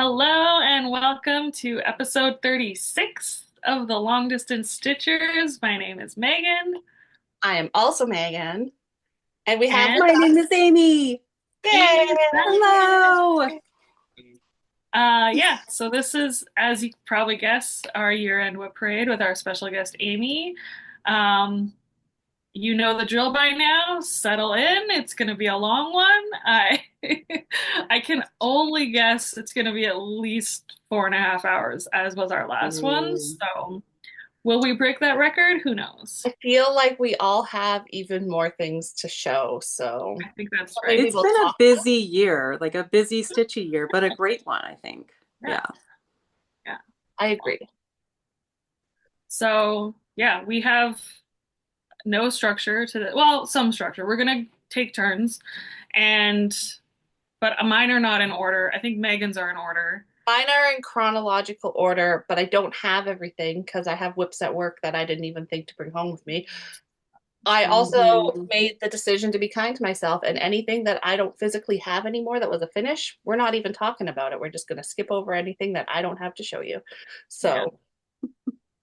Hello and welcome to episode 36 of the Long Distance Stitchers. My name is Megan I am also Megan, and we have and with My name us, is Amy. Amy is yay! Hello. yeah, so this is, as you probably guessed, our year-end WIP parade with our special guest Amy. Um, you know the drill by now. Settle in. It's going to be a long one. I can only guess it's going to be at least 4.5 hours, as was our last one. Ooh. So, will we break that record? Who knows? I feel like we all have even more things to show, so I think that's maybe right. It's we'll been a talk. busy year, like a busy, stitchy year, but a great one, I think. Yeah, Yeah. yeah. I agree. So, yeah, we have no structure to the, well, some structure. We're gonna take turns, and but mine are not in order. I think Megan's are in order. Mine are in chronological order, but I don't have everything because I have whips at work that I didn't even think to bring home with me. I also hmm made the decision to be kind to myself, and anything that I don't physically have anymore that was a finish, we're not even talking about it. We're just going to skip over anything that I don't have to show you. Yeah, So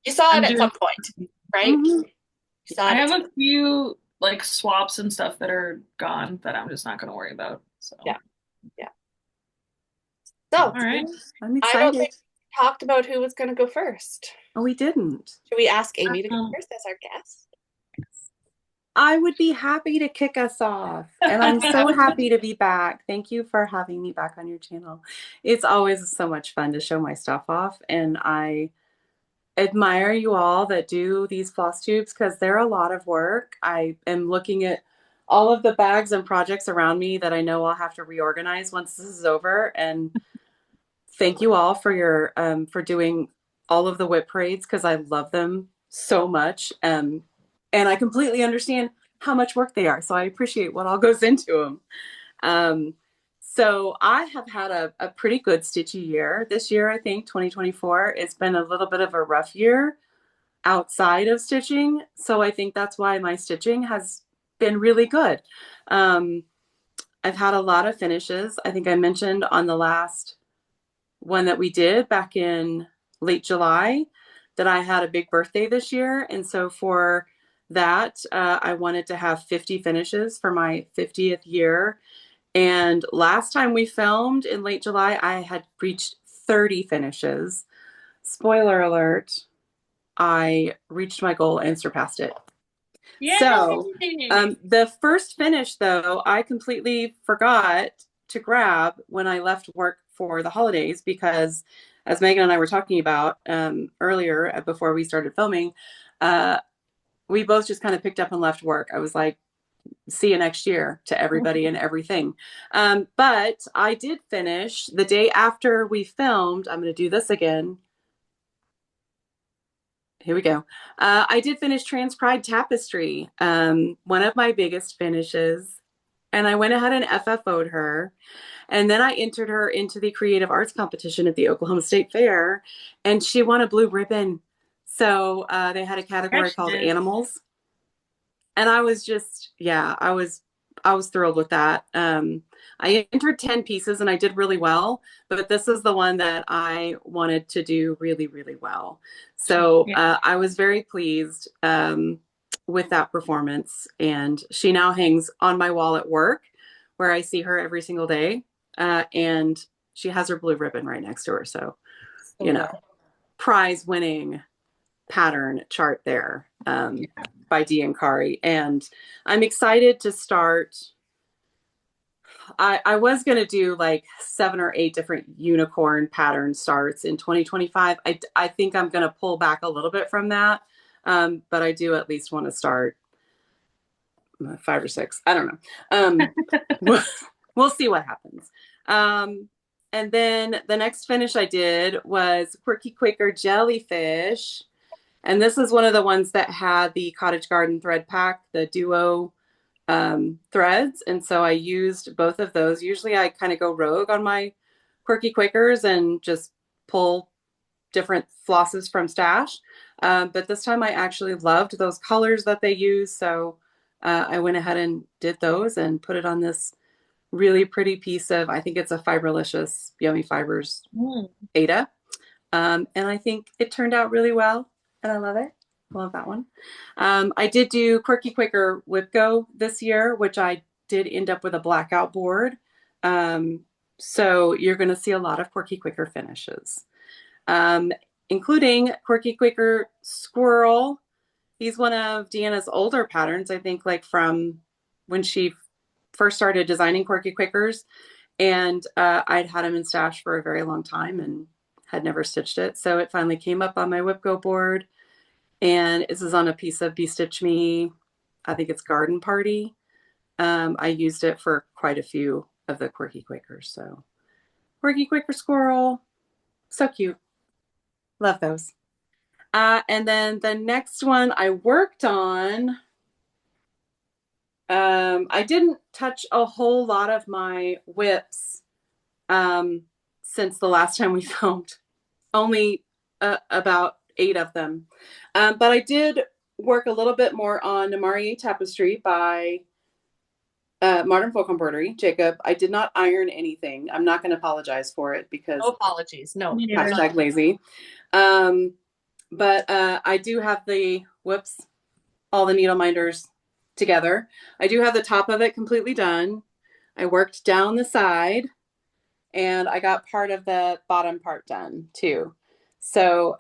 you saw it I'm at doing. some point, right? hmm You saw I it have at a few like swaps and stuff that are gone that I'm just not gonna worry about. So, yeah, yeah. So all right. I'm I don't excited. think we talked about who was going to go first. Oh, we didn't. Should we ask Amy to go Um, first as our guest? I would be happy to kick us off. And I'm so happy to be back. Thank you for having me back on your channel. It's always so much fun to show my stuff off. And I admire you all that do these floss tubes because they're a lot of work. I am looking at all of the bags and projects around me that I know I'll have to reorganize once this is over. And thank you all for your for doing all of the whip parades because I love them so much. And I completely understand how much work they are. So I appreciate what all goes into them. Um, so I have had a pretty good stitchy year this year. I think 2024. It's been a little bit of a rough year outside of stitching. So I think that's why my stitching has been really good. Um, I've had a lot of finishes. I think I mentioned on the last one that we did back in late July that I had a big birthday this year. And so for that, I wanted to have 50 finishes for my 50th year. And last time we filmed in late July, I had reached 30 finishes. Spoiler alert, I reached my goal and surpassed it. So, Yay! the first finish, though, I completely forgot to grab when I left work for the holidays because, as Megan and I were talking about earlier before we started filming, uh, we both just kind of picked up and left work. I was like, see you next year to everybody and everything. But I did finish the day after we filmed. I'm going to do this again. Here we go. I did finish Trans Pride Tapestry, one of my biggest finishes. And I went ahead and FFO'd her. And then I entered her into the creative arts competition at the Oklahoma State Fair, and she won a blue ribbon. So they had a category Yes, she called did. animals. And I was just, yeah, I was thrilled with that. I entered 10 pieces and I did really well, but this is the one that I wanted to do really, really well. So Yeah. I was very pleased with that performance. And she now hangs on my wall at work where I see her every single day. And she has her blue ribbon right next to her. So, you know, So prize winning pattern chart there by Dee and Kari. And I'm excited to start. I was going to do like 7 or 8 different unicorn pattern starts in 2025. I think I'm going to pull back a little bit from that. But I do at least want to start 5 or 6. I don't know. We'll see what happens. And then the next finish I did was Quirky Quaker Jellyfish. And this is one of the ones that had the Cottage Garden thread pack, the duo threads. And so I used both of those. Usually I kind of go rogue on my Quirky Quakers and just pull different flosses from stash. But this time I actually loved those colors that they use. So I went ahead and did those and put it on this really pretty piece of, I think it's a Fiberlicious Yummy Fibers Mm. Ada. And I think it turned out really well, and I love it. I love that one. I did do Quirky Quaker Whip Go this year, which I did end up with a blackout board. So you're going to see a lot of Quirky Quaker finishes, um, including Quirky Quaker Squirrel. He's one of Deanna's older patterns, I think, like from when she first started designing Quirky Quakers. And I'd had him in stash for a very long time and had never stitched it. So it finally came up on my Whip Go board. And this is on a piece of Be Stitch Me, I think it's Garden Party. I used it for quite a few of the Quirky Quakers. So Quirky Quaker Squirrel, so cute. Love those. And then the next one I worked on, I didn't touch a whole lot of my whips since the last time we filmed. Only about 8 of them. But I did work a little bit more on Namarie Tapestry by Modern Folk Embroidery, Jacob. I did not iron anything. I'm not going to apologize for it because No apologies. No. hashtag lazy. But I do have the whoops, all the needle minders together. I do have the top of it completely done. I worked down the side and I got part of the bottom part done too. So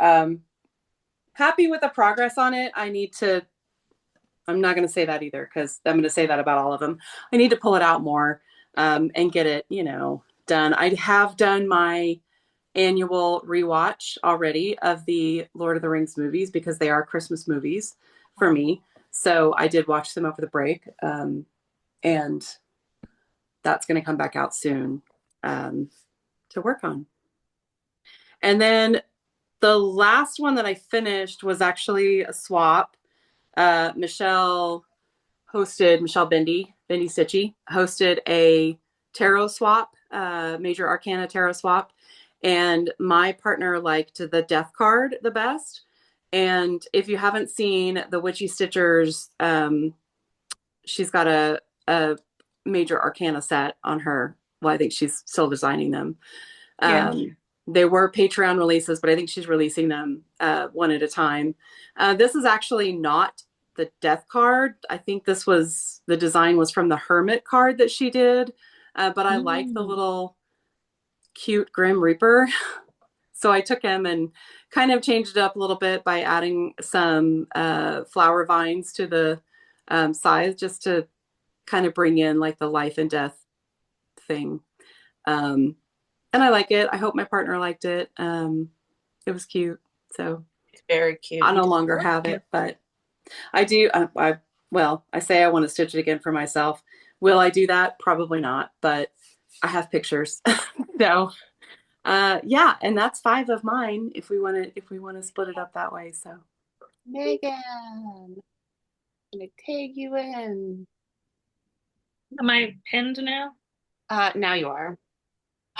happy with the progress on it. I'm not going to say that either because I'm going to say that about all of them. I need to pull it out more and get it, done. I have done my annual rewatch already of the Lord of the Rings movies because they are Christmas movies for me. So I did watch them over the break. And that's going to come back out soon to work on. And then the last one that I finished was actually a swap. Michelle Bendy Stitchy hosted a tarot swap, Major Arcana tarot swap. And my partner liked the death card the best. And if you haven't seen the Witchy Stitchers, she's got a Major Arcana set on her. Well, I think she's still designing them. Yeah. They were Patreon releases, but I think she's releasing them one at a time. This is actually not the death card. I think the design was from the Hermit card that she did. But I like the little cute Grim Reaper. So I took him and kind of changed it up a little bit by adding some flower vines to the size just to kind of bring in like the life and death thing. And I like it. I hope my partner liked it. It was cute. So It's very cute. I no longer have it, but I do. I say I want to stitch it again for myself. Will I do that? Probably not, but I have pictures. So yeah, and that's 5 of mine if we want to split it up that way. So Megan, I'm gonna tag you in. Am I pinned now? Now you are.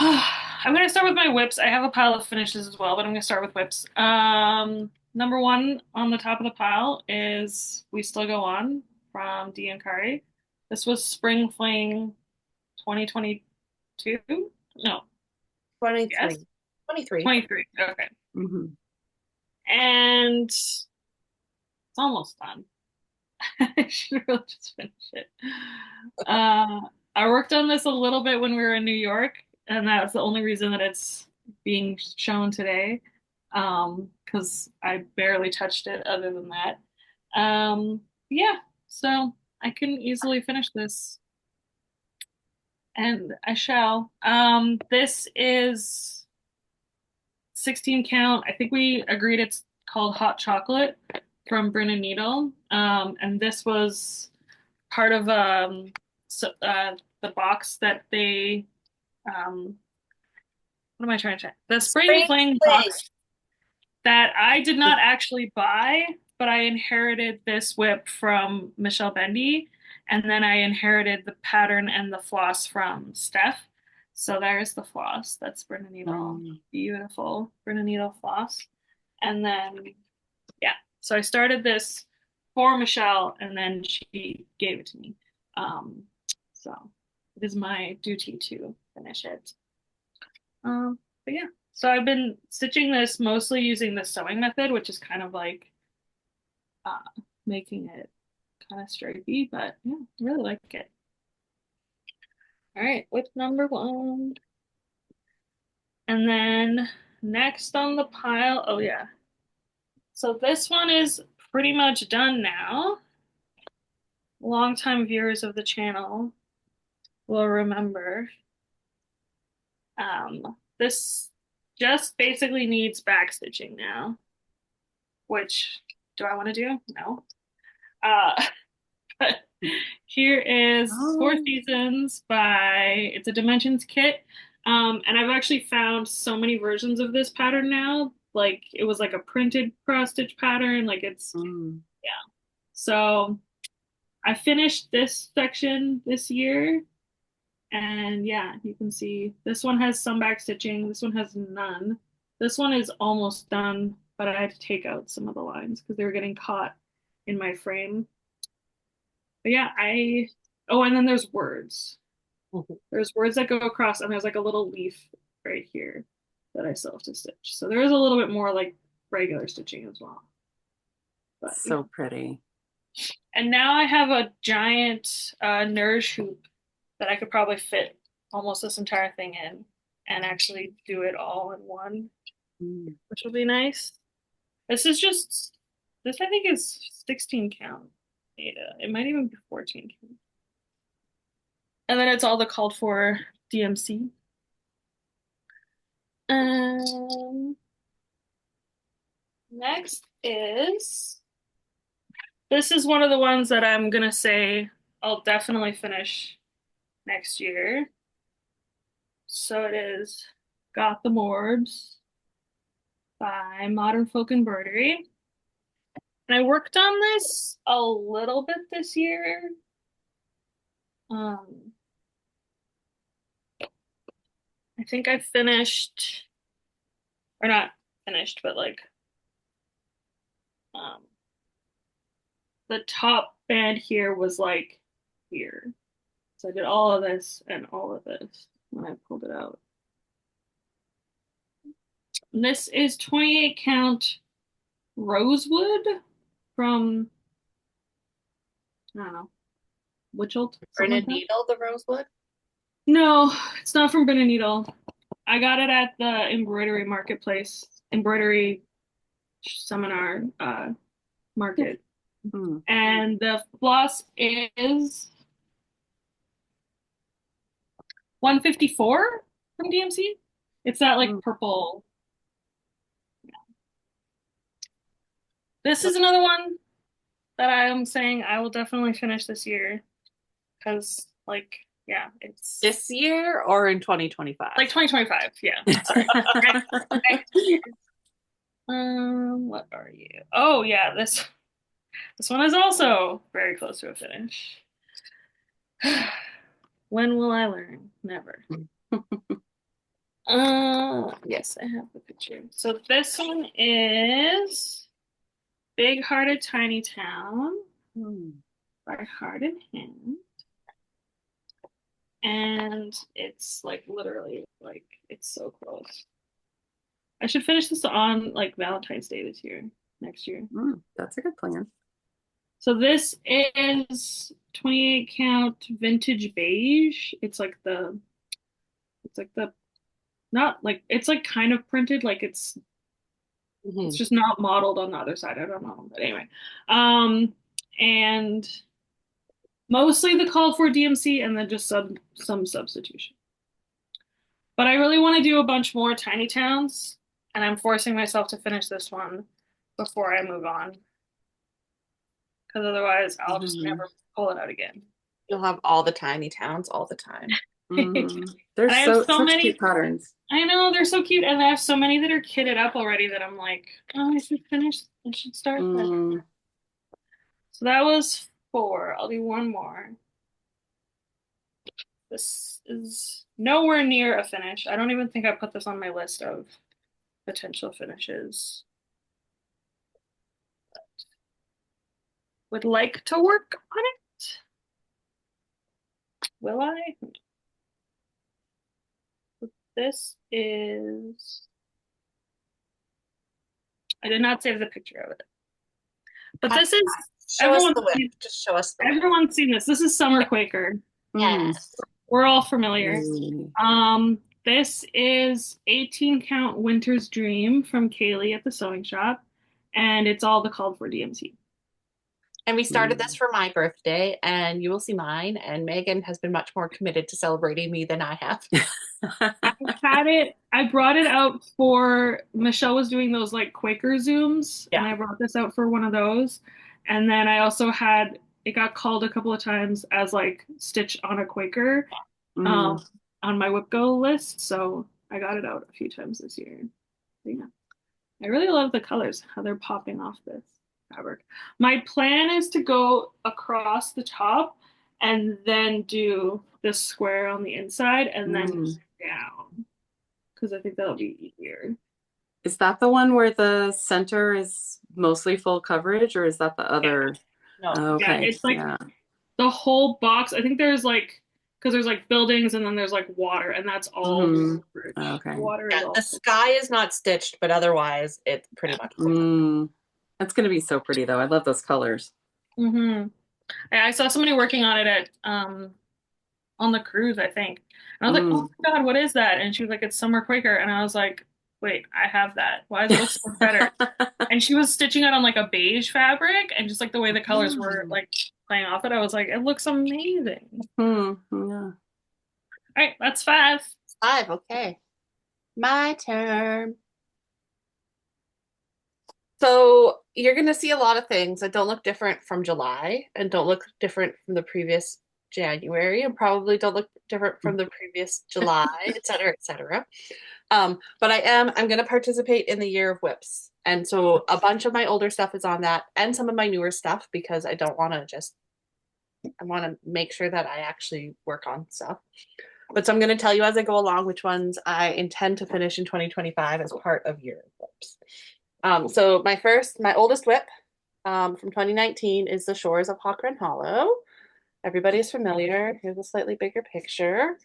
I'm going to start with my whips. I have a pile of finishes as well, but I'm going to start with whips. Number one on the top of the pile is We Still Go On from Dee and Kari. This was Spring Fling 2022? No, 23. yes, 23. 23. Okay. mm-hmm. And it's almost done. I should really just finish it. I worked on this a little bit when we were in New York, and that's the only reason that it's being shown today, because I barely touched it other than that. Yeah, so I can easily finish this, and I shall. This is 16 count. I think we agreed it's called Hot Chocolate from Bryn and Needle. And this was part of the box that they what am I trying to say? The Spring Spring Fling Fling. box that I did not actually buy, but I inherited this whip from Michelle Bendy, and then I inherited the pattern and the floss from Steph. So there's the floss. That's Bryn and Needle. Beautiful Bryn and Needle floss. And then yeah, so I started this for Michelle, and then she gave it to me. So it is my duty to finish it. But yeah, so I've been stitching this mostly using the sewing method, which is kind of like uh, making it kind of stripey, but yeah, I really like it. All right, with number one. And then next on the pile, oh yeah. So this one is pretty much done now. Longtime viewers of the channel will remember. This just basically needs back stitching now, which do I want to do? No. Uh, but here is Four Oh. Seasons by, it's a Dimensions kit. And I've actually found so many versions of this pattern now. Like it was like a printed cross stitch pattern. Like it's, Mm. yeah. So I finished this section this year. And yeah, you can see this one has some back stitching. This one has none. This one is almost done, but I had to take out some of the lines because they were getting caught in my frame. But yeah, oh, and then there's words. There's words that go across, and there's like a little leaf right here that I still have to stitch. So there is a little bit more like regular stitching as well. But So yeah. pretty. And now I have a giant Nourish hoop that I could probably fit almost this entire thing in and actually do it all in one, which will be nice. This is just, this I think is 16 count data. It might even be 14 count. And then it's all the called for DMC. Next is, this is one of the ones that I'm gonna say I'll definitely finish next year. So it is Gotham Orbs by Modern Folk Embroidery. And I worked on this a little bit this year. I think I finished, or not finished, but like um, the top band here was like here. So I did all of this and all of this when I pulled it out. And this is 28 count rosewood from, I don't know, Witchelt, something like that. Needle, the rosewood. No, it's not from Needle. I got it at the embroidery marketplace, embroidery seminar market. Mm. And the floss is 154 from DMC. It's that like purple. This is another one that I'm saying I will definitely finish this year because like yeah, it's This year or in 2025? like 2025. Yeah. Sorry. What are you? Oh yeah, this one is also very close to a finish. When will I learn? Never. Yes, I have the picture. So this one is Big Hearted Tiny Town by Hearted Hand. And it's like literally like it's so close. I should finish this on like Valentine's Day this year, next year. That's a good plan. So this is 28 count vintage beige. It's like the not like it's like kind of printed like it's just not modeled on the other side. I don't know. But anyway. And mostly the call for DMC and then just some substitution. But I really want to do a bunch more tiny towns, and I'm forcing myself to finish this one before I move on. Because otherwise I'll just never pull it out again. You'll have all the tiny towns all the time. There's I have so such many cute patterns. I know they're so cute, and I have so many that are kitted up already that I'm like, oh, I should finish. I should start that. So that was 4. I'll do one more. This is nowhere near a finish. I don't even think I put this on my list of potential finishes. But would like to work on it. Will I? This is, I did not save the picture of it, but this is, Show us everyone's the whip. seen, Just show us the whip. everyone's seen this. This is Summer Quaker. Yes. We're all familiar. Mm. This is 18 count Winter's Dream from Kaylee at the sewing shop, and it's all the called for DMC. And we started this for my birthday, and you will see mine. And Megan has been much more committed to celebrating me than I have. I had it, I brought it out for Michelle was doing those like Quaker Zooms, and Yeah. I brought this out for one of those. And then I also had it got called a couple of times as like Stitch on a Quaker Mm. on my WIP Go list, so I got it out a few times this year. Yeah. I really love the colors, how they're popping off this fabric. My plan is to go across the top and then do this square on the inside and then Mm. down because I think that'll be easier. Is that the one where the center is mostly full coverage, or is that the other? No. Oh, Yeah, okay. it's like Yeah. the whole box. I think there's like because there's like buildings and then there's like water and that's all Mhm. coverage. Okay. Water is Yeah, all the sky is not stitched, but otherwise it's pretty much full. Mm. That's gonna be so pretty though. I love those colors. I saw somebody working on it at on the cruise, I think. And I was like, oh Mm. my God, what is that? And she was like, it's Summer Quaker. And I was like, wait, I have that. Why does it look so much better? And she was stitching it on like a beige fabric and just like the way the colors were like playing off it, I was like, it looks amazing. Mm. Yeah. All right, that's 5. 5, okay. My turn. So you're going to see a lot of things that don't look different from July and don't look different from the previous January and probably don't look different from the previous July, et cetera, et cetera. But I'm going to participate in the Year of Whips. And so a bunch of my older stuff is on that and some of my newer stuff because I don't want to I want to make sure that I actually work on stuff. But so I'm going to tell you as I go along which ones I intend to finish in 2025 as part of Year of Whips. So my oldest whip from 2019 is The Shores of Hawkrun Hollow. Everybody's familiar. Here's a slightly bigger picture.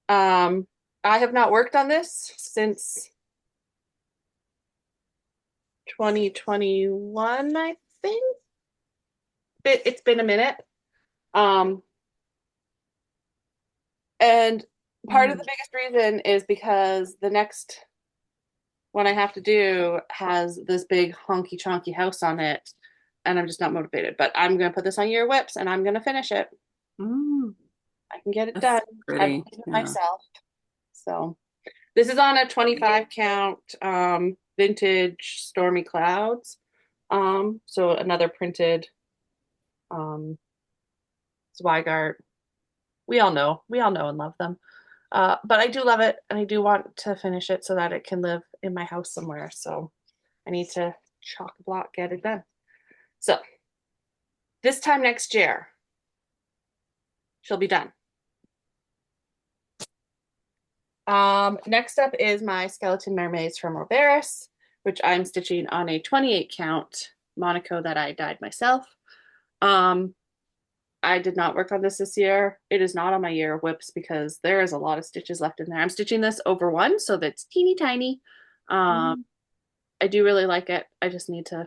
I have not worked on this since 2021, I think. It's been a minute. And part of the biggest reason is because the next one I have to do has this big honky chonky house on it, and I'm just not motivated. But I'm gonna put this on Year Whips, and I'm gonna finish it. Mm. I can get it That's done. pretty. I've done it Yeah. myself. So this is on a 25 count vintage Stormy Clouds. So another printed Zweigart. We all know and love them. But I do love it, and I do want to finish it so that it can live in my house somewhere. So I need to chock a block, get it done. So this time next year, she'll be done. Next up is my Skeleton Mermaids from Roberus, which I'm stitching on a 28 count Monaco that I dyed myself. I did not work on this year. It is not on my Year of Whips because there is a lot of stitches left in there. I'm stitching this over one, so that's teeny tiny. I do really like it. I just need to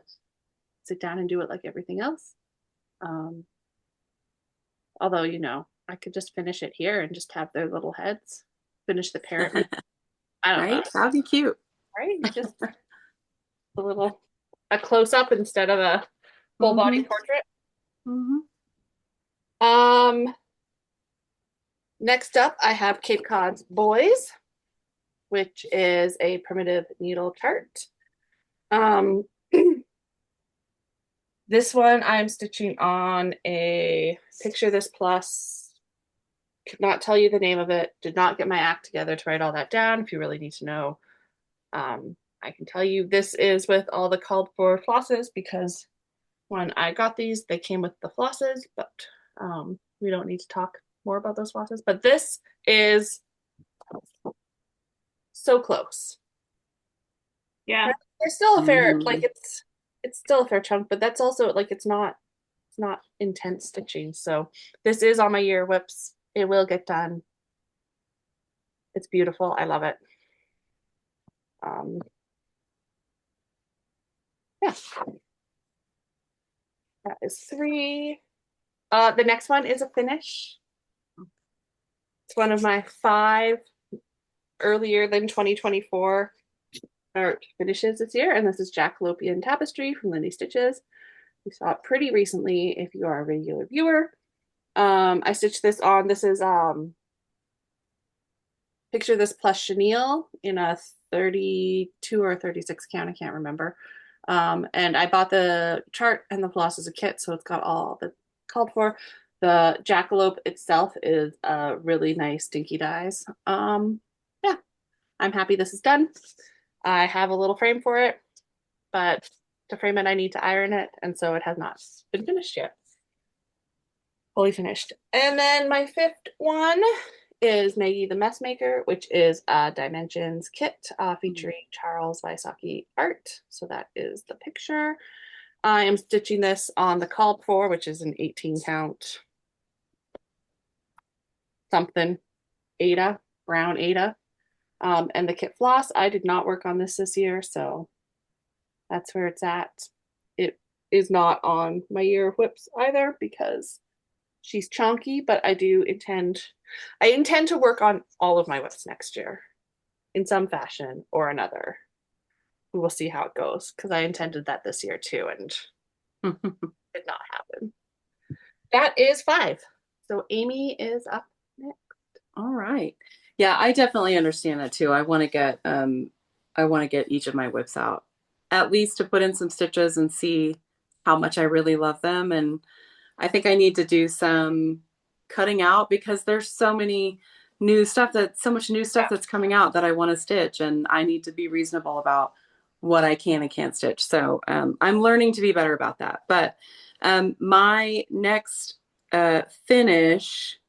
sit down and do it like everything else. Although, I could just finish it here and just have their little heads. Finish the parrot. I don't know. Right? That'd be cute. Right? Just a close up instead of a full body portrait. Next up, I have Cape Cod's Boys, which is a primitive needle chart. This one I'm stitching on a Picture This Plus. Could not tell you the name of it. Did not get my act together to write all that down. If you really need to know, I can tell you this is with all the called for flosses because when I got these, they came with the flosses, but we don't need to talk more about those flosses. But this is so close. Yeah. There's still a fair, like it's still a fair chunk, but that's also like it's not intense stitching. So this is on my Year Whips. It will get done. It's beautiful. I love it. Um, yeah, that is three. The next one is a finish. It's one of my 5 earlier than 2024 art finishes this year, and this is Jackalopian Tapestry from Lindy Stitches. We saw it pretty recently if you are a regular viewer. I stitched this on, this is picture this plus chenille in a 32 or 36 count, I can't remember. And I bought the chart and the floss as a kit, so it's got all that's called for. The jackalope itself is a really nice dinky dyes. Yeah, I'm happy this is done. I have a little frame for it, but to frame it, I need to iron it, and so it has not been finished yet. Fully finished. And then my 5th one is Maggie the Messmaker, which is a Dimensions kit featuring Charles Wysocki art. So that is the picture. I am stitching this on the called for, which is an 18 count something Ada, brown Ada. And the kit floss, I did not work on this year, so that's where it's at. It is not on my year of whips either because she's chunky, but I intend to work on all of my whips next year in some fashion or another. We will see how it goes because I intended that this year too and did not happen. That is 5. So Amy is up next. All right. Yeah, I definitely understand that too. I want to get each of my whips out at least to put in some stitches and see how much I really love them. And I think I need to do some cutting out because there's so much new stuff that's coming out that I want to stitch, and I need to be reasonable about what I can and can't stitch. So I'm learning to be better about that. But my next finish,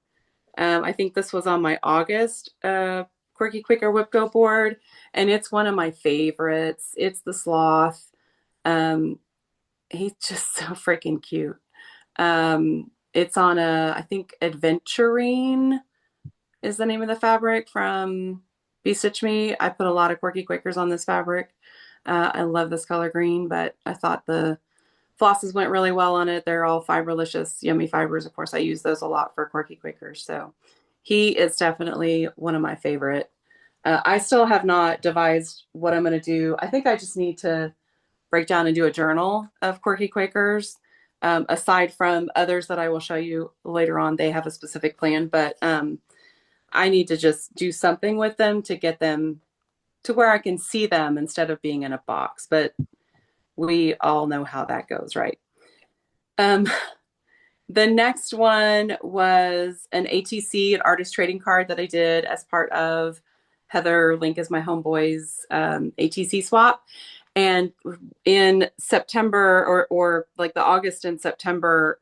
I think this was on my August Quirky Quicker Whip Go board, and it's one of my favorites. It's the sloth. He's just so freaking cute. It's on I think Adventurine is the name of the fabric from Be Stitch Me. I put a lot of Quirky Quickers on this fabric. I love this color green, but I thought the flosses went really well on it. They're all fiberlicious, yummy fibers. Of course, I use those a lot for Quirky Quickers. So he is definitely one of my favorite. I still have not devised what I'm going to do. I think I just need to break down and do a journal of Quirky Quakers. Aside from others that I will show you later on, they have a specific plan, but I need to just do something with them to get them to where I can see them instead of being in a box. But we all know how that goes, right? The next one was an ATC, an artist trading card that I did as part of Heather Link is my homeboy's ATC swap. And in September or like the August and September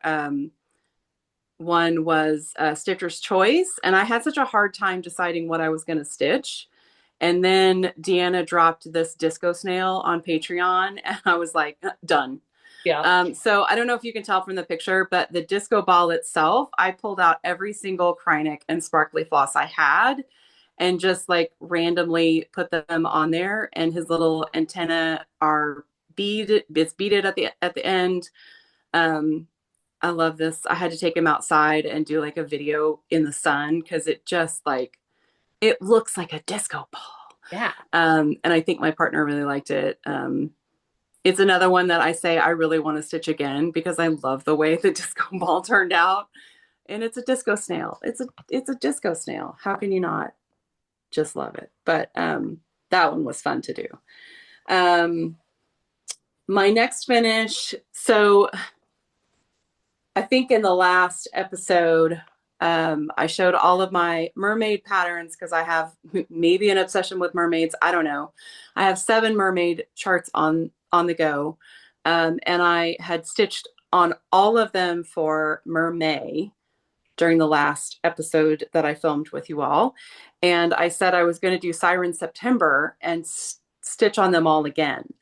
one was Stitcher's Choice. And I had such a hard time deciding what I was going to stitch. And then Deanna dropped this disco snail on Patreon, and I was like, done. Yeah. So I don't know if you can tell from the picture, but the disco ball itself, I pulled out every single Krynic and sparkly floss I had and just like randomly put them on there. And his little antenna are beaded. It's beaded at the end. I love this. I had to take him outside and do like a video in the sun because it just like it looks like a disco ball. Yeah. And I think my partner really liked it. It's another one that I say I really want to stitch again because I love the way the disco ball turned out. And it's a disco snail. It's a disco snail. How can you not just love it? But that one was fun to do. My next finish. So I think in the last episode, I showed all of my mermaid patterns because I have maybe an obsession with mermaids. I don't know. I have 7 mermaid charts on the go. And I had stitched on all of them for Mermay during the last episode that I filmed with you all. And I said I was going to do Siren September and stitch on them all again.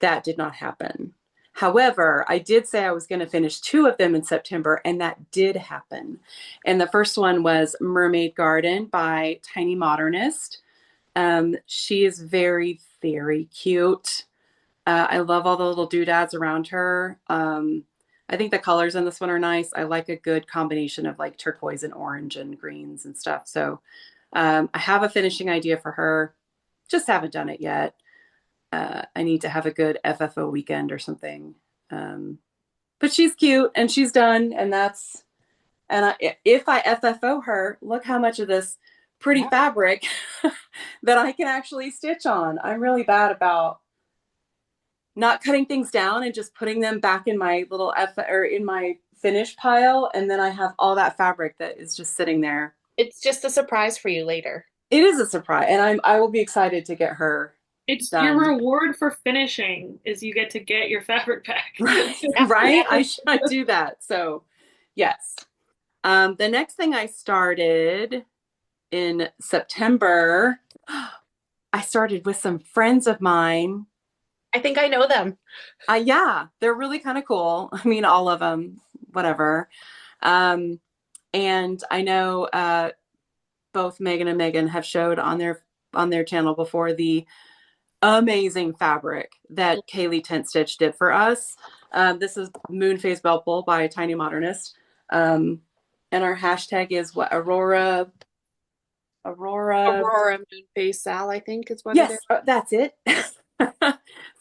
That did not happen. However, I did say I was going to finish two of them in September, and that did happen. And the first one was Mermaid Garden by Tiny Modernist. She is very, very cute. I love all the little doodads around her. I think the colors in this one are nice. I like a good combination of like turquoise and orange and greens and stuff. So I have a finishing idea for her. Just haven't done it yet. I need to have a good FFO weekend or something. But she's cute and she's done, and if I FFO her, look how much of this pretty fabric that I can actually stitch on. I'm really bad about not cutting things down and just putting them back in my little or in my finish pile, and then I have all that fabric that is just sitting there. It's just a surprise for you later. It is a surprise, and I will be excited to get her It's your done. reward for finishing is you get to get your fabric back. Right? I should do that. So, yes. The next thing I started in September, I started with some friends of mine. I think I know them. Yeah, they're really kind of cool. I mean, all of them, whatever. And I know both Megan and Megan have showed on their channel before the amazing fabric that Kaylee Tent Stitch did for us. This is Moon Phase Belpole by Tiny Modernist. And our hashtag is what? Aurora Moon Phase Sal, I think is what yes, it is. That's it.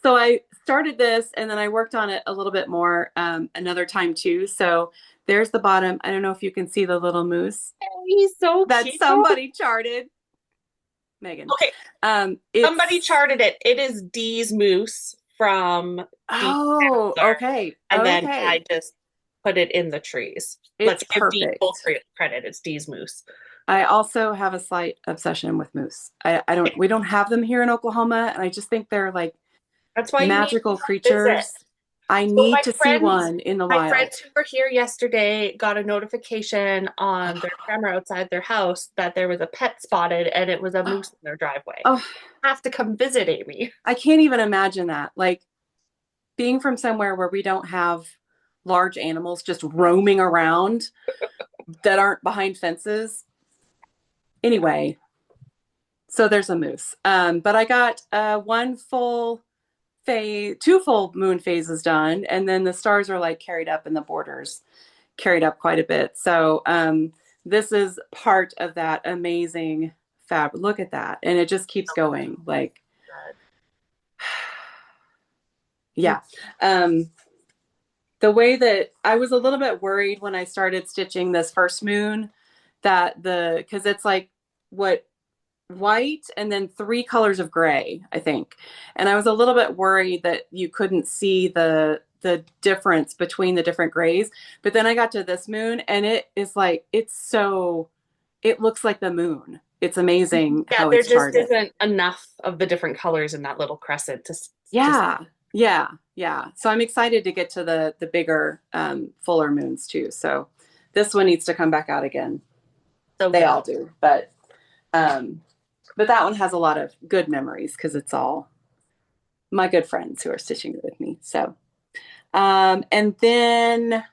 So I started this and then I worked on it a little bit more another time too. So there's the bottom. I don't know if you can see the little moose. He's so that cute. Somebody charted. Megan. Okay. Somebody charted it. It is Dee's moose from Oh, okay. And then I just put it in the trees. Let's give perfect. Dee full credit. It's Dee's moose. I also have a slight obsession with moose. We don't have them here in Oklahoma, and I just think they're like that's why magical creatures. I need to see one in the wild. My friends who were here yesterday got a notification on their camera outside their house that there was a pet spotted, and it was a moose in their driveway. Oh, have to come visit, Amy. I can't even imagine that. Like being from somewhere where we don't have large animals just roaming around that aren't behind fences. Anyway, so there's a moose. But I got two full moon phases done, and then the stars are like carried up and the borders carried up quite a bit. So this is part of that amazing fabric. Look at that. And it just keeps going. Like, yeah. The way that I was a little bit worried when I started stitching this first moon because it's like white and then 3 colors of gray, I think. And I was a little bit worried that you couldn't see the difference between the different grays. But then I got to this moon and it looks like the moon. It's amazing. Yeah, there just isn't enough of the different colors in that little crescent to Yeah. So I'm excited to get to the bigger, fuller moons too. So this one needs to come back out again. So they all do, but that one has a lot of good memories because it's all my good friends who are stitching it with me. So, and then,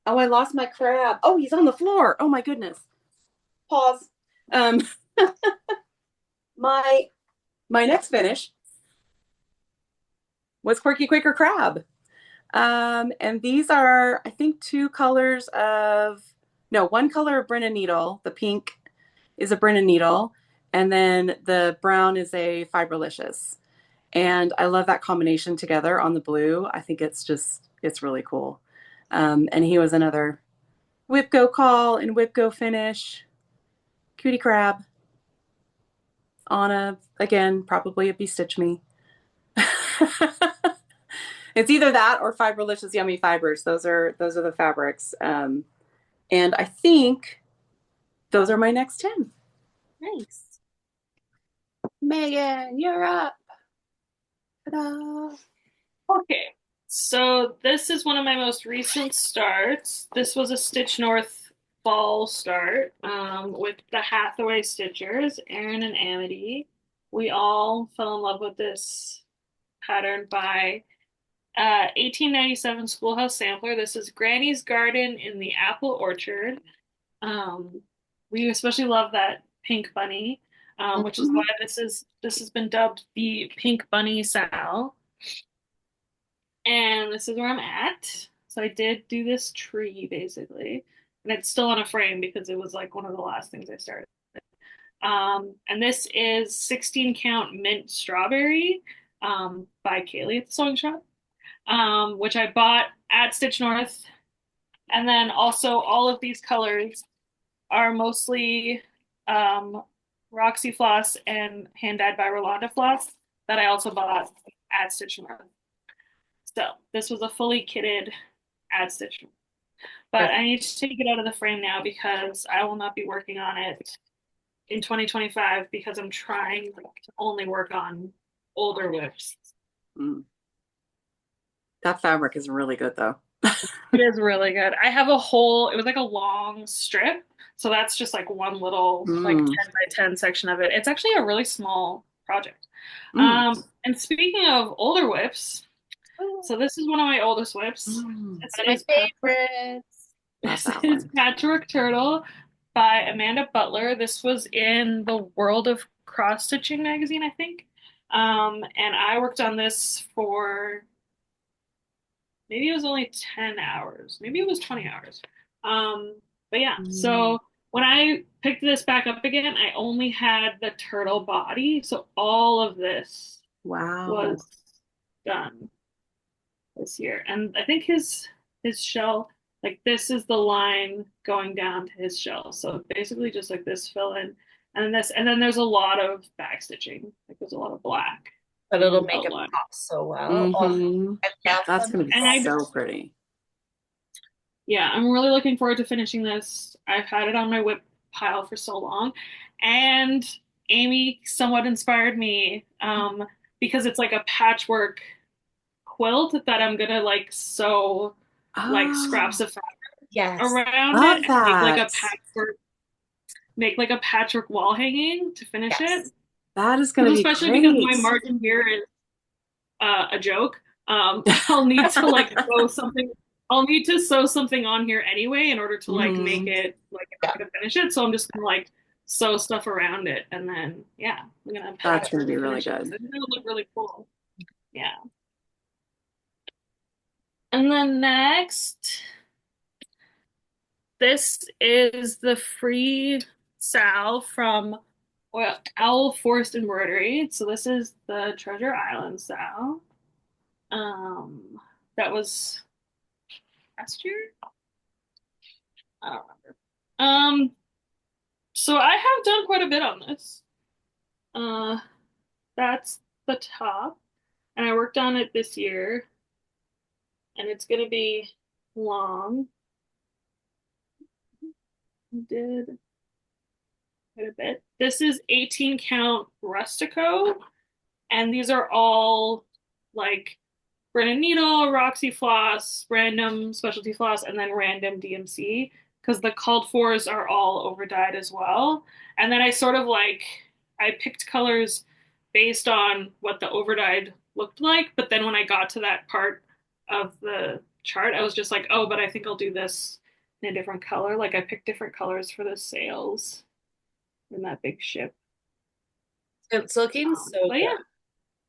oh, I lost my crab. Oh, he's on the floor. Oh my goodness. Pause. My next finish was Quirky Quaker Crab. And these are, I think, one color of Brenna needle. The pink is a Brenna needle, and then the brown is a Fibralicious. And I love that combination together on the blue. I think it's really cool. And he was another WIP Go Call and WIP Go Finish. Cutie Crab. Anna, again, probably a Be-Stitch Me. It's either that or Fibralicious Yummy Fibers. Those are the fabrics. And I think those are my next 10. Nice. Megan, you're up. Ta-da. Okay, so this is one of my most recent starts. This was a Stitch North fall start with the Hathaway Stitchers, Erin and Amity. We all fell in love with this pattern by 1897 Schoolhouse Sampler. This is Granny's Garden in the Apple Orchard. Um, we especially love that pink bunny, which is why Mhm. this has been dubbed the Pink Bunny Sal. And this is where I'm at. So I did do this tree basically, and it's still on a frame because it was like one of the last things I started. And this is 16 count mint strawberry by Kaylee at the sewing shop, which I bought at Stitch North. And then also all of these colors are mostly um, Roxy Floss and hand dyed by Rolanda Floss that I also bought at Stitch North. So this was a fully kitted ad stitch, but I need to take it out of the frame now because I will not be working on it in 2025 because I'm trying to only work on older WIPs. Mm. That fabric is really good though. It is really good. I have a whole, it was like a long strip. So that's just like one little like 10 Mm. by 10 section of it. It's actually a really small project. Mm. And speaking of older WIPs, so this is one of my oldest WIPs. Mm. This One of is my favorites. Love This that is one. Patchwork Turtle by Amanda Butler. This was in the World of Cross Stitching magazine, I think. And I worked on this for maybe it was only 10 hours, maybe it was 20 hours. But yeah, Mm. so when I picked this back up again, I only had the turtle body. So all of this Wow. was done this year. And I think his shell, like this is the line going down to his shell. So basically just like this fill in and then this and then there's a lot of back stitching. Like there's a lot of black But it'll make it outline. pop so well. Oh, Mm-hmm. I Yeah. love That's them gonna be And I so pretty. yeah, I'm really looking forward to finishing this. I've had it on my whip pile for so long. And Amy somewhat inspired me because it's like a patchwork quilt that I'm gonna like sew like scraps Oh, of fabric yes. around it love and that. make like a patchwork wall hanging to finish it. Yes. That is gonna Because be especially because great. my margin here is a joke. I'll need to like sew something. I'll need to sew something on here anyway in order to like make Hmm. it like if Yeah. I'm gonna finish it. So I'm just gonna like sew stuff around it and then yeah, I'm gonna That's gonna patchwork be really finish it. good. So I think it'll look really cool. Yeah. And then next, this is the free Sal from Owl Forest Embroidery. So this is the Treasure Island Sal. Um, that was last year. I don't remember. So I have done quite a bit on this. Uh, that's the top, and I worked on it this year, and it's gonna be long. I did quite a bit. This is 18 count Rustico, and these are all like Brennan Needle, Roxy Floss, random specialty floss, and then random DMC because the called fors are all over dyed as well. And then I sort of like I picked colors based on what the over dyed looked like, but then when I got to that part of the chart, I was just like, oh, but I think I'll do this in a different color. Like I picked different colors for the sails in that big ship. It's looking so But good. yeah,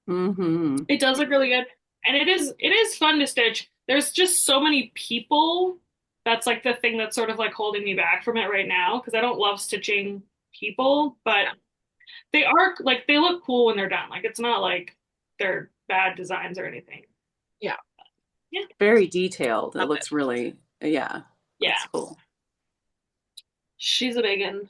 Hmm. it does look really good. And it is fun to stitch. There's just so many people. That's like the thing that's sort of like holding me back from it right now because I don't love stitching people, but they are like they look cool when they're done. Like it's not like they're bad designs or anything. Yeah. Yeah. Very detailed. It Love it. looks really, yeah, Yeah. that's cool. She's a big one.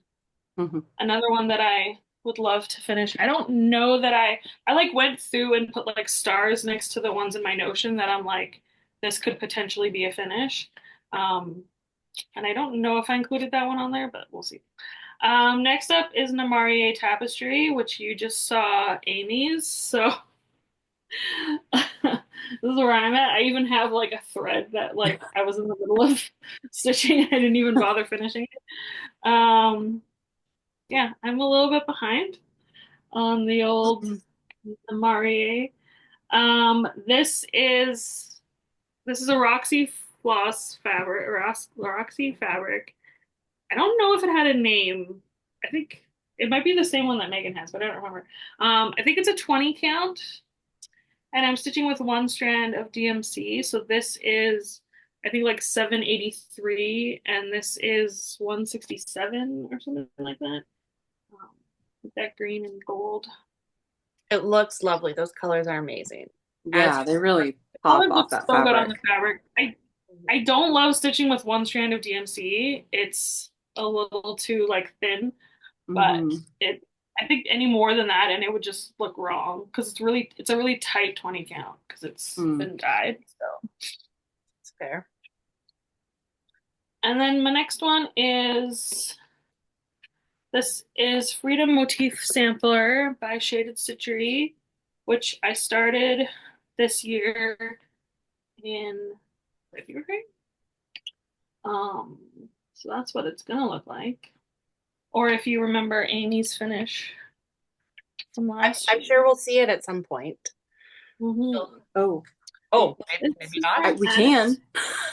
Hmm. Another one that I would love to finish. I don't know that I like went through and put like stars next to the ones in my Notion that I'm like this could potentially be a finish. Um, and I don't know if I included that one on there, but we'll see. Next up is Namarie Tapestry, which you just saw Amy's. So this is where I'm at. I even have like a thread that like I was in the middle of stitching. I didn't even bother finishing it. Yeah, I'm a little bit behind on the old Marie. This is a Roxy floss fabric, Roxy fabric. I don't know if it had a name. I think it might be the same one that Megan has, but I don't remember. I think it's a 20 count, and I'm stitching with one strand of DMC. So this is, I think, like 783, and this is 167 or something like that. Um, that green and gold. It looks lovely. Those colors are amazing. As Yeah, they really pop Colors off look that so good on the fabric. fabric. I don't love stitching with one strand of DMC. It's a little too like thin, but Hmm. it I think any more than that and it would just look wrong because it's a really tight 20 count because it's Mm. been dyed. So it's fair. and then my next one is this is Freedom Motif Sampler by Shaded Stitchery, which I started this year in February. Um, so that's what it's gonna look like. Or if you remember Amy's finish from last I'm year. sure we'll see it at some point. Mm-hmm. Oh, Oh, This maybe is not. from we can.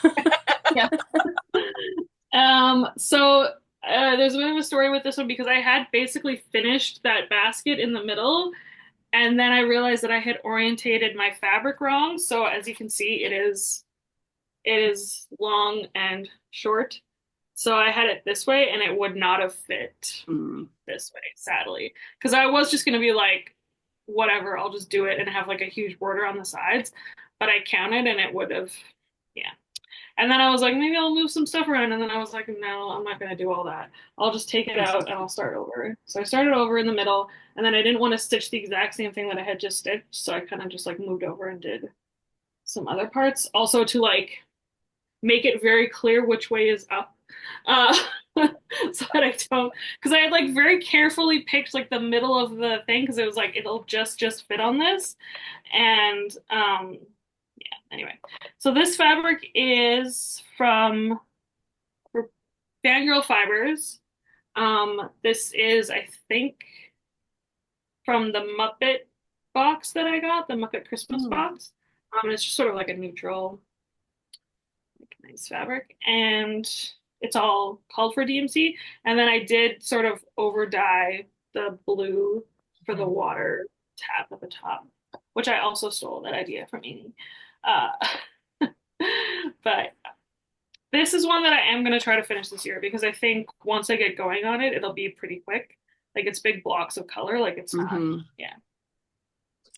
X. Yeah. So there's a bit of a story with this one because I had basically finished that basket in the middle, and then I realized that I had orientated my fabric wrong. So as you can see, it is long and short. So I had it this way, and it would not have fit Mm. this way, sadly. Because I was just gonna be like, whatever, I'll just do it and have like a huge border on the sides. But I counted, and it would have, yeah. And then I was like, maybe I'll move some stuff around. And then I was like, no, I'm not gonna do all that. I'll just take it out and I'll start over. So I started over in the middle, and then I didn't want to stitch the exact same thing that I had just stitched, so I kind of just like moved over and did some other parts. Also to like make it very clear which way is up. Uh, so that I don't, because I had like very carefully picked like the middle of the thing because it was like it'll just fit on this, and yeah. Anyway, so this fabric is from Fangirl Fibers. This is I think from the Muppet box that I got, the Muppet Christmas Mm. box. It's just sort of like a neutral like nice fabric, and it's all called for DMC. And then I did sort of over dye the blue for the water tab at the top, which I also stole that idea from Amy. Uh, but this is one that I am going to try to finish this year because I think once I get going on it, it'll be pretty quick. Like it's big blocks of color, like it's not, Hmm. yeah.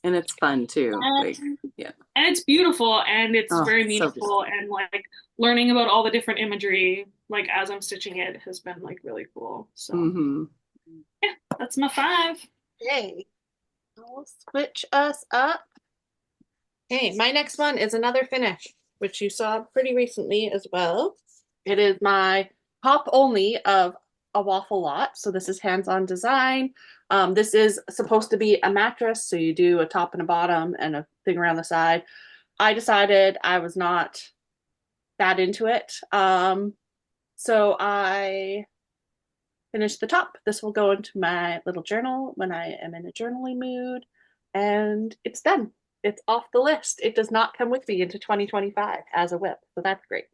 And it's fun too. Like, And yeah. and it's beautiful and it's Oh, very so meaningful beautiful. and like learning about all the different imagery like as I'm stitching it has been like really cool. So Hmm. yeah, that's my five. Okay, I'll switch us up. Okay, my next one is another finish, which you saw pretty recently as well. It is my top only of a waffle lot. So this is hands-on design. This is supposed to be a mattress. So you do a top and a bottom and a thing around the side. I decided I was not that into it. So I finished the top. This will go into my little journal when I am in a journaling mood. And it's done. It's off the list. It does not come with me into 2025 as a WIP. So that's great.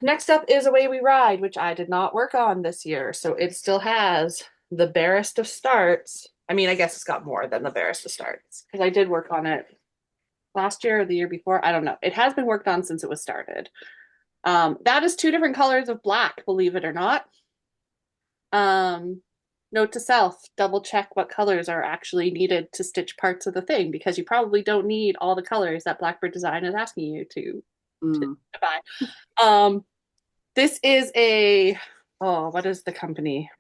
Next up is Away We Ride, which I did not work on this year. So it still has the barest of starts. I mean, I guess it's got more than the barest of starts because I did work on it last year or the year before. I don't know. It has been worked on since it was started. That is two different colors of black, believe it or not. Note to self, double check what colors are actually needed to stitch parts of the thing because you probably don't need all the colors that Blackbird Design is asking you to Mm. buy. Um, this is a, oh, what is the company?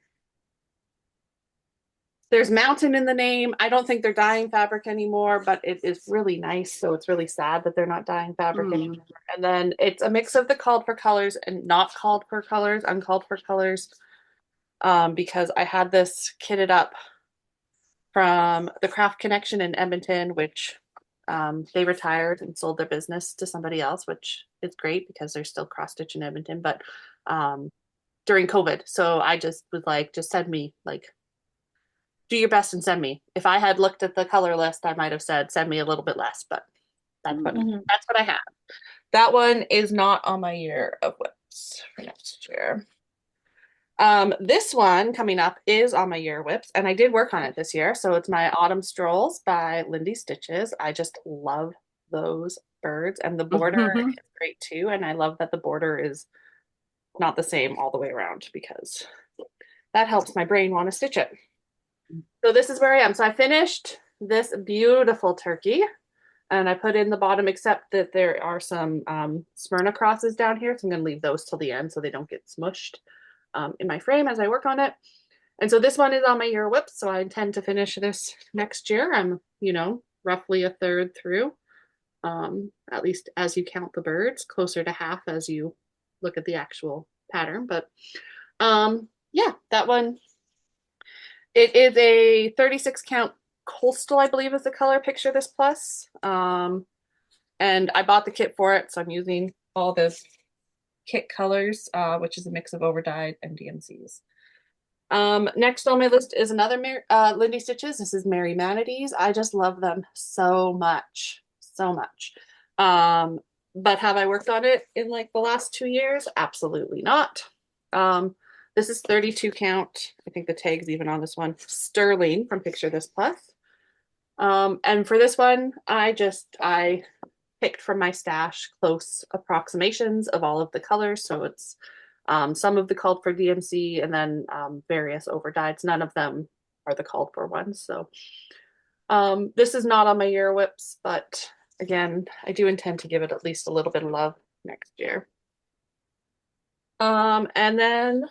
There's Mountain in the name. I don't think they're dyeing fabric anymore, but it is really nice. So it's really sad that they're not dyeing fabric Mm. anymore. And then it's a mix of the called for colors and not called for colors, uncalled for colors. Because I had this kitted up from the Craft Connection in Edmonton, which they retired and sold their business to somebody else, which is great because they're still cross stitch in Edmonton. But during COVID, so I just was like, just send me like do your best and send me. If I had looked at the color list, I might have said send me a little bit less, but Mhm. that's what I have. That one is not on my year of whips for next year. This one coming up is on my year whips, and I did work on it this year. So it's my Autumn Strolls by Lindy Stitches. I just love those birds, and the border is great too. And I love that the border is not the same all the way around because that helps my brain want to stitch it. So this is where I am. So I finished this beautiful turkey and I put in the bottom, except that there are some Smyrna crosses down here. So I'm going to leave those till the end so they don't get smushed in my frame as I work on it. And so this one is on my year whips. So I intend to finish this next year. I'm, roughly a third through, at least as you count the birds, closer to half as you look at the actual pattern. But yeah, that one, it is a 36 count coastal, I believe is the color. Picture this plus. And I bought the kit for it, so I'm using all the kit colors, which is a mix of overdyed and DMCs. Next on my list is another Lindy Stitches. This is Merry Manatees. I just love them so much, so much. But have I worked on it in like the last 2 years? Absolutely not. This is 32 count. I think the tag's even on this one. Sterling from Picture This Plus. And for this one, I picked from my stash close approximations of all of the colors. So it's some of the called for DMC and then various overdyes. None of them are the called for ones. So this is not on my year whips, but again, I do intend to give it at least a little bit of love next year. And then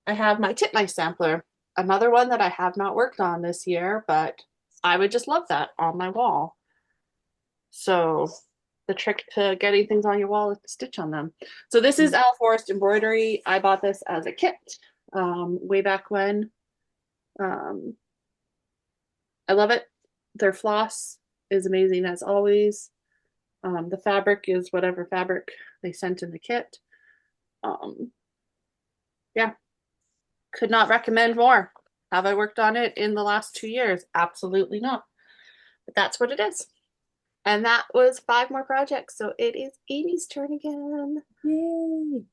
I have my titmice sampler, another one that I have not worked on this year, but I would just love that on my wall. So the trick to getting things on your wall is to stitch on them. So this is Owl Forest embroidery. I bought this as a kit way back when. I love it. Their floss is amazing as always. The fabric is whatever fabric they sent in the kit. Yeah, could not recommend more. Have I worked on it in the last 2 years? Absolutely not. But that's what it is. And that was 5 more projects. So it is Amy's turn again. Yay.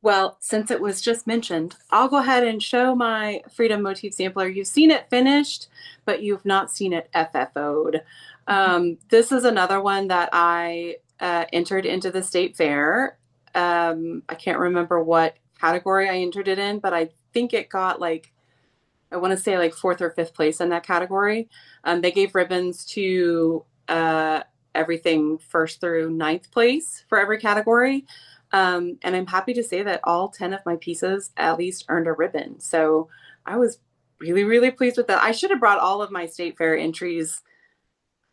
Well, since it was just mentioned, I'll go ahead and show my Freedom Motif Sampler. You've seen it finished, but you've not seen it FFO'd. This is another one that I entered into the state fair. I can't remember what category I entered it in, but I think it got like, I want to say like 4th or 5th place in that category. They gave ribbons to everything 1st through 9th place for every category. And I'm happy to say that all 10 of my pieces at least earned a ribbon. So I was really, really pleased with that. I should have brought all of my state fair entries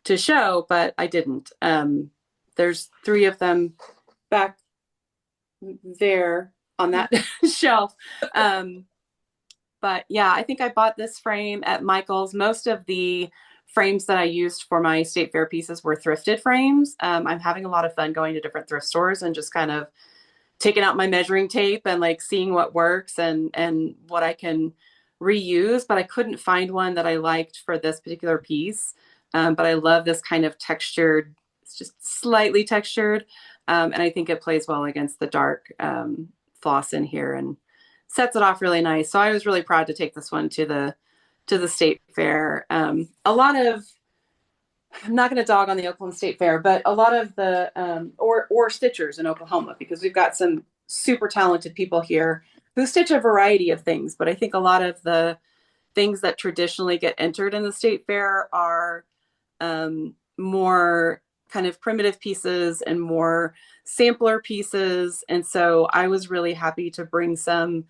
to show, but I didn't. There's 3 of them back there on that shelf. But yeah, I think I bought this frame at Michael's. Most of the frames that I used for my state fair pieces were thrifted frames. I'm having a lot of fun going to different thrift stores and just kind of taking out my measuring tape and like seeing what works and what I can reuse. But I couldn't find one that I liked for this particular piece. But I love this kind of textured, it's just slightly textured. And I think it plays well against the dark floss in here and sets it off really nice. So I was really proud to take this one to the state fair. A lot of, I'm not going to dog on the Oklahoma State Fair, but a lot of the or stitchers in Oklahoma, because we've got some super talented people here who stitch a variety of things. But I think a lot of the things that traditionally get entered in the state fair are more kind of primitive pieces and more sampler pieces. And so I was really happy to bring some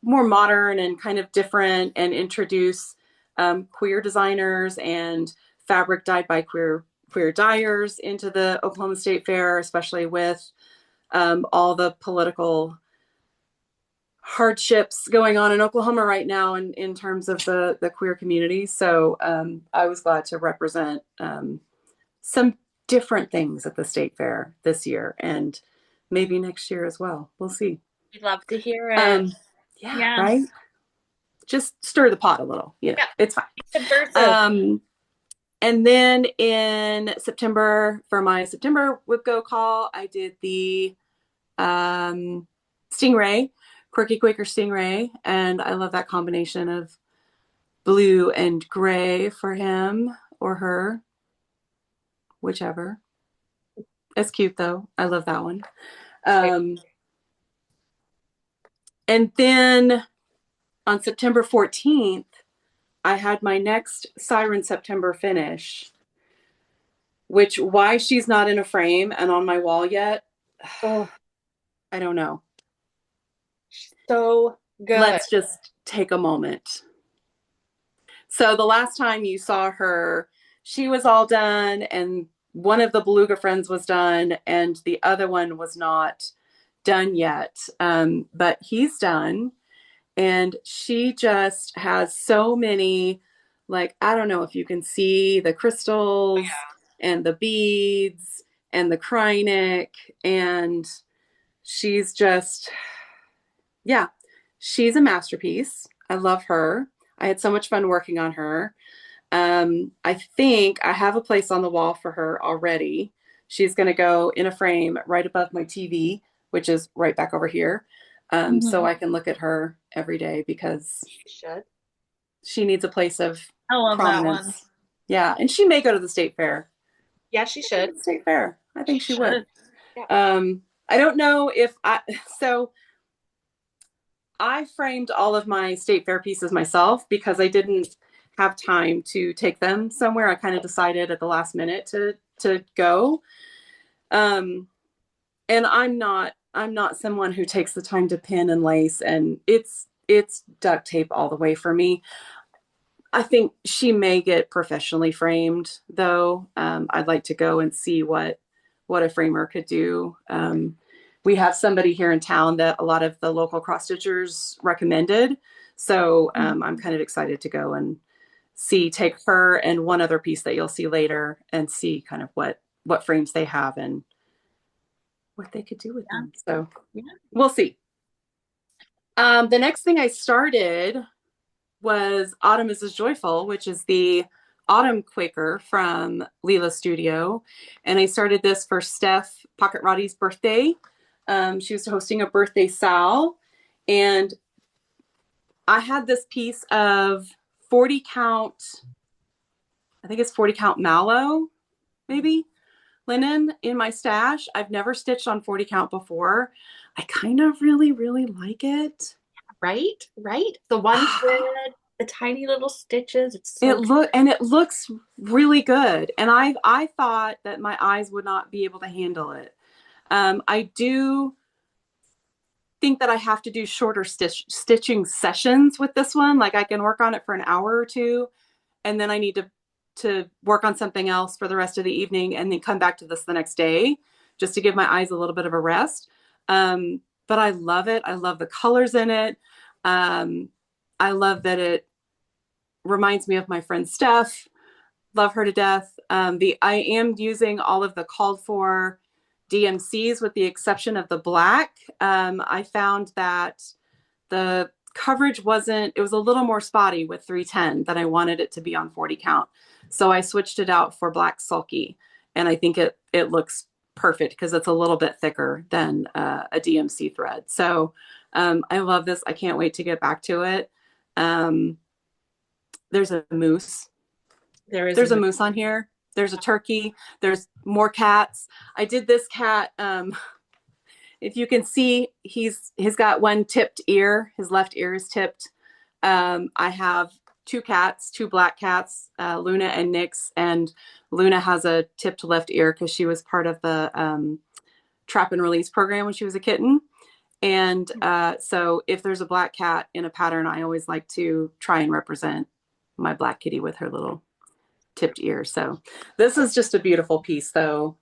more modern and kind of different and introduce queer designers and fabric dyed by queer dyers into the Oklahoma State Fair, especially with all the political hardships going on in Oklahoma right now in terms of the queer community. So I was glad to represent some different things at the state fair this year and maybe next year as well. We'll see. We'd love to hear it. Yeah, Yes. right? just stir the pot a little, Yeah. it's fine. Subversive. And then in September, for my September WIP Go call, I did the Stingray, Quirky Quaker Stingray, and I love that combination of blue and gray for him or her, whichever. It's cute though. I love that one. And then on September 14th, I had my next Siren September finish, which why she's not in a frame and on my wall yet, Oh, I don't know. so good. Let's just take a moment. So the last time you saw her, she was all done, and one of the Beluga friends was done, and the other one was not done yet. But he's done, and she just has so many, like, I don't know if you can see the crystals and the beads and the Krynic, and she's just, yeah, she's a masterpiece. I love her. I had so much fun working on her. I think I have a place on the wall for her already. She's going to go in a frame right above my TV, which is right back over here. So I can look at her every day because she needs a place of I love prominence. that one. Yeah, and she may go to the state fair. Yeah, she should. State fair. I think she would. Yeah. I don't know if I framed all of my state fair pieces myself because I didn't have time to take them somewhere. I kind of decided at the last minute to go. And I'm not someone who takes the time to pin and lace, and it's duct tape all the way for me. I think she may get professionally framed though. I'd like to go and see what a framer could do. We have somebody here in town that a lot of the local cross stitchers recommended. So I'm kind of excited to go and take her and one other piece that you'll see later and see kind of what frames they have and what they could do with them. So we'll see. The next thing I started was Autumn is as Joyful, which is the Autumn Quaker from Leela Studio. And I started this for Steph Pocket Roddy's birthday. She was hosting a birthday sal, and I had this piece of 40 count, I think it's 40 count mallow, maybe, linen in my stash. I've never stitched on 40 count before. I kind of really, really like it. Right? The one thread, the tiny little stitches. It looks really good. And I thought that my eyes would not be able to handle it. I do think that I have to do shorter stitching sessions with this one. Like I can work on it for an hour or two, and then I need to work on something else for the rest of the evening and then come back to this the next day just to give my eyes a little bit of a rest. But I love it. I love the colors in it. I love that it reminds me of my friend Steph. Love her to death. I am using all of the called for DMCs with the exception of the black. I found that the coverage it was a little more spotty with 310 than I wanted it to be on 40 count. So I switched it out for black sulky. And I think it looks perfect because it's a little bit thicker than a DMC thread. So I love this. I can't wait to get back to it. There's a moose. There's a moose on here. There's a turkey. There's more cats. I did this cat. If you can see, he's got one tipped ear. His left ear is tipped. I have two cats, two black cats, Luna and Nyx. And Luna has a tipped left ear because she was part of the trap and release program when she was a kitten. And so if there's a black cat in a pattern, I always like to try and represent my black kitty with her little tipped ear. So this is just a beautiful piece though.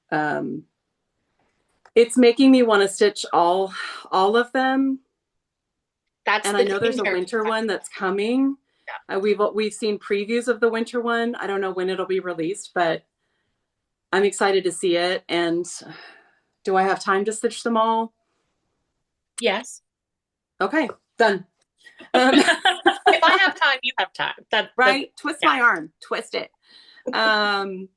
It's making me want to stitch all of them. And I know there's a winter one that's coming. Yeah. We've seen previews of the winter one. I don't know when it'll be released, but I'm excited to see it. And do I have time to stitch them all? Yes. Okay, done. Um, If I have time, you have time. That's right? Twist yeah. my arm, twist it. And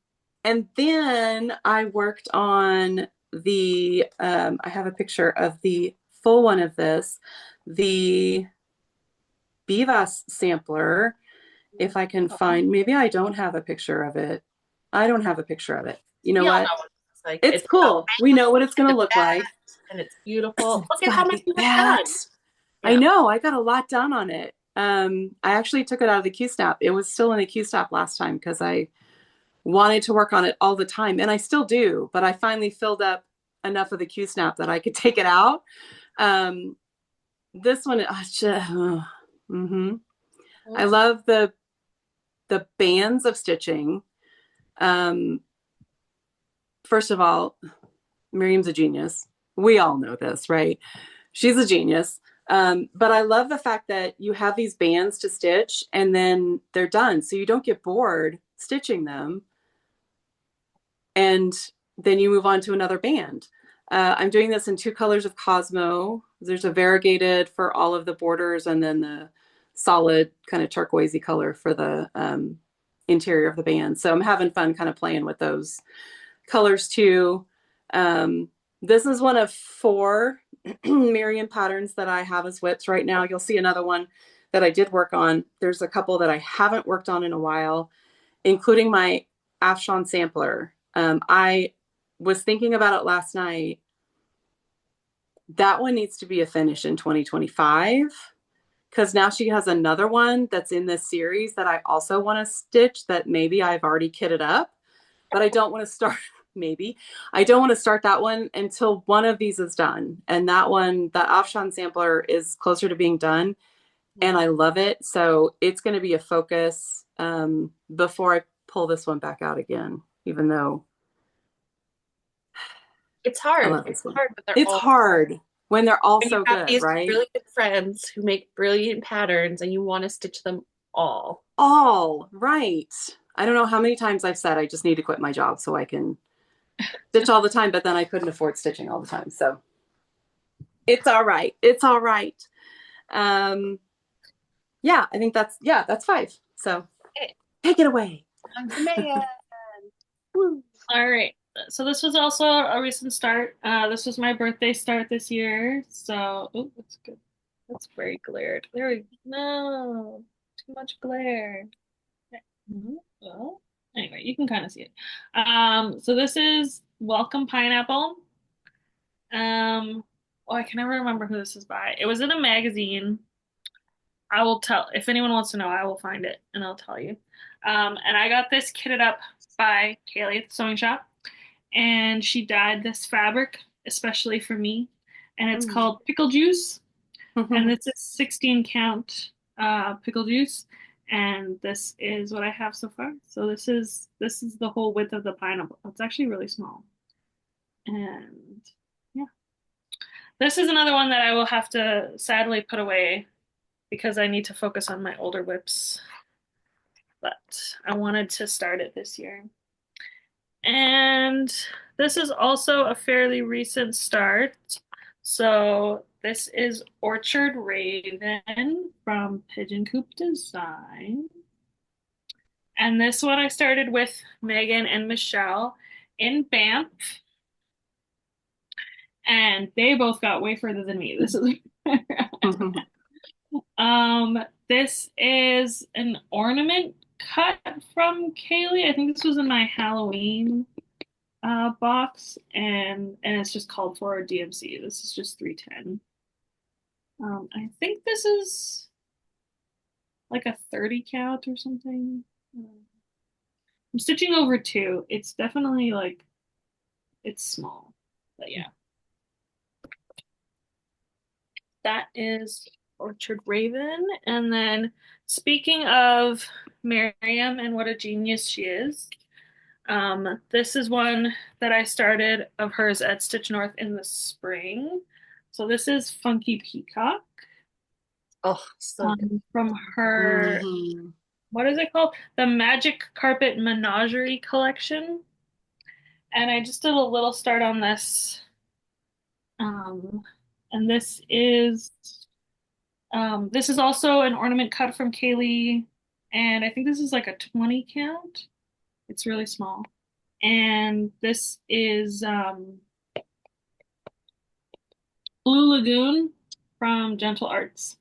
then I worked on I have a picture of the full one of this, the Bivas sampler. If I can find, maybe I don't have a picture of it. I don't have a picture of it. You know We all know what? what it's like. It's It's got cool. We know what it's going and to it's look that like. and it's beautiful. It's Look at got how to much be you have that. done. I Yeah. know. I got a lot done on it. I actually took it out of the Q-Snap. It was still in the Q-Snap last time because I wanted to work on it all the time, and I still do. But I finally filled up enough of the Q-Snap that I could take it out. Um, this one, I love the bands of stitching. Um, First of all, Miriam's a genius. We all know this, right? She's a genius. But I love the fact that you have these bands to stitch and then they're done. So you don't get bored stitching them. And then you move on to another band. I'm doing this in 2 colors of Cosmo. There's a variegated for all of the borders and then the solid kind of turquoisey color for the interior of the band. So I'm having fun kind of playing with those colors too. This is one of 4 Miriam patterns that I have as WIPs right now. You'll see another one that I did work on. There's a couple that I haven't worked on in a while, including my Afshan sampler. I was thinking about it last night. That one needs to be a finish in 2025 because now she has another one that's in this series that I also want to stitch that maybe I've already kitted up, but I don't want to start. Maybe I don't want to start that one until one of these is done. And that one, the Afshan sampler, is closer to being done, and I love it. So it's going to be a focus before I pull this one back out again, even though It's I hard. love It's this one. hard, but they're It's all hard when they're all and you so have good, these right? really good friends who make brilliant patterns and you want to stitch them all. All right. I don't know how many times I've said I just need to quit my job so I can stitch all the time, but then I couldn't afford stitching all the time. So it's all right. It's all right. Um, yeah, I think that's 5. So Okay. take it away. On to Megan. Woo. All right. So this was also a recent start. This was my birthday start this year. So, oh, that's good. That's very glared. There we go. No, too much glare. Okay. Well, anyway, you can kind of see it. So this is Welcome Pineapple. Oh, I can never remember who this is by. It was in a magazine. I will tell if anyone wants to know, I will find it and I'll tell you. And I got this kitted up by Kaylee at the sewing shop, and she dyed this fabric especially for me, and it's called Pickle Juice, and this is 16 count pickle juice, and this is what I have so far. So this is the whole width of the pineapple. It's actually really small, and yeah, this is another one that I will have to sadly put away because I need to focus on my older whips. But I wanted to start it this year. And this is also a fairly recent start. So this is Orchard Raven from Pigeon Coop Design. And this one I started with Megan and Michelle in Banff. And they both got way further than me. This is this is an ornament cut from Kaylee. I think this was in my Halloween box, and it's just called for a DMC. This is just 310. I think this is like a 30 count or something. I'm stitching over 2. It's definitely like it's small, but yeah. That is Orchard Raven. And then speaking of Miriam and what a genius she is, this is one that I started of hers at Stitch North in the spring. So this is Funky Peacock Oh, so good. from her, what is it called? The Magic Carpet Menagerie collection. And I just did a little start on this. And this is This is also an ornament cut from Kaylee, and I think this is like a 20 count. It's really small. And this is Blue Lagoon from Gentle Arts.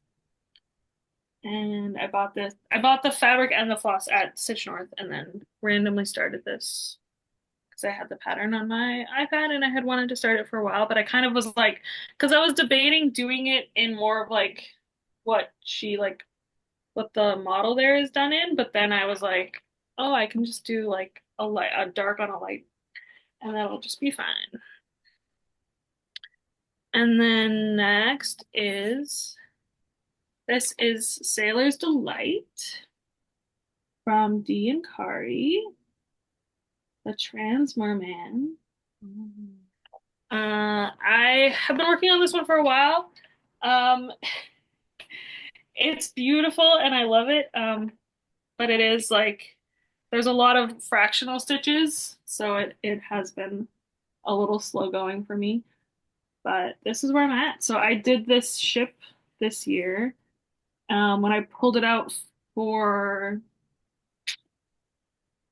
And I bought this. I bought the fabric and the floss at Stitch North and then randomly started this because I had the pattern on my iPad and I had wanted to start it for a while, but I kind of was like, because I was debating doing it in more of like what she like what the model there is done in, but then I was like, oh, I can just do like a dark on a light, and that'll just be fine. And then next is this is Sailor's Delight from Dee and Kari, the Trans Merman. I have been working on this one for a while. Um, it's beautiful and I love it. But it is like there's a lot of fractional stitches, so it has been a little slow going for me. But this is where I'm at. So I did this ship this year. When I pulled it out for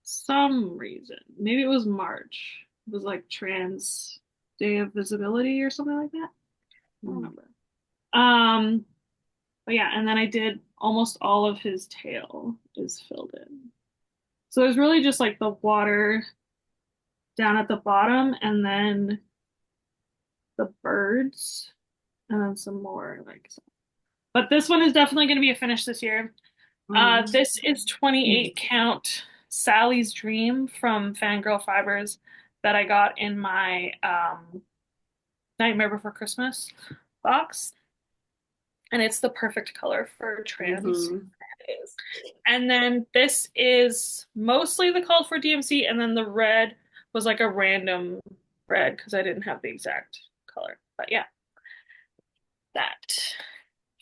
some reason, maybe it was March. It was like Trans Day of Visibility or something like that. I don't remember. Um, but yeah, and then I did almost all of his tail is filled in. So there's really just like the water down at the bottom and then the birds and then some more like but this one is definitely going to be a finish this year. This is 28 count Sally's Dream from Fangirl Fibers that I got in my Nightmare Before Christmas box. And it's the perfect color for trans. And then this is mostly the call for DMC, and then the red was like a random red because I didn't have the exact color. But yeah, that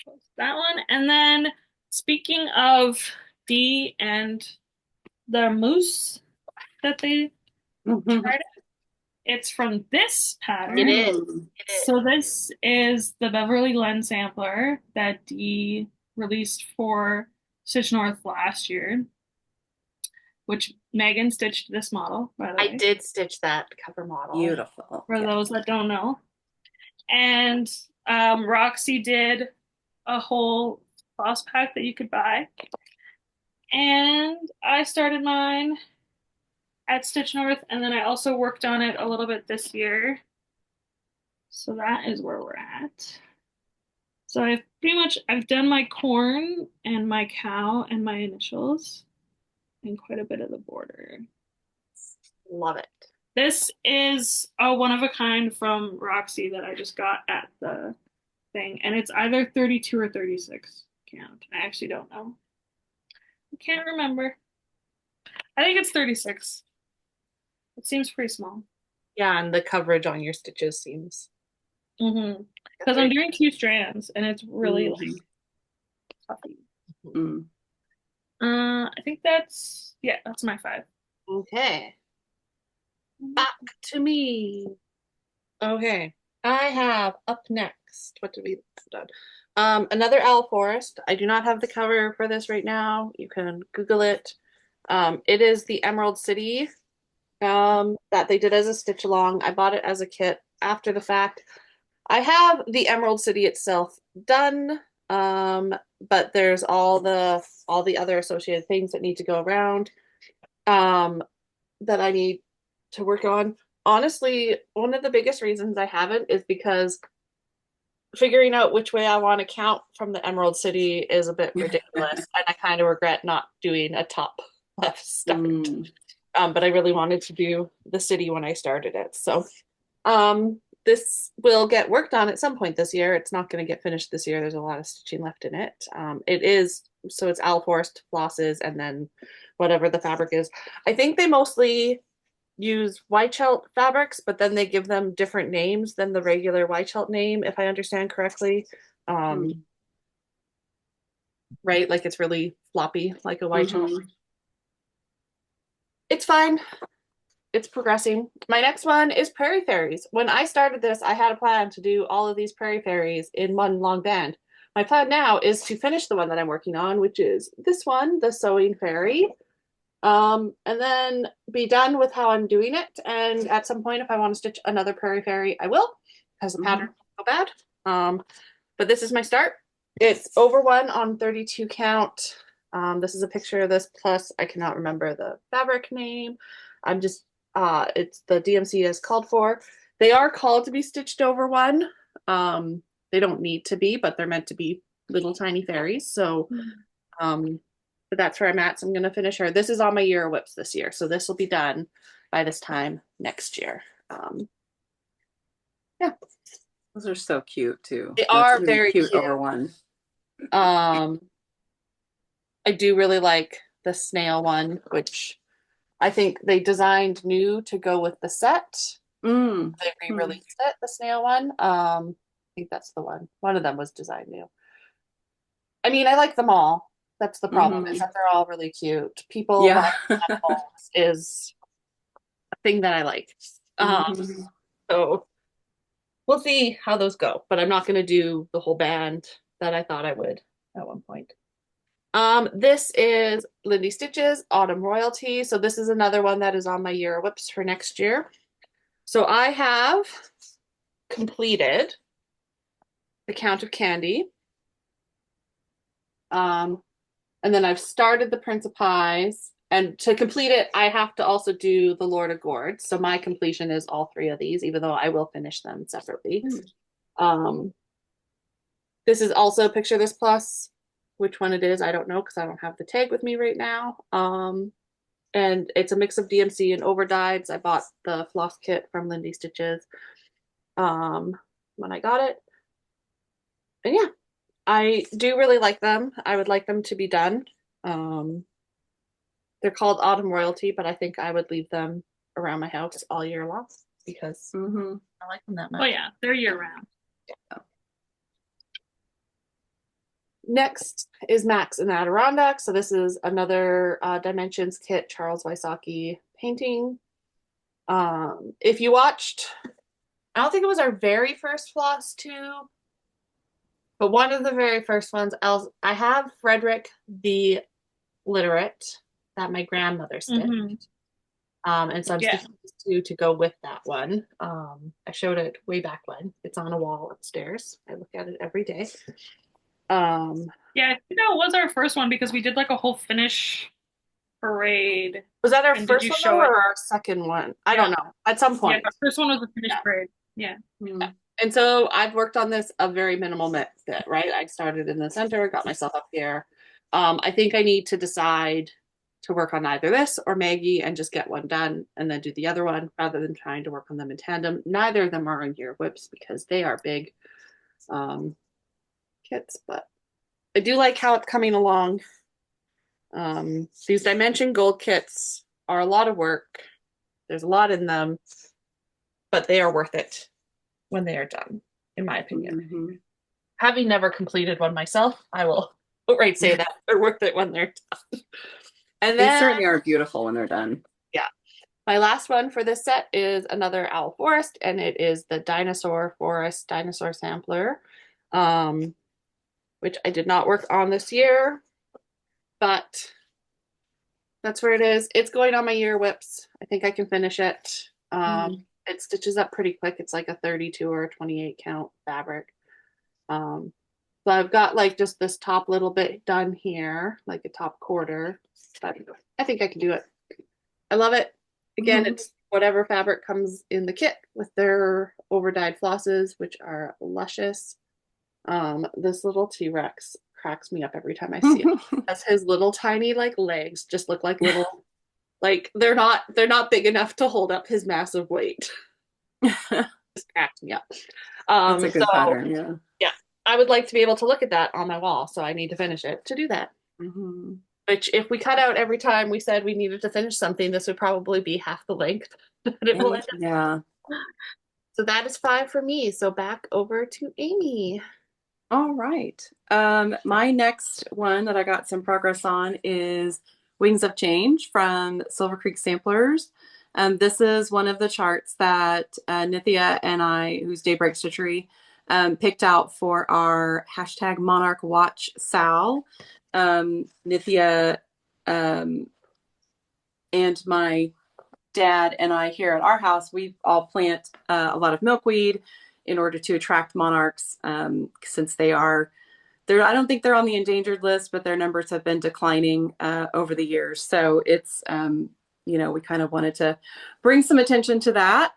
was that one. And then speaking of Dee and the moose that they tried, it's from this pattern. It is. So this is the Beverly Glen sampler that Dee released for Stitch North last year, which Megan stitched this model, by the way. I did stitch that cover model. Beautiful. For those that don't know. And Roxy did a whole floss pack that you could buy. And I started mine at Stitch North, and then I also worked on it a little bit this year. So that is where we're at. So I've done my corn and my cow and my initials and quite a bit of the border. Love it. This is a one of a kind from Roxy that I just got at the thing, and it's either 32 or 36 count. I actually don't know. I can't remember. I think it's 36. It seems pretty small. Yeah, and the coverage on your stitches seems. Because I'm doing 2 strands, and it's really like puffy. I think that's my 5. Okay. Back to me. Okay. I have up next. What did we have done? Another Owl Forest. I do not have the cover for this right now. You can Google it. It is the Emerald City that they did as a stitch along. I bought it as a kit after the fact. I have the Emerald City itself done, but there's all the other associated things that need to go around that I need to work on. Honestly, one of the biggest reasons I haven't is because figuring out which way I want to count from the Emerald City is a bit ridiculous, and I kind of regret not doing a top left start. But I really wanted to do the city when I started it. So this will get worked on at some point this year. It's not going to get finished this year. There's a lot of stitching left in it. It's Owl Forest flosses and then whatever the fabric is. I think they mostly use Weichelt fabrics, but then they give them different names than the regular Weichelt name, if I understand correctly. Right? Like it's really floppy, like a Weichelt. It's fine. It's progressing. My next one is Prairie Fairies. When I started this, I had a plan to do all of these Prairie Fairies in one long band, my plan now is to finish the one that I'm working on, which is this one, the Sewing Fairy. And then be done with how I'm doing it. And at some point, if I want to stitch another Prairie Fairy, I will, because the pattern is so bad. But this is my start. It's over 1 on 32 count. This is a picture of this, plus I cannot remember the fabric name. I'm just, it's the DMC is called for. They are called to be stitched over 1. They don't need to be, but they're meant to be little tiny fairies. So, but that's where I'm at. So I'm going to finish her. This is on my year of WIPs this year. So this will be done by this time next year. Yeah. Those are so cute too. They That's are really very cute cute. over 1. I do really like the snail one, which I think they designed new to go with the set. They re-released it, the snail one. I think that's the one. One of them was designed new. I mean, I like them all. That's the problem, is that they're all really cute. People Yeah. love animals is a thing that I like. So we'll see how those go, but I'm not going to do the whole band that I thought I would at one point. This is Lindy Stitches Autumn Royalty. So this is another one that is on my year of WIPs for next year. So I have completed the Count of Candy. And then I've started the Prince of Pies. And to complete it, I have to also do the Lord of Gourds. So my completion is all 3 of these, even though I will finish them separately. This is also Picture This Plus. Which one it is, I don't know, because I don't have the tag with me right now. And it's a mix of DMC and overdyes. I bought the floss kit from Lindy Stitches when I got it. And yeah, I do really like them. I would like them to be done. They're called Autumn Royalty, but I think I would leave them around my house all year long because I like them that much. Oh yeah, they're year round. Yeah. Next is Max and the Adirondack. So this is another Dimensions kit, Charles Wysocki painting. If you watched, I don't think it was our very first Flosstube, but one of the very first ones. I have Frederick the Literate that my grandmother stitched. And so I'm stitching these 2 to go with that one. I showed it way back when. It's on a wall upstairs. I look at it every day. Yeah, I think that was our first one because we did like a whole finish parade. Was that our first one or our second one? I don't know. At some point. Yeah, our first one was the finish parade. Yeah. And so I've worked on this a very minimal bit, right? I started in the center, got myself up here. I think I need to decide to work on either this or Maggie and just get one done and then do the other one rather than trying to work on them in tandem. Neither of them are on year WIPs because they are big kits, but I do like how it's coming along. These Dimension Gold kits are a lot of work. There's a lot in them, but they are worth it when they are done, in my opinion. Having never completed one myself, I will outright say that they're worth it when they're done. And they certainly are beautiful when they're done. Yeah. My last one for this set is another Owl Forest, and it is the Dinosaur Forest Dinosaur Sampler, which I did not work on this year, but that's where it is. It's going on my year WIPs. I think I can finish it. It stitches up pretty quick. It's like a 32 or a 28 count fabric. So I've got like just this top little bit done here, like a top quarter, but I think I can do it. I love it. Again, it's whatever fabric comes in the kit with their overdyed flosses, which are luscious. This little T-Rex cracks me up every time I see him. As his little tiny like legs just look like little, like they're not big enough to hold up his massive weight. Just cracked me up. That's a good pattern, yeah. I would like to be able to look at that on my wall, so I need to finish it to do that. Which, if we cut out every time we said we needed to finish something, this would probably be half the length. Yeah. So that is 5 for me. So back over to Amy. All right. My next one that I got some progress on is Wings of Change from Silver Creek Samplers. This is one of the charts that Nithya and I, who's Daybreak Stitchery, picked out for our hashtag Monarch Watch Sal. Nithya and my dad and I here at our house, we all plant a lot of milkweed in order to attract monarchs, since they are there. I don't think they're on the endangered list, but their numbers have been declining over the years. So it's, we kind of wanted to bring some attention to that.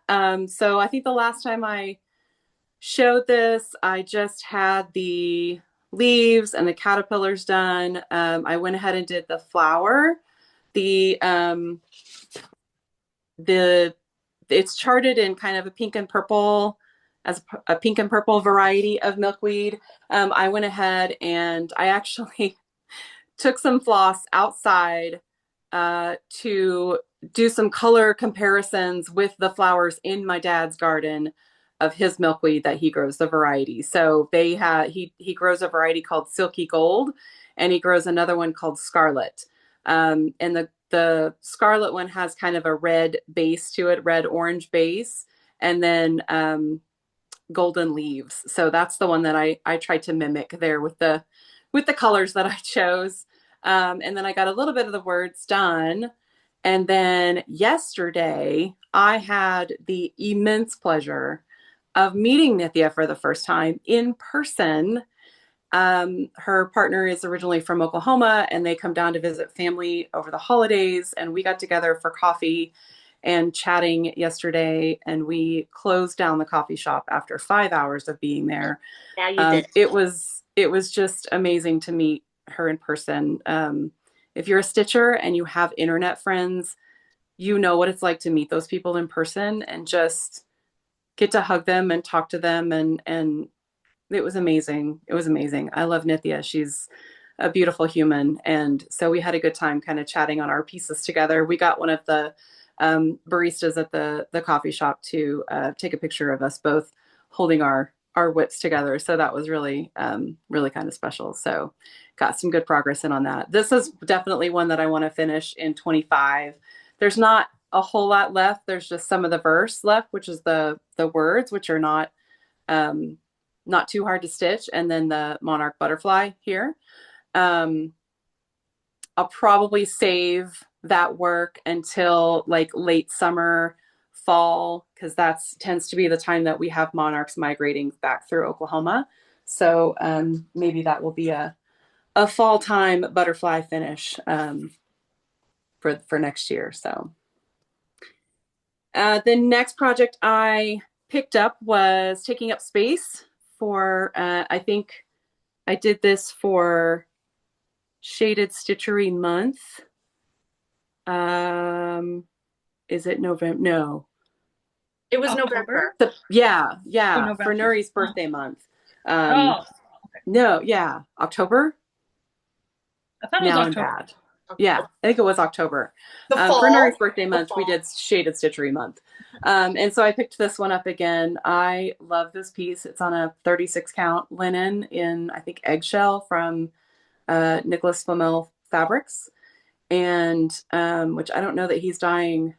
So I think the last time I showed this, I just had the leaves and the caterpillars done. I went ahead and did the flower. The it's charted in kind of a pink and purple, as a pink and purple variety of milkweed. I went ahead and I actually took some floss outside to do some color comparisons with the flowers in my dad's garden of his milkweed that he grows, the variety. So he grows a variety called Silky Gold, and he grows another one called Scarlet. And the Scarlet one has kind of a red base to it, red orange base, and then golden leaves. So that's the one that I tried to mimic there with the colors that I chose. And then I got a little bit of the words done. And then yesterday I had the immense pleasure of meeting Nithya for the first time in person. Her partner is originally from Oklahoma, and they come down to visit family over the holidays. And we got together for coffee and chatting yesterday, and we closed down the coffee shop after 5 hours of being there. Yeah, you did. It was just amazing to meet her in person. If you're a stitcher and you have internet friends, you know what it's like to meet those people in person and just get to hug them and talk to them. And it was amazing. It was amazing. I love Nithya. She's a beautiful human. And so we had a good time kind of chatting on our pieces together. We got one of the baristas at the coffee shop to take a picture of us both holding our WIPs together. So that was really, really kind of special. So got some good progress in on that. This is definitely one that I want to finish in 25. There's not a whole lot left. There's just some of the verse left, which is the words, which are not too hard to stitch. And then the monarch butterfly here. I'll probably save that work until like late summer, fall, because that tends to be the time that we have monarchs migrating back through Oklahoma. So maybe that will be a fall time butterfly finish for next year. So the next project I picked up was taking up space for, I think I did this for Shaded Stitchery Month. Is it November? No. It was October? November. Yeah, Oh, November. for Nuri's birthday month. Okay. No, yeah, October. I thought it was Now I'm October. bad. Yeah, I think it was October. The fall. For Nuri's birthday month, we did Shaded Stitchery Month. And so I picked this one up again. I love this piece. It's on a 36 count linen in, I think, eggshell from Nicholas Flamel Fabrics. And which I don't know that he's dyeing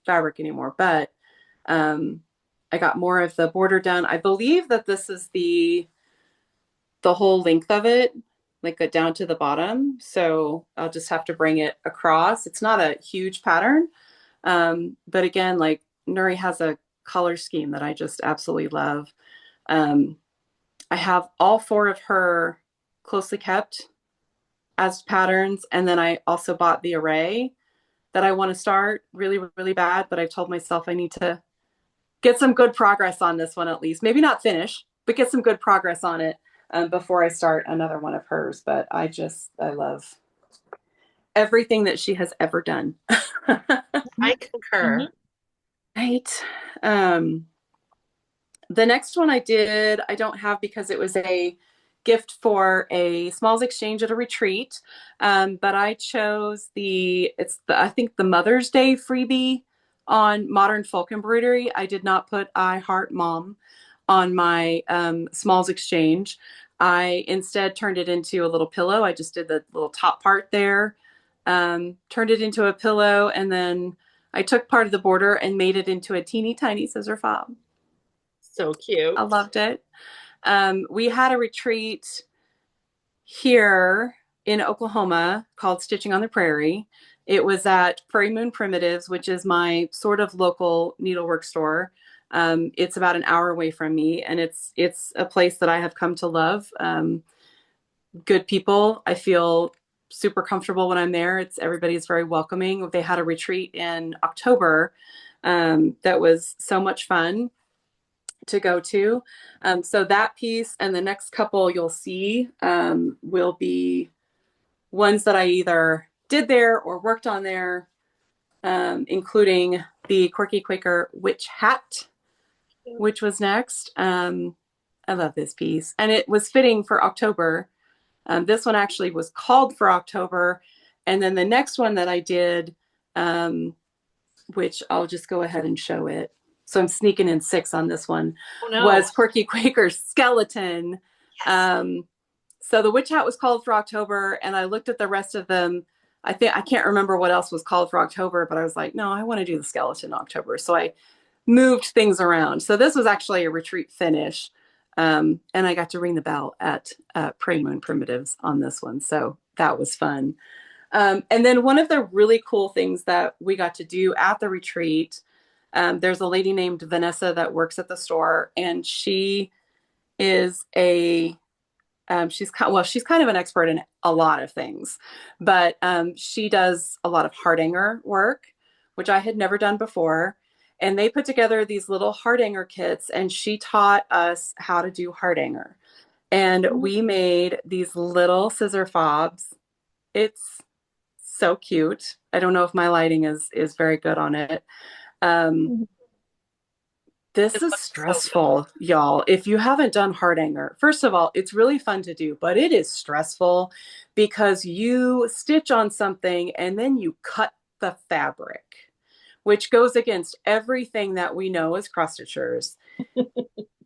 fabric anymore, but I got more of the border done. I believe that this is the whole length of it, like down to the bottom. So I'll just have to bring it across. It's not a huge pattern. But again, like Nuri has a color scheme that I just absolutely love. I have all 4 of her closely kept as patterns. And then I also bought the array that I want to start really, really bad, but I've told myself I need to get some good progress on this one at least. Maybe not finish, but get some good progress on it before I start another one of hers. But I love everything that she has ever done. I concur. Right. The next one I did, I don't have because it was a gift for a smalls exchange at a retreat. But I chose I think the Mother's Day freebie on Modern Folk Embroidery. I did not put I Heart Mom on my smalls exchange. I instead turned it into a little pillow. I just did the little top part there, turned it into a pillow, and then I took part of the border and made it into a teeny tiny scissor fob. So cute. I loved it. We had a retreat here in Oklahoma called Stitching on the Prairie. It was at Prairie Moon Primitives, which is my sort of local needlework store. It's about an hour away from me, and it's a place that I have come to love. Good people. I feel super comfortable when I'm there. It's everybody's very welcoming. They had a retreat in October that was so much fun to go to. So that piece and the next couple you'll see will be ones that I either did there or worked on there, including the Quirky Quaker Witch Hat, which was next. I love this piece. And it was fitting for October. This one actually was called for October. And then the next one that I did, which I'll just go ahead and show it. So I'm sneaking in 6 on this one, Oh no. was Quirky Quaker's skeleton. Yes. So the witch hat was called for October, and I looked at the rest of them. I can't remember what else was called for October, but I was like, no, I want to do the skeleton in October. So I moved things around. So this was actually a retreat finish. And I got to ring the bell at Prairie Moon Primitives on this one. So that was fun. And then one of the really cool things that we got to do at the retreat, there's a lady named Vanessa that works at the store, and she is she's kind of an expert in a lot of things, but she does a lot of hardanger work, which I had never done before. And they put together these little hardanger kits, and she taught us how to do hardanger. And we made these little scissor fobs. It's so cute. I don't know if my lighting is very good on it. This is stressful, y'all. If you haven't done hardanger, first of all, it's really fun to do, but it is stressful because you stitch on something and then you cut the fabric, which goes against everything that we know as cross stitchers.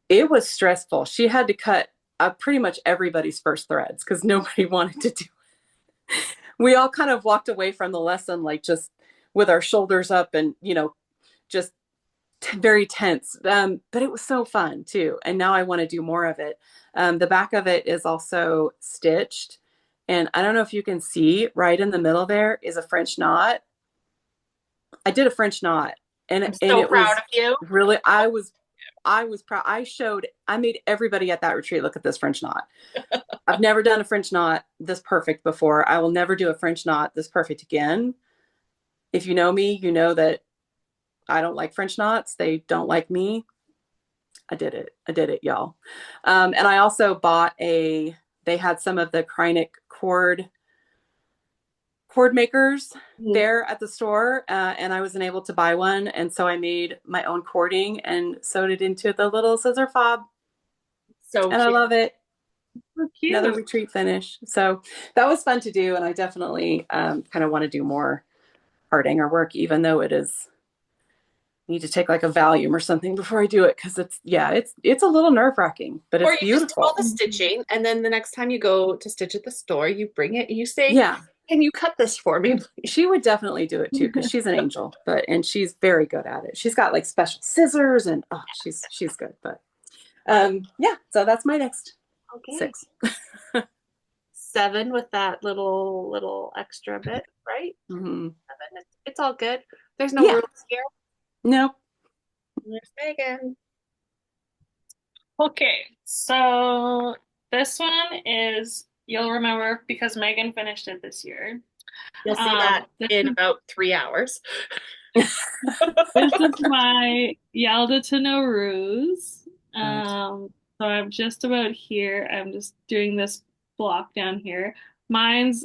It was stressful. She had to cut pretty much everybody's first threads because nobody wanted to do it. We all kind of walked away from the lesson like just with our shoulders up and, just very tense. But it was so fun too. And now I want to do more of it. The back of it is also stitched. And I don't know if you can see right in the middle there is a French knot. I did a French knot, and I'm and so it proud was of you. really, I was proud. I made everybody at that retreat look at this French knot. I've never done a French knot this perfect before. I will never do a French knot this perfect again. If you know me, you know that I don't like French knots. They don't like me. I did it, y'all. And I also bought they had some of the Kreinik cord makers there at the store, and I wasn't able to buy one. And so I made my own cording and sewed it into the little scissor fob. So And cute. I love it. So cute. Another retreat finish. So that was fun to do. And I definitely kind of want to do more hardanger work, even though it is need to take like a Valium or something before I do it because it's a little nerve-wracking, but Or it's you just do all beautiful. the stitching, and then the next time you go to stitch at the store, you bring it and you say, Yeah, can you cut this for me, please? she would definitely do it too because she's an angel, and she's very good at it. She's got like special scissors and she's good. But yeah, so that's my next Okay. 6. 7 with that little extra bit, right? Mm-hmm. 7. It's all good. There's no Yeah. rules here. Nope. There's Megan. Okay, so this one is, you'll remember because Megan finished it this year. You'll see that This in about 3 hours. this is my Yalda to Nowruz. So I'm just about here. I'm just doing this block down here. Mine's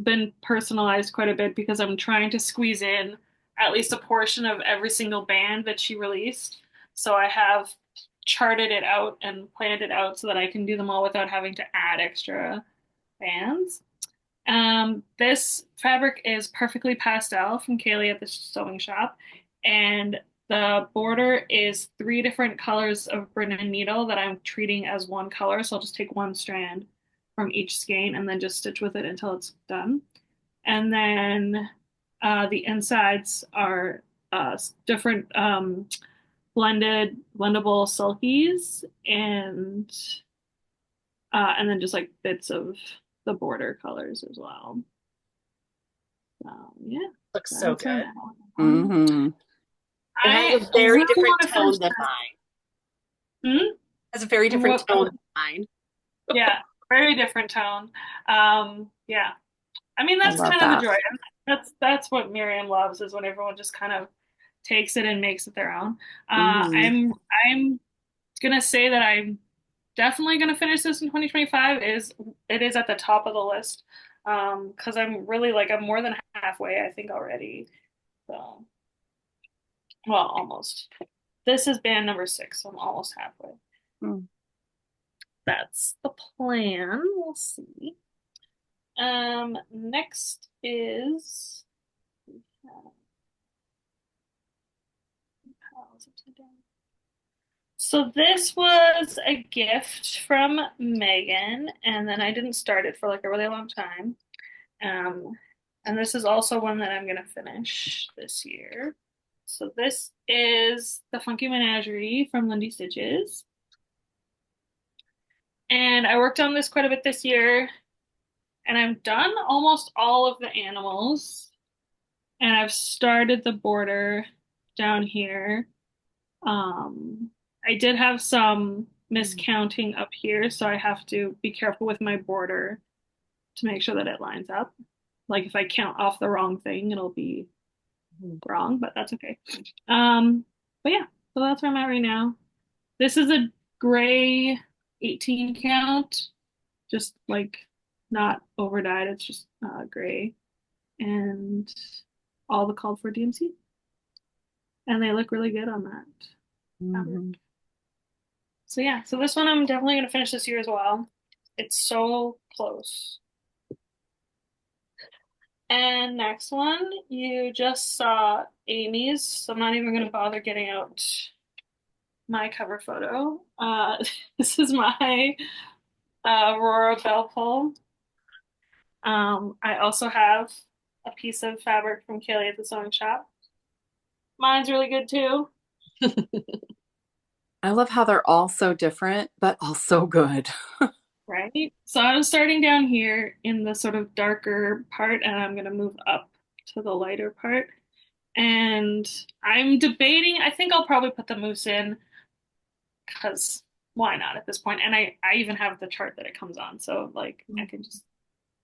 been personalized quite a bit because I'm trying to squeeze in at least a portion of every single band that she released. So I have charted it out and planned it out so that I can do them all without having to add extra bands. This fabric is perfectly pastel from Kaylee at the sewing shop, and the border is 3 different colors of Brennan needle that I'm treating as one color. So I'll just take one strand from each skein and then just stitch with it until it's done. And then the insides are different blendable sulkies, and And then just like bits of the border colors as well. Yeah, Looks so that's where I'm good. at. Hmm. It has I a very really different want to finish tone than this. mine. Hmm? It has a very different What, tone than mine. yeah, very different tone. Yeah. I mean, I that's love kind of the that. joy. That's what Miriam loves is when everyone just kind of takes it and makes it their own. Hmm. I'm gonna say that I'm definitely gonna finish this in 2025. It is at the top of the list. Because I'm really like I'm more than halfway, I think already. So, well, almost. This is band number 6, so I'm almost halfway. Mm. That's the plan. We'll see. Next is so this was a gift from Megan, and then I didn't start it for like a really long time. Um, and this is also one that I'm gonna finish this year. So this is the Funky Menagerie from Lindy Stitches. And I worked on this quite a bit this year, and I've done almost all of the animals. And I've started the border down here. Um, I did have some miscounting up here, so I have to be careful with my border to make sure that it lines up. Like if I count off the wrong thing, it'll be wrong, but that's okay. But yeah, so that's where I'm at right now. This is a gray 18 count, just like not over dyed. It's just gray and all the called for DMC. And they look really good on that fabric. Hmm. So yeah, so this one I'm definitely gonna finish this year as well. It's so close. And next one, you just saw Amy's, so I'm not even gonna bother getting out my cover photo. This is my Aurora Bell pull. I also have a piece of fabric from Kaylee at the sewing shop. Mine's really good too, I love how they're all so different, but all so good. right? So I'm starting down here in the sort of darker part, and I'm gonna move up to the lighter part. And I'm debating, I think I'll probably put the moose in because why not at this point? And I even have the chart that it comes on, so like I can just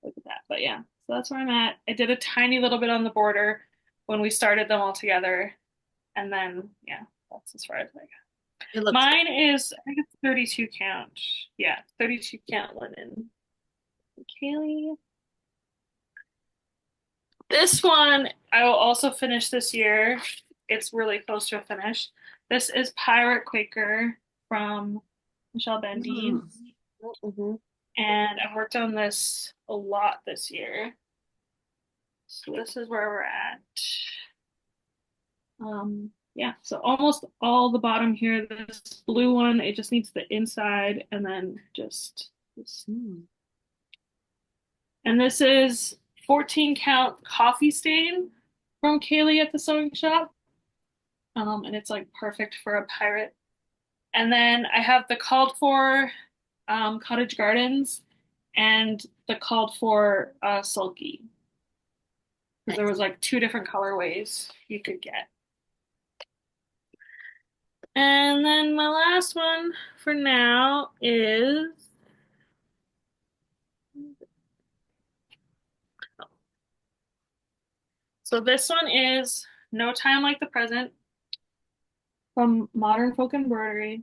look at that. But yeah, so that's where I'm at. I did a tiny little bit on the border when we started them all together, and then yeah, that's as far as I got. It looks Mine is I think it's 32 count. Yeah, 32 count linen. Kaylee. This one I will also finish this year. It's really close to a finish. This is Pirate Quaker from Michelle Bendy. Mm. good. Hmm. And I've worked on this a lot this year. So this is where we're at. Yeah, so almost all the bottom here, this blue one, it just needs the inside and then just this. Mm. And this is 14 count coffee stain from Kaylee at the sewing shop. And it's like perfect for a pirate. And then I have the called for Cottage Gardens and the called for Sulky because there Nice. was like 2 different colorways you could get. And then my last one for now is so this one is No Time Like the Present from Modern Folk Embroidery.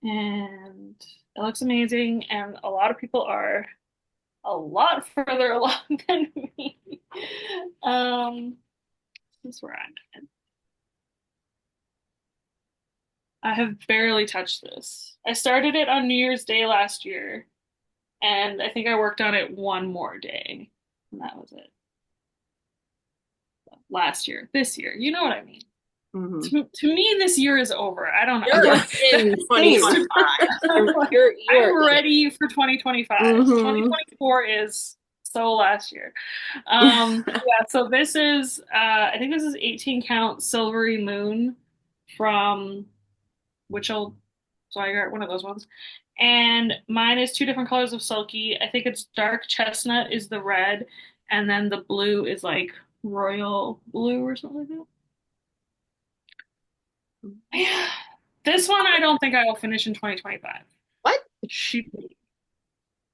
And it looks amazing, and a lot of people are a lot further along than me. This is where I'm at. I have barely touched this. I started it on New Year's Day last year, and I think I worked on it one more day, and that was it. Last year, this year, you know what I mean. Hmm. To me, this year is over. I don't know. You're Yeah. in Same. 2025. I'm like, You're I'm in it. ready for 2025. Hmm. 2024 is so last year. Yeah, so this is I think this is 18 count Silvery Moon from Witchell Swigert, one of those ones. And mine is two different colors of sulky. I think it's dark chestnut is the red, and then the blue is like royal blue or something like that. Yeah. This one I don't think I will finish in 2025. What? She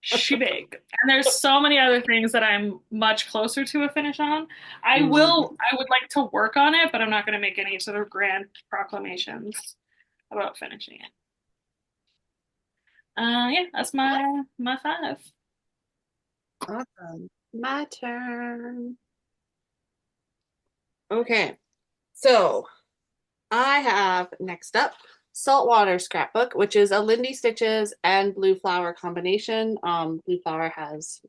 she big. And there's so many other things that I'm much closer to a finish on. Mm. I would like to work on it, but I'm not going to make any sort of grand proclamations about finishing it. Yeah, that's my five. Awesome. My turn. Okay. So I have next up Saltwater Scrapbook, which is a Lindy Stitches and Blue Flower combination. Blue Flower has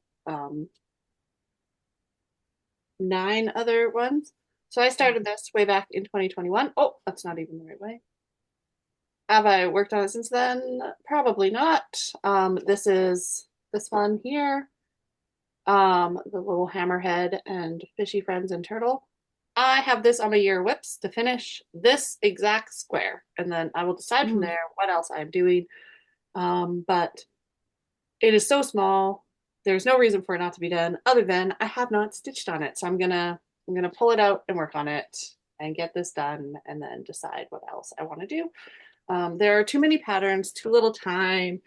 9 other ones. So I started this way back in 2021. Oh, that's not even the right way. Have I worked on it since then? Probably not. This is this one here. The little hammerhead and fishy friends and turtle. I have this on my year WIPs to finish this exact square, and then I will decide from Mm. there what else I'm doing. But it is so small. There's no reason for it not to be done, other than I have not stitched on it. So I'm gonna pull it out and work on it and get this done, and then decide what else I want to do. There are too many patterns, too little time,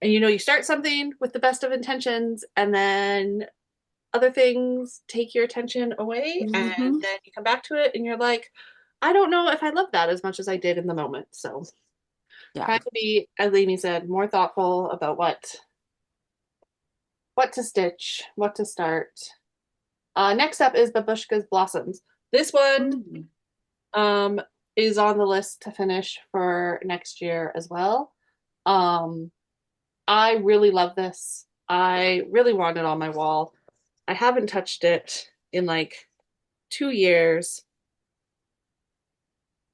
and you start something with the best of intentions, and then other things take your attention away, and Hmm. then you come back to it and you're like, I don't know if I love that as much as I did in the moment. So Yeah. trying to be, as Amy said, more thoughtful about what to stitch, what to start. Next up is Babushka's Blossoms. This one Mm. um, is on the list to finish for next year as well. Um, I really love this. I really want it on my wall. I haven't touched it in like 2 years.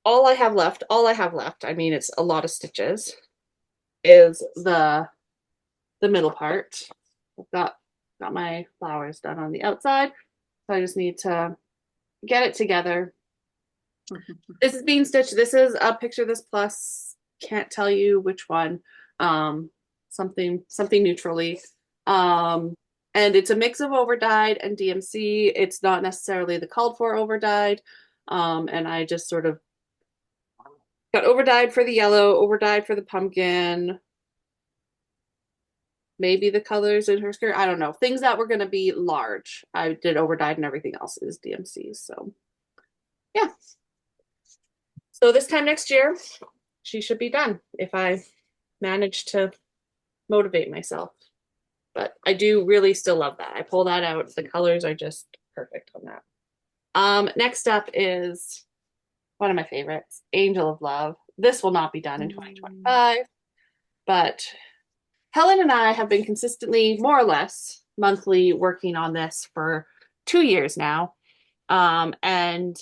All I have left, I mean, it's a lot of stitches, is the middle part. I've got my flowers done on the outside, so I just need to get it together. This is being stitched. This is a picture this plus. Can't tell you which one. Um, something neutrally. Um, and it's a mix of overdyed and DMC. It's not necessarily the called for overdyed. And I just sort of got overdyed for the yellow, overdyed for the pumpkin, maybe the colors in her skirt. I don't know. Things that were going to be large. I did overdyed and everything else is DMC. So, yeah. So this time next year, she should be done if I manage to motivate myself. But I do really still love that. I pull that out. The colors are just perfect on that. Next up is one of my favorites, Angel of Love. This will not be done in Mm. 2025, but Helen and I have been consistently, more or less, monthly working on this for 2 years now. And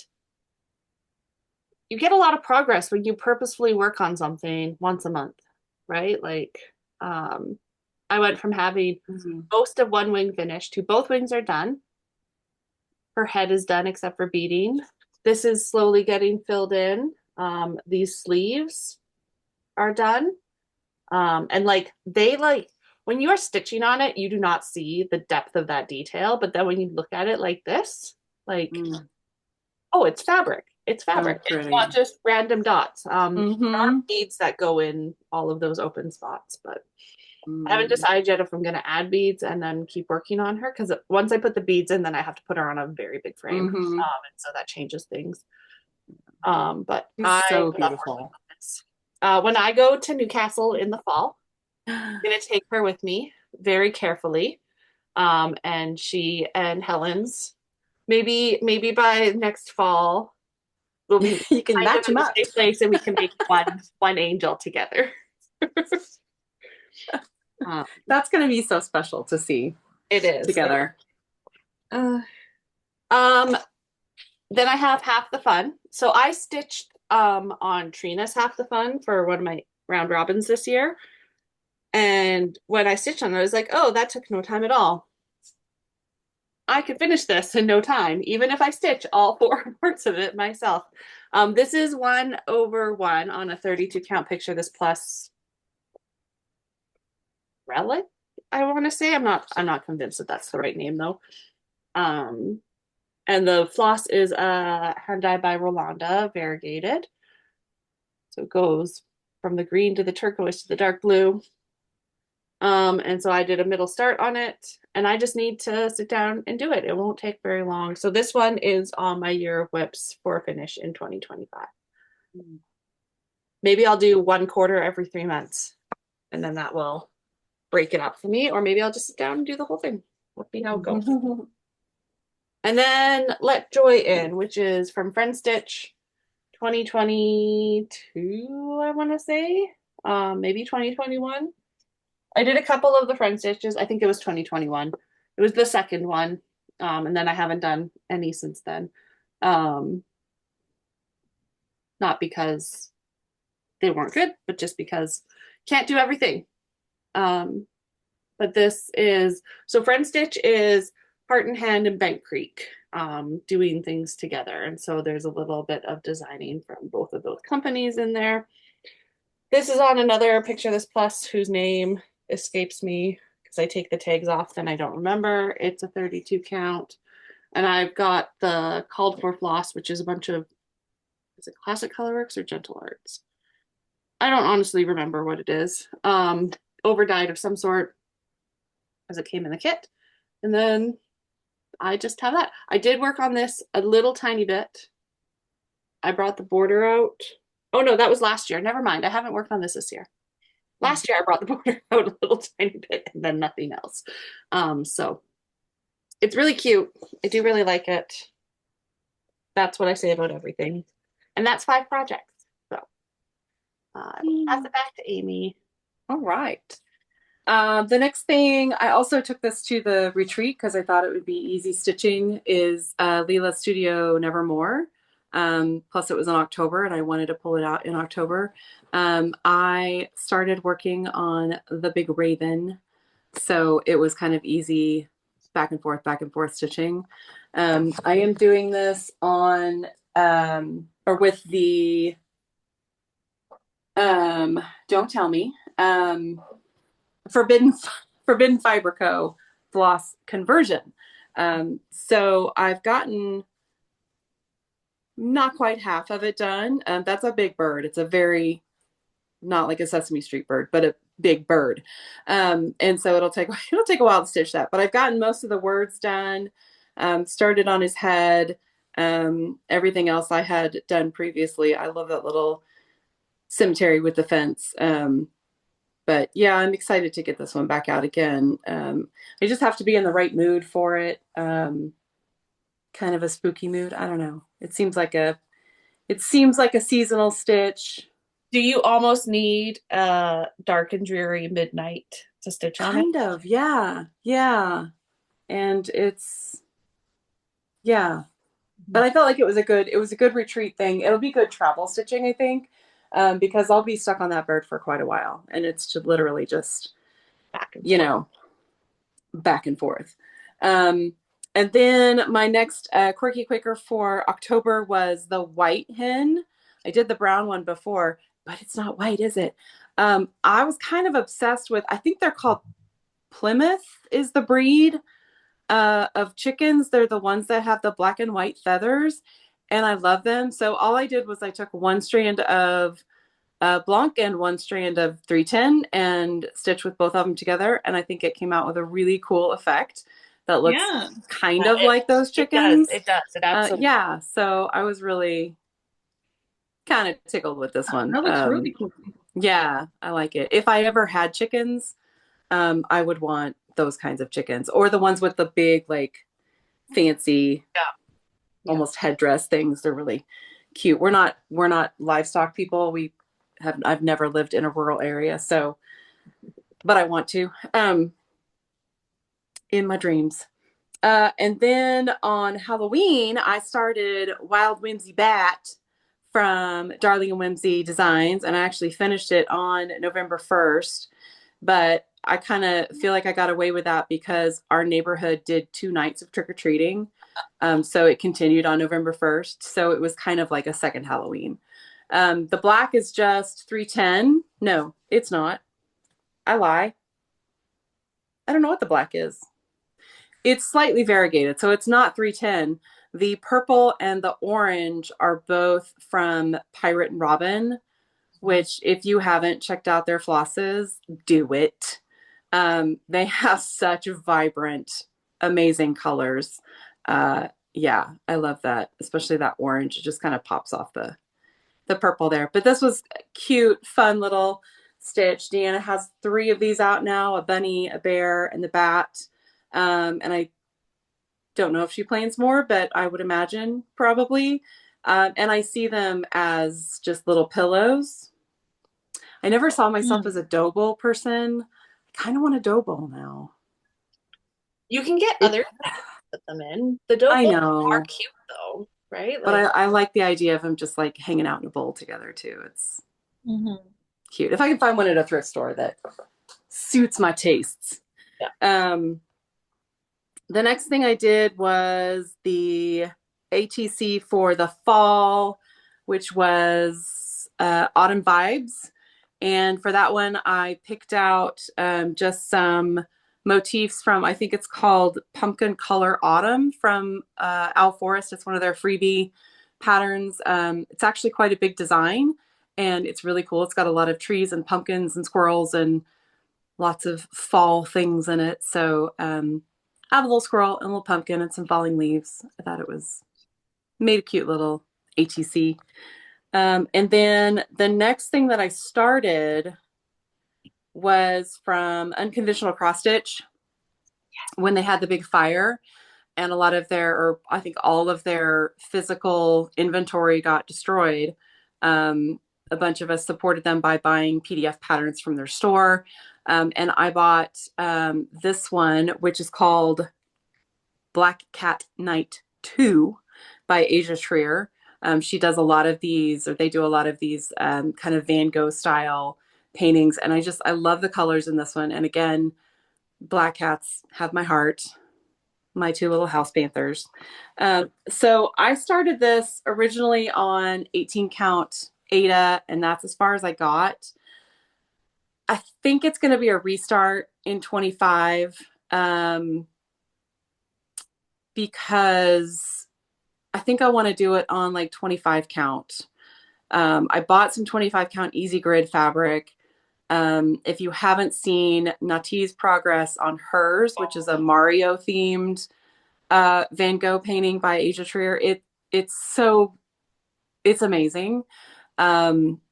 you get a lot of progress when you purposefully work on something once a month, right? Like, I went from having Mm. most of one wing finished to both wings are done. Her head is done except for beading. This is slowly getting filled in. These sleeves are done. And like they like when you are stitching on it, you do not see the depth of that detail. But then when you look at it like this, like, Mm. oh, it's fabric. It's So fabric. It's pretty. not just random dots. There are Hmm. beads that go in all of those open spots, but I haven't Mm. decided yet if I'm going to add beads and then keep working on her because once I put the beads in, then I have to put her on a very big frame. Hmm. And so that changes things. But She's I so love working beautiful. on this. When I go to Newcastle in the fall, I'm going to take her with me very carefully. And she and Helen's maybe by next fall we'll be You can kind of match in them the up. same place and we can make one angel together. Uh, That's going to be so special to see it is. together. Uh, um, then I have half the fun. So I stitched on Trina's half the fun for one of my round robins this year. And when I stitched on it, I was like, oh, that took no time at all. I could finish this in no time, even if I stitch all 4 parts of it myself. This is 1/1 on a 32 count picture. This plus Relic, I want to say. I'm not convinced that that's the right name though. Um, and the floss is hand dye by Rolanda, variegated. So it goes from the green to the turquoise to the dark blue. And so I did a middle start on it, and I just need to sit down and do it. It won't take very long. So this one is on my year of WIPs for finish in 2025. Maybe I'll do 1/4 every 3 months, and then that will break it up for me. Or maybe I'll just sit down and do the whole thing. We'll see how it goes. And then Let Joy In, which is from Friend Stitch 2022, I want to say. Maybe 2021. I did a couple of the Friend Stitches. I think it was 2021. It was the second one. And then I haven't done any since then. Not because they weren't good, but just because can't do everything. But this is, so Friend Stitch is Heart and Hand and Bent Creek doing things together. And so there's a little bit of designing from both of those companies in there. This is on another Picture This Plus whose name escapes me because I take the tags off, then I don't remember. It's a 32 count. And I've got the Called For Floss, which is a bunch of, is it Classic Colorworks or Gentle Arts? I don't honestly remember what it is. Overdyed of some sort as it came in the kit. And then I just have that. I did work on this a little tiny bit. I brought the border out. Oh no, that was last year. Never mind. I haven't worked on this year. Last year I brought the border out a little tiny bit and then nothing else. So it's really cute. I do really like it. That's what I say about everything. And that's 5 projects. So I will pass it back to Amy. All right. The next thing, I also took this to the retreat because I thought it would be easy stitching, is Leela's Studio Nevermore. Plus it was in October and I wanted to pull it out in October. I started working on the Big Raven, so it was kind of easy back and forth stitching. I am doing this on, or with the, Don't Tell Me, Forbidden Fiber Co. floss conversion. So I've gotten not quite half of it done. That's a big bird. It's a very, not like a Sesame Street bird, but a big bird. And so it'll take a while to stitch that. But I've gotten most of the words done. Started on his head. Everything else I had done previously. I love that little cemetery with the fence. But yeah, I'm excited to get this one back out again. I just have to be in the right mood for it. Kind of a spooky mood. I don't know. It seems like a seasonal stitch. Do you almost need a dark and dreary midnight to stitch on it? Kind of, yeah. Yeah. And it's, yeah. But I felt like it was a good retreat thing. It'll be good travel stitching, I think. Because I'll be stuck on that bird for quite a while, and it's just literally just, back and forth. And then my next quirky quaker for October was the white hen. I did the brown one before, but it's not white, is it? I was kind of obsessed with, I think they're called Plymouth is the breed of chickens. They're the ones that have the black and white feathers, and I love them. So all I did was I took one strand of Blanc and one strand of 310 and stitched with both of them together. And I think it came out with a really cool effect that looks kind of like those chickens. It does. It absolutely. Yeah. So I was really kind of tickled with this one. That looks really cool. Yeah, I like it. If I ever had chickens, I would want those kinds of chickens, or the ones with the big, like, fancy, almost headdress things. They're really cute. We're not livestock people. I've never lived in a rural area, so, but I want to, in my dreams. And then on Halloween, I started Wild Whimsy Bat from Darling and Whimsy Designs, and I actually finished it on November 1st, but I kind of feel like I got away with that because our neighborhood did 2 nights of trick-or-treating. So it continued on November 1st. So it was kind of like a second Halloween. The black is just 310. No, it's not. I lie. I don't know what the black is. It's slightly variegated, so it's not 310. The purple and the orange are both from Pirate and Robin, which if you haven't checked out their flosses, do it. They have such vibrant, amazing colors. Yeah, I love that, especially that orange. It just kind of pops off the purple there. But this was a cute, fun little stitch. Deanna has 3 of these out now, a bunny, a bear, and the bat. And I don't know if she plans more, but I would imagine probably. And I see them as just little pillows. I never saw myself as a dough bowl person. I kind of want a dough bowl now. You can get It, other things to put them in. The dough I bowls are know, cute though, right? but Like, I like the idea of them just like hanging out in a bowl together too. It's Mhm. cute. If I can find one at a thrift store that suits my tastes. yeah. The next thing I did was the ATC for the fall, which was Autumn Vibes. And for that one, I picked out just some motifs from, I think it's called Pumpkin Color Autumn from Owl Forest. It's one of their freebie patterns. It's actually quite a big design and it's really cool. It's got a lot of trees and pumpkins and squirrels and lots of fall things in it. So I have a little squirrel and a little pumpkin and some falling leaves. I thought it was made a cute little ATC. And then the next thing that I started was from Unconventional Cross Stitch when they had the big fire and a lot of their, or I think all of their physical inventory got destroyed. A bunch of us supported them by buying PDF patterns from their store. And I bought this one, which is called Black Cat Night 2 by Asia Trier. She does a lot of these, or they do a lot of these kind of Van Gogh style paintings. And I love the colors in this one. And again, black cats have my heart, my 2 little house panthers. So I started this originally on 18 count Ada, and that's as far as I got. I think it's going to be a restart in 25 because I think I want to do it on like 25 count. I bought some 25 count easy grid fabric. If you haven't seen Nati's progress on hers, which is a Mario themed Van Gogh painting by Asia Trier, it's amazing.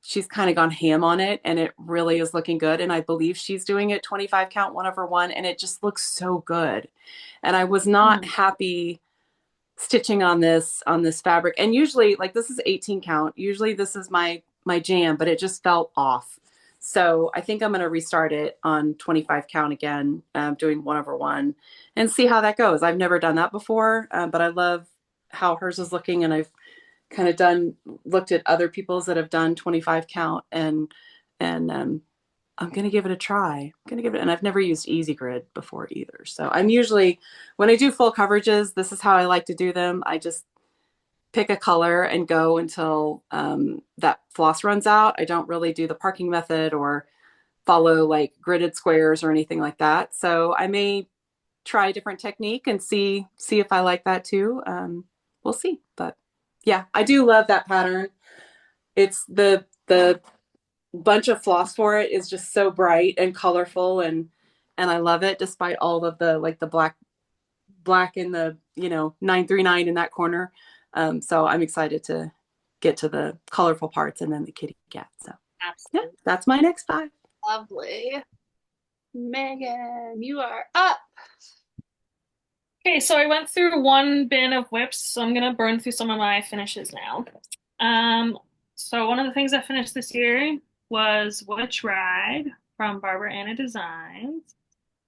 She's kind of gone ham on it and it really is looking good. And I believe she's doing it 25 count 1/1 and it just looks so good. And I was not happy stitching on this fabric. And usually like this is 18 count. Usually this is my jam, but it just felt off. So I think I'm going to restart it on 25 count again, doing 1/1 and see how that goes. I've never done that before, but I love how hers is looking and I've kind of looked at other people's that have done 25 count and I'm going to give it a try. I'm going to give it, and I've never used Easy Grid before either. So I'm usually, when I do full coverages, this is how I like to do them. I just pick a color and go until that floss runs out. I don't really do the parking method or follow like gridded squares or anything like that. So I may try a different technique and see if I like that too. We'll see. But yeah, I do love that pattern. It's the bunch of floss for it is just so bright and colorful and I love it despite all of the like the black in the 939 in that corner. So I'm excited to get to the colorful parts and then the kitty cat. So yeah, Absolutely. that's my next 5. Lovely. Megan, you are up. Okay, so I went through one bin of whips, so I'm gonna burn through some of my finishes now. So one of the things I finished this year was Witch Ride from Barbara Anna Designs.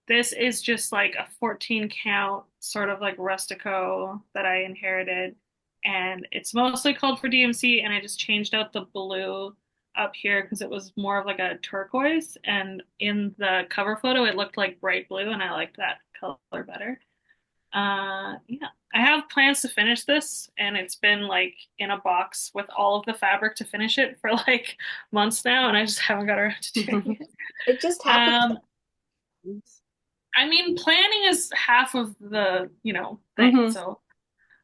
This is just like a 14 count, sort of like rustico that I inherited. And it's mostly called for DMC, and I just changed out the blue up here because it was more of like a turquoise. And in the cover photo, it looked like bright blue, and I liked that color better. Yeah, I have plans to finish this, and it's been like in a box with all of the fabric to finish it for like months now, and I just haven't got around to doing it. It just Um, happens. I mean, planning is half of the, thing. Hmm. So,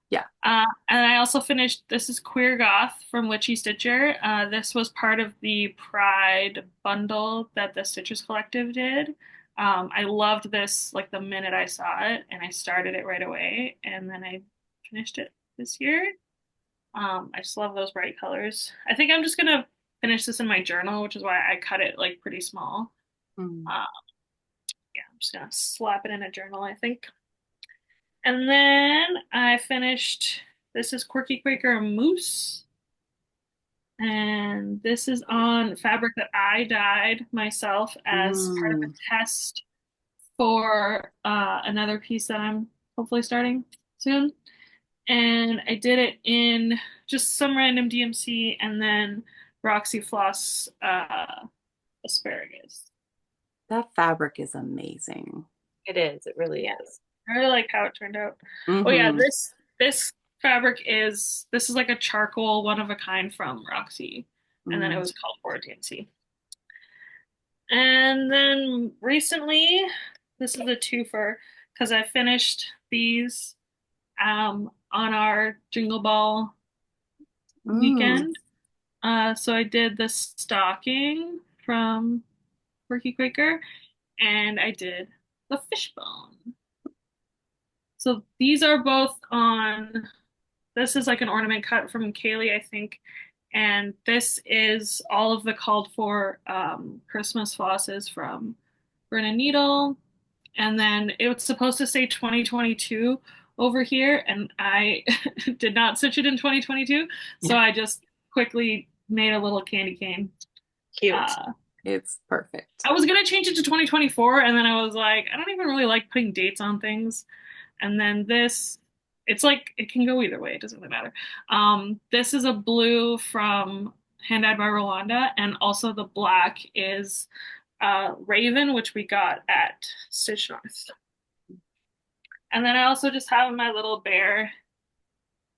Yeah. and I also finished, this is Queer Goth from Witchy Stitcher. This was part of the Pride bundle that the Stitchers Collective did. I loved this like the minute I saw it, and I started it right away, and then I finished it this year. I just love those bright colors. I think I'm just gonna finish this in my journal, which is why I cut it like pretty small. Mm. Uh, yeah, I'm just gonna slap it in a journal, I think. And then I finished, this is Quirky Quaker Moose. And this is on fabric that I dyed myself as part of a Mm. test for another piece that I'm hopefully starting soon. And I did it in just some random DMC and then Roxy Floss asparagus. That fabric is amazing. It is. It really Yeah, is. I really like how it turned out. Oh yeah, Hmm. this fabric is this is like a charcoal one of a kind from Roxy, and then it Mm. was called for DMC. And then recently, this is a twofer because I finished these on our Jingle Ball Mm. weekend. So I did the stocking from Quirky Quaker, and I did the fishbone. So these are both on. This is like an ornament cut from Kaylee, I think, and this is all of the called for Christmas flosses from Burn and Needle. And then it was supposed to say 2022 over here, and I did not stitch it in 2022, so I just quickly made a little candy cane. Cute. Uh, It's perfect. I was gonna change it to 2024, and then I was like, I don't even really like putting dates on things. And then this, it's like it can go either way. It doesn't really matter. This is a blue from Hand Dyed by Rolanda, and also the black is Raven, which we got at Stitch North. And then I also just have my little bear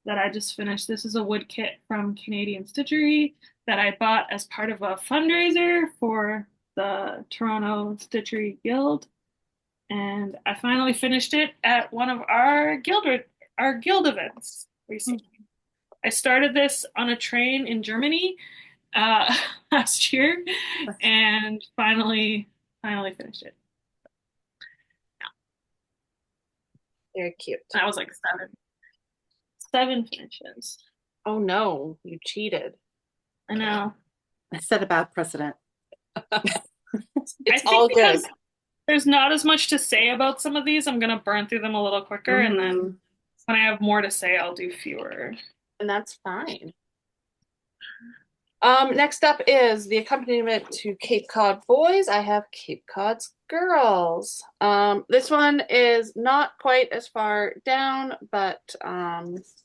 that I just finished. This is a wood kit from Canadian Stitchery that I bought as part of a fundraiser for the Toronto Stitchery Guild. And I finally finished it at one of our guild events recently. I started this on a train in Germany uh, last year, and finally finished it. Very cute. I was like seven finishes. Oh no, you cheated. I know. I set a bad precedent. I It's think all good. because there's not as much to say about some of these, I'm gonna burn through them a little quicker, and then Hmm. when I have more to say, I'll do fewer. And that's fine. Next up is the accompaniment to Cape Cod Boys. I have Cape Cod's Girls. This one is not quite as far down, but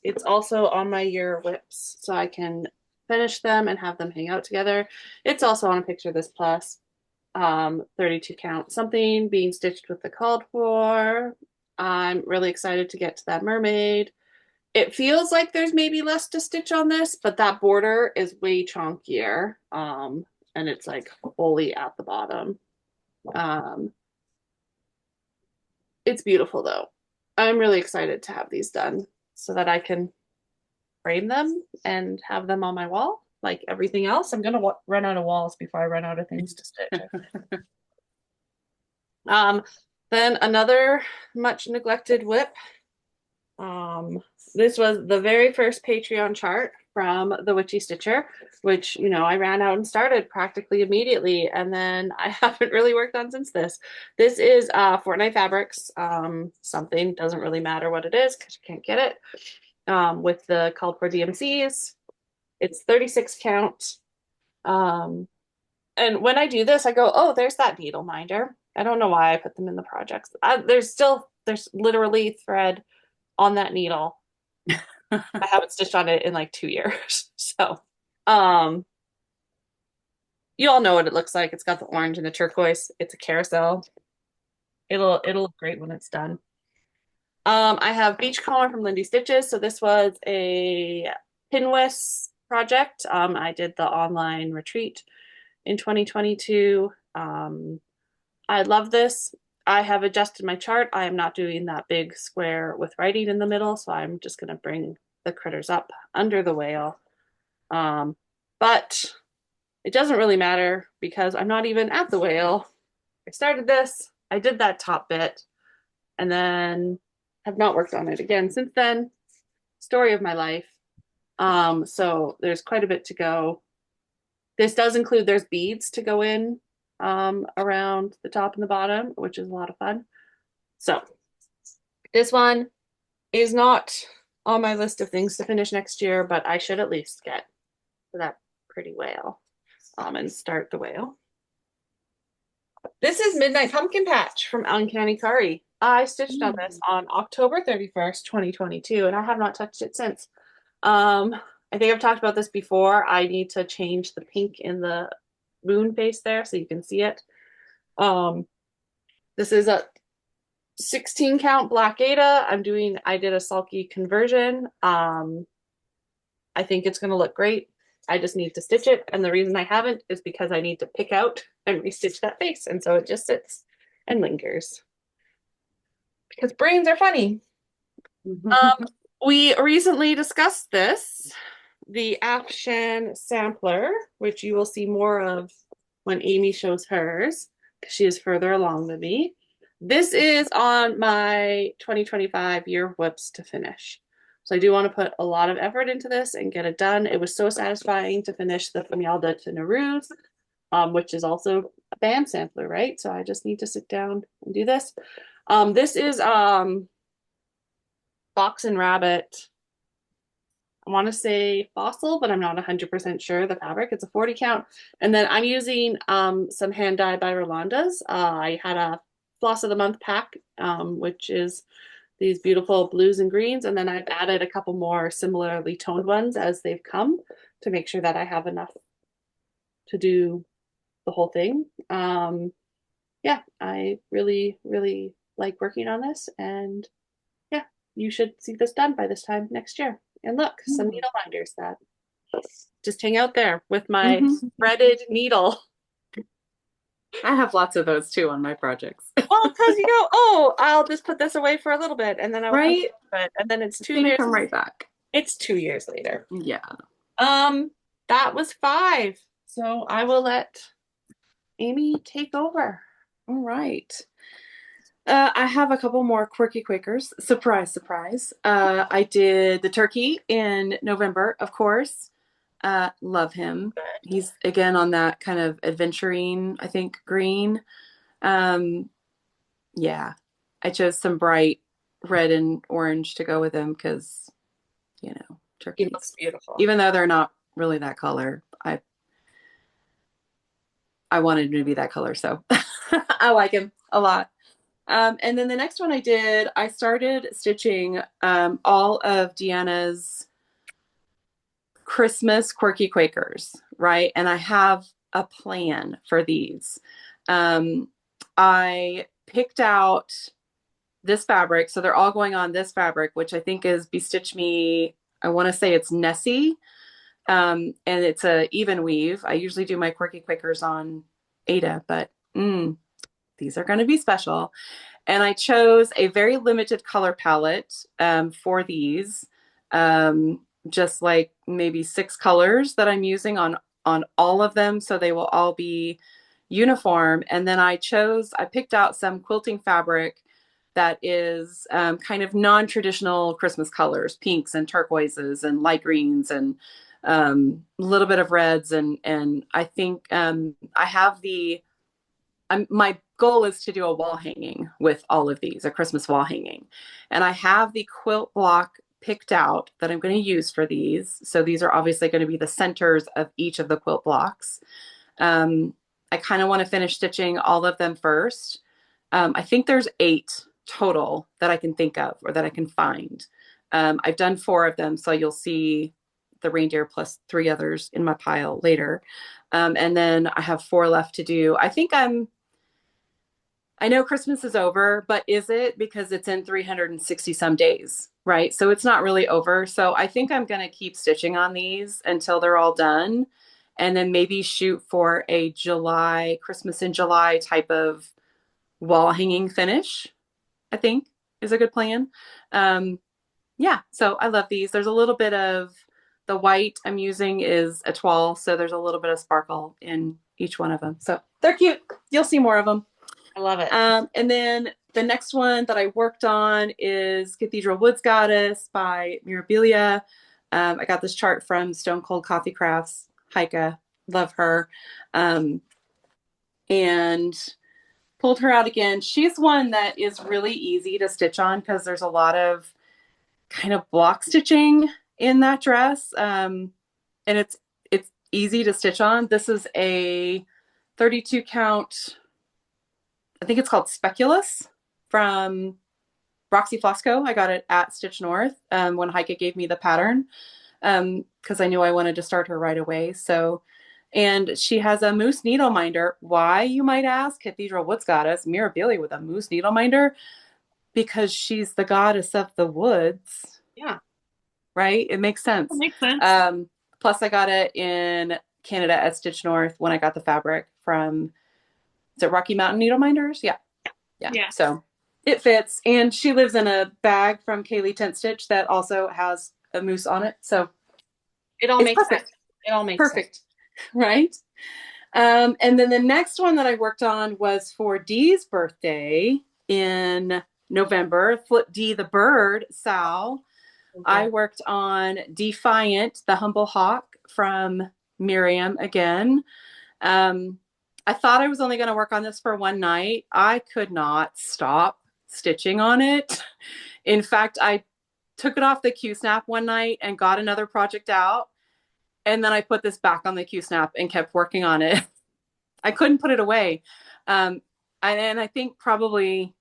it's also on my year whips, so I can finish them and have them hang out together. It's also on a Picture This Plus, 32 count something being stitched with the called for. I'm really excited to get to that mermaid. It feels like there's maybe less to stitch on this, but that border is way chunkier. And it's like fully at the bottom. Um, it's beautiful though. I'm really excited to have these done so that I can frame them and have them on my wall. Like everything else, I'm gonna run out of walls before I run out of things to stitch. Um, then another much neglected WIP. This was the very first Patreon chart from the Witchy Stitcher, which, I ran out and started practically immediately, and then I haven't really worked on since this. This is Fortnite Fabrics, something, doesn't really matter what it is because you can't get it, with the called for DMCs. It's 36 count. And when I do this, I go, oh, there's that needle minder. I don't know why I put them in the projects. There's literally thread on that needle. I haven't stitched on it in like 2 years. So, um, you all know what it looks like. It's got the orange and the turquoise. It's a carousel. It'll look great when it's done. I have Beachcomber from Lindy Stitches. So this was a pinwhist project. I did the online retreat in 2022. I love this. I have adjusted my chart. I am not doing that big square with writing in the middle, so I'm just going to bring the critters up under the whale. But it doesn't really matter because I'm not even at the whale. I started this, I did that top bit, and then have not worked on it again since then. Story of my life. So there's quite a bit to go. This does include there's beads to go in around the top and the bottom, which is a lot of fun. So this one is not on my list of things to finish next year, but I should at least get to that pretty whale and start the whale. This is Midnight Pumpkin Patch from Uncanny Curry. I stitched on this on October 31st, 2022, and I have not touched it since. I think I've talked about this before. I need to change the pink in the moon face there so you can see it. This is a 16 count Black Ada. I did a sulky conversion. I think it's going to look great. I just need to stitch it. And the reason I haven't is because I need to pick out and restitch that face. And so it just sits and lingers. Because brains are funny. We recently discussed this, the Action Sampler, which you will see more of when Amy shows hers, because she is further along than me. This is on my 2025 year WIPs to finish. So I do want to put a lot of effort into this and get it done. It was so satisfying to finish the Famialda to Nehru's, which is also a band sampler, right? So I just need to sit down and do this. This is Fox and Rabbit. I want to say Fossil, but I'm not 100% sure the fabric. It's a 40 count. And then I'm using some hand dye by Rolanda's. I had a Floss of the Month pack, which is these beautiful blues and greens. And then I've added a couple more similarly toned ones as they've come to make sure that I have enough to do the whole thing. Yeah, I really, really like working on this. And yeah, you should see this done by this time next year. And look, some needle binders that just hang out there with my threaded needle. I have lots of those too on my projects. Well, because you go, oh, I'll just put this away for a little bit, and then I will come Right? to it, and then it's 2 Then years. come right back. It's 2 years later. Yeah. That was 5. So I will let Amy take over. All right. I have a couple more quirky Quakers. Surprise, surprise. I did the turkey in November, of course. Love him. He's again on that kind of adventuring, I think, green. Yeah, I chose some bright red and orange to go with him because, you know, turkeys. He looks beautiful. Even though they're not really that color, I wanted him to be that color, so I like him a lot. And then the next one I started stitching all of Deanna's Christmas quirky Quakers, right? And I have a plan for these. I picked out this fabric, so they're all going on this fabric, which I think is Bestitch Me. I want to say it's Nessie, and it's a even weave. I usually do my quirky Quakers on Ada, but these are going to be special. And I chose a very limited color palette for these, just like maybe 6 colors that I'm using on all of them, so they will all be uniform. And then I picked out some quilting fabric that is kind of non-traditional Christmas colors, pinks and turquoises and light greens and a little bit of reds. And I think I have my goal is to do a wall hanging with all of these, a Christmas wall hanging. And I have the quilt block picked out that I'm going to use for these. So these are obviously going to be the centers of each of the quilt blocks. I kind of want to finish stitching all of them first. I think there's 8 total that I can think of or that I can find. I've done 4 of them, so you'll see the reindeer plus 3 others in my pile later. And then I have 4 left to do. I know Christmas is over, but is it? Because it's in 360 some days, right? So it's not really over. So I think I'm going to keep stitching on these until they're all done. And then maybe shoot for a Christmas in July type of wall hanging finish, I think is a good plan. Um, yeah, so I love these. There's a little bit of the white I'm using is a toile, so there's a little bit of sparkle in each one of them. So they're cute. You'll see more of them. I love it. And then the next one that I worked on is Cathedral Woods Goddess by Mirabilia. I got this chart from Stone Cold Coffee Crafts. Heike, love her. And pulled her out again. She's one that is really easy to stitch on because there's a lot of kind of block stitching in that dress. And it's easy to stitch on. This is a 32 count, I think it's called Speculus from Roxy Flosco. I got it at Stitch North when Heike gave me the pattern because I knew I wanted to start her right away. So, and she has a moose needle minder. Why, you might ask? Cathedral Woods Goddess, Mirabilia with a moose needle minder, because she's the goddess of the woods. Yeah. Right? It makes sense. That makes sense. Plus, I got it in Canada at Stitch North when I got the fabric from, is it Rocky Mountain Needle Minders? Yeah. Yeah. So it fits. And she lives in a bag from Kaylee Tent Stitch that also has a moose on it. So it all it's makes perfect. sense. It all makes perfect. sense. Right? And then the next one that I worked on was for Dee's birthday in November. Flip D the bird, Sal. I worked on Defiant, the Humble Hawk from Miriam again. I thought I was only going to work on this for one night. I could not stop stitching on it. In fact, I took it off the Q-snap one night and got another project out. And then I put this back on the Q-snap and kept working on it. I couldn't put it away. And I think probably,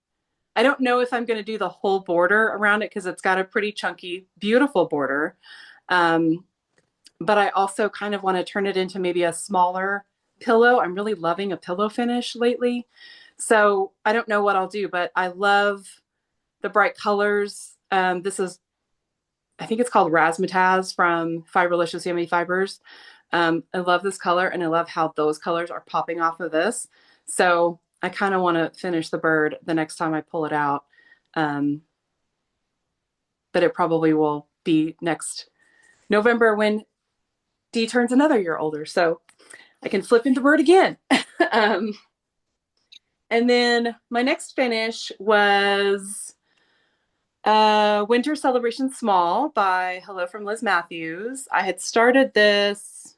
I don't know if I'm going to do the whole border around it because it's got a pretty chunky, beautiful border. But I also kind of want to turn it into maybe a smaller pillow. I'm really loving a pillow finish lately. So I don't know what I'll do, but I love the bright colors. This is, I think it's called Razzmatazz from Fiberlicious Yummy Fibers. I love this color and I love how those colors are popping off of this. So I kind of want to finish the bird the next time I pull it out. But it probably will be next November when Dee turns another year older. So I can flip into bird again. And then my next finish was Winter Celebration Small by Hello from Liz Matthews. I had started this,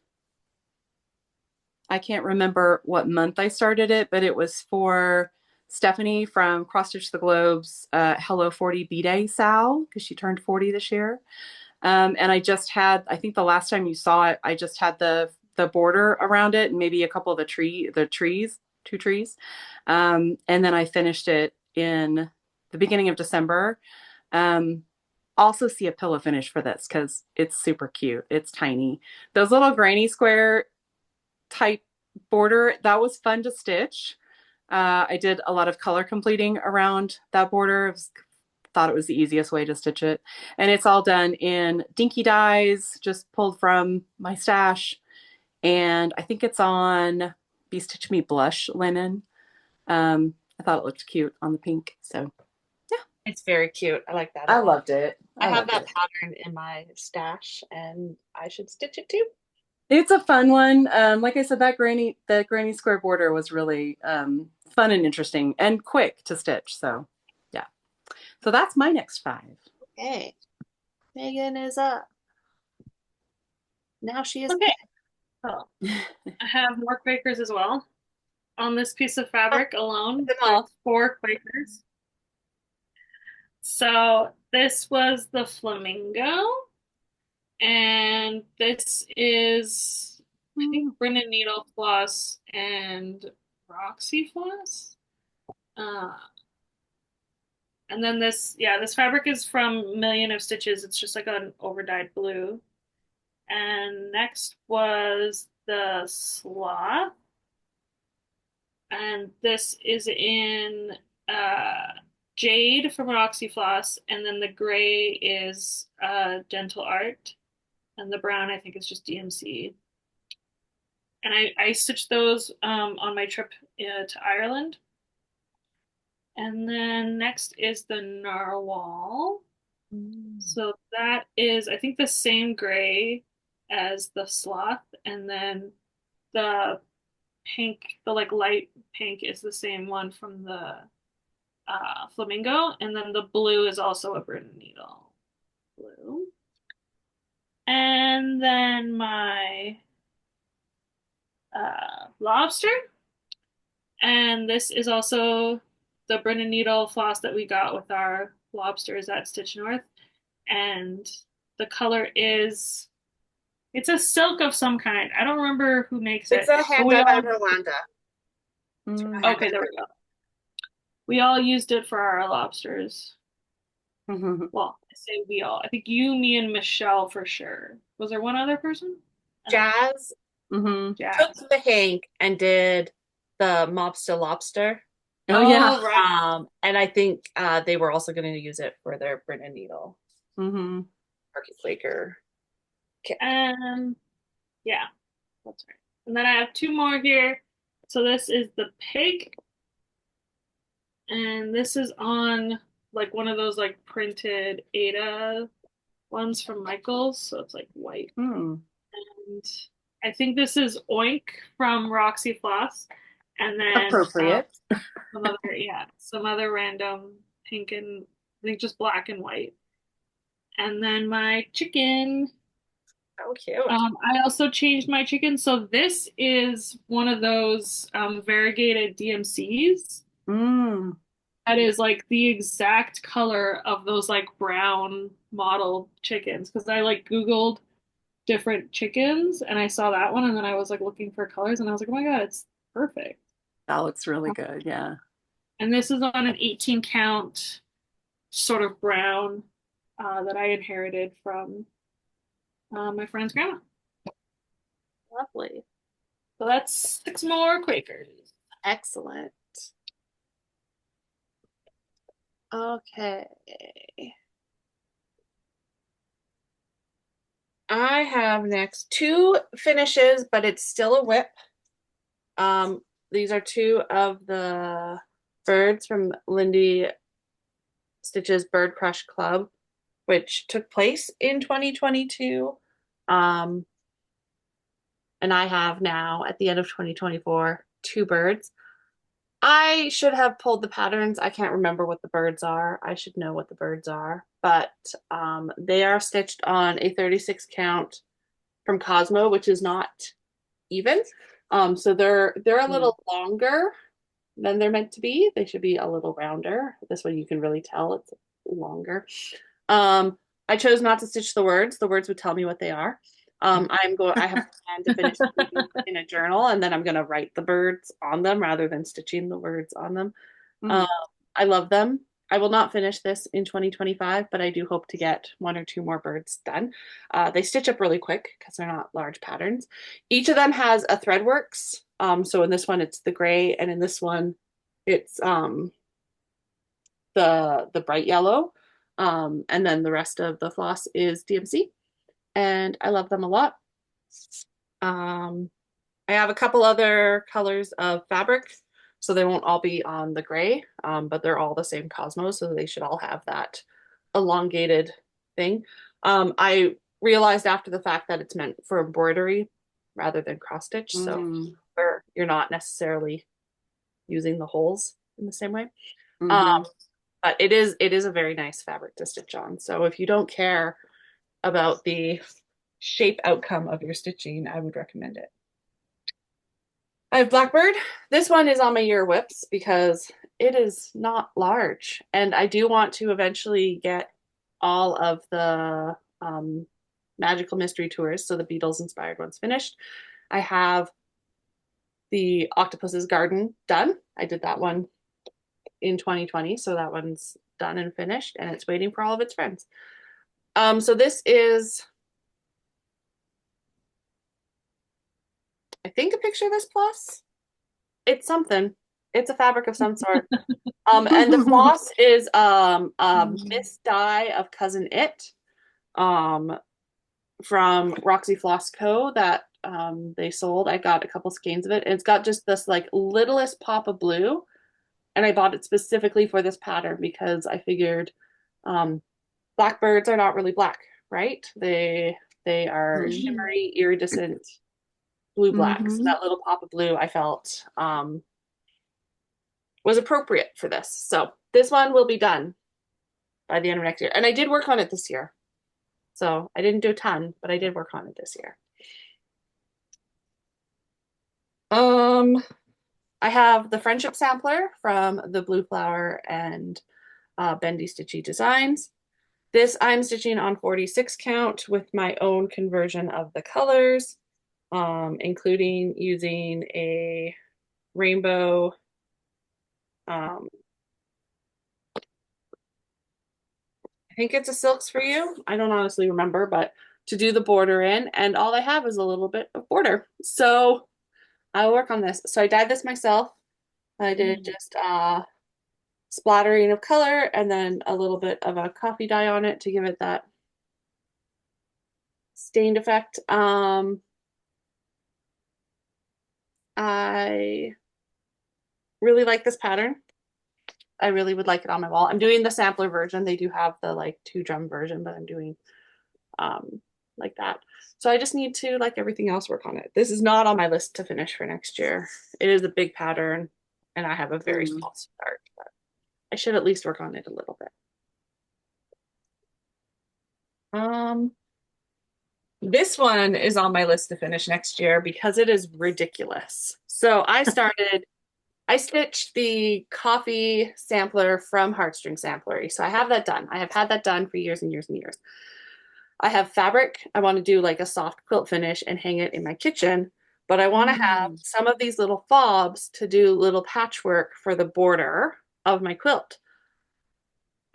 I can't remember what month I started it, but it was for Stephanie from Cross Stitch the Globe's Hello 40 B-Day Sal, because she turned 40 this year. And I just had, I think the last time you saw it, I just had the border around it and maybe a couple of the trees, 2 trees. And then I finished it in the beginning of December. Also see a pillow finish for this because it's super cute. It's tiny. Those little granny square type border, that was fun to stitch. I did a lot of color completing around that border. Thought it was the easiest way to stitch it. And it's all done in dinky dyes, just pulled from my stash. And I think it's on Be Stitch Me Blush linen. I thought it looked cute on the pink. So yeah. It's very cute. I like that. I loved it. I have that it. pattern in my stash and I should stitch it too. It's a fun one. Like I said, the granny square border was really fun and interesting and quick to stitch. So yeah. So that's my next 5. Okay. Megan is up. Now she is. Okay. Oh, I have more Quakers as well. On this piece of fabric alone, there's 4 Quakers. So this was the flamingo, and this is, I think, Brennan Needle Floss and Roxy Floss. And then this fabric is from Million of Stitches. It's just like an overdyed blue. And next was the sloth. And this is in Jade from Roxy Floss. And then the gray is Gentle Art. And the brown, I think, is just DMC. And I stitched those on my trip to Ireland. And then next is the narwhal. Mm. So that is, I think, the same gray as the sloth, and then the pink, the like light pink is the same one from the flamingo, and then the blue is also a Britain needle blue. And then my lobster, and this is also the Britain needle floss that we got with our lobsters at Stitch North, and the color is it's a silk of some kind. I don't remember who makes It's it, a but hand we dyed by all Rwanda. Mm. okay, there we go. We all used it for our lobsters. Well, I say we all. I think you, me, and Michelle for sure. Was there one other person? I don't know. Jazz Hmm. took Jazz. the Hank and did the Mobster Lobster. Oh yeah. Oh, right. And I think they were also going to use it for their Britain Needle Hmm. Turkey Flaker kit. Yeah, that's right. And then I have two more here. So this is the pig, and this is on like one of those like printed Ada ones from Michaels. So it's like white. Mm. And I think this is Oink from Roxy Floss. And then Appropriate. some other random pink and I think just black and white. And then my chicken. Oh, cute. I also changed my chicken. So this is one of those variegated DMCs Mm. that is like the exact color of those like brown model chickens. Because I like Googled different chickens and I saw that one and then I was like looking for colors and I was like, oh my God, it's perfect. That looks really good. Yeah. And this is on an 18 count sort of brown that I inherited from my friend's grandma. Lovely. So that's six more Quakers. Excellent. Okay. I have next two finishes, but it's still a WIP. These are two of the birds from Lindy Stitch's Bird Crush Club, which took place in 2022. And I have now, at the end of 2024, two birds. I should have pulled the patterns. I can't remember what the birds are. I should know what the birds are, but they are stitched on a 36 count from Cosmo, which is not even. So they're a Mm. little longer than they're meant to be. They should be a little rounder. This one you can really tell it's longer. I chose not to stitch the words. The words would tell me what they are. I have planned to finish in a journal and then I'm gonna write the birds on them rather than stitching the words on them. Um, Mm. I love them. I will not finish this in 2025, but I do hope to get one or two more birds done. They stitch up really quick because they're not large patterns. Each of them has a threadworks. So in this one it's the gray, and in this one it's the bright yellow. And then the rest of the floss is DMC, and I love them a lot. Um, I have a couple other colors of fabric, so they won't all be on the gray, but they're all the same Cosmo, so they should all have that elongated thing. I realized after the fact that it's meant for embroidery rather than cross stitch, so Mm. where you're not necessarily using the holes in the same way. Um, Hmm. but it is a very nice fabric to stitch on. So if you don't care about the shape outcome of your stitching, I would recommend it. I have Blackbird. This one is on my year whips because it is not large. And I do want to eventually get all of the Magical Mystery Tours, so the Beatles inspired ones finished. I have the Octopus's Garden done. I did that one in 2020, so that one's done and finished, and it's waiting for all of its friends. So this is, I think, a picture of this plus. It's something. It's a fabric of some sort. And the floss is Miss Dye of Cousin It, from Roxy Floss Co. that they sold. I got a couple skeins of it. It's got just this like littlest pop of blue, And I bought it specifically for this pattern because I figured blackbirds are not really black, right? They are Mm-hmm. shimmery, iridescent blue black. So Mm-hmm. that little pop of blue I felt was appropriate for this. So this one will be done by the end of next year. And I did work on it this year. So I didn't do a ton, but I did work on it this year. Um, I have the Friendship Sampler from the Blue Flower and Bendy Stitchy Designs. This I'm stitching on 46 count with my own conversion of the colors, including using a rainbow I think it's a Silks for You. I don't honestly remember, but to do the border in, and all I have is a little bit of border. So I'll work on this. So I dyed this myself. I did just splattering of color and then a little bit of a coffee dye on it to give it that stained effect. I really like this pattern. I really would like it on my wall. I'm doing the sampler version. They do have the like 2 drum version, but I'm doing like that. So I just need to, like everything else, work on it. This is not on my list to finish for next year. It is a big pattern and I have a very small start, but I should at least work on it a little bit. This one is on my list to finish next year because it is ridiculous. So I stitched the coffee sampler from Heartstring Samplery. So I have that done. I have had that done for years and years and years. I have fabric. I want to do like a soft quilt finish and hang it in my kitchen, but I want to have some of these little fobs to do little patchwork for the border of my quilt.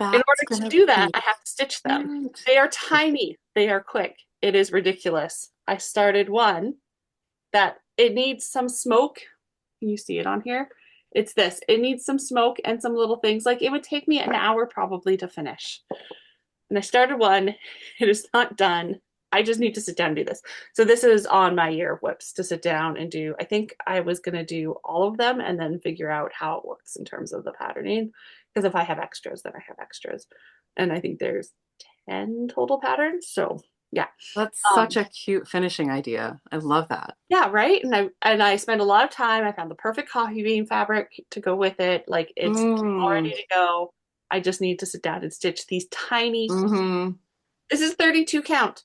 In That's order to gonna do that, be I have to stitch them. cute. They are tiny. They are quick. It is ridiculous. I started one that it needs some smoke. Can you see it on here? It's this. It needs some smoke and some little things. Like it would take me an hour probably to finish. And I started one. It is not done. I just need to sit down and do this. So this is on my year of WIPs to sit down and do. I think I was going to do all of them and then figure out how it works in terms of the patterning. Because if I have extras, then I have extras. And I think there's 10 total patterns. So yeah. That's Um, such a cute finishing idea. I love that. yeah, right. And I spent a lot of time. I found the perfect coffee bean fabric to go with it. Like it's all ready Mm. to go. I just need to sit down and stitch these tiny. Mm-hmm. This is 32 count.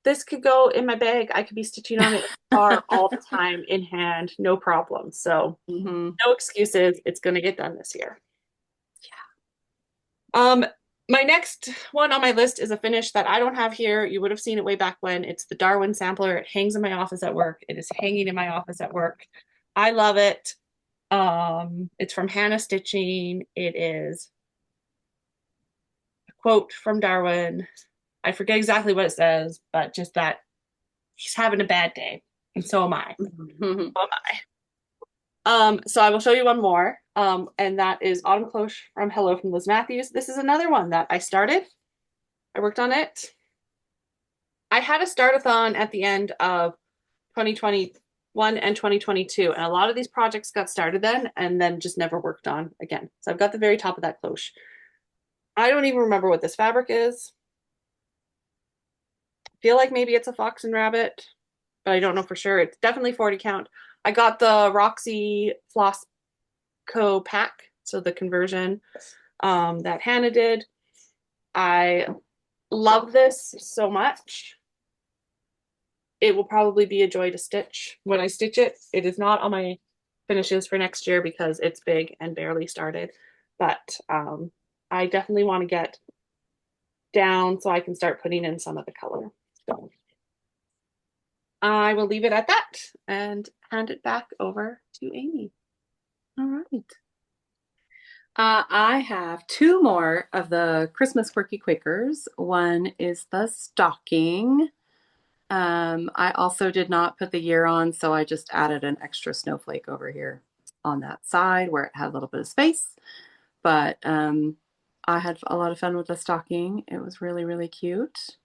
This could go in my bag. I could be stitching on it in the car all the time in hand, no problem. So Mm-hmm. no excuses. It's going to get done this year. Um, my next one on my list is a finish that I don't have here. You would have seen it way back when. It's the Darwin sampler. It hangs in my office at work. It is hanging in my office at work. I love it. It's from Hannah Stitching. It is a quote from Darwin. I forget exactly what it says, but just that he's having a bad day, and so am I. Mm-hmm. So am I. So I will show you one more. And that is Autumn Cloche from Hello from Liz Matthews. This is another one that I started. I worked on it. I had a start-a-thon at the end of 2021 and 2022, and a lot of these projects got started then and then just never worked on again. So I've got the very top of that cloche. I don't even remember what this fabric is. I feel like maybe it's a fox and rabbit, but I don't know for sure. It's definitely 40 count. I got the Roxy Floss Co pack, so the conversion that Hannah did. I love this so much. It will probably be a joy to stitch when I stitch it. It is not on my finishes for next year because it's big and barely started, but I definitely want to get down so I can start putting in some of the color. So I will leave it at that and hand it back over to Amy. All right. I have two more of the Christmas Quirky Quakers. One is the stocking. I also did not put the year on, so I just added an extra snowflake over here on that side where it had a little bit of space. But I had a lot of fun with the stocking. It was really, really cute.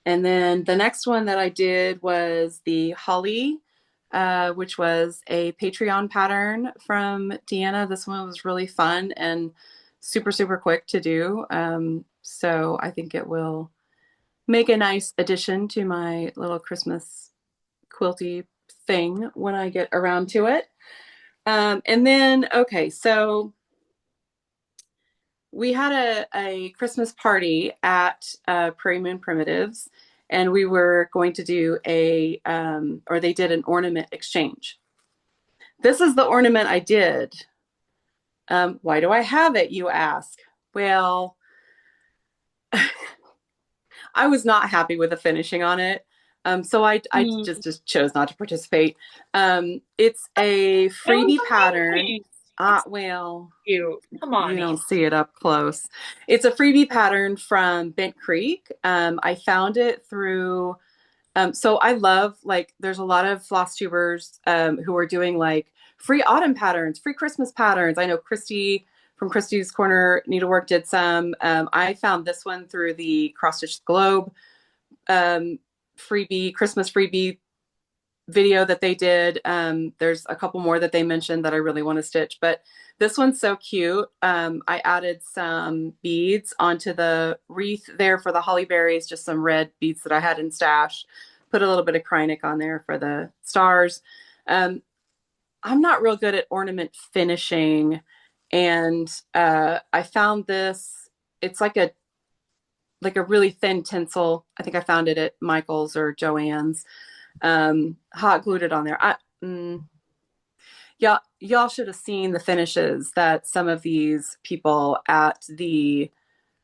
And then the next one that I did was the holly which was a Patreon pattern from Deanna. This one was really fun and super, super quick to do. So I think it will make a nice addition to my little Christmas quilty thing when I get around to it. And then, okay, so we had a Christmas party at Prairie Moon Primitives, and we were going to do or they did an ornament exchange. This is the ornament I did. Why do I have it, you ask? Well, I was not happy with the finishing on it. So I just chose not to participate. It's a freebie pattern. Well, You come on. you don't see it up close. It's a freebie pattern from Bent Creek. I found it through, so I love, like, there's a lot of floss tubers who are doing like free autumn patterns, free Christmas patterns. I know Christy from Christy's Corner Needlework did some. I found this one through the Cross Stitch Globe freebie, Christmas freebie video that they did. There's a couple more that they mentioned that I really want to stitch, but this one's so cute. I added some beads onto the wreath there for the holly berries, just some red beads that I had in stash. Put a little bit of Krynic on there for the stars. I'm not real good at ornament finishing, and I found this. It's like a really thin tinsel. I think I found it at Michael's or Joann's. Hot glued it on there. Y'all should have seen the finishes that some of these people at the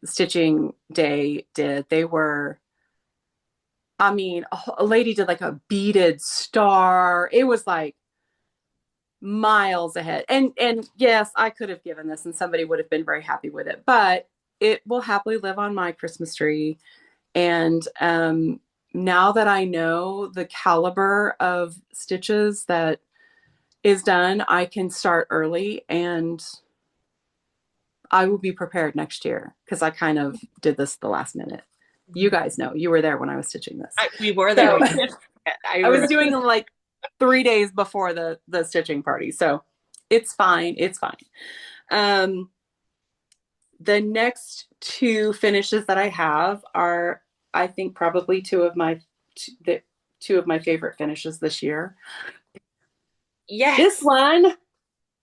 stitching day did. They were, I mean, a lady did like a beaded star. It was like miles ahead. And yes, I could have given this and somebody would have been very happy with it, but it will happily live on my Christmas tree. And now that I know the caliber of stitches that is done, I can start early and I will be prepared next year because I kind of did this the last minute. You guys know, you were there when I was stitching this. We were there. So, I was doing them like 3 days before the stitching party. So it's fine. It's fine. The next two finishes that I have are, I think, probably two of my favorite finishes this year. Yes. This one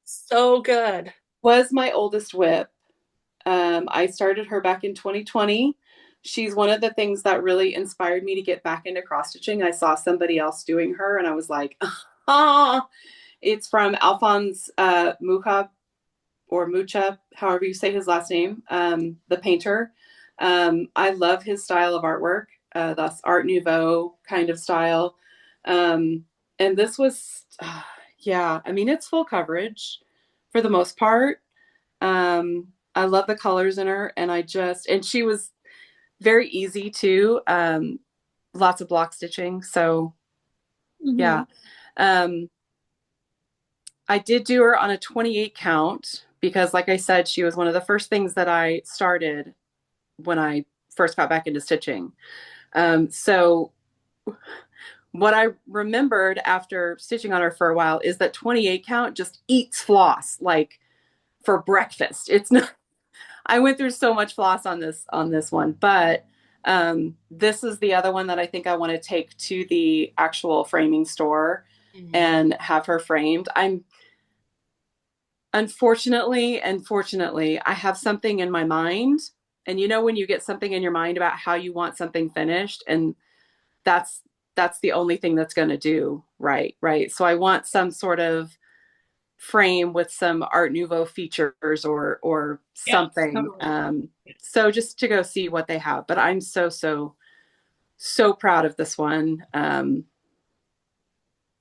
so good. Was my oldest WIP. I started her back in 2020. She's one of the things that really inspired me to get back into cross stitching. I saw somebody else doing her and I was like, ah. It's from Alphonse Mucha, or Mucha, however you say his last name, the painter. I love his style of artwork. That's Art Nouveau kind of style. And this was, yeah, I mean, it's full coverage for the most part. I love the colors in her, and and she was very easy too. Lots of block stitching. So yeah. I did do her on a 28 count because, like I said, she was one of the first things that I started when I first got back into stitching. So what I remembered after stitching on her for a while is that 28 count just eats floss like for breakfast. It's not, I went through so much floss on this one, but this is the other one that I think I want to take to the actual framing store and have her framed. Unfortunately, I have something in my mind, and you know when you get something in your mind about how you want something finished, and that's the only thing that's going to do right. So I want some sort of frame with some Art Nouveau features or something. Yeah, totally. So just to go see what they have, but I'm so proud of this one.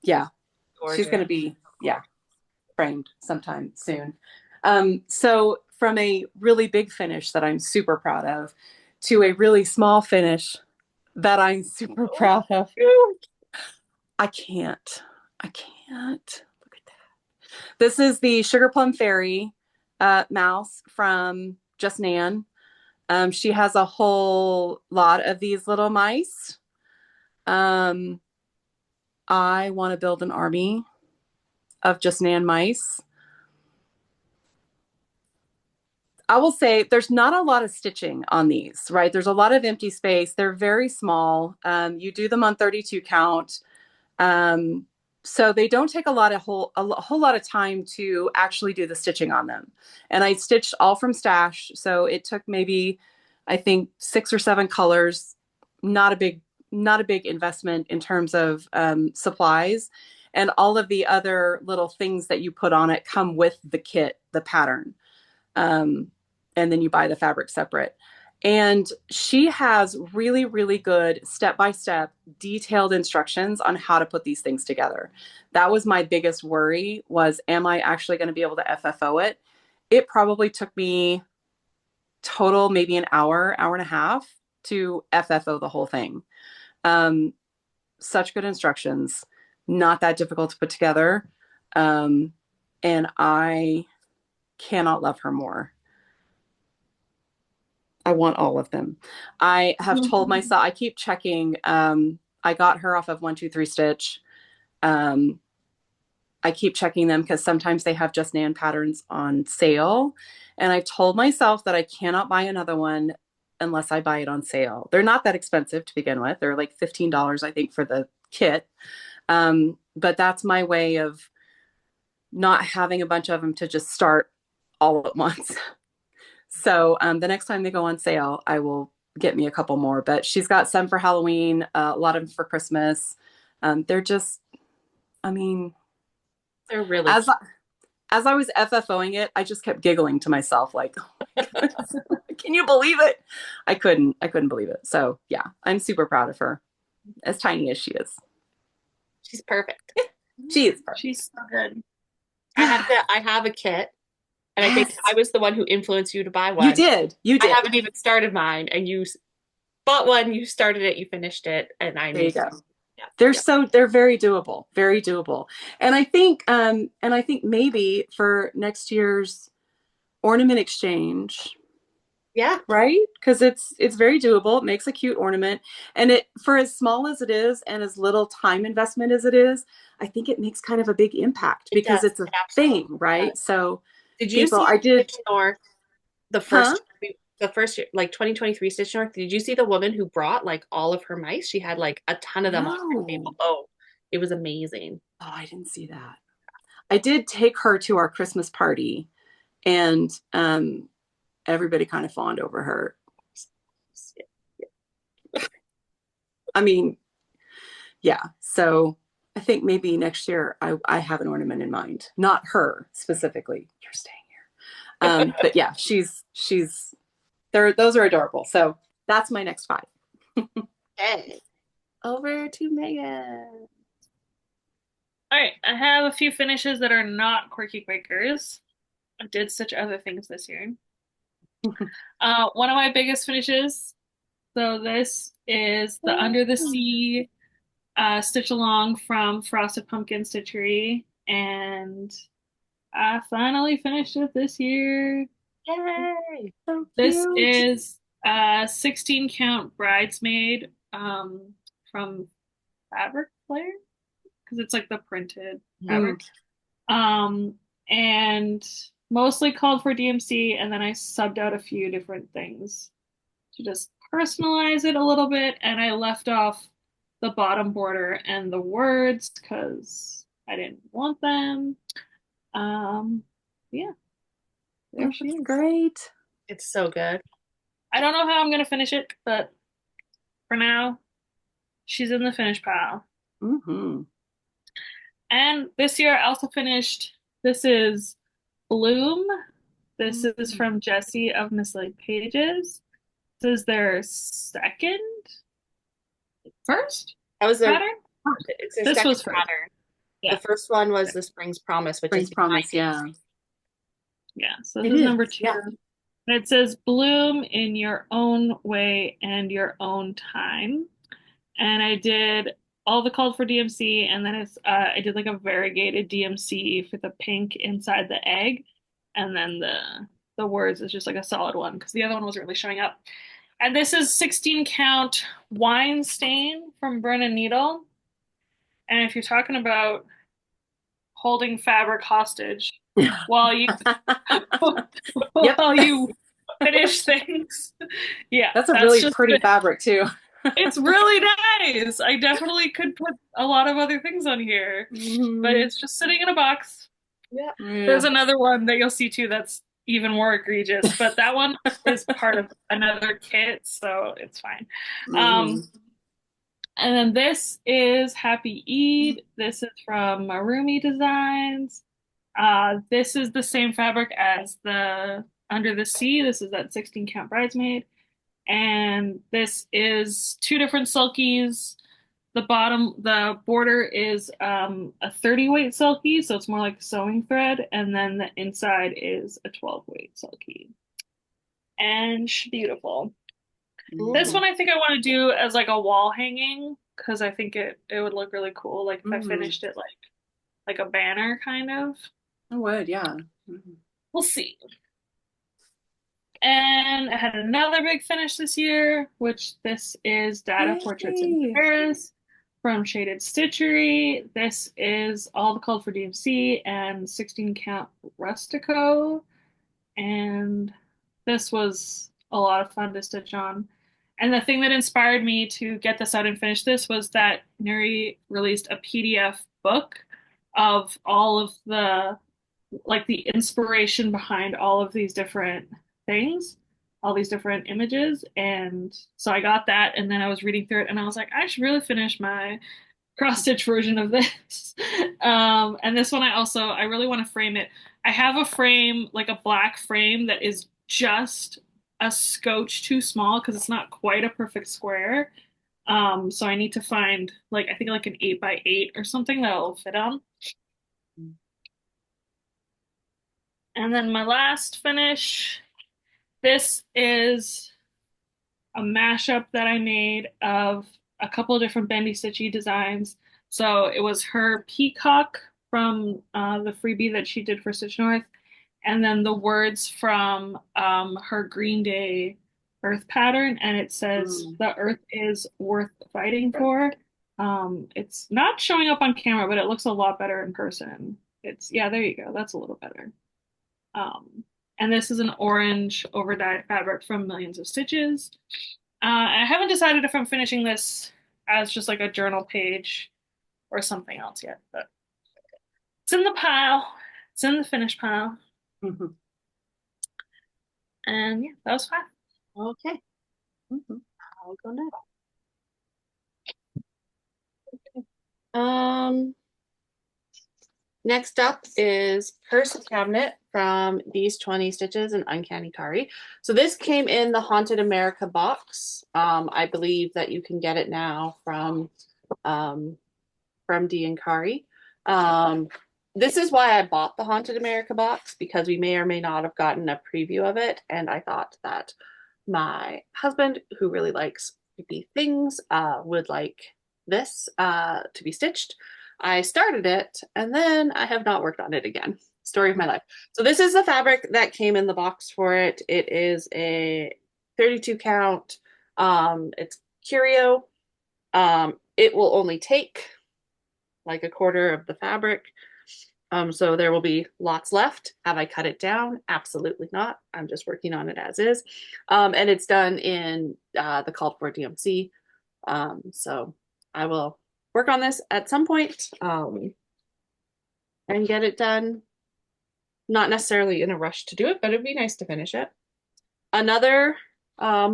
Yeah, gorgeous. She's going to be framed sometime soon. So from a really big finish that I'm super proud of to a really small finish that I'm super proud of. I can't. Look at that. This is the Sugar Plum Fairy mouse from Just Nan. She has a whole lot of these little mice. I I want to build an army of just Nan mice. I will say there's not a lot of stitching on these, right? There's a lot of empty space. They're very small. You do them on 32 count. Um, so they don't take a whole lot of time to actually do the stitching on them. And I stitched all from stash. So it took maybe, I think 6 or 7 colors, not a big, not a big investment in terms of supplies. And all of the other little things that you put on it come with the kit, the pattern. Um, and then you buy the fabric separate. And she has really, really good step-by-step detailed instructions on how to put these things together. That was my biggest worry was, am I actually going to be able to FFO it? It probably took me total maybe an hour, hour and a half to FFO the whole thing. Um, Such good instructions, not that difficult to put together. And I cannot love her more. I want all of them. I have told myself, I keep checking. I got her off of 123 Stitch. Um, I keep checking them because sometimes they have just Nan patterns on sale. And I've told myself that I cannot buy another one unless I buy it on sale. They're not that expensive to begin with. They're like $15, I think, for the kit. But that's my way of not having a bunch of them to just start all at once. So the next time they go on sale, I will get me a couple more. But she's got some for Halloween, a lot of them for Christmas. They're just, I mean, They're really as cute. as I was FFOing it, I just kept giggling to myself, like, oh can you believe it? I couldn't believe it. So yeah, I'm super proud of her, as tiny as she is. She's perfect. She is perfect. She's so good. I have a kit, and I think Yes. I was the one who influenced you to buy You one. did. You I did. haven't even started mine, and you bought one, you started it, you finished it, and I There you need go. to. Yeah, yeah. They're very doable. And I think maybe for next year's ornament exchange, Yeah, right? Because it's very doable. It makes a cute ornament. And it, for as small as it is and as little time investment as it is, I think it makes kind of a big impact it because does. it's a It absolutely thing, right? does. So Did you people, see I did, Stitch North the huh? first year, like 2023 Stitch North? Did you see the woman who brought like all of her mice? She had like a ton of them on her No. table. Oh, it was amazing. Oh, I didn't see that. I did take her to our Christmas party and everybody kind of fawned over her. I mean, yeah. So I think maybe next year I have an ornament in mind. Not her specifically. You're staying here. But yeah, she's there. Those are adorable. So that's my next 5. Okay, over to Megan. All right, I have a few finishes that are not Quirky Quakers. I did stitch other things this year. One of my biggest finishes, so this is the Under the Sea stitch along from Frosted Pumpkin Stitchery, and I finally finished it this year. Yay! So This cute. is a 16 count bridesmaid from Fabric Player because it's like the printed Mm. fabric. Um, and mostly called for DMC, and then I subbed out a few different things to just personalize it a little bit, and I left off the bottom border and the words because I didn't want them. Yeah, there Oh, she that's is. great. It's so good. I don't know how I'm gonna finish it, but for now, she's in the finish pile. Mm-hmm. And this year I also finished, this is Bloom. This is from Jessie of Mislaid Pages. This is their first That was their pattern. it's their This second was first. pattern. The Yeah. first one was the Spring's Promise, which is Spring's behind Promise, you. yeah. Yeah. So It this is is. number 2. Yeah. And it says bloom in your own way and your own time. And I did all the called for DMC, and then I did like a variegated DMC for the pink inside the egg, and then the words is just like a solid one because the other one wasn't really showing up. And this is 16 count wine stain from Burn and Needle. And if you're talking about holding fabric hostage while you Yep. while you finish things, yeah, That's a that's really just pretty fabric too. it's really nice. I definitely could put a lot of other things on here, but Mhm. it's just sitting in a box. Yeah. There's Yeah. another one that you'll see too that's even more egregious, but that one is part of another kit, so it's fine. Um, Mhm. and then this is Happy Eid. This is from Marumi Designs. This is the same fabric as the Under the Sea. This is that 16 count bridesmaid. And this is two different silkies. The border is a 30 weight silky, so it's more like sewing thread, and then the inside is a 12 weight silky. And beautiful. This Mhm. one I think I want to do as like a wall hanging because I think it would look really cool, like if I Mhm. finished it like a banner kind of. I would, yeah. Mhm. We'll see. And I had another big finish this year, which this is Data Portraits in Yay. Paris from Shaded Stitchery. This is all the called for DMC and 16 count Rustico. And this was a lot of fun to stitch on. And the thing that inspired me to get this out and finish this was that Nuri released a PDF book of all of the inspiration behind all of these different things, all these different images. And so I got that, and then I was reading through it, and I was like, I should really finish my cross stitch version of this. And this one I really want to frame it. I have a frame, like a black frame that is just a scotch too small because it's not quite a perfect square. So I need to find like I think like an 8 by 8 or something that'll fit on. And then my last finish, this is a mashup that I made of a couple of different bendy stitchy designs. So it was her peacock from the freebie that she did for Stitch North, and then the words from her Green Day Earth pattern, and it says Mm. the Earth is worth fighting for. It's not showing up on camera, but it looks a lot better in person. It's yeah, there you go. That's a little better. Um, and this is an orange over dyed fabric from Millions of Stitches. I haven't decided if I'm finishing this as just like a journal page or something else yet, but it's in the pile. It's in the finish pile. Mhm. And yeah, that was fun. Okay. Mhm. I'll go next. Um, Next up is Purse Cabinet from These 20 Stitches and Uncanny Kari. So this came in the Haunted America box. I believe that you can get it now um, D and Kari. This is why I bought the Haunted America box because we may or may not have gotten a preview of it, and I thought that my husband, who really likes creepy things, would like this to be stitched. I started it and then I have not worked on it again. Story of my life. So this is the fabric that came in the box for it. It is a 32 count. It's curio. It will only take like a quarter of the fabric. So there will be lots left. Have I cut it down? Absolutely not. I'm just working on it as is. And it's done in the called for DMC. So I will work on this at some point and get it done. Not necessarily in a rush to do it, but it'd be nice to finish it. Another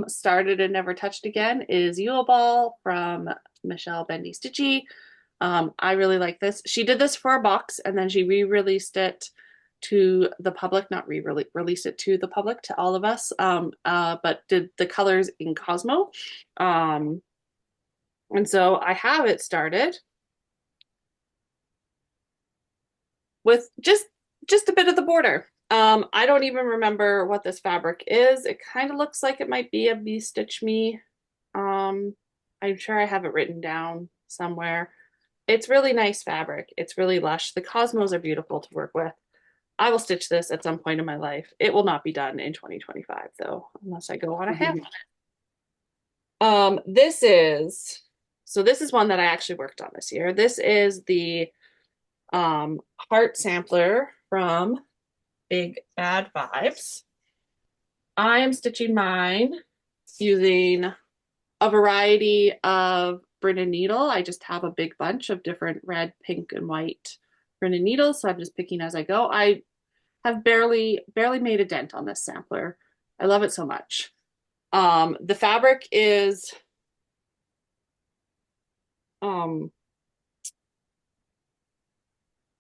started and never touched again is Yule Ball from Michelle Bendy Stitchy. I really like this. She did this for a box and then she re-released it to the public, not re-released it to the public, to all of us, but did the colors in Cosmo. And so I have it started with just a bit of the border. I don't even remember what this fabric is. It kind of looks like it might be a V Stitch Me. I'm sure I have it written down somewhere. It's really nice fabric. It's really lush. The cosmos are beautiful to work with. I will stitch this at some point in my life. It will not be done in 2025 though, unless I go on a half. Mhm. This is So this is one that I actually worked on this year. This is the heart sampler from Big Bad Vibes. I am stitching mine using a variety of Brennan needle. I just have a big bunch of different red, pink, and white Brennan needles, so I'm just picking as I go. I have barely made a dent on this sampler. I love it so much. The fabric is um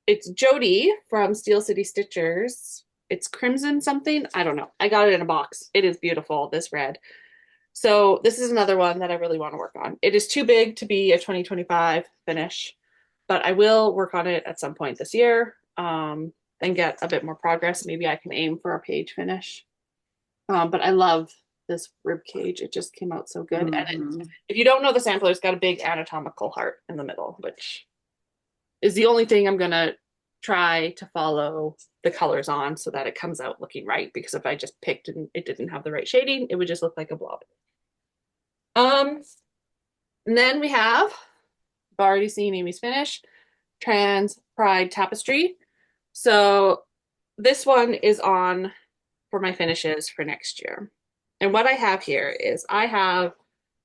it's Jody from Steel City Stitchers. It's crimson something. I don't know. I got it in a box. It is beautiful, this red. So this is another one that I really want to work on. It is too big to be a 2025 finish, but I will work on it at some point this year and get a bit more progress. Maybe I can aim for a page finish. But I love this rib cage. It just came out so good. And if you don't know the sampler, it's got a big anatomical heart in the middle, which is the only thing I'm gonna try to follow the colors on so that it comes out looking right. Because if I just picked and it didn't have the right shading, it would just look like a blob. And then we have, I've already seen Amy's finish, Trans Pride Tapestry. So this one is on for my finishes for next year. And what I have here is I have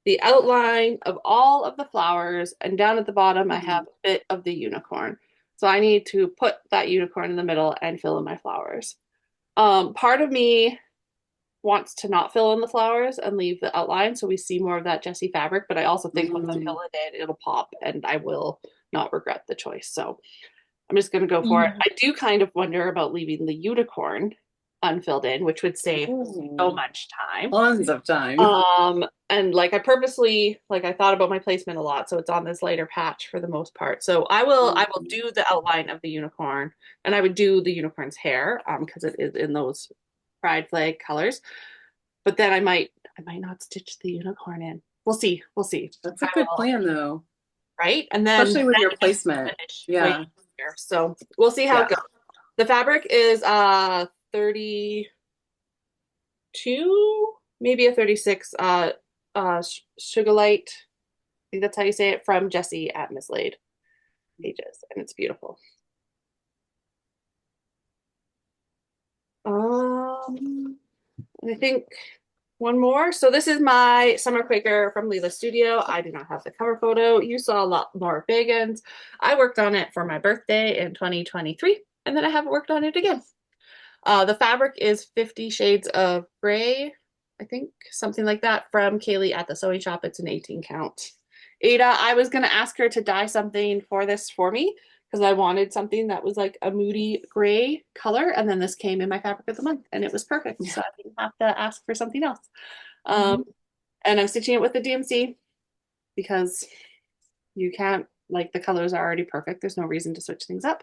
the outline of all of the flowers, and down at the bottom I have a bit of the unicorn. So I need to put that unicorn in the middle and fill in my flowers. Part of me wants to not fill in the flowers and leave the outline so we see more of that Jessie fabric, but I also think once I fill it in, it'll pop and I will not regret the choice. So I'm just going to go for it. I do kind of wonder about leaving the unicorn unfilled in, which would save so much time. Tons of time. And like I purposely, like I thought about my placement a lot, so it's on this lighter patch for the most part. So I will do the outline of the unicorn, and I would do the unicorn's hair, because it is in those pride flag colors. But then I might not stitch the unicorn in. We'll see. We'll see. That's a good plan though. Right? And then especially with your placement. Yeah. So we'll see how it goes. The fabric is 32, maybe a 36 Sugarlight. I think that's how you say it, from Jessie at Mislaid Pages, and it's beautiful. I think one more. So this is my Summer Quaker from Leela Studio. I do not have the cover photo. You saw a lot more of Bagan's. I worked on it for my birthday in 2023, and then I haven't worked on it again. The fabric is 50 Shades of Gray, I think, something like that, from Kaylee at the Sewing Shop. It's an 18 count. Ada, I was going to ask her to dye something for this for me because I wanted something that was like a moody gray color, and then this came in my fabric of the month and it was perfect, so I didn't have to ask for something else. And I'm stitching it with the DMC because you can't, like, the colors are already perfect. There's no reason to switch things up.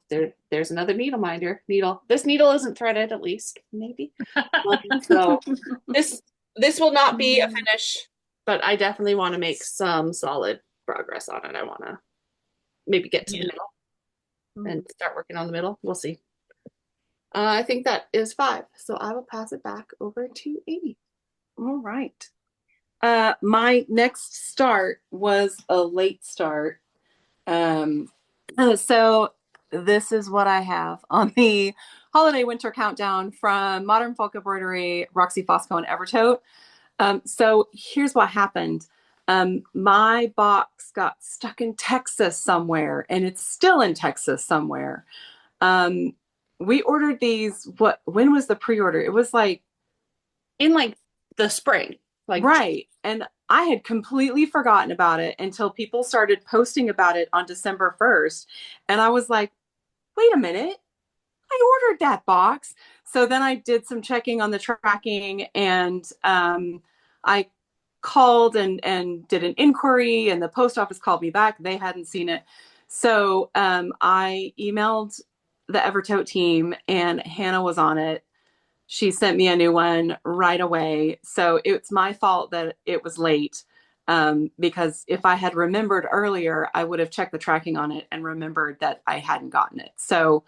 There's another needle minder needle. This needle isn't threaded, at least, maybe. So this will not be a finish, but I definitely want to make some solid progress on it. I want to maybe get to the middle and start working on the middle. We'll see. I think that is 5. So I will pass it back over to Amy. All right. My next start was a late start. So this is what I have on the holiday winter countdown from Modern Folk Embroidery, Roxy Fosco, and Evertote. So here's what happened. My box got stuck in Texas somewhere, and it's still in Texas somewhere. We ordered these, when was the pre-order? It was like in like the spring. Like right. And I had completely forgotten about it until people started posting about it on December 1st. And I was like, wait a minute, I ordered that box. So then I did some checking on the tracking, and I called and did an inquiry, and the post office called me back. They hadn't seen it. So I emailed the Evertote team, and Hannah was on it. She sent me a new one right away. So it's my fault that it was late, because if I had remembered earlier, I would have checked the tracking on it and remembered that I hadn't gotten it. So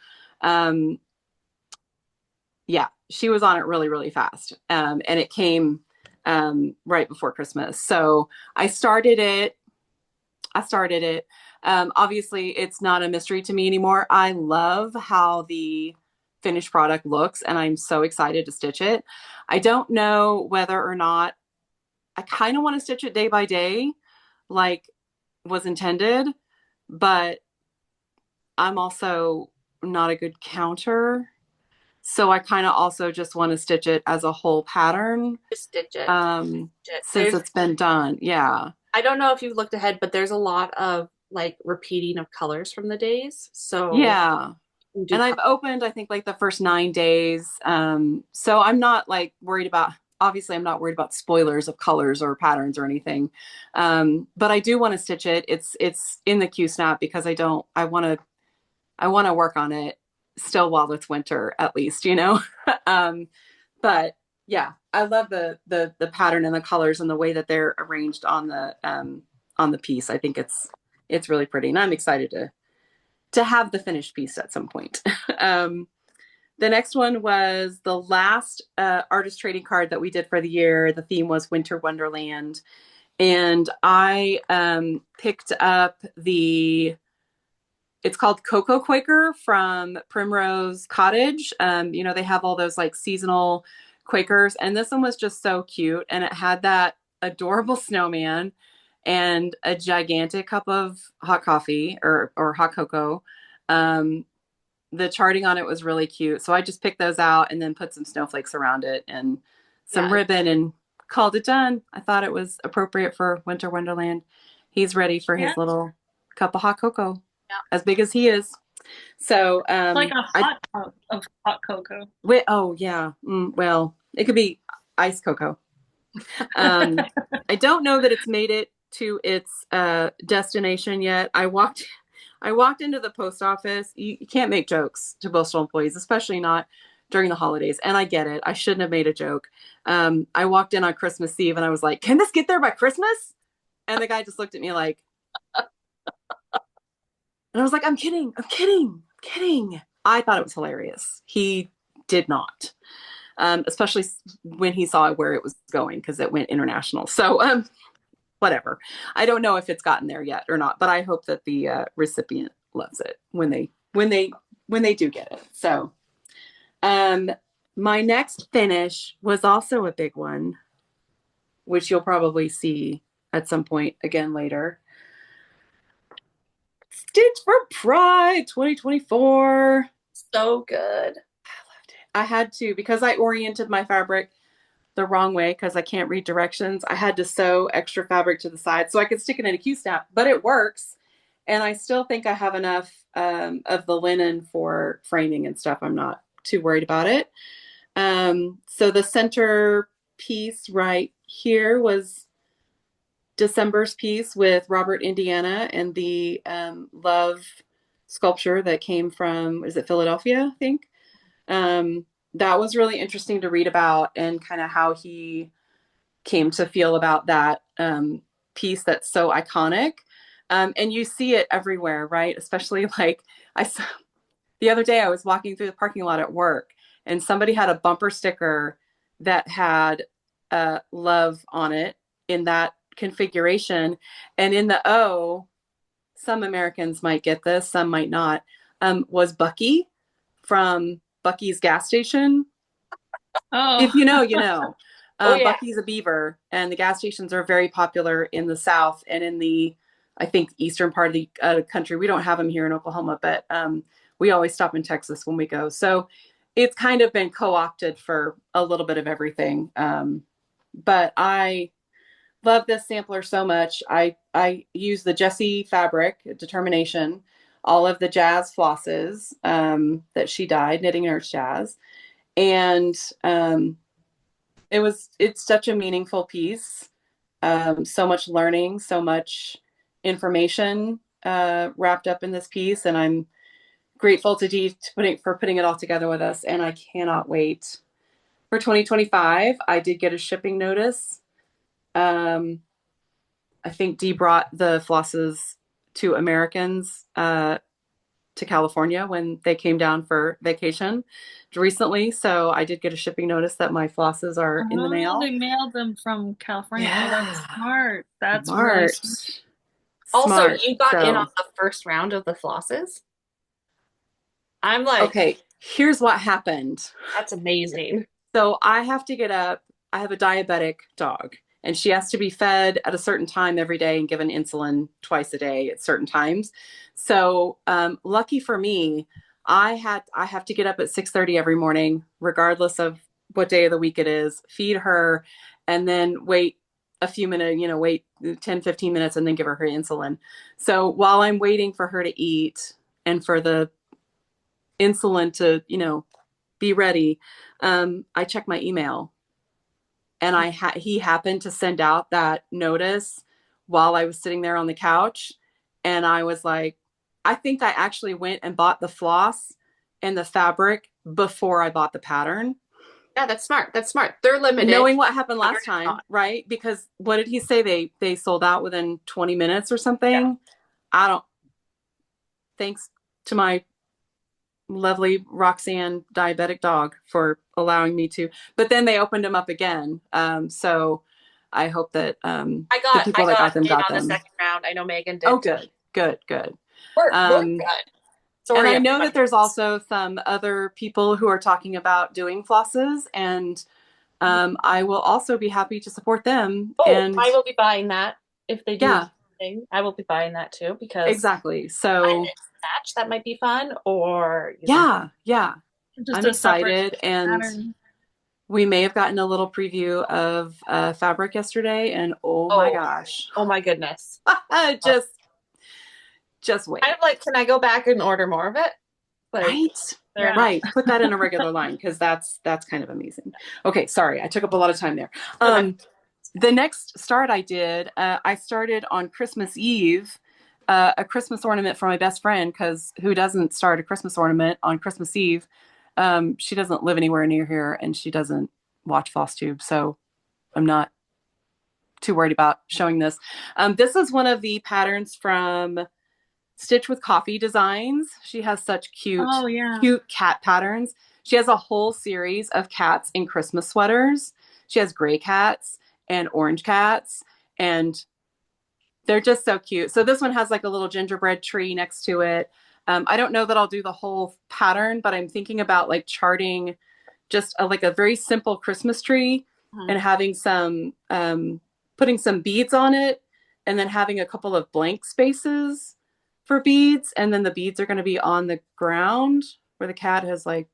yeah, she was on it really, really fast. And it came right before Christmas. So I started it. I started it. Obviously, it's not a mystery to me anymore. I love how the finished product looks, and I'm so excited to stitch it. I don't know whether or not I kind of want to stitch it day by day, like was intended, but I'm also not a good counter. So I kind of also just want to stitch it as a whole pattern, Just stitch it. since There's, it's been done. Yeah. I don't know if you've looked ahead, but there's a lot of like repeating of colors from the days. So Yeah. you do And I've color. opened, I think, like the first 9 days. So I'm not like worried about, obviously, I'm not worried about spoilers of colors or patterns or anything. But I do want to stitch it. It's in the Q snap because I want to work on it still while it's winter, at least, you know? um, but yeah, I love the pattern and the colors and the way that they're arranged on the piece. I think it's really pretty, and I'm excited to have the finished piece at some point. um, the next one was the last artist trading card that we did for the year. The theme was Winter Wonderland, and I picked up the it's called Cocoa Quaker from Primrose Cottage. They have all those like seasonal Quakers, and this one was just so cute, and it had that adorable snowman and a gigantic cup of hot coffee or hot cocoa. Um, the charting on it was really cute, so I just picked those out and then put some snowflakes around it and some Yeah. ribbon and called it done. I thought it was appropriate for Winter Wonderland. He's ready for Yeah, his little cup of hot cocoa, Yeah. as big as he is. So it's like a I hot tub of hot cocoa. wait. Oh yeah. Well, it could be iced cocoa. Um, I don't know that it's made it to its destination yet. I walked into the post office. You can't make jokes to postal employees, especially not during the holidays. And I get it. I shouldn't have made a joke. I walked in on Christmas Eve and I was like, "Can this get there by Christmas?" And the guy just looked at me like, and I was like, "I'm kidding. I'm kidding. I'm kidding." I thought it was hilarious. He did not, especially when he saw where it was going because it went international. So whatever. I don't know if it's gotten there yet or not, but I hope that the recipient loves it when they do get it. So, um, my next finish was also a big one, which you'll probably see at some point again later. Stitch for Pride 2024. So good. I had to because I oriented my fabric the wrong way because I can't read directions. I had to sew extra fabric to the side so I could stick it in a Q-snap, but it works. And I still think I have enough of the linen for framing and stuff. I'm not too worried about it. So the center piece right here was December's piece with Robert Indiana and the love sculpture that came from, is it Philadelphia, I think? That was really interesting to read about and kind of how he came to feel about that piece that's so iconic. And you see it everywhere, right? Especially like I saw the other day, I was walking through the parking lot at work and somebody had a bumper sticker that had love on it in that configuration. And in the O, some Americans might get this, some might not, was Bucky from Bucky's gas station. Oh, If you know, you know. Oh yeah. Bucky's a beaver, and the gas stations are very popular in the South and in the, I think, eastern part of the country. We don't have them here in Oklahoma, but we always stop in Texas when we go. So it's kind of been co-opted for a little bit of everything. But I love this sampler so much. I use the Jessie fabric, Determination, all of the jazz flosses that she dyed, Knitting Nerds Jazz, and it's such a meaningful piece. So much learning, so much information wrapped up in this piece, and I'm grateful to Dee for putting it all together with us. And I cannot wait for 2025. I did get a shipping notice. I think Dee brought the flosses to Americans to California when they came down for vacation recently. So I did get a shipping notice that my flosses are in the Oh, mail. they mailed them from California. Oh, that's Yeah, smart. That's really smart, smart. Also, smart. you got in on So, the first round of the flosses. I'm like, okay, here's what happened. that's amazing. So I have to get up. I have a diabetic dog, and she has to be fed at a certain time every day and given insulin twice a day at certain times. So, lucky for me, I have to get up at 6:30 every morning, regardless of what day of the week it is, feed her, and then wait a few minutes, wait 10, 15 minutes and then give her insulin. So while I'm waiting for her to eat and for the insulin to, be ready, I check my email, and he happened to send out that notice while I was sitting there on the couch, and I was like, I think I actually went and bought the floss and the fabric before I bought the pattern, Yeah, that's smart. That's smart. They're limited. knowing what happened Pattern last is time, not. right? Because what did he say? They sold out within 20 minutes or Yeah. something. I don't. Thanks to my lovely Roxanne diabetic dog for allowing me to. But then they opened them up again. So I hope that the I people that got got them in got on the them. second round. I know Megan Oh, did too. good, good, good. We're Um, good. and Sorry, I know that everybody there's else. also some other people who are talking about doing flosses, and I will also be happy to support them. Oh, And I will be buying that if they do yeah, anything. I will be buying that too because exactly. I So mix and match that might be fun or using. yeah, yeah, Just I'm a separate excited. And pattern. we may have gotten a little preview of fabric yesterday, and oh my Oh, gosh, oh my goodness. just just I'm wait. like, can I go back and order more of it? Like, Right, fair Yeah. enough. right. Put that in a regular line because that's kind of amazing. Okay, sorry, I took up a lot of time there. No, that's The next start I started on Christmas Eve. A Christmas ornament for my best friend, because who doesn't start a Christmas ornament on Christmas Eve? She doesn't live anywhere near here, and she doesn't watch Flosstube, so I'm not too worried about showing this. This is one of the patterns from Stitch with Coffee Designs. She has such Oh, yeah. cute cat patterns. She has a whole series of cats in Christmas sweaters. She has gray cats and orange cats, and they're just so cute. So this one has like a little gingerbread tree next to it. I don't know that I'll do the whole pattern, but I'm thinking about like charting just like a very simple Christmas tree Mhm. and having some putting some beads on it, and then having a couple of blank spaces for beads, and then the beads are going to be on the ground where the cat has like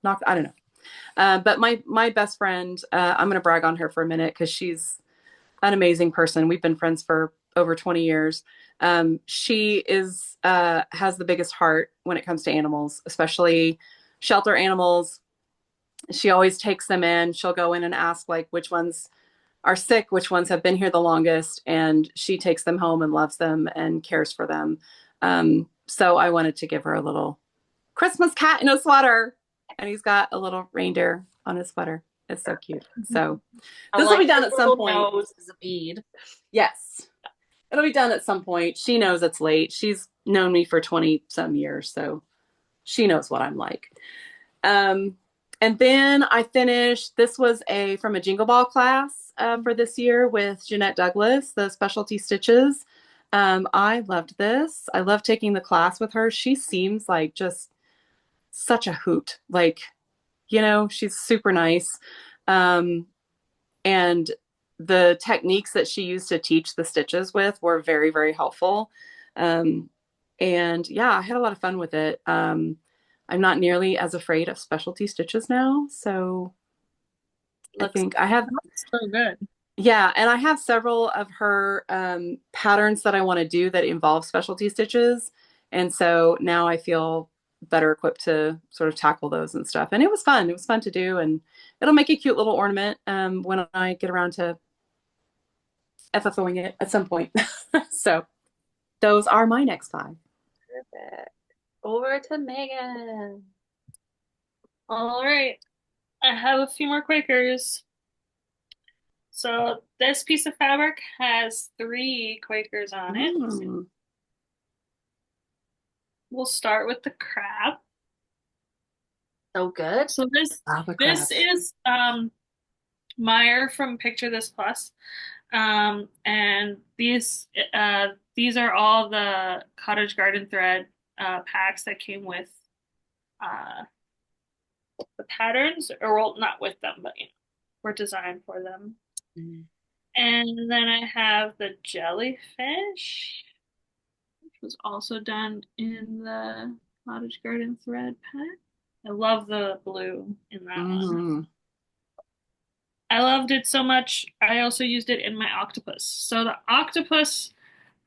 knocked. I don't know. But my best friend, I'm going to brag on her for a minute because she's an amazing person. We've been friends for over 20 years. She is has the biggest heart when it comes to animals, especially shelter animals. She always takes them in. She'll go in and ask like which ones are sick, which ones have been here the longest, and she takes them home and loves them and cares for them. So I wanted to give her a little Christmas cat in a sweater, and he's got a little reindeer on his sweater. It's so cute. So I this will like be done his at some little point. nose is a bead. Yes, it'll be done at some point. She knows it's late. She's known me for 20 some years, so she knows what I'm like. Um, and then I finished, this was from a Jingle Ball class for this year with Jeanette Douglas, the specialty stitches. I loved this. I love taking the class with her. She seems like just such a hoot. Like, she's super nice. Um, and the techniques that she used to teach the stitches with were very, very helpful. Um, and yeah, I had a lot of fun with it. I'm not nearly as afraid of specialty stitches now. So I Looks think I have, That's so good. yeah, and I have several of her patterns that I want to do that involve specialty stitches. And so now I feel better equipped to sort of tackle those and stuff. And it was fun. It was fun to do. And it'll make a cute little ornament when I get around to FFOing it at some point. So those are my next five. perfect. Over to Megan. All right. I have a few more Quakers. So this piece of fabric has three Quakers on it. Mm. we'll start with the crab. So good. So Lava this crabs. is Meyer from Picture This Plus. And these are all the cottage garden thread packs that came with uh the patterns, or well, not with them, but were designed for them. Mm. And then I have the jellyfish, which was also done in the cottage garden thread pack. I love the blue in that one. Mm. I loved it so much. I also used it in my octopus. So the octopus,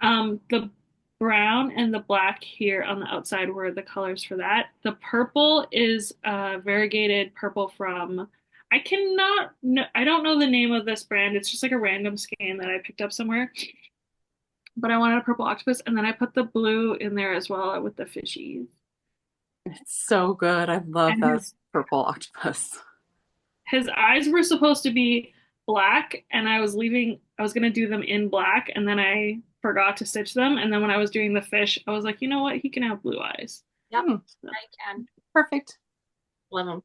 the brown and the black here on the outside were the colors for that. The purple is variegated purple from, I don't know the name of this brand. It's just like a random skein that I picked up somewhere. But I wanted a purple octopus, and then I put the blue in there as well with the fishies. It's so good. I love And that purple octopus. his eyes were supposed to be black, and I was gonna do them in black, and then I forgot to stitch them. And then when I was doing the fish, I was like, you know what? He can have blue eyes. Yep, Mm. I can. Perfect. Love them.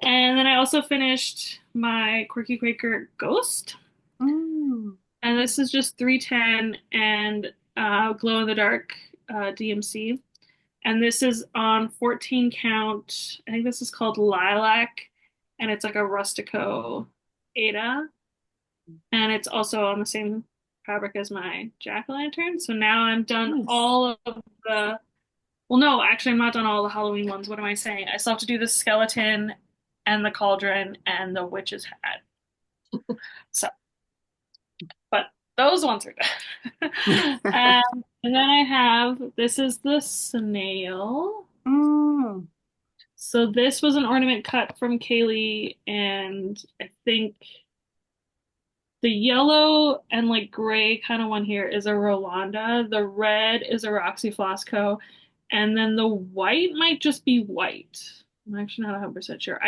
And then I also finished my Quirky Quaker Ghost. Mm. And this is just 310 and glow in the dark DMC. And this is on 14 count. I think this is called Lilac, and it's like a Rustico Ada. And it's also on the same fabric as my jack-o'-lantern. So now I'm done Nice. all of the, well, no, actually, I'm not done all the Halloween ones. What am I saying? I still have to do the skeleton and the cauldron and the witch's hat. So, but those ones are done. And then I have, this is the snail. Mm. So this was an ornament cut from Kaylee, and I think the yellow and like gray kind of one here is a Rolanda. The red is a Roxy Flosco, and then the white might just be white. I'm actually not 100% sure.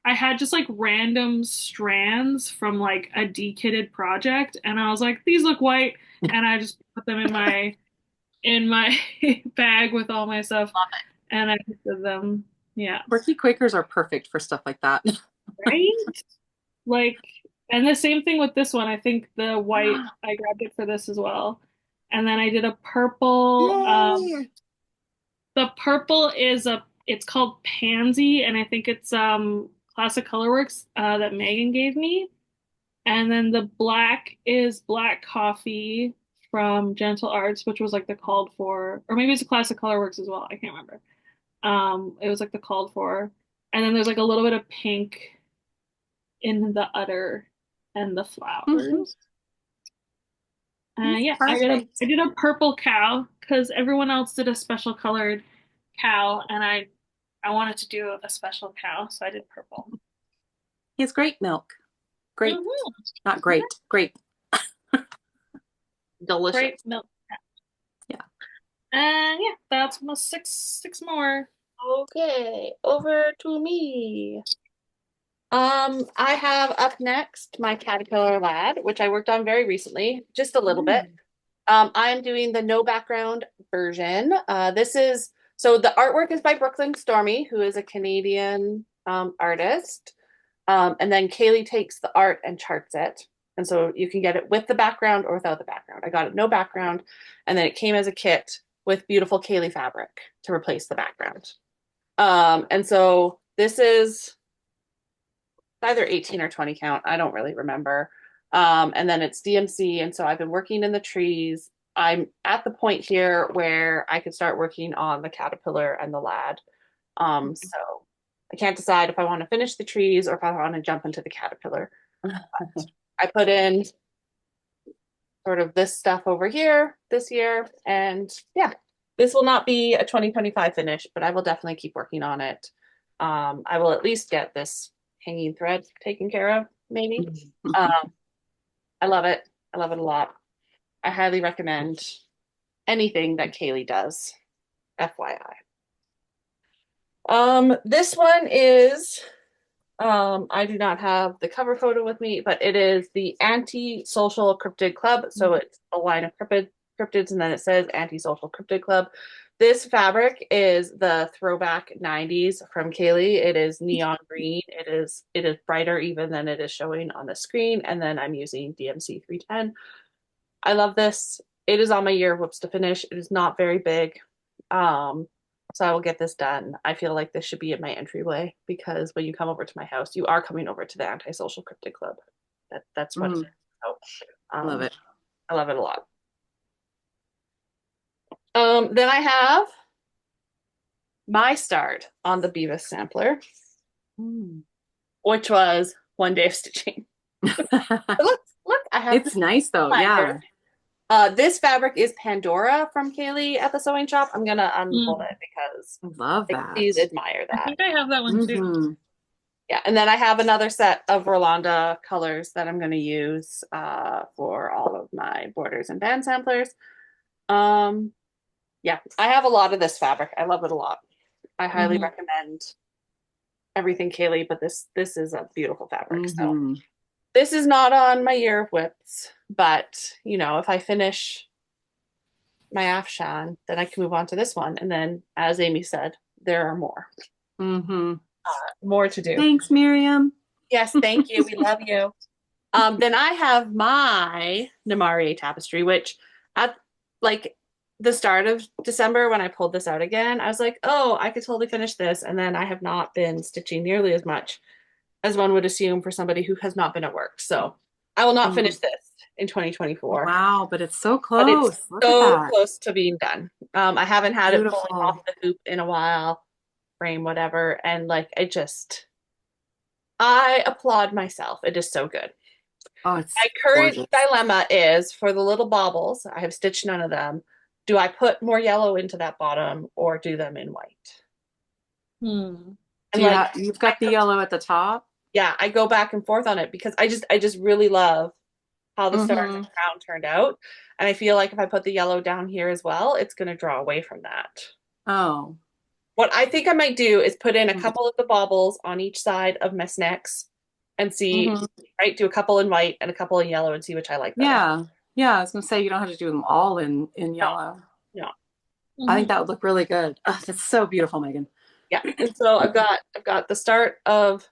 I had just like random strands from like a dekitted project, and I was like, these look white, and I just put them in my bag with all my stuff, Love it. and I did them. Yeah. Quirky Quakers are perfect for stuff like that. Right? Like, and the same thing with this one. I think the white, I grabbed it for this as well. And then I did a purple. Yay! The purple is it's called Pansy, and I think it's Classic Colorworks that Megan gave me. And then the black is Black Coffee from Gentle Arts, which was like the called for, or maybe it's a Classic Colorworks as well. I can't remember. It was like the called for. And then there's like a little bit of pink in the udder and the Mhm. flowers. That's Yeah, perfect. I did a purple cow because everyone else did a special colored cow, and I wanted to do a special cow, so I did purple. He has great milk. Great, Mhm. not great. Great. Delicious. Great milk. Yeah. And yeah, that's my six more. Okay, over to me. I have up next my Caterpillar Lad, which I worked on very recently, just a little bit. Mm. I'm doing the no background version. This is so the artwork is by Brooklyn Stormy, who is a Canadian artist. And then Kaylee takes the art and charts it. And so you can get it with the background or without the background. I got it no background, and then it came as a kit with beautiful Kaylee fabric to replace the background. And so this is either 18 or 20 count. I don't really remember. And then it's DMC. And so I've been working in the trees. I'm at the point here where I could start working on the caterpillar and the lad. So I can't decide if I want to finish the trees or if I want to jump into the caterpillar. I put in sort of this stuff over here this year. And yeah, this will not be a 2025 finish, but I will definitely keep working on it. I will at least get this hanging thread taken care of, maybe. I love it. I love it a lot. I highly recommend anything that Kaylee does, FYI. This one is I do not have the cover photo with me, but it is the Anti-Social Cryptid Club. So it's a line of cryptids, and then it says Antisocial Cryptid Club. This fabric is the throwback 90s from Kaylee. It is neon green. It is brighter even than it is showing on the screen. And then I'm using DMC 310. I love this. It is on my year of WIPs to finish. It is not very big. So I will get this done. I feel like this should be in my entryway because when you come over to my house, you are coming over to the Antisocial Cryptid Club. That's what it is. So, Love it. I love it a lot. Then I have my start on the Beavis sampler, which was 1 day of stitching. Look, I have It's nice though. Yeah. This fabric is Pandora from Kaylee at the sewing shop. I'm gonna unfold it because Love that. please admire I that. think I have that one too. Yeah, and then I have another set of Rolanda colors that I'm gonna use for all of my borders and band samplers. Yeah, I have a lot of this fabric. I love it a lot. I highly recommend everything Kaylee, but this is a beautiful fabric. So this is not on my year of WIPs, but you know, if I finish my Afshan, then I can move on to this one. And then, as Amy said, there are more. More to do. Thanks, Miriam. Yes, thank you. We love you. Then I have my Namarie tapestry, which at like the start of December when I pulled this out again, I was like, oh, I could totally finish this. And then I have not been stitching nearly as much as one would assume for somebody who has not been at work. So I will not finish this in 2024. Wow, but it's so close. But it's so close to being done. I haven't had it fully off the hoop in a while, frame, whatever. And like, I applaud myself. It is so good. Oh, it's my current gorgeous. dilemma is for the little baubles, I have stitched none of them. Do I put more yellow into that bottom or do them in white? And You've got the yellow at the top? Yeah, I go back and forth on it because I just really love how the stars and crown turned out. And I feel like if I put the yellow down here as well, it's going to draw away from that. Oh. What I think I might do is put in a couple of the baubles on each side of my snacks and see, right? Do a couple in white and a couple in yellow and see which I like better. Yeah. Yeah, I was going to say you don't have to do them all in yellow. No. I think that would look really good. Oh, that's so beautiful, Megan. Yeah. And so I've got the start of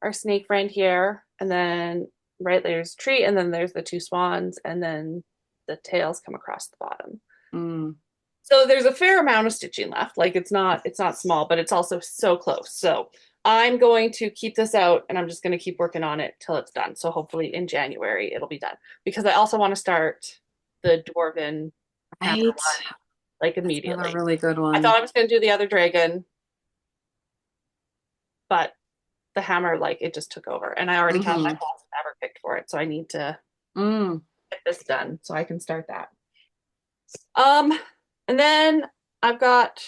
our snake friend here, and then right there's tree, and then there's the two swans, and then the tails come across the bottom. So there's a fair amount of stitching left. Like it's not small, but it's also so close. So I'm going to keep this out and I'm just going to keep working on it till it's done. So hopefully in January it'll be done because I also want to start the Dwarven one, like immediately. That's a really good one. I thought I was going to do the other dragon, but the hammer, like it just took over and I already have my fabric picked for it. So I need to get this done so I can start that. And then I've got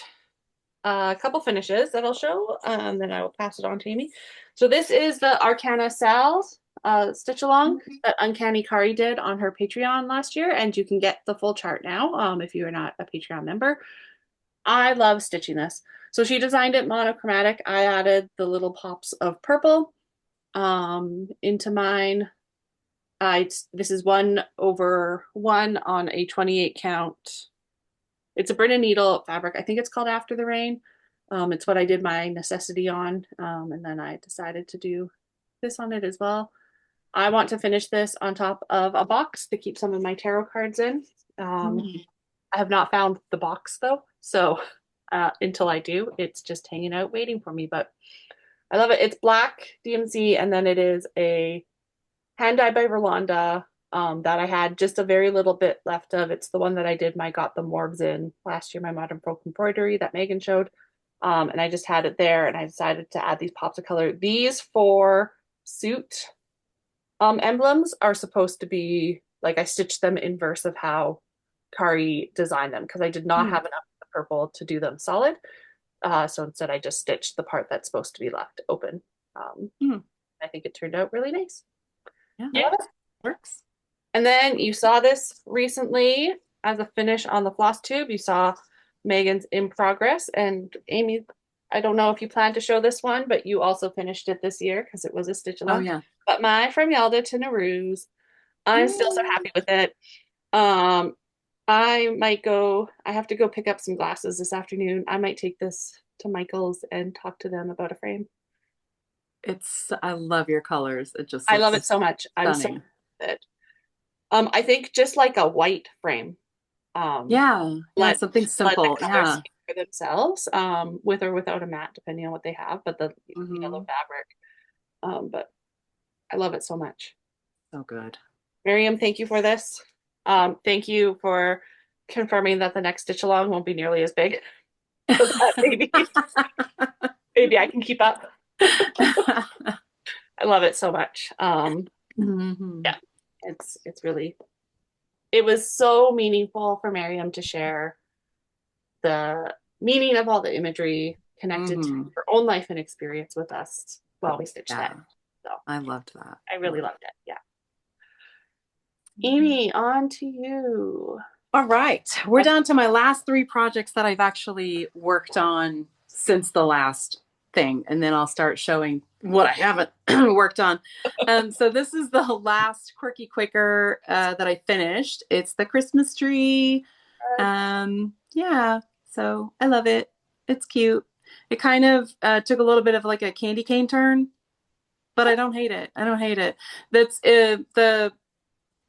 a couple finishes that I'll show, and then I will pass it on to Amy. So this is the Arcana Sal's stitch along that Uncanny Kari did on her Patreon last year, and you can get the full chart now if you are not a Patreon member. I love stitching this. So she designed it monochromatic. I added the little pops of purple into mine. This is 1/1 on a 28 count. It's a Brita needle fabric. I think it's called After the Rain. It's what I did my necessity on. And then I decided to do this on it as well. I want to finish this on top of a box to keep some of my tarot cards in. I have not found the box though. So until I do, it's just hanging out waiting for me. But I love it. It's black DMC, and then it is a hand dyed by Rolanda. That I had just a very little bit left of. It's the one that I did my Got the Morgs in last year, my Modern Folk embroidery that Megan showed. And I just had it there and I decided to add these pops of color. These 4 suit emblems are supposed to be, like I stitched them inverse of how Kari designed them because I did not have enough of the purple to do them solid. So instead I just stitched the part that's supposed to be left open. I think it turned out really nice. Yeah, I love it. Works. And then you saw this recently as a finish on the Flosstube. You saw Megan's in progress. And Amy, I don't know if you plan to show this one, but you also finished it this year because it was a stitch along. Oh, yeah. But my From Yalda to Naru's, I'm still so happy with it. I might go, I have to go pick up some glasses this afternoon. I might take this to Michael's and talk to them about a frame. I love your colors. It just I love it looks so much. I'm so stunning. excited. I think just like a white frame, Yeah, yeah, let something let the simple. colors Yeah. speak for themselves, with or without a mat, depending on what they have, but the yellow Hmm. fabric. But I love it so much. So good. Miriam, thank you for this. Thank you for confirming that the next stitch along won't be nearly as big. So that maybe I can keep up. I love it so much. Hmm. Yeah, it's really it was so meaningful for Miriam to share the meaning of all the imagery connected to Hmm. her own life and experience with us while we stitched that. Yeah, So I loved that. I really Love loved it. Yeah. it. Amy, on to you. All right, we're down to my last three projects that I've actually worked on since the last thing, and then I'll start showing what I haven't worked on. So this is the last Quirky Quicker that I finished. It's the Christmas tree. Yeah, so I love it. It's cute. It kind of took a little bit of like a candy cane turn, but I don't hate it. I don't hate it. That's the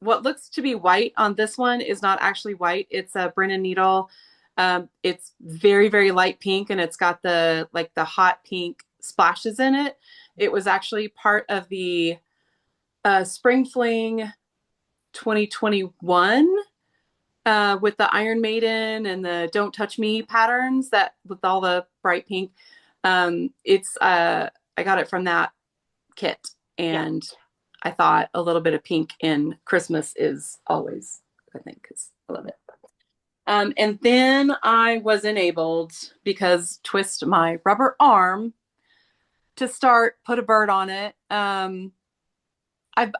what looks to be white on this one is not actually white. It's a Brennan needle. It's very, very light pink, and it's got the hot pink splashes in it. It was actually part of the Spring Fling 2021 with the Iron Maiden and the Don't Touch Me patterns that with all the bright pink. It's I got it from that kit, Yeah. and I thought a little bit of pink in Christmas is always, I think, because I love it. And then I was enabled because twist my rubber arm to start put a bird on it. I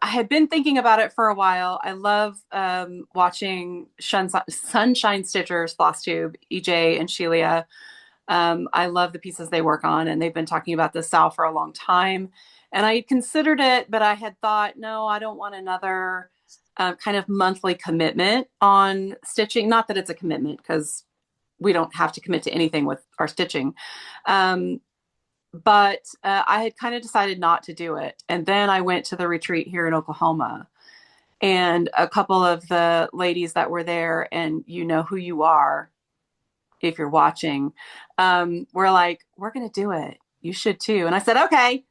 had been thinking about it for a while. I love watching Sunshine Stitchers, Flosstube, EJ, and Shelia. I love the pieces they work on, and they've been talking about this Sal for a long time. And I considered it, but I had thought, no, I don't want another kind of monthly commitment on stitching. Not that it's a commitment, because we don't have to commit to anything with our stitching. Um, but I had kind of decided not to do it. And then I went to the retreat here in Oklahoma, and a couple of the ladies that were there, and you know who you are if you're watching, we're like, we're going to do it. You should too. And I said, okay.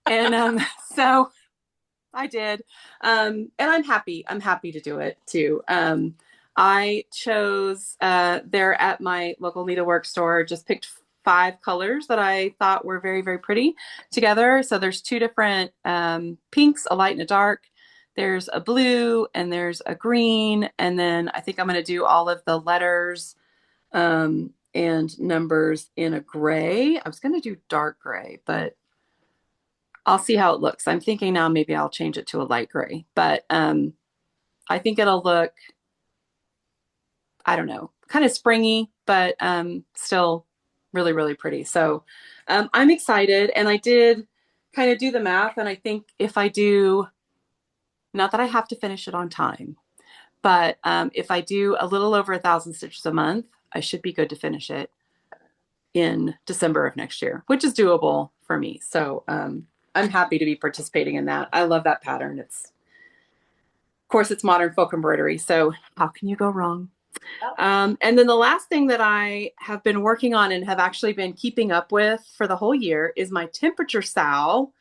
And so I did. And I'm happy. I'm happy to do it too. I chose, there at my local needlework store, just picked 5 colors that I thought were very, very pretty together. So there's 2 different pinks, a light and a dark. There's a blue and there's a green. And then I think I'm going to do all of the letters and numbers in a gray. I was going to do dark gray, but I'll see how it looks. I'm thinking now maybe I'll change it to a light gray, but I think it'll look, I don't know, kind of springy, but still really, really pretty. So I'm excited. And I did kind of do the math. And I think if I do, not that I have to finish it on time, but if I do a little over 1,000 stitches a month, I should be good to finish it in December of next year, which is doable for me. So I'm happy to be participating in that. I love that pattern. Of course, it's modern folk embroidery. So how can you go wrong? And then the last thing that I have been working on and have actually been keeping up with for the whole year is my temperature sal.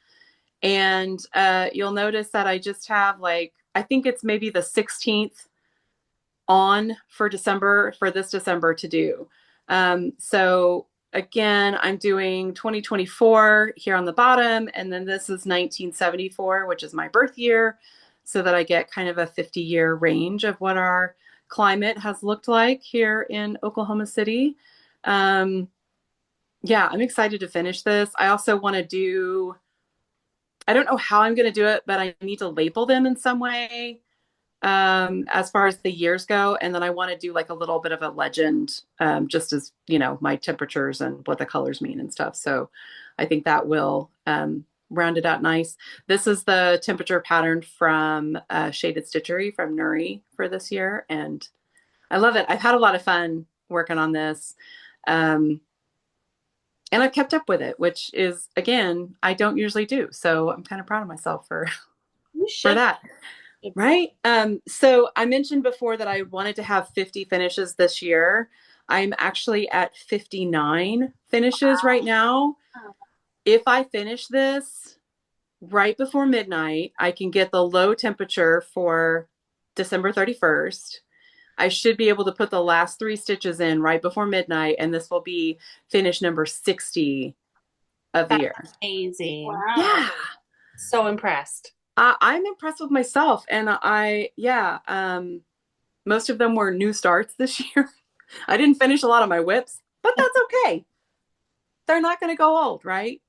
And you'll notice that I just have I think it's maybe the 16th on for December, for this December to do. So again, I'm doing 2024 here on the bottom, and then this is 1974, which is my birth year, so that I get kind of a 50-year range of what our climate has looked like here in Oklahoma City. Yeah, I'm excited to finish this. I also want to do, I don't know how I'm going to do it, but I need to label them in some way as far as the years go. And then I want to do like a little bit of a legend, just as, my temperatures and what the colors mean and stuff. So I think that will round it out nice. This is the temperature pattern from Shaded Stitchery from Nuri for this year. And I love it. I've had a lot of fun working on this. Um, and I've kept up with it, which is, again, I don't usually do. So I'm kind of proud of myself You for should. that. Right. So I mentioned before that I wanted to have 50 finishes this year. I'm actually at 59 finishes right now. If I finish this right before midnight, I can get the low temperature for December 31st. I should be able to put the last 3 stitches in right before midnight, and this will be finish number 60 of the That's year. amazing. Wow. Yeah. So impressed. I'm impressed with myself. And most of them were new starts this year. I didn't finish a lot of my WIPs, but that's okay. They're not going to go old, right?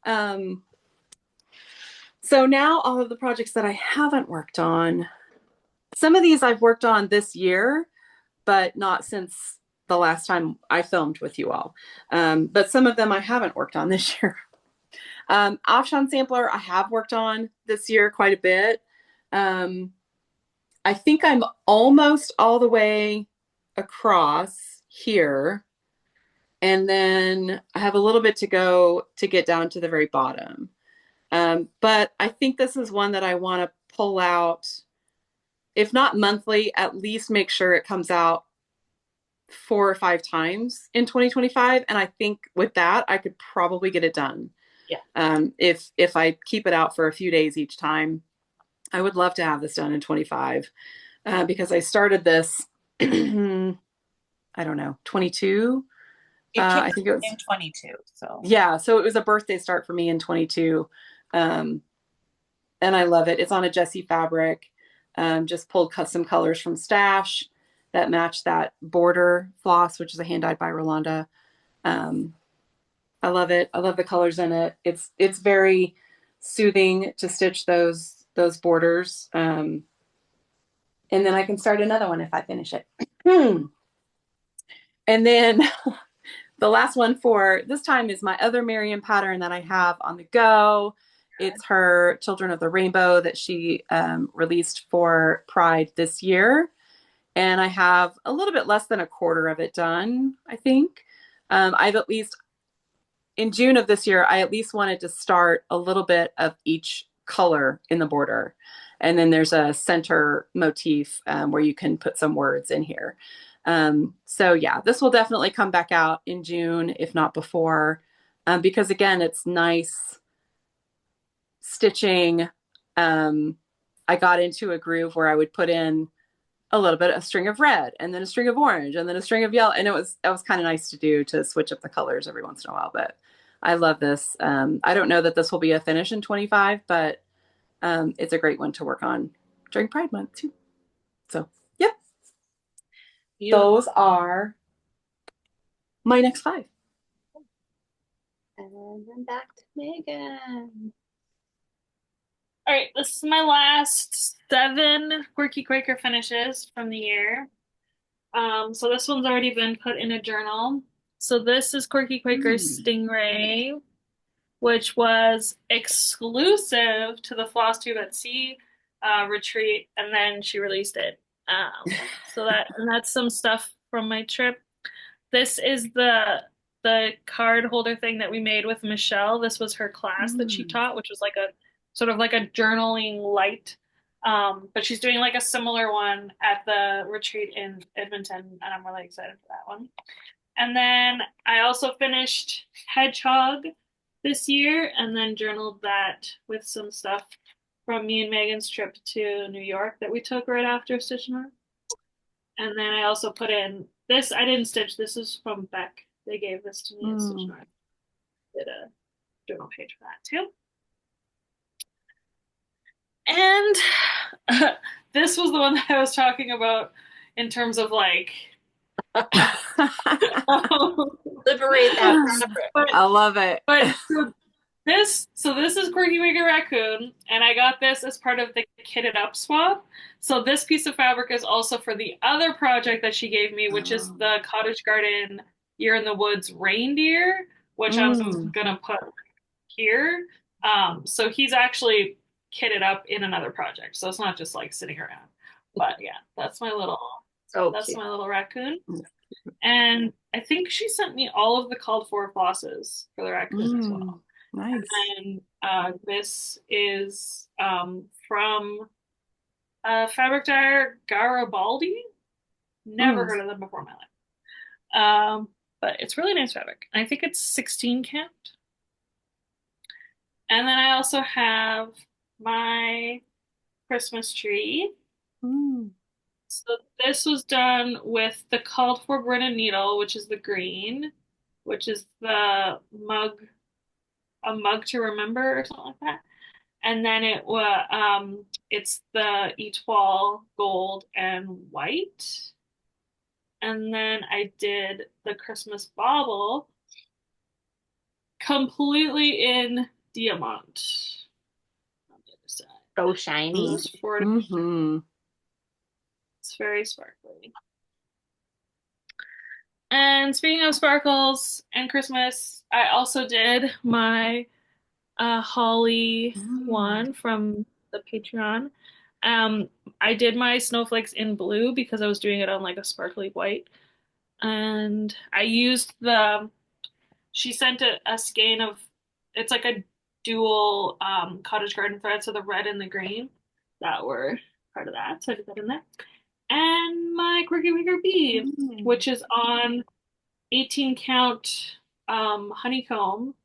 Um, so now all of the projects that I haven't worked on, some of these I've worked on this year, but not since the last time I filmed with you all. But some of them I haven't worked on this year. Afshan sampler I have worked on this year quite a bit. I think I'm almost all the way across here. And then I have a little bit to go to get down to the very bottom. But I think this is one that I want to pull out, if not monthly, at least make sure it comes out 4 or 5 times in 2025. And I think with that, I could probably get it done. Yeah. If I keep it out for a few days each time, I would love to have this done in 25 because I started this, I don't know, 22. It came I think it was in 22. So yeah. So it was a birthday start for me in 22. Um, and I love it. It's on a Jessie fabric. Just pulled custom colors from Stash that match that border floss, which is a hand dyed by Rolanda. Um, I love it. I love the colors in it. It's very soothing to stitch those borders. And then I can start another one if I finish it. And then the last one for this time is my other Miriam pattern that I have on the go. It's her Children of the Rainbow that she released for Pride this year. And I have a little bit less than a quarter of it done, I think. I've at least, in June of this year, I at least wanted to start a little bit of each color in the border. And then there's a center motif where you can put some words in here. So yeah, this will definitely come back out in June, if not before, because again, it's nice stitching. I got into a groove where I would put in a little bit, a string of red and then a string of orange and then a string of yellow. And that was kind of nice to do, to switch up the colors every once in a while, but I love this. I don't know that this will be a finish in 25, but it's a great one to work on during Pride Month too. So, yep. Those are my next 5. And then back to Megan. All right, this is my last 7 Quirky Quaker finishes from the year. So this one's already been put in a journal. So this is Quirky Quaker's Stingray, which was exclusive to the Flosstube at Sea retreat, and then she released it. That's some stuff from my trip. This is the card holder thing that we made with Michelle. This was her class that she taught, which was like a sort of like a journaling light. But she's doing like a similar one at the retreat in Edmonton, and I'm really excited for that one. And then I also finished Hedgehog this year and then journaled that with some stuff from me and Megan's trip to New York that we took right after Stitch Mark. And then I also put in this, I didn't stitch, this is from Beck. They gave this to me at Stitch Mark. Did a journal page for that too. And this was the one that I was talking about in terms of like Liberate that fabric. I love it. But this is Quirky Quaker Raccoon, and I got this as part of the kitted up swap. So this piece of fabric is also for the other project that she gave me, which is the Cottage Garden Year in the Woods reindeer, which I'm gonna put here. So he's actually kitted up in another project, so it's not just like sitting around. But yeah, that's my little So That's cute. my little raccoon. And I think she sent me all of the called for flosses for the raccoon as Mm, well. nice. And this is from fabric dyer Garibaldi. Never Mm, heard of them before in my life. But it's really nice fabric. I think it's 16 count. And then I also have my Christmas tree. mm, So this was done with the called for Brennan needle, which is the green, which is the mug, a mug to remember or something like that. And then it's the Etoile gold and white. And then I did the Christmas bauble completely in diamond on the other side. So So shiny. there's four. mm-hmm. It's very sparkly. And speaking of sparkles and Christmas, I also did my Holly Mm. one from the Patreon. Um, I did my snowflakes in blue because I was doing it on like a sparkly white. And I used she sent a skein of, it's like a dual cottage garden thread, so the red and the green that were part of that. So I did that in there. And my Quirky Winker bee, Mm. which is on 18 count honeycomb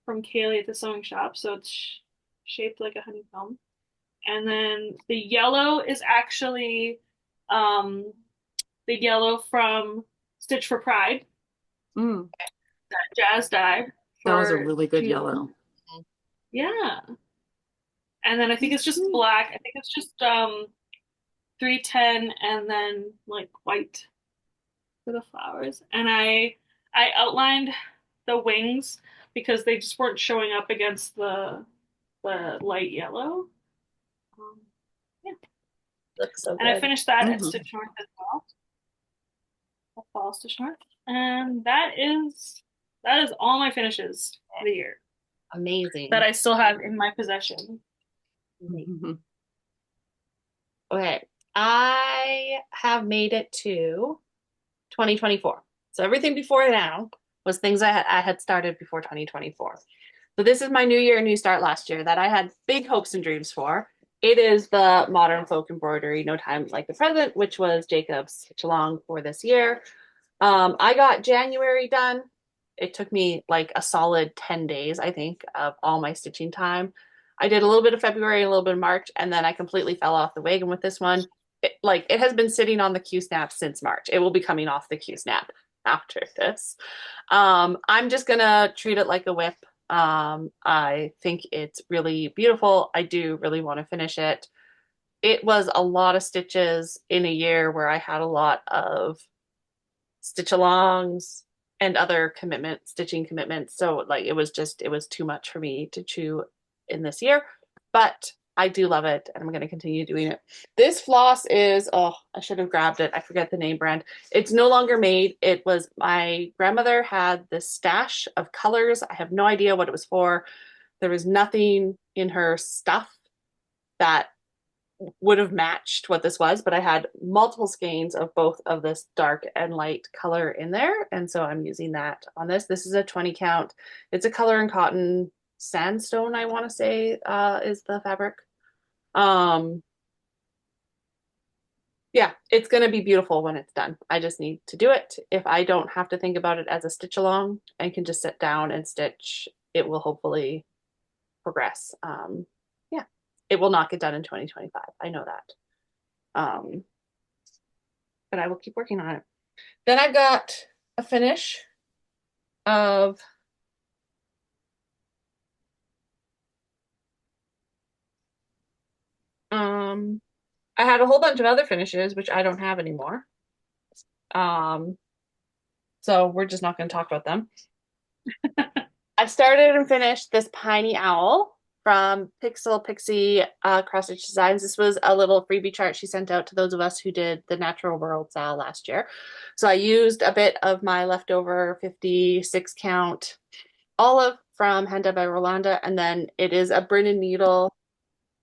from Kaylee at the sewing shop. So it's shaped like a honeycomb. And then the yellow is actually um, the yellow from Stitch for Pride Mm. that Jazz dyed That was a for really good June. yellow. Yeah. And then I think it's just black. I think it's just 310 and then like white for the flowers. And I outlined the wings because they just weren't showing up against the light yellow. Um, yeah. Looks so And I good. finished that at Mm-hmm. Stitch North as well. A fall Stitch North. And that is all my finishes for the year that Amazing. I still have in my possession. Mm-hmm. Okay. I have made it to 2024. So everything before now was things I had started before 2024. So this is my new year, new start last year that I had big hopes and dreams for. It is the Modern Folk Embroidery No Time Like the Present, which was Jacob's stitch along for this year. I got January done. It took me like a solid 10 days, I think, of all my stitching time. I did a little bit of February, a little bit of March, and then I completely fell off the wagon with this one. It has been sitting on the Q snap since March. It will be coming off the Q snap after this. I'm just gonna treat it like a WIP. I think it's really beautiful. I do really want to finish it. It was a lot of stitches in a year where I had a lot of stitch alongs and other stitching commitments. So like it was too much for me to chew in this year, but I do love it and I'm going to continue doing it. This floss is, oh, I should have grabbed it. I forget the name brand. It's no longer made. It was my grandmother had this stash of colors. I have no idea what it was for. There was nothing in her stuff that would have matched what this was, but I had multiple skeins of both of this dark and light color in there. And so I'm using that on this. This is a 20 count. It's a color and cotton sandstone, I want to say, is the fabric. Um, yeah, it's going to be beautiful when it's done. I just need to do it. If I don't have to think about it as a stitch along and can just sit down and stitch, it will hopefully progress. Yeah, it will not get done in 2025. I know that. Um, but I will keep working on it. Then I've got a finish of I had a whole bunch of other finishes which I don't have anymore. Um so we're just not going to talk about them. I started and finished this Piney Owl from Pixel Pixie Cross Stitch Designs. This was a little freebie chart she sent out to those of us who did the Natural World style last year. So I used a bit of my leftover 56 count olive from Henda by Rolanda, and then it is a Brennan needle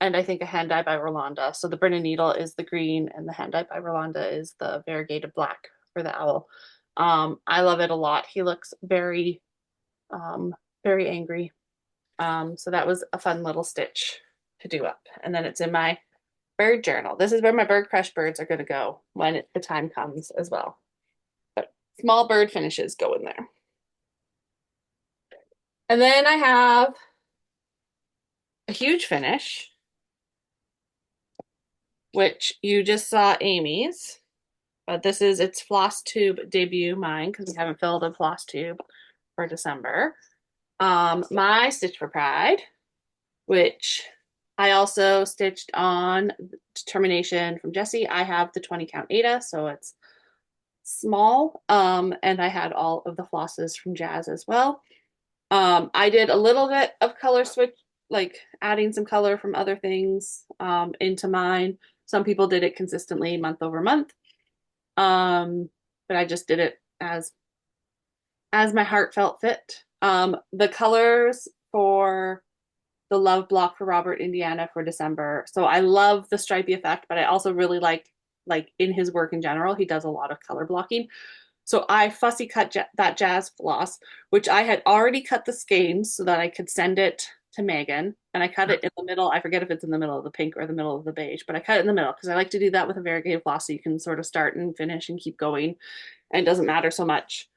and I think a hand dye by Rolanda. So the Brennan needle is the green and the hand dye by Rolanda is the variegated black for the owl. I love it a lot. He looks very, very angry. So that was a fun little stitch to do up. And then it's in my bird journal. This is where my bird crush birds are going to go when the time comes as well. But small bird finishes go in there. And then I have a huge finish, which you just saw Amy's, but this is its Flosstube debut, mine, because we haven't filled a Flosstube for December. My Stitch for Pride, which I also stitched on determination from Jessie. I have the 20 count Ada, so it's small. And I had all of the flosses from Jazz as well. I did a little bit of color switch, like adding some color from other things into mine. Some people did it consistently month over month. But I just did it as my heart felt fit. The colors for the love block for Robert Indiana for December. So I love the stripy effect, but I also really like in his work in general, he does a lot of color blocking. So I fussy cut that Jazz floss, which I had already cut the skeins so that I could send it to Megan. And I cut it in the middle. I forget if it's in the middle of the pink or the middle of the beige, but I cut it in the middle because I like to do that with a variegated floss so you can sort of start and finish and keep going. And it doesn't matter so much.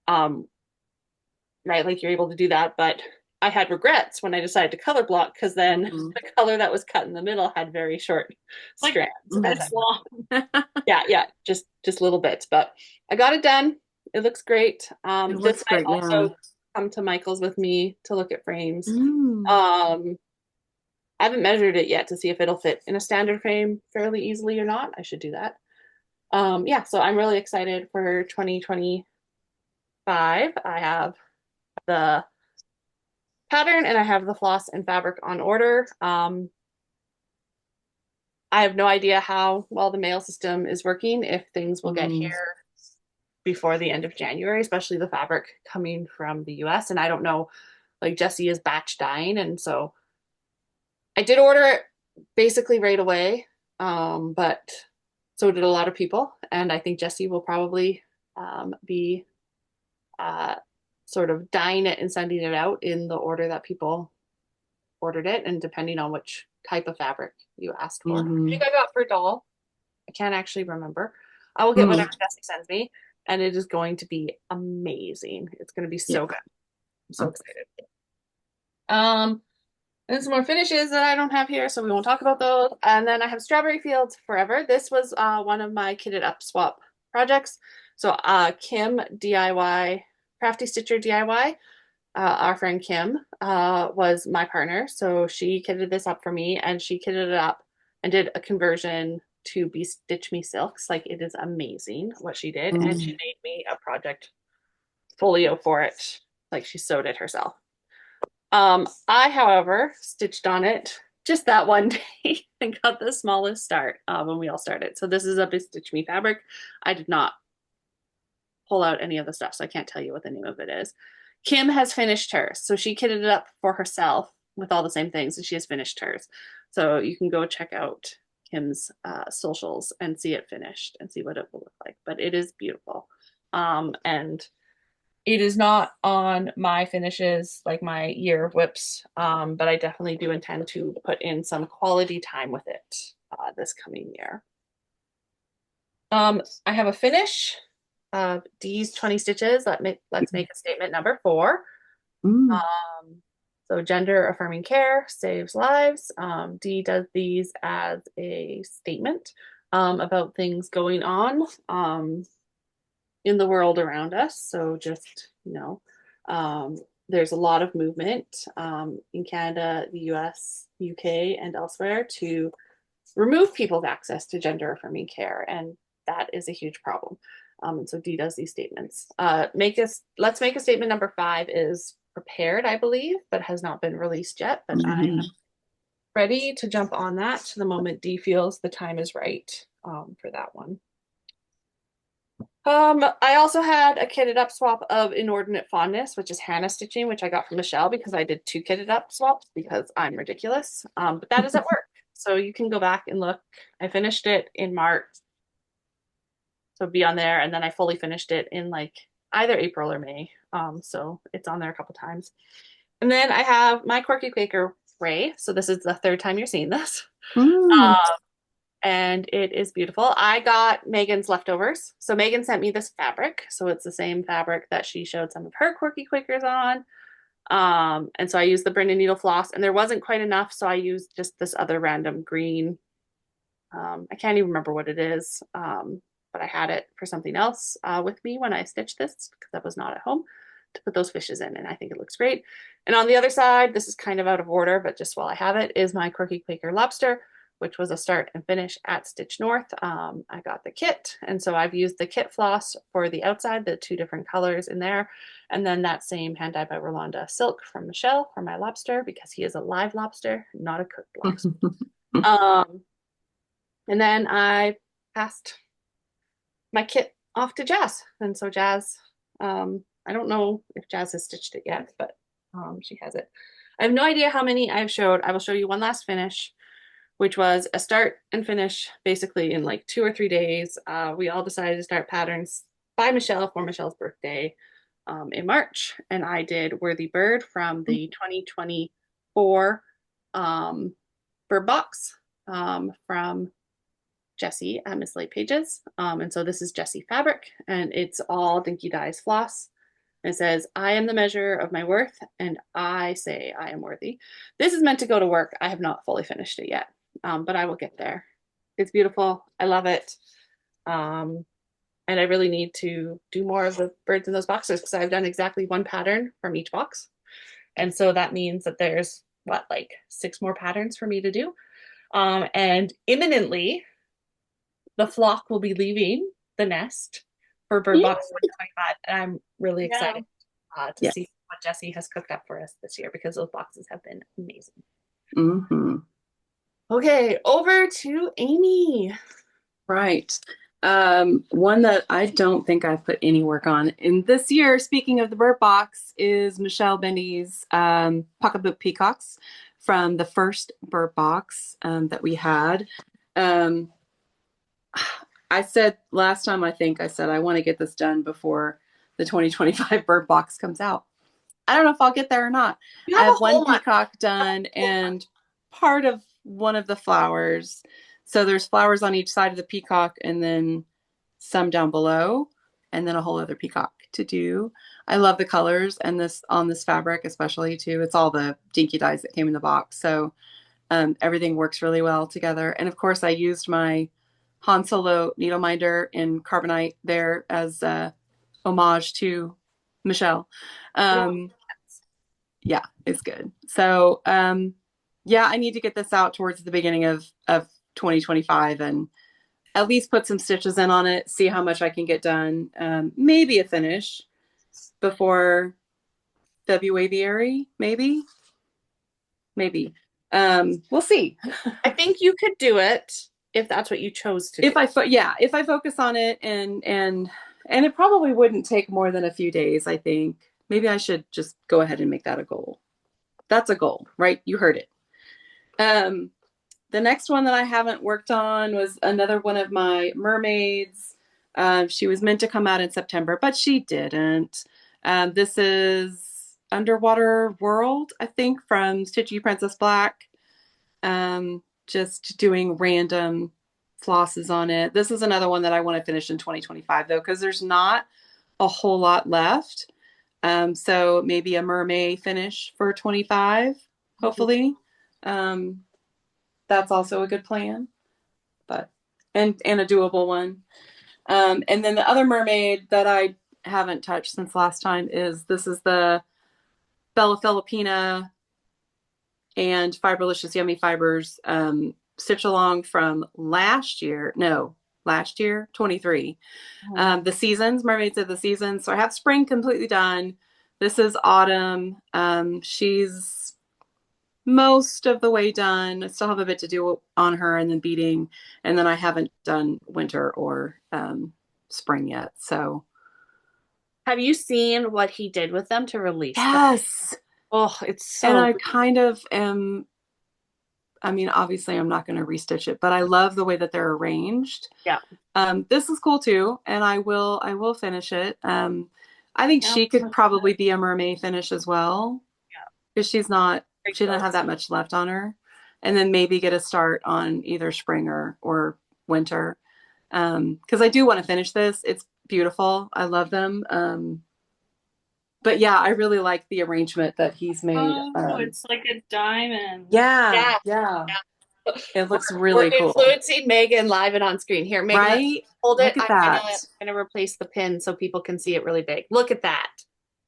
Right, like you're able to do that, but I had regrets when I decided to color block because then the color that was cut in the middle had very short strands. That's long. Yeah, just little bits, but I got it done. It looks great. This might also come to Michael's with me to look at frames. I haven't measured it yet to see if it'll fit in a standard frame fairly easily or not. I should do that. Yeah, so I'm really excited for 2025. I have the pattern and I have the floss and fabric on order. I have no idea how well the mail system is working, if things will get here before the end of January, especially the fabric coming from the US. And I don't know, like Jessie is batch dyeing. And so I did order it basically right away. But so did a lot of people. And I think Jessie will probably be sort of dyeing it and sending it out in the order that people ordered it, and depending on which type of fabric you asked for. I think I got for doll. I can't actually remember. I will get whatever Jessie sends me, and it is going to be amazing. It's going to be so good. I'm so excited. And some more finishes that I don't have here, so we won't talk about those. And then I have Strawberry Fields Forever. This was one of my kitted up swap projects. So Kim DIY, Crafty Stitcher DIY, our friend Kim was my partner. So she kitted this up for me, and she kitted it up and did a conversion to be Stitch Me Silks. Like, it is amazing what she did. And she made me a project folio for it. Like, she sewed it herself. I, however, stitched on it just that one day and got the smallest start when we all started. So this is a Big Stitch Me fabric. I did not pull out any of the stuff, so I can't tell you what the name of it is. Kim has finished hers. So she kitted it up for herself with all the same things, and she has finished hers. So you can go check out Kim's socials and see it finished and see what it will look like. But it is beautiful. And it is not on my finishes, like my year of WIPs, but I definitely do intend to put in some quality time with it this coming year. I have a finish of D's 20 stitches. Let's make a statement number 4. So gender affirming care saves lives. Dee does these as a statement about things going on in the world around us. So just, there's a lot of movement in Canada, the US, UK, and elsewhere to remove people's access to gender affirming care. And that is a huge problem. And so Dee does these statements. Let's make a statement number 5 is prepared, I believe, but has not been released yet. But I'm ready to jump on that the moment Dee feels the time is right for that one. I also had a kitted up swap of Inordinate Fondness, which is Hannah stitching, which I got from Michelle because I did 2 kitted up swaps because I'm ridiculous. But that is at work. So you can go back and look. I finished it in March, so it'd be on there, and then I fully finished it in like either April or May. So it's on there a couple times. And then I have my Quirky Quaker Ray. So this is the third time you're seeing this. Mm. And it is beautiful. I got Megan's leftovers. So Megan sent me this fabric. So it's the same fabric that she showed some of her Quirky Quakers on. And so I used the Brindle needle floss, and there wasn't quite enough, so I used just this other random green. I can't even remember what it is, but I had it for something else with me when I stitched this because I was not at home to put those fishes in, and I think it looks great. And on the other side, this is kind of out of order, but just while I have it, is my Quirky Quaker Lobster, which was a start and finish at Stitch North. I got the kit, and so I've used the kit floss for the outside, the two different colors in there, and then that same hand dyed by Rolanda silk from Michelle for my lobster because he is a live lobster, not a cooked lobster. um, and then I passed my kit off to Jazz, and so Jazz, I don't know if Jazz has stitched it yet, but she has it. I have no idea how many I've showed. I will show you one last finish, which was a start and finish basically in like 2 or 3 days. We all decided to start patterns by Michelle for Michelle's birthday in March. And I did Worthy Bird from the 2024 Bird Box from Jessie at Miss Late Pages. And so this is Jessie fabric, and it's all Dinky Dyes floss. It says, I am the measure of my worth, and I say I am worthy. This is meant to go to work. I have not fully finished it yet, but I will get there. It's beautiful. I love it. And I really need to do more of the birds in those boxes because I've done exactly one pattern from each box. And so that means that there's what, like 6 more patterns for me to do. And imminently, the flock will be leaving the nest for Bird Box 2025, and I'm really excited to Yes. see what Jessie has cooked up for us this year because those boxes have been amazing. Mm-hmm. Okay, over to Amy. Right. One that I don't think I've put any work on in this year, speaking of the bird box, is Michelle Bendy's Pocketbook Peacocks from the first bird box that we had. I said last time, I think I said I want to get this done before the 2025 bird box comes out. I don't know if I'll get there or not. I have one peacock done and part of one of the flowers. So there's flowers on each side of the peacock and then some down below and then a whole other peacock to do. I love the colors and this on this fabric especially too. It's all the Dinky Dyes that came in the box. So everything works really well together. And of course I used my Han Solo needle minder in carbonite there as a homage to Michelle. Yeah, it's good. So yeah, I need to get this out towards the beginning of 2025 and at least put some stitches in on it, see how much I can get done. Maybe a finish before February, maybe. We'll see. I think you could do it if that's what you chose to do. If I focus on it and it probably wouldn't take more than a few days, I think. Maybe I should just go ahead and make that a goal. That's a goal, right? You heard it. The next one that I haven't worked on was another one of my mermaids. She was meant to come out in September, but she didn't. This is Underwater World, I think, from Stitchy Princess Black. Just doing random flosses on it. This is another one that I want to finish in 2025 though, because there's not a whole lot left. So maybe a mermaid finish for 25, hopefully. That's also a good plan, but and a doable one. And then the other mermaid that I haven't touched since last time is the Bella Filipina and Fiberlicious Yummy Fibers stitch along from last year, 23. The seasons, Mermaids of the Seasons. So I have spring completely done. This is autumn. She's most of the way done. I still have a bit to do on her and then beading. And then I haven't done winter or spring yet. So have you seen what he did with them to release them? Yes. Oh, it's so and I good. kind of am I mean, obviously I'm not going to restitch it, but I love the way that they're arranged. Yeah. This is cool too, and I will finish it. I think Yeah. she could probably be a mermaid finish as well because Very she doesn't cool. have that much left on her. And then maybe get a start on either spring or winter. Because I do want to finish this. It's beautiful. I love them. But yeah, I really like the arrangement that he's made. Oh, it's like a diamond. Yeah, Yeah. yeah. It looks We're really cool. influencing Megan live and on screen. Here, Megan, let's Right? hold it. Look at that. I'm gonna replace the pin so people can see it really big. Look at that.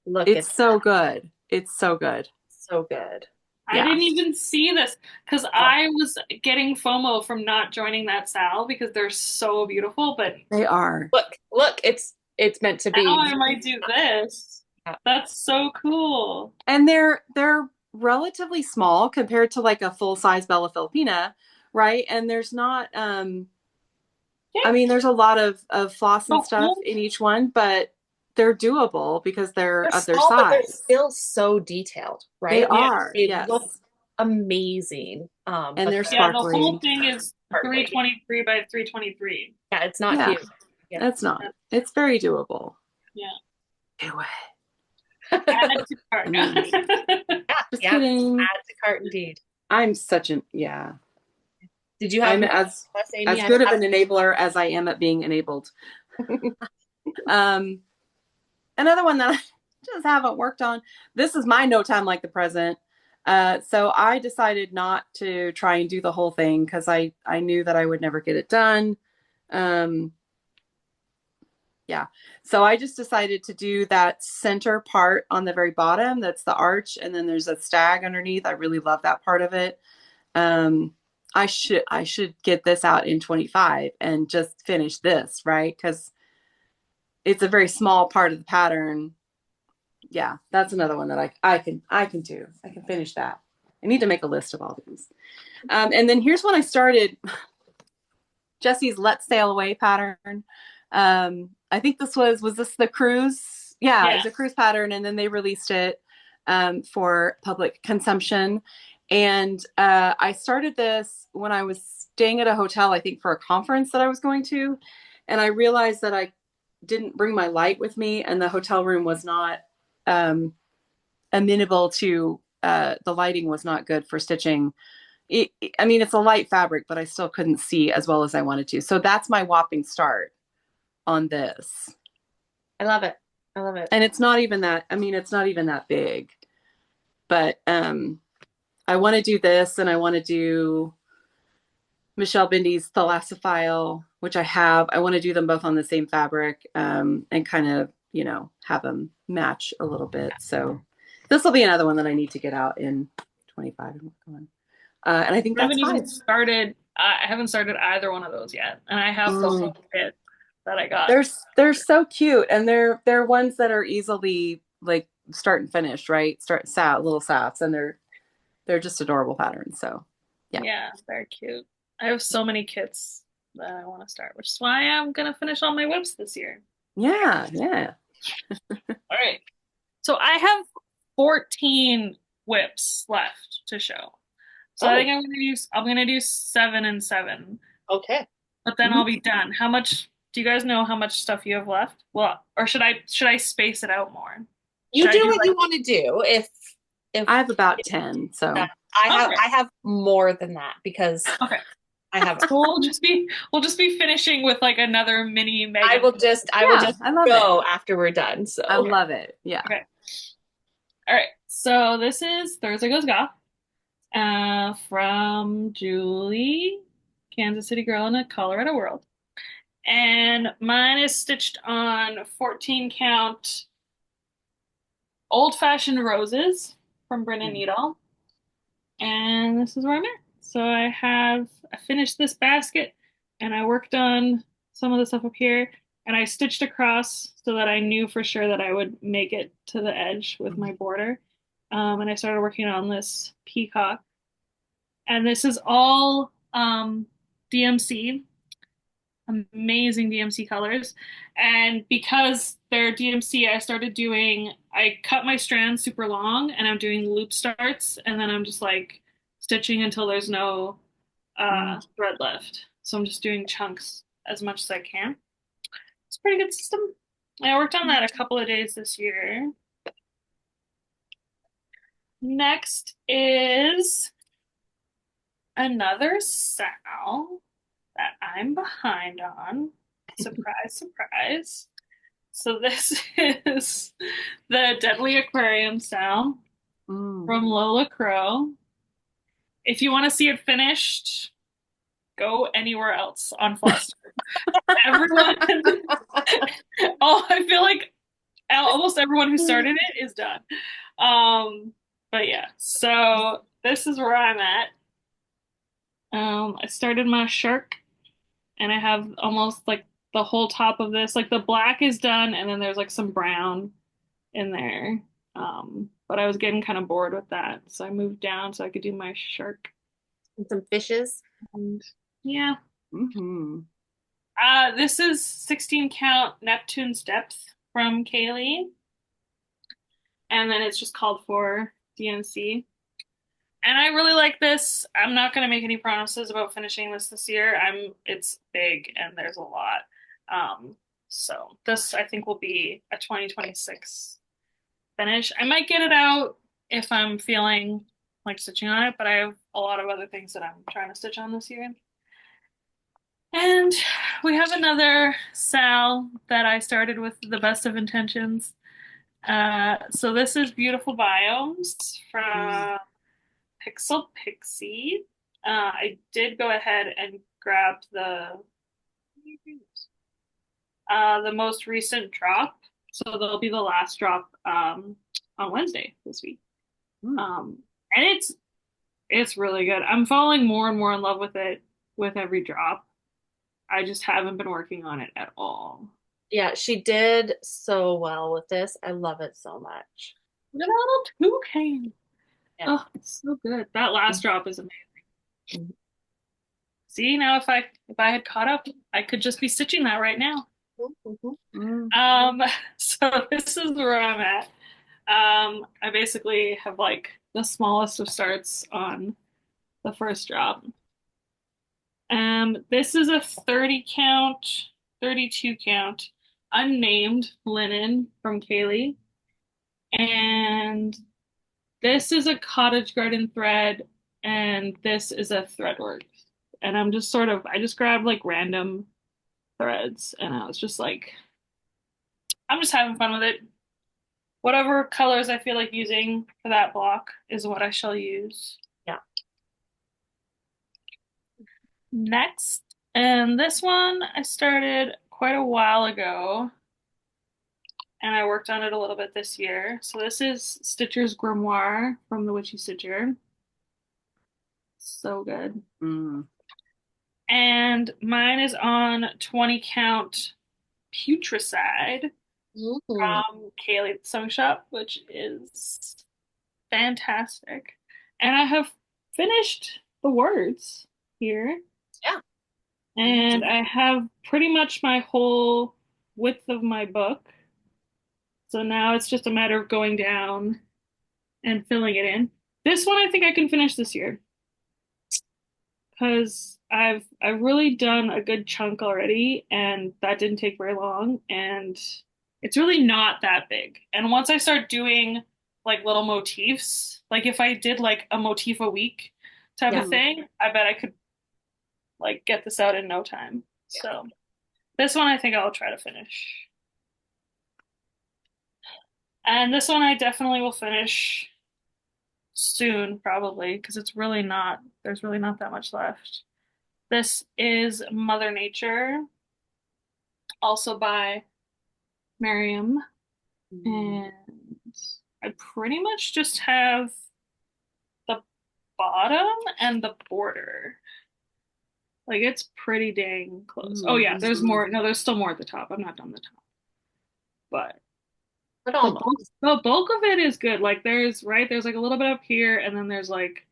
Look at It's so good. It's so good. so good. I Yeah, didn't even see this because Oh, I was getting FOMO from not joining that sale because they're so beautiful. But they are. look, it's meant to now be. I might do this. Yeah. That's so cool. And they're relatively small compared to like a full-size Bella Filipina, right? And there's not I Yeah. mean, there's a lot of floss and Oh, stuff cool. in each one, but they're doable because they're They're of their small, but they're size. still so detailed, They right? Yeah. are, They look yes. amazing. And But they're Yeah, the whole sparkly. thing is partly, 323 by 323. yeah, it's not Yeah, huge. Yeah. that's not. It's very doable. Yeah. Do it. Add to cart. I mean, just Yeah. kidding. Add to cart indeed. I'm such an yeah. Did you have I'm more plus, Amy? as I good of have an enabler as I am at being enabled. Um, Another one that I just haven't worked on. This is my no time like the present. So I decided not to try and do the whole thing because I knew that I would never get it done. Um, yeah. So I just decided to do that center part on the very bottom. That's the arch, and then there's a stag underneath. I really love that part of it. Um, I should get this out in 25 and just finish this, right? Because it's a very small part of the pattern. Yeah, that's another one that I can do. I can finish that. I need to make a list of all these. And then here's when I started Jesse's Let's Sail Away pattern. I think was this the cruise? Yeah, it was a cruise pattern, and then they released it for public consumption. And I started this when I was staying at a hotel, I think for a conference that I was going to, and I realized that I didn't bring my light with me, and the hotel room was not amenable to the lighting was not good for stitching. I mean, it's a light fabric, but I still couldn't see as well as I wanted to. So that's my whopping start on this. I love it. I love it. And it's not even that, I mean, it's not even that big. But I want to do this, and I want to do Michelle Bindy's Thalassophile, which I have. I want to do them both on the same fabric and kind of, you know, have them match a little bit. So this will be another one that I need to get out in 25 and work on. And I think I that's haven't fine. even started. I haven't started either one of those yet, and I have the whole kit that I got. They're so cute, and they're ones that are easily like start and finish, right? Little sats, and they're just adorable patterns. So Yeah, they're cute. I have so many kits that I want to start, which is why I'm gonna finish all my WIPs this year. yeah. All right. So I have 14 WIPs left to show. So I think I'm gonna do 7 and 7. Okay. But then I'll be done. How much do you guys know how much stuff you have left? Well, or should I space it out more? You do what you want to do. If I have about 10, so I have more than that because I have. So we'll just be finishing with like another mini Megan. I will just go after we're done. So I love it. Yeah. Okay. All right. So this is Thursday Goes Goth from Julie, Kansas City Girl in a Colorado World. And mine is stitched on 14 count old fashioned roses from Brennan Needle. And this is where I'm at. So I finished this basket and I worked on some of the stuff up here and I stitched across so that I knew for sure that I would make it to the edge with my border. And I started working on this peacock. And this is all DMC, amazing DMC colors. And because they're DMC, I cut my strands super long and I'm doing loop starts and then I'm just like stitching until there's no Mm. thread left. So I'm just doing chunks as much as I can. It's a pretty good system. I worked on that a couple of days this year. Next is another sow that I'm behind on. Surprise, surprise. So this is the Deadly Aquarium sow Mm. from Lola Crow. If you want to see it finished, go anywhere else on Flosstube. Everyone, oh, I feel like almost everyone who started it is done. But yeah, so this is where I'm at. I started my shark, and I have almost like the whole top of this. Like the black is done, and then there's like some brown in there. But I was getting kind of bored with that, so I moved down so I could do my shark. And some fishes. And yeah, Hmm. this is 16 count Neptune's Depth from Kaylee, and then it's just called for DNC. And I really like this. I'm not going to make any promises about finishing this year. It's big and there's a lot. So this I think will be a 2026 finish. I might get it out if I'm feeling like stitching on it, but I have a lot of other things that I'm trying to stitch on this year. And we have another Sal that I started with the best of intentions. So this is Beautiful Biomes Mm. from Pixel Pixie. I did go ahead and grab the most recent drop, so there'll be the last drop on Wednesday this week. Mm. And it's really good. I'm falling more and more in love with it with every drop. I just haven't been working on it at all. Yeah, she did so well with this. I love it so much. Look at that little toucan. Yeah. Oh, it's so good. That last drop is amazing. See, now if I had caught up, I could just be stitching that right now. Mhm. Mm. So this is where I'm at. I basically have like the smallest of starts on the first drop. This is a 30 count, 32 count, unnamed linen from Kaylee. And this is a cottage garden thread, and this is a threadwork. And I just grabbed like random threads, and I was just like, I'm just having fun with it. Whatever colors I feel like using for that block is what I shall use. Yeah. Next, and this one I started quite a while ago, and I worked on it a little bit this year. So this is Stitcher's Grimoire from the Witchy Stitcher. So good. Mm. And mine is on 20 count Putricide Mhm. from Kaylee at the Sewing Shop, which is fantastic. And I have finished the words here. Yeah. And I have pretty much my whole width of my book. So now it's just a matter of going down and filling it in. This one I think I can finish this year because I've really done a good chunk already, and that didn't take very long, and it's really not that big. And once I start doing like little motifs, like if I did like a motif a week type Yeah. of thing, I bet I could like get this out in no time. Yeah. So this one I think I'll try to finish. And this one I definitely will finish soon, probably, because there's really not that much left. This is Mother Nature, also by Miriam. Mm. And I pretty much just have the bottom and the border. Like it's pretty dang close. Oh yeah, there's Mm. more. No, there's still more at the top. I'm not done the top. But But the bulk, almost. the bulk of it is good. Like there's like a little bit up here, and then there's like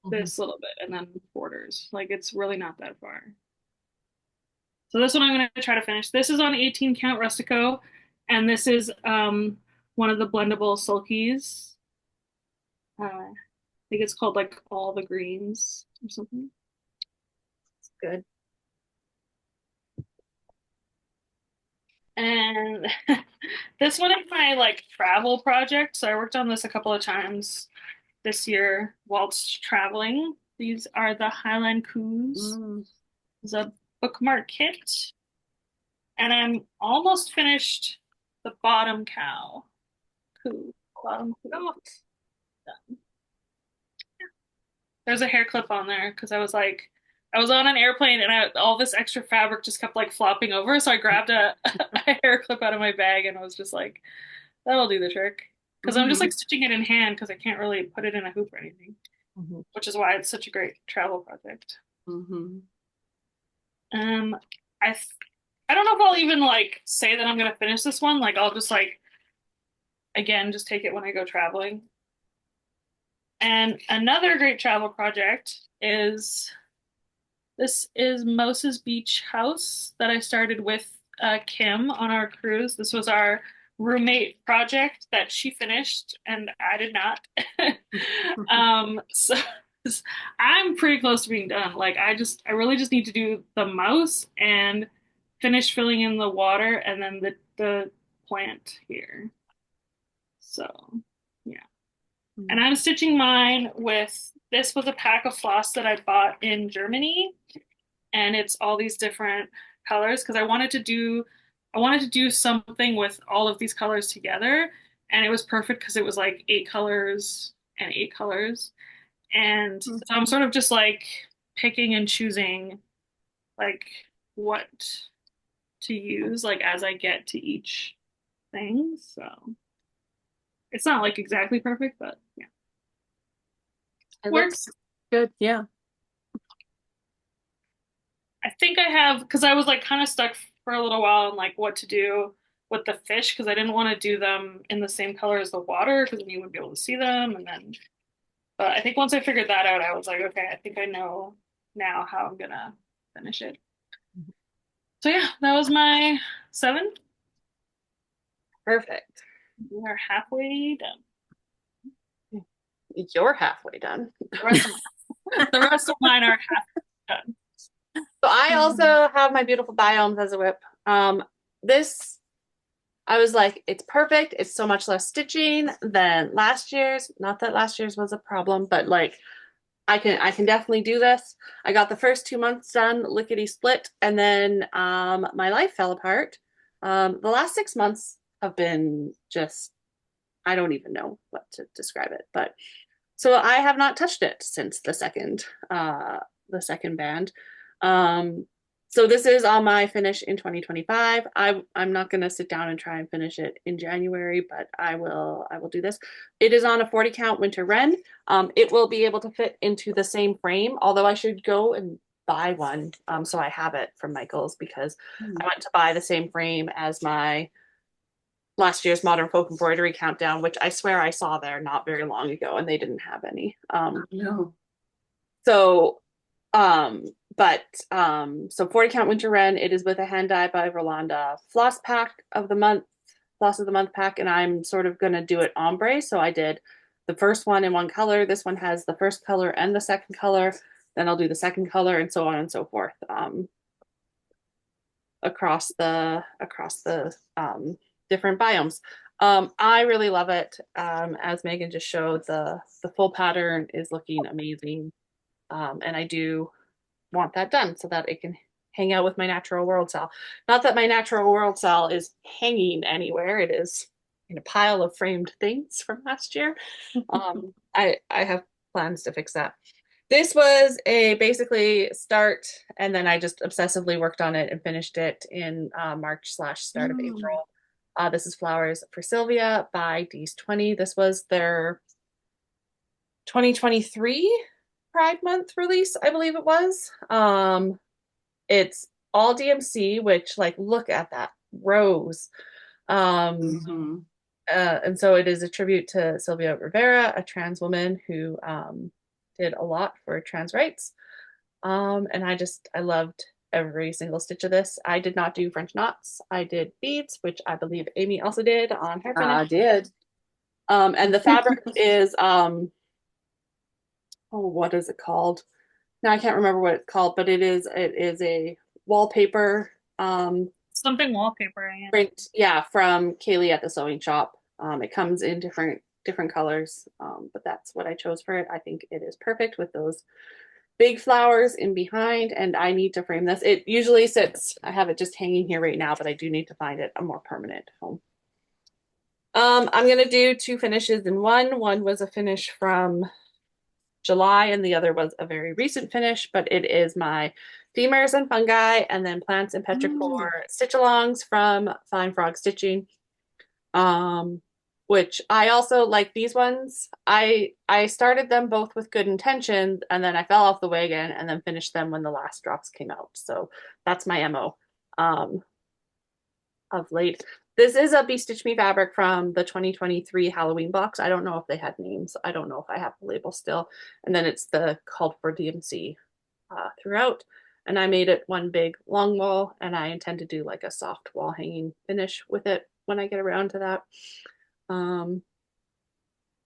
Mhm. this little bit, and then borders. Like it's really not that far. So this one I'm going to try to finish. This is on 18 count Rustico, and this is one of the blendable sulkies. Uh, think it's called like All the Greens or something. Good. And this one is my like travel project. So I worked on this a couple of times this year whilst traveling. These are the Highland Coups. Mm. It's a bookmark kit. And I'm almost finished the bottom cow. Coup. Bottom coup. There's a hair clip on there because I was like, I was on an airplane and all this extra fabric just kept like flopping over. So I grabbed a hair clip out of my bag and I was just like, that'll do the trick. Because I'm just Mhm. like stitching it in hand because I can't really put it in a hoop or anything, Mhm. which is why it's such a great travel project. Mhm. Um, I I don't know if I'll even like say that I'm gonna finish this one. Like I'll just like again just take it when I go traveling. And another great travel project is this is Mose's Beach House that I started with Kim on our cruise. This was our roommate project that she finished and I did not. So I'm pretty close to being done. Like I really just need to do the mouse and finish filling in the water and then the plant here. So yeah. And I'm stitching mine with this was a pack of floss that I bought in Germany and it's all these different colors because I wanted to do something with all of these colors together and it was perfect because it was like 8 colors and 8 colors and so I'm sort of just like picking and choosing like what to use like as I get to each thing, so it's not like exactly perfect but yeah, It looks works. Good. Yeah. I think I have because I was like kind of stuck for a little while on like what to do with the fish because I didn't want to do them in the same color as the water because then you wouldn't be able to see them. And then, but I think once I figured that out, I was like, okay, I think I know now how I'm gonna finish it. So yeah, that was my 7. perfect. We are halfway done. You're halfway done. The rest of the rest of mine are half done. So I also have my beautiful biomes as a WIP. This I was like, it's perfect. It's so much less stitching than last year's. Not that last year's was a problem, but like I can definitely do this. I got the first 2 months done, lickety split, and then my life fell apart. The last 6 months have been just I don't even know what to describe it, but so I have not touched it since the second band. Um, so this is on my finish in 2025. I'm not gonna sit down and try and finish it in January, but I will do this. It is on a 40 count winter wren. It will be able to fit into the same frame, although I should go and buy one so I have it from Michael's because I went to buy the same frame as my last year's Modern Folk Embroidery Countdown, which I swear I saw there not very long ago, and they didn't have any. No. So, um, so 40 count winter wren. It is with a hand dye by Rolanda floss of the month pack, and I'm sort of gonna do it ombre. So I did the first one in one color. This one has the first color and the second color. Then I'll do the second color, and so on and so forth. Across the different biomes. I really love it. As Megan just showed, the full pattern is looking amazing. And I do want that done so that it can hang out with my natural world cell. Not that my natural world cell is hanging anywhere. It is in a pile of framed things from last year. I have plans to fix that. This was a basically start, and then I just obsessively worked on it and finished it in March/start of April. This is Flowers for Sylvia by D's 20. This was their 2023 Pride Month release, I believe it was. It's all DMC, which like look at that rose. And so it is a tribute to Sylvia Rivera, a trans woman who did a lot for trans rights. And I loved every single stitch of this. I did not do French knots. I did beads, which I believe Amy also did on her finish. I did. And the fabric is oh, what is it called? Now I can't remember what it's called, but it is a wallpaper Something wallpaper, yeah. print, yeah, from Kaylee at the sewing shop. It comes in different colors, but that's what I chose for it. I think it is perfect with those big flowers in behind, and I need to frame this. It usually sits, I have it just hanging here right now, but I do need to find it a more permanent home. I'm gonna do two finishes in one. One was a finish from July, and the other was a very recent finish, but it is my femurs and fungi, and then plants and Mm. petrichor stitch alongs from Fine Frog Stitching. Um, which I also like these ones. I started them both with good intentions, and then I fell off the wagon and then finished them when the last drops came out. So that's my MO um, of late. This is a Be Stitch Me fabric from the 2023 Halloween box. I don't know if they had names. I don't know if I have the label still. And then it's the called for DMC throughout. And I made it one big long wall, and I intend to do like a soft wall hanging finish with it when I get around to that. Um,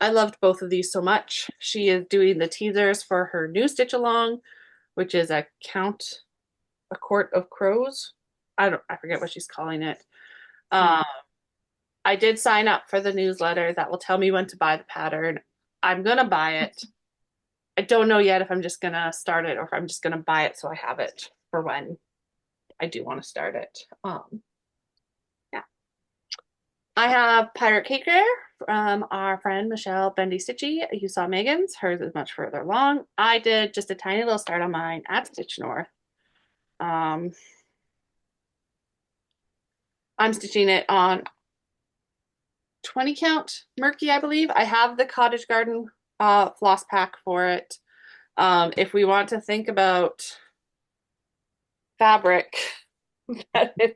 I loved both of these so much. She is doing the teasers for her new stitch along, which is a court of crows. I forget what she's calling it. Mm. Um, I did sign up for the newsletter that will tell me when to buy the pattern. I'm gonna buy it. I don't know yet if I'm just gonna start it or if I'm just gonna buy it so I have it for when I do want to start it. Yeah. I have Pirate Cake Rare from our friend Michelle Bendy Stitchy. You saw Megan's. Hers is much further along. I did just a tiny little start on mine at Stitch North. Um, I'm stitching it on 20 count Murky, I believe. I have the Cottage Garden floss pack for it. If we want to think about fabric, that is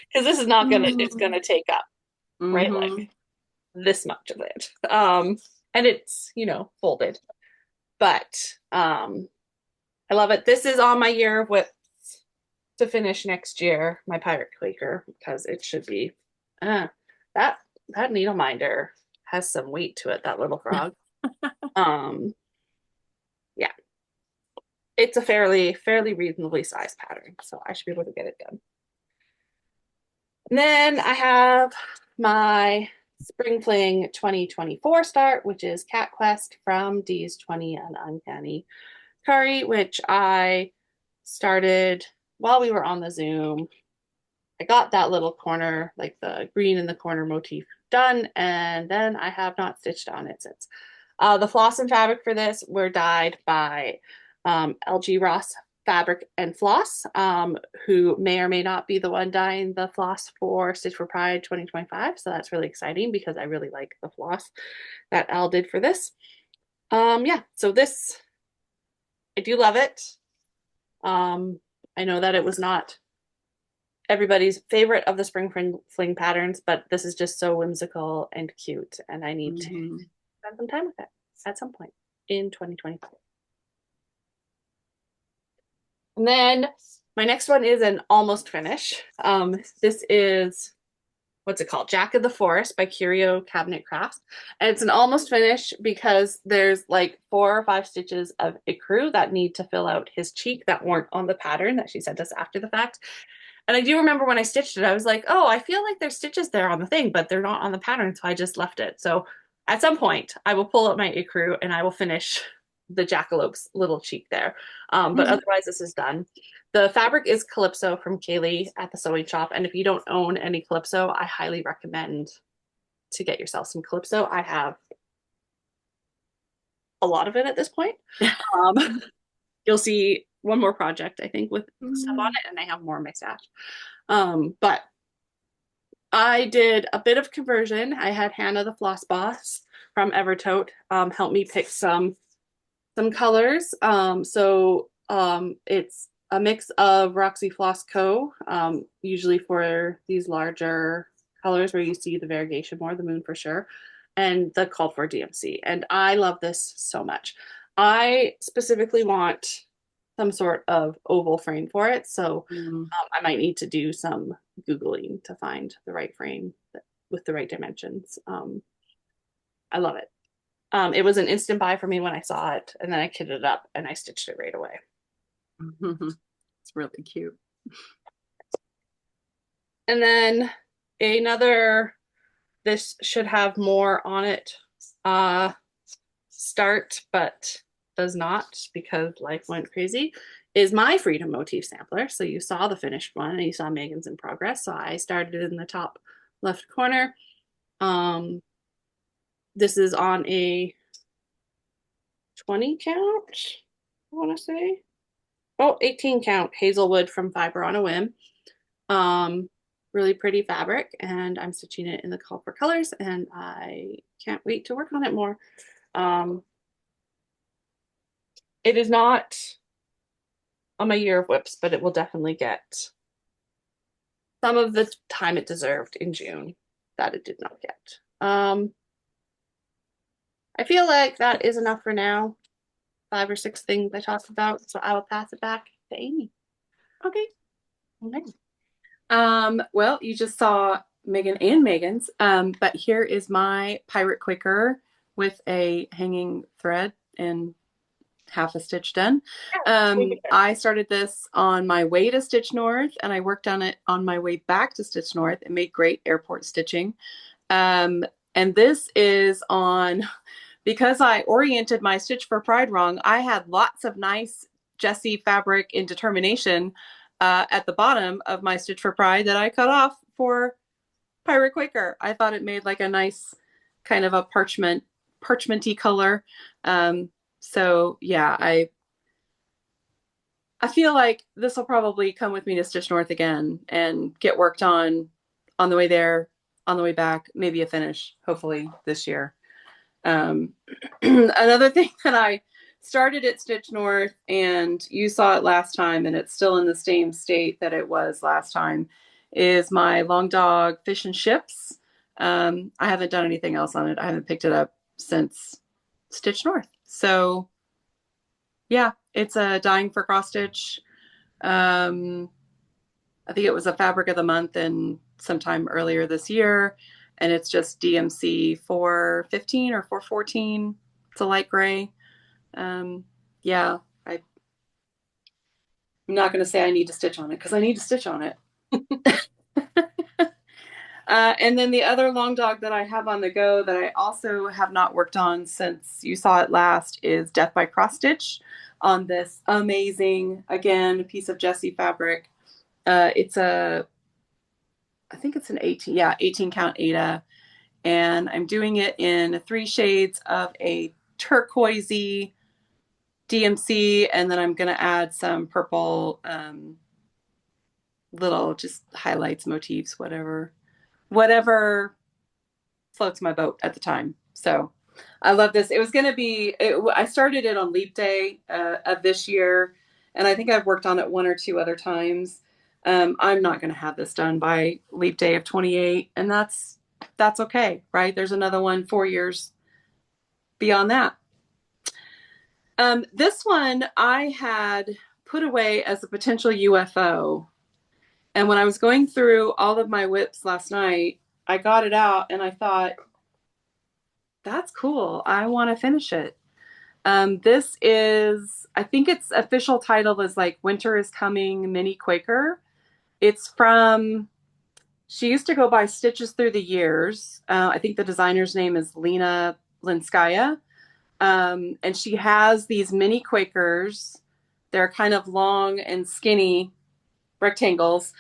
because this is not gonna, it's gonna take up, right? Mm-hmm. Like this much of it. And it's, folded. But I love it. This is on my year of WIP to finish next year, my Pirate Quaker, because it should be that that needle minder has some weight to it, that little frog. Um yeah, it's a fairly reasonably sized pattern, so I should be able to get it done. And then I have my Spring Fling 2024 start, which is Cat Quest from D's 20 and Uncanny Curry, which I started while we were on the Zoom. I got that little corner, like the green in the corner motif done, and then I have not stitched on it since. The floss and fabric for this were dyed by LG Ross Fabric and Floss, who may or may not be the one dyeing the floss for Stitch for Pride 2025. So that's really exciting because I really like the floss that Al did for this. Yeah, so this, I do love it. I know that it was not everybody's favorite of the spring fling patterns, but this is just so whimsical and cute, and I need to Mm-hmm. spend some time with it at some point in 2025. And then my next one is an almost finish. This is, what's it called? Jack of the Forest by Curio Cabinet Crafts. And it's an almost finish because there's like 4 or 5 stitches of ecru that need to fill out his cheek that weren't on the pattern that she sent us after the fact. And I do remember when I stitched it, I was like, oh, I feel like there's stitches there on the thing, but they're not on the pattern, so I just left it. So at some point, I will pull up my ecru and I will finish the jackalope's little cheek there. But otherwise, this is done. The fabric is Calypso from Kaylee at the sewing shop. And if you don't own any Calypso, I highly recommend to get yourself some Calypso. I have a lot of it at this point. You'll see one more project, I think, with stuff on it, and I have more in my stash. But I did a bit of conversion. I had Hannah the Floss Boss from Evertote help me pick some colors. It's a mix of Roxy Floss Co. Usually for these larger colors where you see the variegation more, the moon for sure, and the called for DMC. And I love this so much. I specifically want some sort of oval frame for it, so I might need to do some Googling to find the right frame with the right dimensions. I love it. It was an instant buy for me when I saw it, and then I kitted it up and I stitched it right away. It's really cute. And then another, this should have more on it, start, but does not because life went crazy, is my Freedom Motif Sampler. So you saw the finished one and you saw Megan's in progress. So I started in the top left corner. This is on a 20 count, I want to say. Oh, 18 count Hazelwood from Fiber on a Whim. Really pretty fabric, and I'm stitching it in the Call for Colors, and I can't wait to work on it more. It is not on my year of WIPs, but it will definitely get some of the time it deserved in June that it did not get. I feel like that is enough for now. 5 or 6 things I talked about, so I will pass it back to Amy. Okay. Okay. Well, you just saw Megan and Megan's, but here is my Pirate Quaker with a hanging thread and half a stitch done. I started this on my way to Stitch North, and I worked on it on my way back to Stitch North and made great airport stitching. And this is on, because I oriented my Stitch for Pride wrong, I had lots of nice Jessie fabric in Determination at the bottom of my Stitch for Pride that I cut off for Pirate Quaker. I thought it made like a nice kind of a parchmenty color. So yeah, I feel like this will probably come with me to Stitch North again and get worked on the way there, on the way back, maybe a finish, hopefully this year. Another thing that I started at Stitch North, and you saw it last time, and it's still in the same state that it was last time, is my Long Dog Fish and Ships. I haven't done anything else on it. I haven't picked it up since Stitch North. So yeah, it's a Dying for Cross Stitch. I think it was a Fabric of the Month and sometime earlier this year. And it's just DMC 415 or 414. It's a light gray. Yeah, I'm not going to say I need to stitch on it because I need to stitch on it. And then the other long dog that I have on the go that I also have not worked on since you saw it last is Death by Cross Stitch on this amazing, again, piece of Jessie fabric. It's a, I think it's an 18 count Ada. And I'm doing it in 3 shades of a turquoisey DMC. And then I'm going to add some purple, little just highlights, motifs, whatever floats my boat at the time. So I love this. It was going to be, I started it on Leap Day of this year, and I think I've worked on it 1 or 2 other times. I'm not going to have this done by Leap Day of 28, and that's okay, right? There's another one 4 years beyond that. This one I had put away as a potential UFO. And when I was going through all of my WIPs last night, I got it out and I thought, that's cool. I want to finish it. This is, I think its official title is like Winter is Coming Mini Quaker. It's from, she used to go by Stitches Through the Years. I think the designer's name is Lena Linskaya. And she has these mini Quakers. They're kind of long and skinny rectangles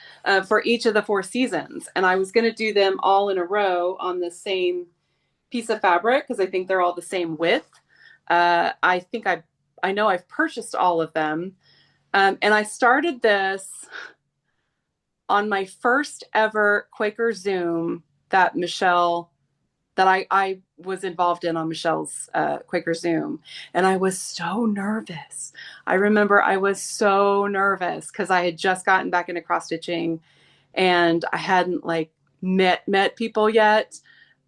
for each of the 4 seasons. And I was going to do them all in a row on the same piece of fabric because I think they're all the same width. I think I know I've purchased all of them. And I started this on my first ever Quaker Zoom that I was involved in on Michelle's Quaker Zoom. And I was so nervous. I remember I was so nervous because I had just gotten back into cross stitching and I hadn't like met people yet.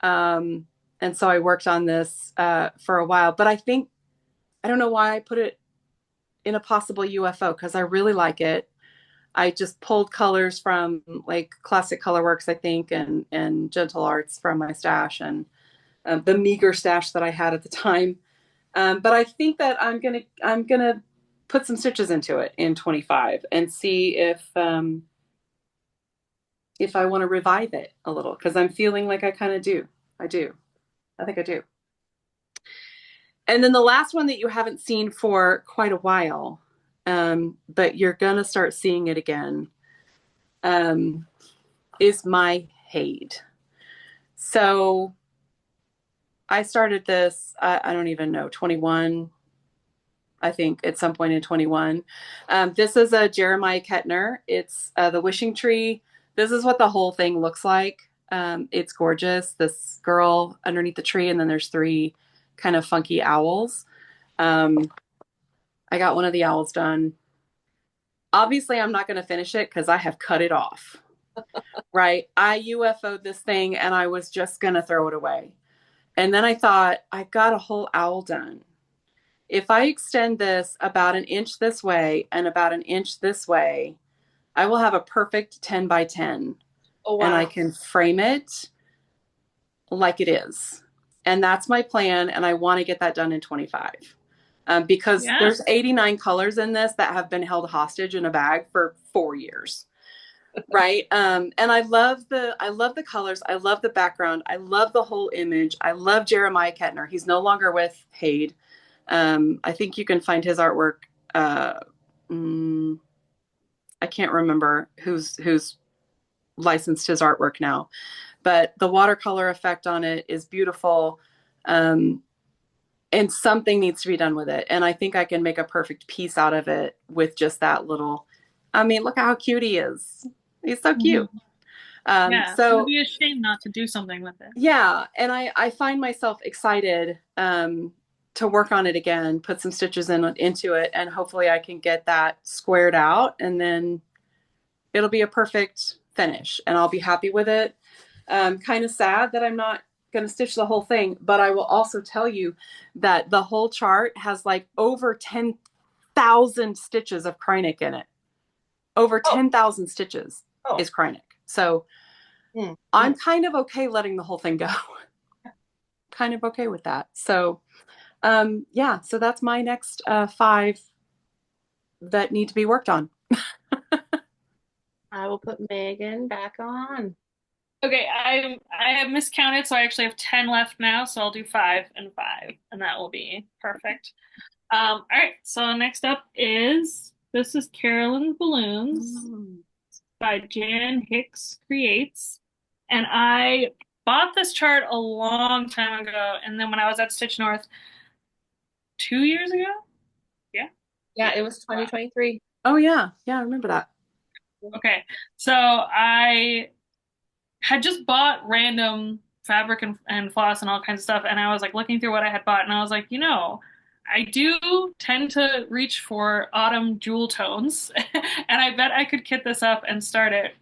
And so I worked on this for a while, but I don't know why I put it in a possible UFO because I really like it. I just pulled colors from like Classic Colorworks, I think, and Gentle Arts from my stash and the meager stash that I had at the time. But I think that I'm gonna put some stitches into it in 25 and see if I want to revive it a little because I'm feeling like I kind of do. I do. I think I do. And then the last one that you haven't seen for quite a while, but you're gonna start seeing it again, um, is my Hade. So I started this, I don't even know, 21, I think at some point in 21. This is a Jeremiah Kettner. It's the wishing tree. This is what the whole thing looks like. It's gorgeous. This girl underneath the tree, and then there's three kind of funky owls. Um, I got one of the owls done. Obviously, I'm not going to finish it because I have cut it off. Right? I UFO'd this thing and I was just going to throw it away. And then I thought, I got a whole owl done. If I extend this about an inch this way and about an inch this way, I will have a perfect 10 by 10. Oh, And I wow. can frame it like it is. And that's my plan. And I want to get that done in 25. Because Yeah. there's 89 colors in this that have been held hostage in a bag for 4 years. Right. And I love the colors. I love the background. I love the whole image. I love Jeremiah Kettner. He's no longer with Hade. I think you can find his artwork. Uh, mm, I can't remember who's licensed his artwork now, but the watercolor effect on it is beautiful. Um, and something needs to be done with it. And I think I can make a perfect piece out of it with just that little. I mean, look how cute he is. He's so cute. Mhm. Yeah, it would So be a shame not to do something with it. yeah, and I find myself excited to work on it again, put some stitches into it, and hopefully I can get that squared out, and then it'll be a perfect finish, and I'll be happy with it. Kind of sad that I'm not going to stitch the whole thing, but I will also tell you that the whole chart has like over 10,000 stitches of Krynic in it. Over Oh, 10,000 stitches oh. is Krynic. So Hmm. I'm kind of okay letting the whole thing go. Kind of okay with that. So yeah, so that's my next 5 that need to be worked on. I will put Megan back on. Okay, I have miscounted, so I actually have 10 left now, so I'll do 5 and 5, and that will be perfect. All right, so next up is this is Carolyn's Balloons Mm. by Jan Hicks Creates. And I bought this chart a long time ago, and then when I was at Stitch North 2 years ago, yeah, Yeah, yeah. it was 2023. Oh yeah, yeah, I remember that. Okay, so I had just bought random fabric and floss and all kinds of stuff, and I was like looking through what I had bought, and I was like, I do tend to reach for autumn jewel tones, and I bet I could kit this up and start it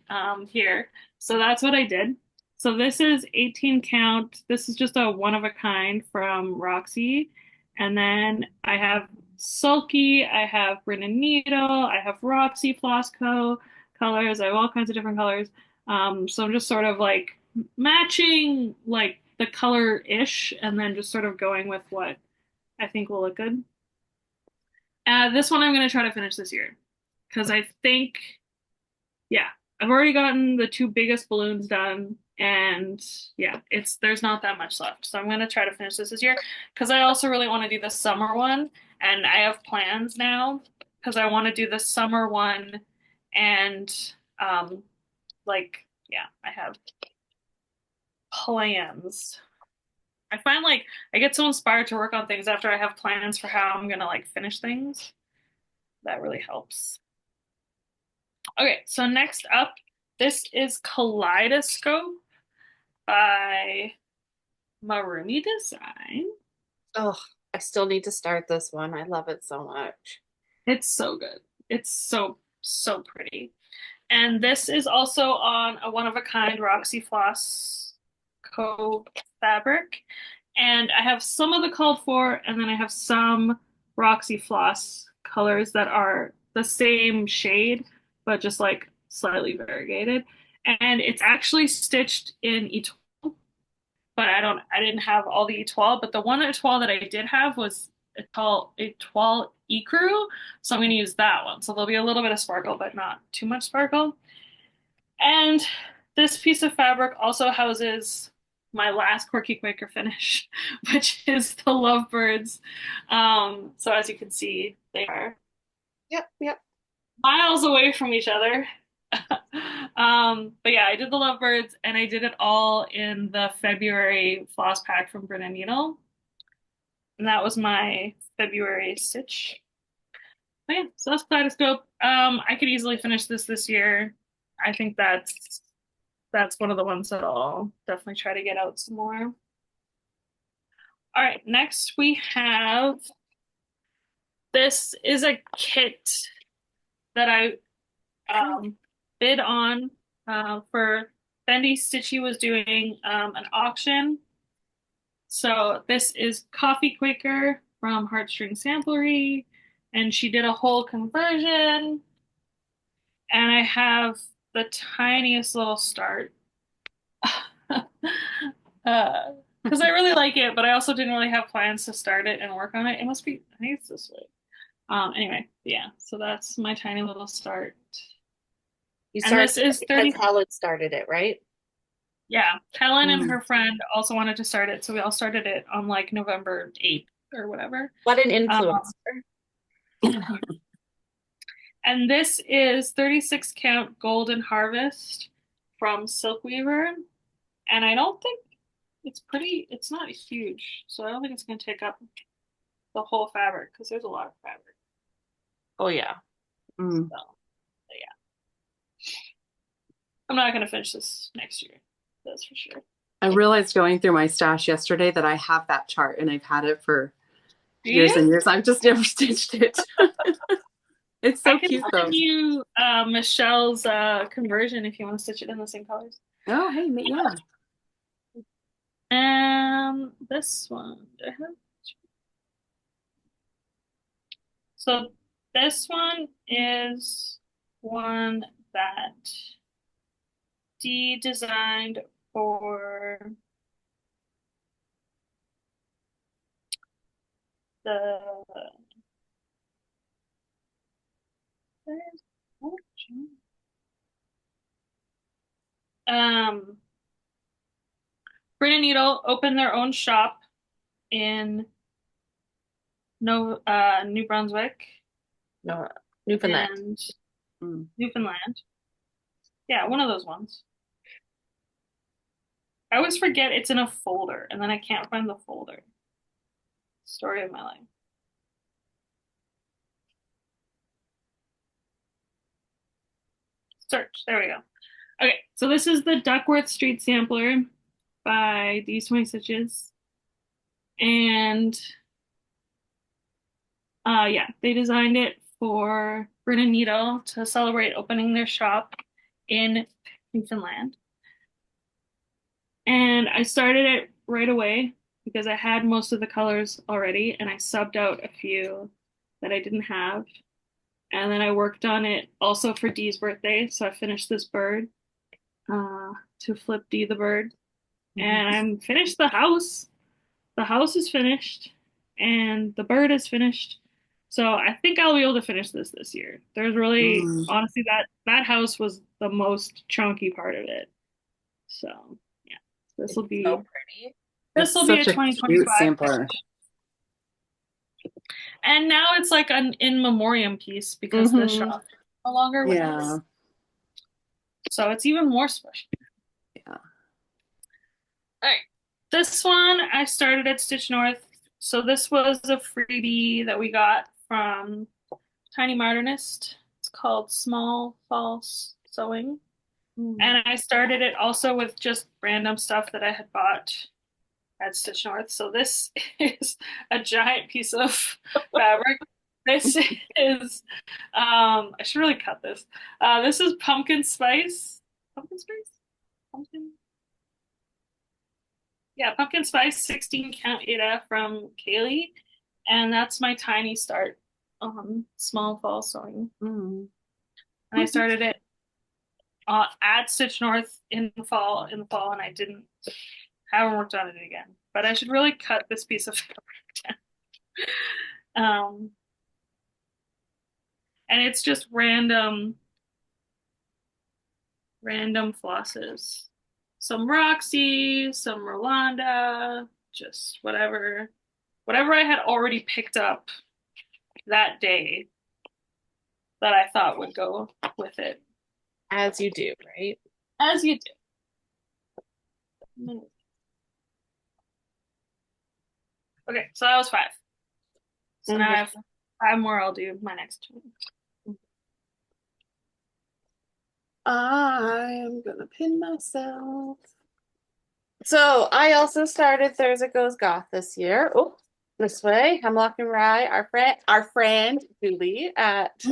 here. So that's what I did. So this is 18 count. This is just a one of a kind from Roxy. And then I have Sulky, I have Brennan Needle, I have Roxy Floss Co. colors, I have all kinds of different colors. So I'm just sort of like matching like the color-ish and then just sort of going with what I think will look good. This one I'm going to try to finish this year because I think, yeah, I've already gotten the two biggest balloons done, and yeah, there's not that much left. So I'm going to try to finish this year because I also really want to do the summer one, and I have plans now because I want to do the summer one, and like yeah, I have plans. I find like I get so inspired to work on things after I have plans for how I'm gonna like finish things. That really helps. Okay, so next up, this is Kaleidoscope by Marumi Design. Oh, I still need to start this one. I love it so much. It's so good. It's so, so pretty. And this is also on a one-of-a-kind Roxy Floss Co fabric. And I have some of the called for, and then I have some Roxy Floss colors that are the same shade, but just like slightly variegated. And it's actually stitched in Etoile. but I didn't have all the étoile, but the one étoile that I did have was étoile ecru, so I'm going to use that one. So there'll be a little bit of sparkle, but not too much sparkle. And this piece of fabric also houses my last Quirky Quaker finish, which is the lovebirds. So as you can see, they are Yep, yep. miles away from each other. But yeah, I did the lovebirds and I did it all in the February floss pack from Grin and Needle. And that was my February stitch. But yeah, so that's Kaleidoscope. I could easily finish this year. I think that's one of the ones that I'll definitely try to get out some more. All right, next we have this is a kit that I bid on for Bendy Stitchy was doing an auction. So this is Coffee Quaker from Heartstring Samplery, and she did a whole conversion. And I have the tiniest little start. Because I really like it, but I also didn't really have plans to start it and work on it. It must be, I think it's this way. Anyway, yeah, so that's my tiny little start. You And started this is because 30. Helen started it, right? Yeah, Helen and her friend also wanted to start it, so we all started it on like November 8th or whatever. What an influencer. And this is 36 count Golden Harvest from Silk Weaver. And I don't think it's not huge, so I don't think it's going to take up the whole fabric because there's a lot of fabric. Oh yeah. Mm. So, yeah. I'm not going to finish this next year. That's for sure. I realized going through my stash yesterday that I have that chart and I've had it for years Yeah. and years. I've just never stitched it. It's so cute though. I can send you Michelle's conversion if you want to stitch it in the same colors. Oh, hey, yeah. This one, do I have? So this one is one that Dee designed for the Grin and Needle opened their own shop in New Brunswick No, Newfoundland. and Newfoundland. Yeah, one of those ones. I always forget it's in a folder and then I can't find the folder. Story of my life. Search. There we go. Okay, so this is the Duckworth Street Sampler by These 20 Stitches. And yeah, they designed it for Grin and Needle to celebrate opening their shop in Newfoundland. And I started it right away because I had most of the colors already and I subbed out a few that I didn't have. And then I worked on it also for Dee's birthday. So I finished this bird to flip Dee the bird. And I'm finished the house. The house is finished and the bird is finished. So I think I'll be able to finish this year. There's really, honestly, that house was the most chunky part of it. So yeah, this will be so pretty. This will be a Such a 2025 cute sampler. And now it's like an in memoriam piece because the shop is no longer with us. So it's even more special. Yeah. All right. This one I started at Stitch North. So this was a freebie that we got from Tiny Modernist. It's called Small False Sewing. And I started it also with just random stuff that I had bought at Stitch North. So this is a giant piece of fabric. This is, I should really cut this. This is pumpkin spice. Pumpkin spice? Pumpkin? Yeah, pumpkin spice 16 count Ada from Kaylee. And that's my tiny start on small fall sewing. And I started it at Stitch North in the fall, and I didn't haven't worked on it again, but I should really cut this piece of fabric down. And it's just random flosses. Some Roxy, some Rolanda, just whatever I had already picked up that day that I thought would go with it. As you do, right? As you do. Okay, so that was five. So now I have five more. I'll do my next one. I am gonna pin myself. So I also started Thursday Goes Goth this year. Oh, this way. Hemlock and Rye, our friend Julie at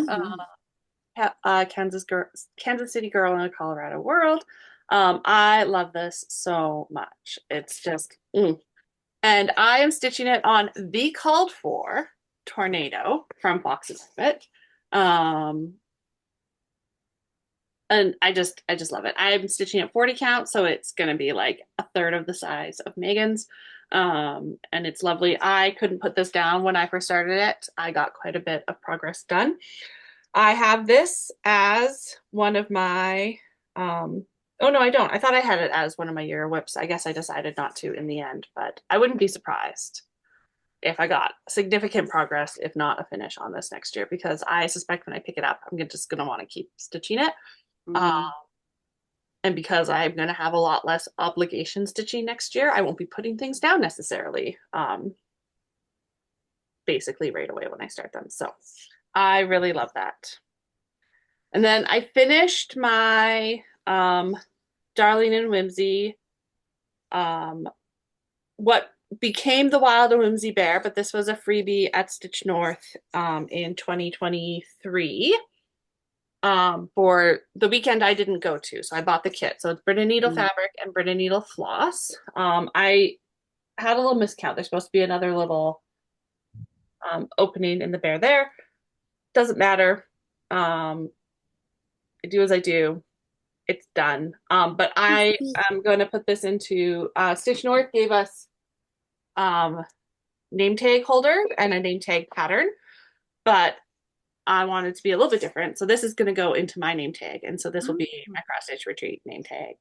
Kansas City Girl in a Colorado World. I love this so much. It's just, and I am stitching it on the called for Tornado from Fox's Fit. And I just love it. I'm stitching at 40 count, so it's gonna be like a third of the size of Megan's. And it's lovely. I couldn't put this down when I first started it. I got quite a bit of progress done. I have this as one of my oh no, I don't. I thought I had it as one of my year whips. I guess I decided not to in the end, but I wouldn't be surprised if I got significant progress, if not a finish on this next year, because I suspect when I pick it up, I'm just gonna want to keep stitching it. And because I'm going to have a lot less obligation stitching next year, I won't be putting things down necessarily, basically right away when I start them. So I really love that. And then I finished my Darling and Whimsy, what became the Wild and Whimsy Bear, but this was a freebie at Stitch North in 2023. For the weekend I didn't go to, so I bought the kit. So it's Brita Needle fabric and Brita Needle floss. I had a little miscount. There's supposed to be another little opening in the bear there. Doesn't matter. I do as I do. It's done. But I am going to put this into Stitch North gave us name tag holder and a name tag pattern, but I wanted to be a little bit different. So this is going to go into my name tag. And so this will be my cross stitch retreat name tag.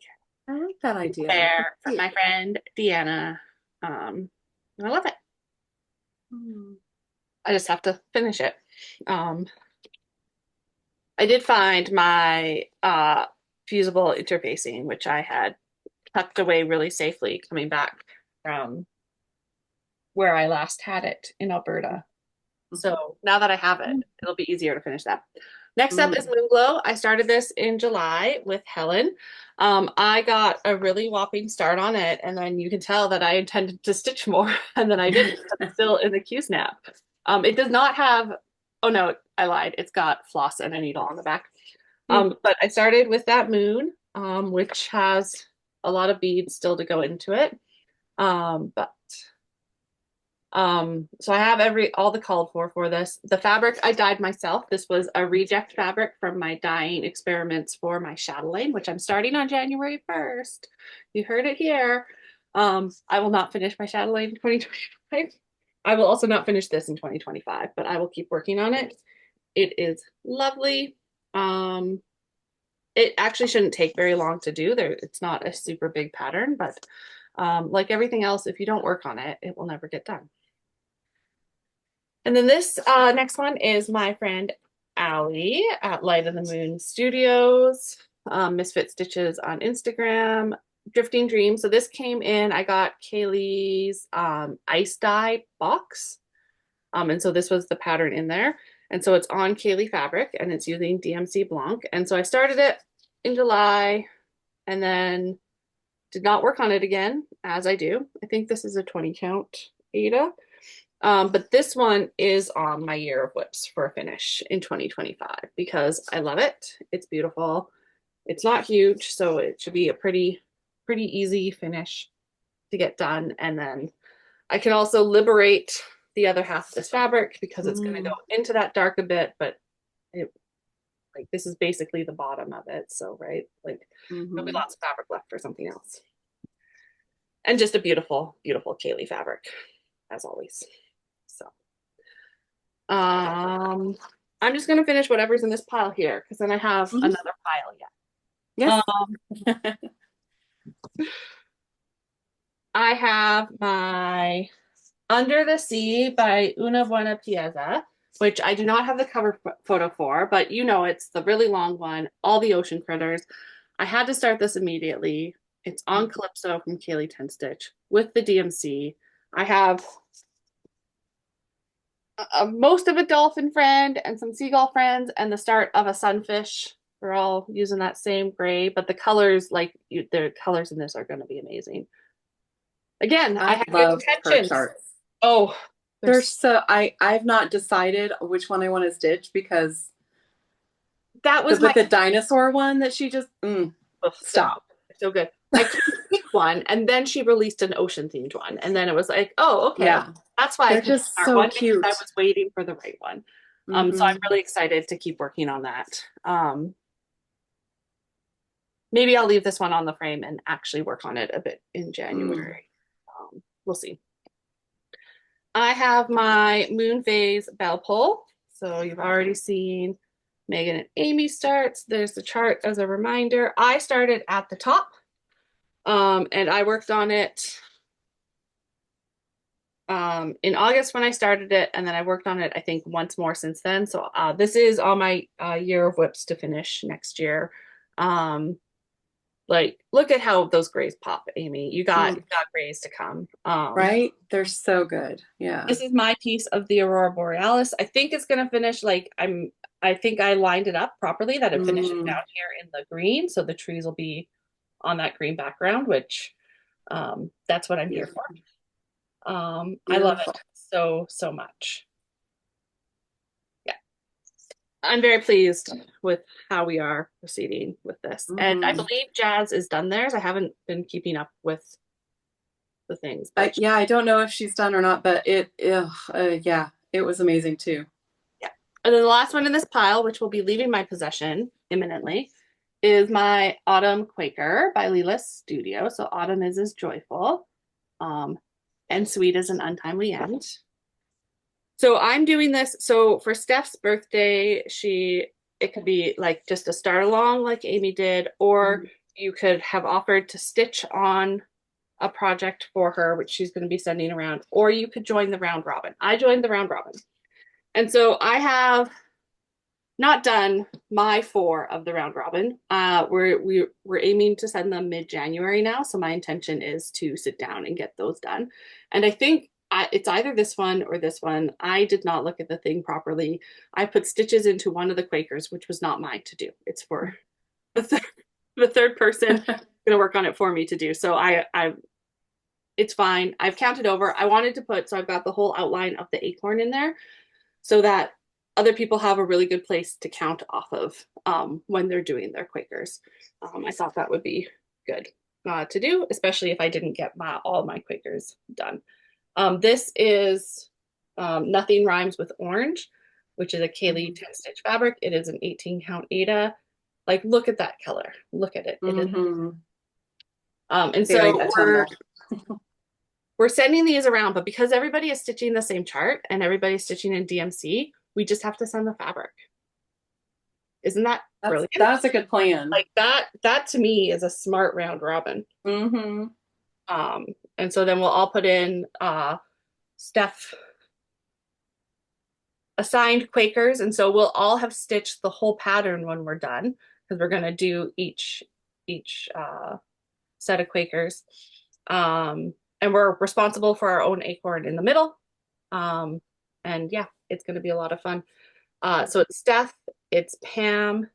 I like that idea. There from my friend Deanna. And I love it. I just have to finish it. I did find my fusible interfacing, which I had tucked away really safely coming back from where I last had it in Alberta. So now that I have it, it'll be easier to finish that. Next up is Moonglow. I started this in July with Helen. I got a really whopping start on it, and then you can tell that I intended to stitch more, and then I didn't. It's still in the Q-snap. It does not have, oh no, I lied. It's got floss and a needle on the back. But I started with that moon, which has a lot of beads still to go into it. So I have all the called for this. The fabric I dyed myself. This was a reject fabric from my dyeing experiments for my chatelaine, which I'm starting on January 1st. You heard it here. I will not finish my chatelaine in 2025. I will also not finish this in 2025, but I will keep working on it. It is lovely. It actually shouldn't take very long to do. It's not a super big pattern, but like everything else, if you don't work on it, it will never get done. And then this next one is my friend Allie at Light of the Moon Studios, Misfit Stitches on Instagram, Drifting Dreams. So this came in, I got Kaylee's ice dye box. And so this was the pattern in there. And so it's on Kaylee fabric and it's using DMC Blanc. And so I started it in July and then did not work on it again, as I do. I think this is a 20 count Ada. But this one is on my year of whips for a finish in 2025 because I love it. It's beautiful. It's not huge, so it should be a pretty easy finish to get done. And then I can also liberate the other half of this fabric because it's going to go into that dark a bit, but like this is basically the bottom of it. So, right, like there'll be lots of fabric left for something else. And just a beautiful, beautiful Kaylee fabric, as always. So, I'm just gonna finish whatever's in this pile here, because then I have Mhm. another pile yet. Yes. I have my Under the Sea by Una Buena Pieza, which I do not have the cover photo for, but you know it's the really long one, all the ocean critters. I had to start this immediately. It's on Calypso from Kaylee 10 Stitch with the DMC. I have most of a dolphin friend and some seagull friends and the start of a sunfish. We're all using that same gray, but the colors, the colors in this are going to be amazing. Again, I I have good love her intentions. charts. Oh, There's so I've not decided which one I want to stitch because that was with the dinosaur one that she just stop. So good. I couldn't pick one, and then she released an ocean themed one, and then it was like, oh, okay, Yeah, that's why they're I couldn't just start so one cute. because I was waiting for the right one. So I'm really excited to keep working on that. Maybe I'll leave this one on the frame and actually work on it a bit in January. We'll see. I have my Moon Phase bell pull. So you've already seen Megan and Amy starts. There's the chart as a reminder. I started at the top, and I worked on it in August when I started it, and then I worked on it I think once more since then. So this is all my year of WIPs to finish next year. Like, look at how those grays pop, Amy. You got grays to come. Right? They're so good. Yeah. This is my piece of the Aurora Borealis. I think it's gonna finish I think I lined it up properly that it finishes down here in the green. So the trees will be on that green background, which that's what I'm here for. I love it so, so much. Yeah. I'm very pleased with how we are proceeding with this. And I believe Jazz is done theirs. I haven't been keeping up with the things. But yeah, I don't know if she's done or not, but yeah, it was amazing too. Yeah. And then the last one in this pile, which will be leaving my possession imminently, is my Autumn Quaker by Leela Studio. So autumn is as joyful, and sweet as an untimely end. So I'm doing this. So for Steph's birthday, it could be like just a start along like Amy did, or you could have offered to stitch on a project for her, which she's going to be sending around, or you could join the round robin. I joined the round robin. And so I have not done my 4 of the round robin. We're aiming to send them mid-January now. So my intention is to sit down and get those done. And I think it's either this one or this one. I did not look at the thing properly. I put stitches into one of the Quakers, which was not mine to do. It's for the third person going to work on it for me to do. So it's fine. I've counted over. I wanted to so I've got the whole outline of the acorn in there so that other people have a really good place to count off of when they're doing their Quakers. I thought that would be good to do, especially if I didn't get all my Quakers done. This is Nothing Rhymes with Orange, which is a Kaylee 10 stitch fabric. It is an 18 count Aida. Like, look at that color. Look at it. And so we're sending these around, but because everybody is stitching the same chart and everybody's stitching in DMC, we just have to send the fabric. Isn't that brilliant? That's a good plan. Like that to me is a smart round robin. And so then we'll all put in Steph assigned Quakers, and so we'll all have stitched the whole pattern when we're done, because we're going to do each set of Quakers. And we're responsible for our own acorn in the middle. And yeah, it's going to be a lot of fun. So it's Steph, it's Pam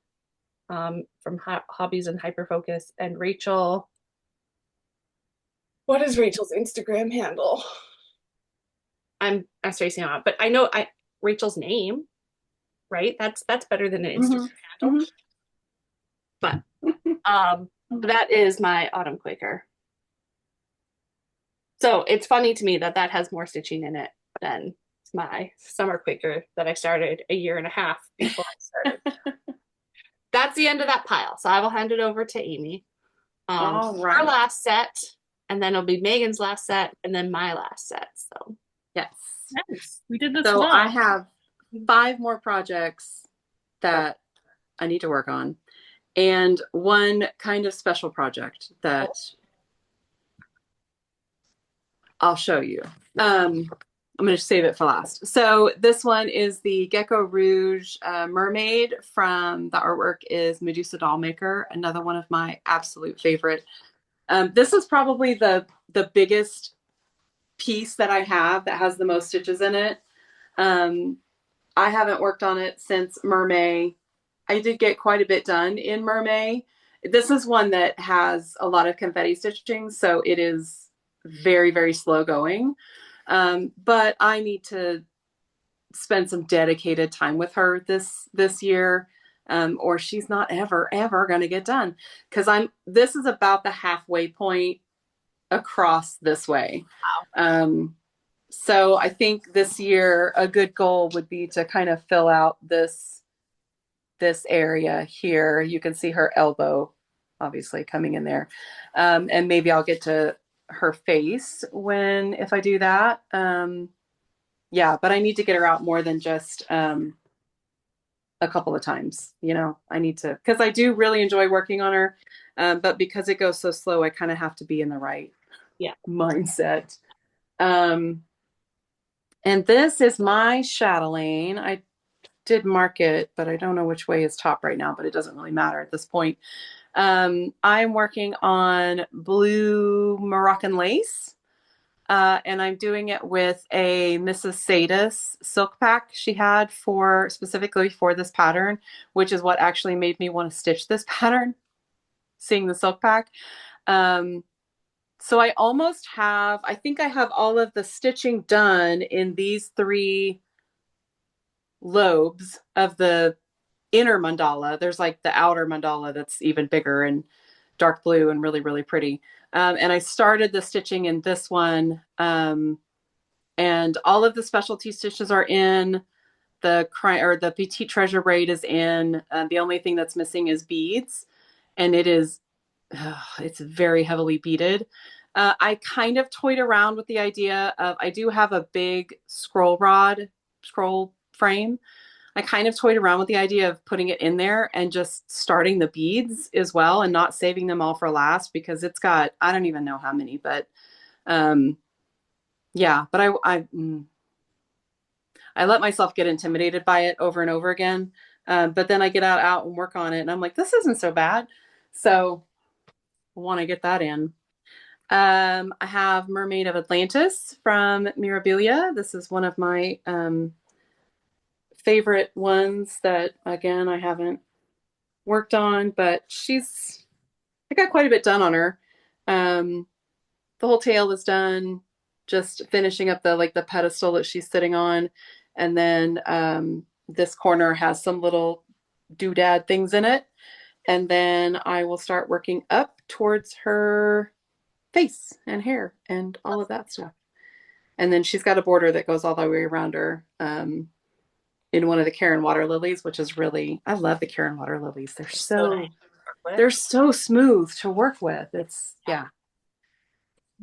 from Hobbies and Hyperfocus, and Rachel. What is Rachel's Instagram handle? I'm spacing out, but I know Rachel's name, right? That's better than an Instagram handle. But that is my Autumn Quaker. So it's funny to me that has more stitching in it than my Summer Quaker that I started a year and a half before I started. That's the end of that pile. So I will hand it over to Amy. All right. Our last set and then it'll be Megan's last set, and then my last set. So Yes. Nice. We did this So well. I have 5 more projects that I need to work on, and one kind of special project that I'll show you. I'm going to save it for last. So this one is the Gecko Rouge mermaid. From the artwork is Medusa Dollmaker, another one of my absolute favorite. This is probably the biggest piece that I have that has the most stitches in it. I haven't worked on it since Mermaid. I did get quite a bit done in Mermaid. This is one that has a lot of confetti stitching, so it is very, very slow going. But I need to spend some dedicated time with her this year, or she's not ever going to get done. Because this is about the halfway point across this way. wow. So I think this year a good goal would be to kind of fill out this area here. You can see her elbow obviously coming in there. And maybe I'll get to her face if I do that. Yeah, but I need to get her out more than just a couple of times. I need to, because I do really enjoy working on her. But because it goes so slow, I kind of have to be in the right mindset. And this is my chatelaine. I did mark it, but I don't know which way is top right now, but it doesn't really matter at this point. I'm working on blue Moroccan lace, and I'm doing it with a Mrs. Sadis silk pack she had specifically for this pattern, which is what actually made me want to stitch this pattern, seeing the silk pack. So I think I have all of the stitching done in these 3 lobes of the inner mandala. There's like the outer mandala that's even bigger and dark blue and really, really pretty. And I started the stitching in this one. And all of the specialty stitches are in. The Petite Treasure braid is in. The only thing that's missing is beads. And it's very heavily beaded. I kind of toyed around with the idea of, I do have a big scroll frame. I kind of toyed around with the idea of putting it in there and just starting the beads as well and not saving them all for last, because it's got, I don't even know how many, but yeah, but I let myself get intimidated by it over and over again. But then I get out and work on it and I'm like, this isn't so bad. So I want to get that in. I have Mermaid of Atlantis from Mirabilia. This is one of my favorite ones that, again, I haven't worked on, but I got quite a bit done on her. The whole tail is done, just finishing up the pedestal that she's sitting on. And then this corner has some little doodad things in it. And then I will start working up towards her face and hair and all of that stuff. And then she's got a border that goes all the way around her in one of the Karen water lilies, which is really, I love the Karen water lilies. They're so smooth to work with. Yeah.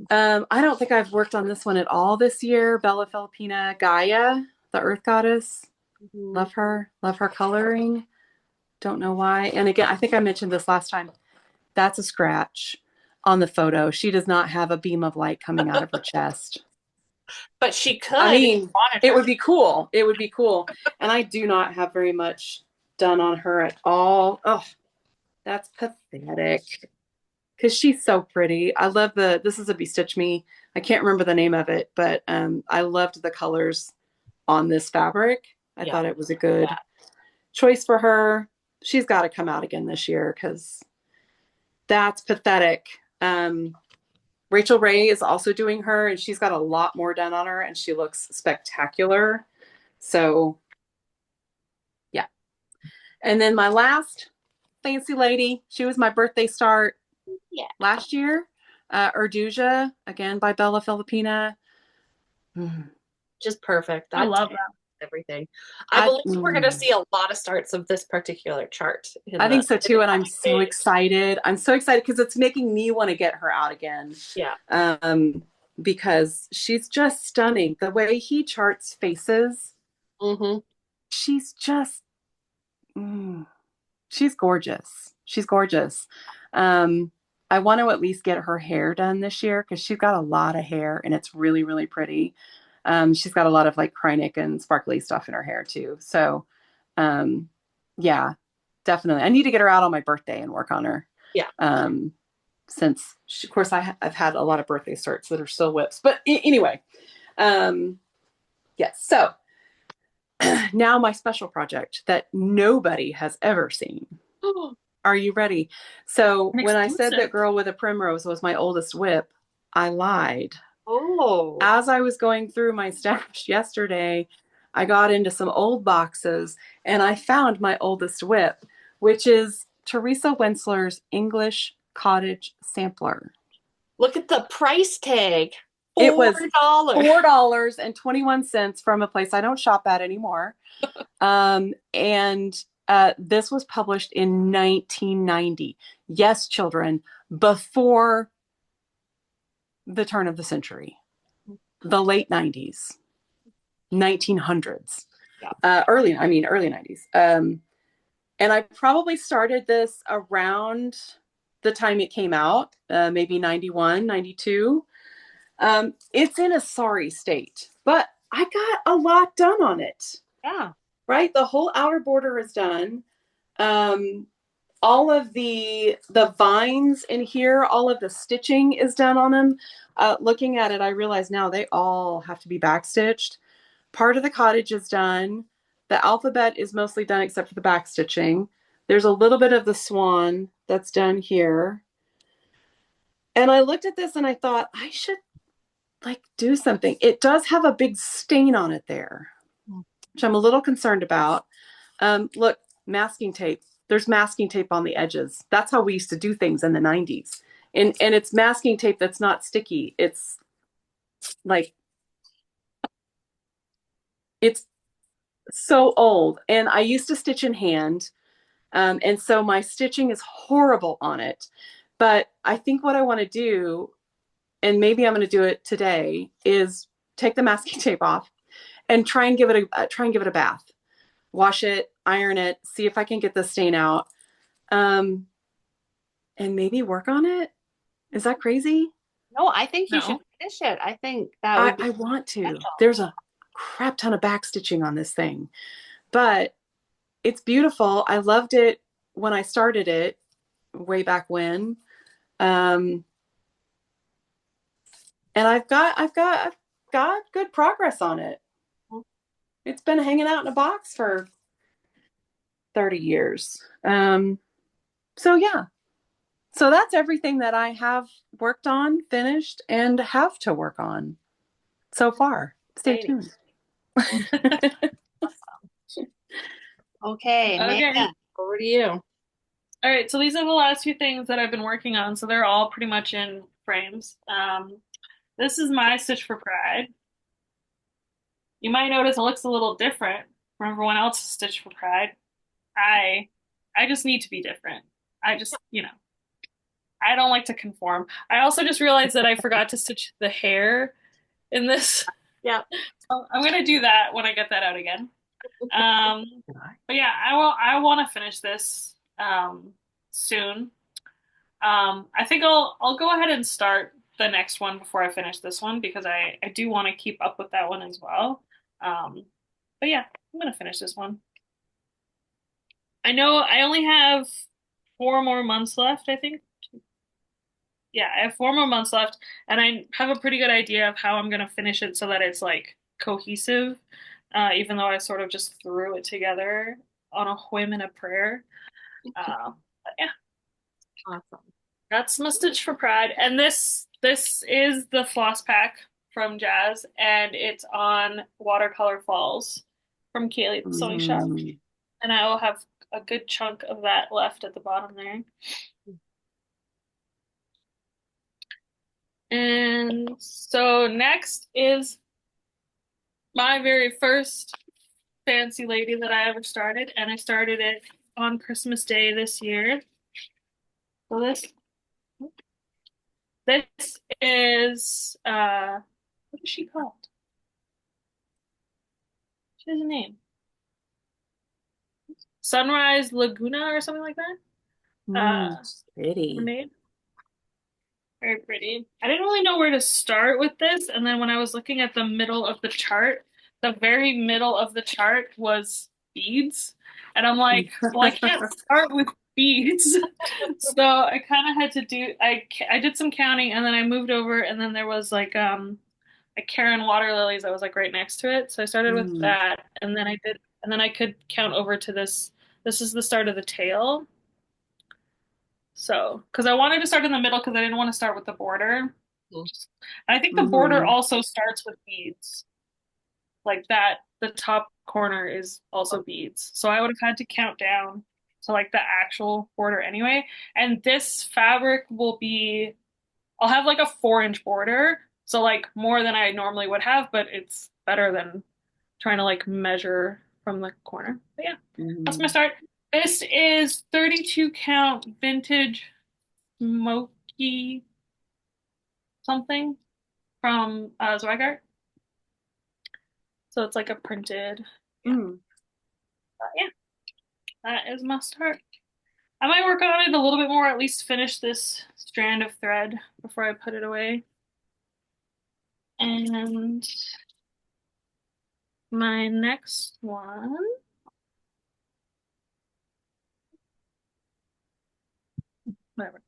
I don't think I've worked on this one at all this year. Bella Filipina Gaia, the earth goddess. Mm-hmm. Love her coloring. Don't know why. And again, I think I mentioned this last time. That's a scratch on the photo. She does not have a beam of light coming out of her chest. But she could. I mean, it would be cool. It would be cool. And I do not have very much done on her at all. Oh, that's pathetic. Because she's so pretty. I love this is a Bestitch Me. I can't remember the name of it, but I loved the colors on this fabric. I thought it was a good choice for her. She's got to come out again this year because that's pathetic. Rachel Ray is also doing her, and she's got a lot more done on her, and she looks spectacular. So, yeah. And then my last fancy lady, she was my birthday start last year. Urduja, again by Bella Filipina. Just perfect. I love that. everything. I I believe we're going to see a lot of starts of this particular chart in I think so in the too, and I'm coming so days. excited. I'm so excited because it's making me want to get her out again. Yeah. Um, because she's just stunning. The way he charts faces, Mm-hmm. she's just mm, she's gorgeous. She's gorgeous. Um, I want to at least get her hair done this year because she's got a lot of hair and it's really, really pretty. She's got a lot of like Kreinik and sparkly stuff in her hair too. So, um, yeah, definitely. I need to get her out on my birthday and work on her. Yeah. Um, since she, of course I've had a lot of birthday starts that are still whips, but anyway, yes. So now my special project that nobody has ever seen. Are you ready? So An when I said that exclusive. Girl with a Primrose was my oldest whip, I lied. Oh. As I was going through my stash yesterday, I got into some old boxes and I found my oldest whip, which is Teresa Wensler's English Cottage Sampler. Look at the price tag. It $4. was $4.21 from a place I don't shop at anymore. And this was published in 1990. Yes, children, before the turn of the century, the late 90s, 1900s, Yeah. early 90s. And I probably started this around the time it came out, maybe 91, 92. It's in a sorry state, but I got a lot done on it. Yeah. Right? The whole outer border is done. Um, all of the vines in here, all of the stitching is done on them. Looking at it, I realize now they all have to be backstitched. Part of the cottage is done. The alphabet is mostly done except for the back stitching. There's a little bit of the swan that's done here. And I looked at this and I thought I should like do something. It does have a big stain on it there, which I'm a little concerned about. Look, masking tape. There's masking tape on the edges. That's how we used to do things in the 90s. And it's masking tape that's not sticky. It's like it's so old. And I used to stitch in hand. And so my stitching is horrible on it. But I think what I want to do, and maybe I'm going to do it today, is take the masking tape off and try and give it a bath. Wash it, iron it, see if I can get the stain out. And maybe work on it. Is that crazy? No, I think you should No. finish it. I think that would be I want to. special. There's a crap ton of back stitching on this thing, but it's beautiful. I loved it when I started it way back when. Um, and I've got good progress on it. It's been hanging out in a box for 30 years. So yeah. So that's everything that I have worked on, finished, and have to work on so far. Stay Exciting. tuned. Okay, Okay. Megan, over to you. All right, so these are the last few things that I've been working on. So they're all pretty much in frames. This is my Stitch for Pride. You might notice it looks a little different from everyone else's Stitch for Pride. I I just need to be different. I just, I don't like to conform. I also just realized that I forgot to stitch the hair in this. Yeah. So I'm gonna do that when I get that out again. But yeah, I want to finish this soon. I think I'll go ahead and start the next one before I finish this one because I do want to keep up with that one as well. Um, but yeah, I'm gonna finish this one. I know I only have 4 more months left, I think. Yeah, I have 4 more months left, and I have a pretty good idea of how I'm gonna finish it so that it's like cohesive, even though I sort of just threw it together on a whim and a prayer. But yeah, Awesome. that's my Stitch for Pride, and this is the floss pack from Jazz, and it's on Watercolor Falls from Kaylee the Sewing Shop, and I will have a good chunk of that left at the bottom there. And so next is my very first fancy lady that I ever started, and I started it on Christmas Day this year. So this is what is she called? She has a name. Sunrise Laguna or something like that. Pretty. Mermaid. Very pretty. I didn't really know where to start with this, and then when I was looking at the middle of the chart, the very middle of the chart was beads. And I'm like, well, I can't start with beads. So I kind of had to I did some counting and then I moved over and then there was like a Karen water lilies that was like right next to it. So I started with Mm. that and then I could count over to this. This is the start of the tail. So, because I wanted to start in the middle because I didn't want to start with the border. And I think the border Mhm. also starts with beads. Like that, the top corner is also beads. So I would have had to count down to like the actual border anyway. And this fabric will be, I'll have like a 4-inch border. So like more than I normally would have, but it's better than trying to like measure from the corner. But yeah, that's my Mhm. start. This is 32 count vintage smoky something from Zweigart. So it's like a printed, yeah. Mm. Yeah, that is my start. I might work on it a little bit more, at least finish this strand of thread before I put it away. And my next one, whatever.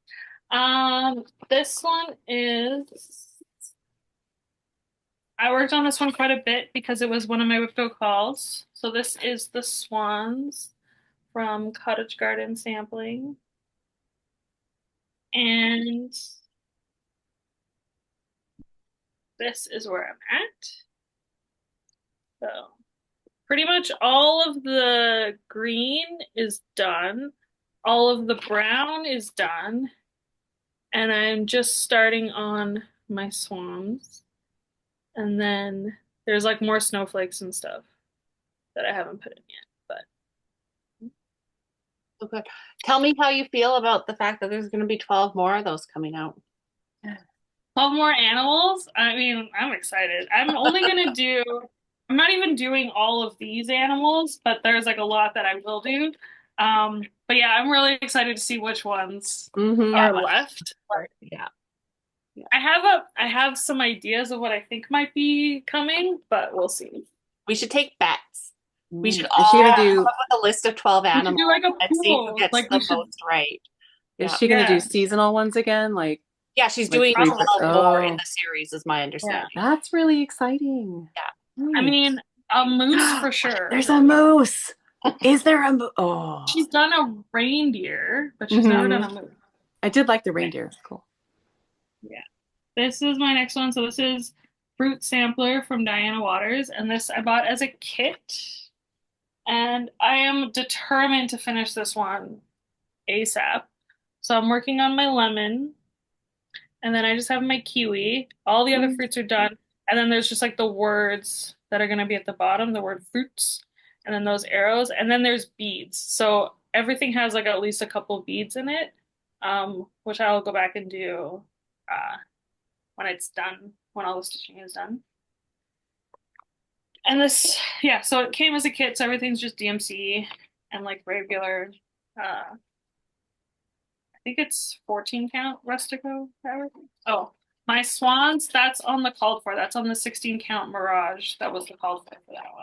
This one is, I worked on this one quite a bit because it was one of my WIP calls. So this is the Swans from Cottage Garden Sampling. And this is where I'm at. So pretty much all of the green is done. All of the brown is done. And I'm just starting on my swans. And then there's like more snowflakes and stuff that I haven't put in yet. But Okay. Tell me how you feel about the fact that there's going to be 12 more of those coming out. 12 more animals. I mean, I'm excited. I'm not even doing all of these animals, but there's like a lot that I will do. But yeah, I'm really excited to see which ones Mhm. are left. Yeah. Yeah. I have some ideas of what I think might be coming, but we'll see. We should take bets. We should Is she all gonna Yeah, come do up with a list of 12 we should animals do like a and see who pool. gets Like we the should, most right. is Yeah. she gonna do yeah, seasonal ones again? Yeah, she's Like doing probably. 12 more in oh, the series, is my Yeah. understanding. that's really exciting. I Nice. mean, a moose for sure. There's a moose. Is there a moose? Oh. She's done a reindeer, but she's never done Hmm. a moose. I did like the Okay. reindeer. It's cool. Yeah. This is my next one. So this is Fruit Sampler from Diana Waters, and this I bought as a kit. And I am determined to finish this one ASAP. So I'm working on my lemon, and then I just have my kiwi. All the other Mm. fruits are done. And then there's just like the words that are going to be at the bottom, the word fruits, and then those arrows. And then there's beads. So everything has like at least a couple beads in it, which I'll go back and do when it's done, when all the stitching is done. And this, yeah, so it came as a kit, so everything's just DMC and like regular, I think it's 14 count Rustico fabric. Oh, my swans, that's on the called for. That's on the 16 count Mirage. That was the called for that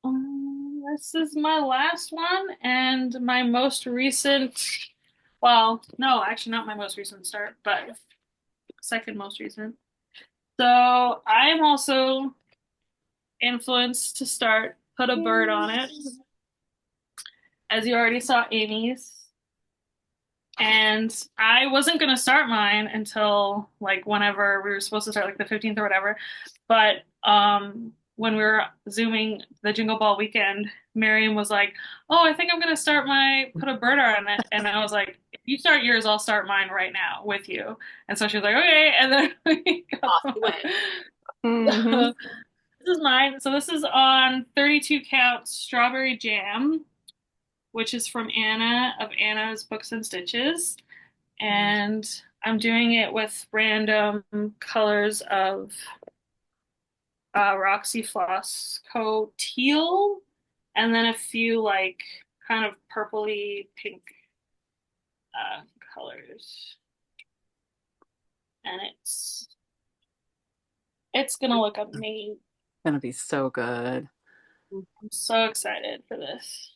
one. This is my last one and my most recent, well, no, actually not my most recent start, but second most recent. So I'm also influenced to start put a bird on it, as you already saw Amy's. And I wasn't gonna start mine until like whenever we were supposed to start, like the 15th or whatever. But when we were zooming the Jingle Ball weekend, Miriam was like, "Oh, I think I'm gonna start my put a bird on it," and I was like, "If you start yours, I'll start mine right now with you." And so she was like, "Okay," and then we Off got you went. Hmm. this is mine. So this is on 32 count strawberry jam, which is from Anna of Anna's Books and Stitches. And I'm doing it with random colors of Roxy Floss Co. teal, and then a few like kind of purpley pink uh, colors. And it's gonna look amazing. Gonna be so good. I'm so excited for this.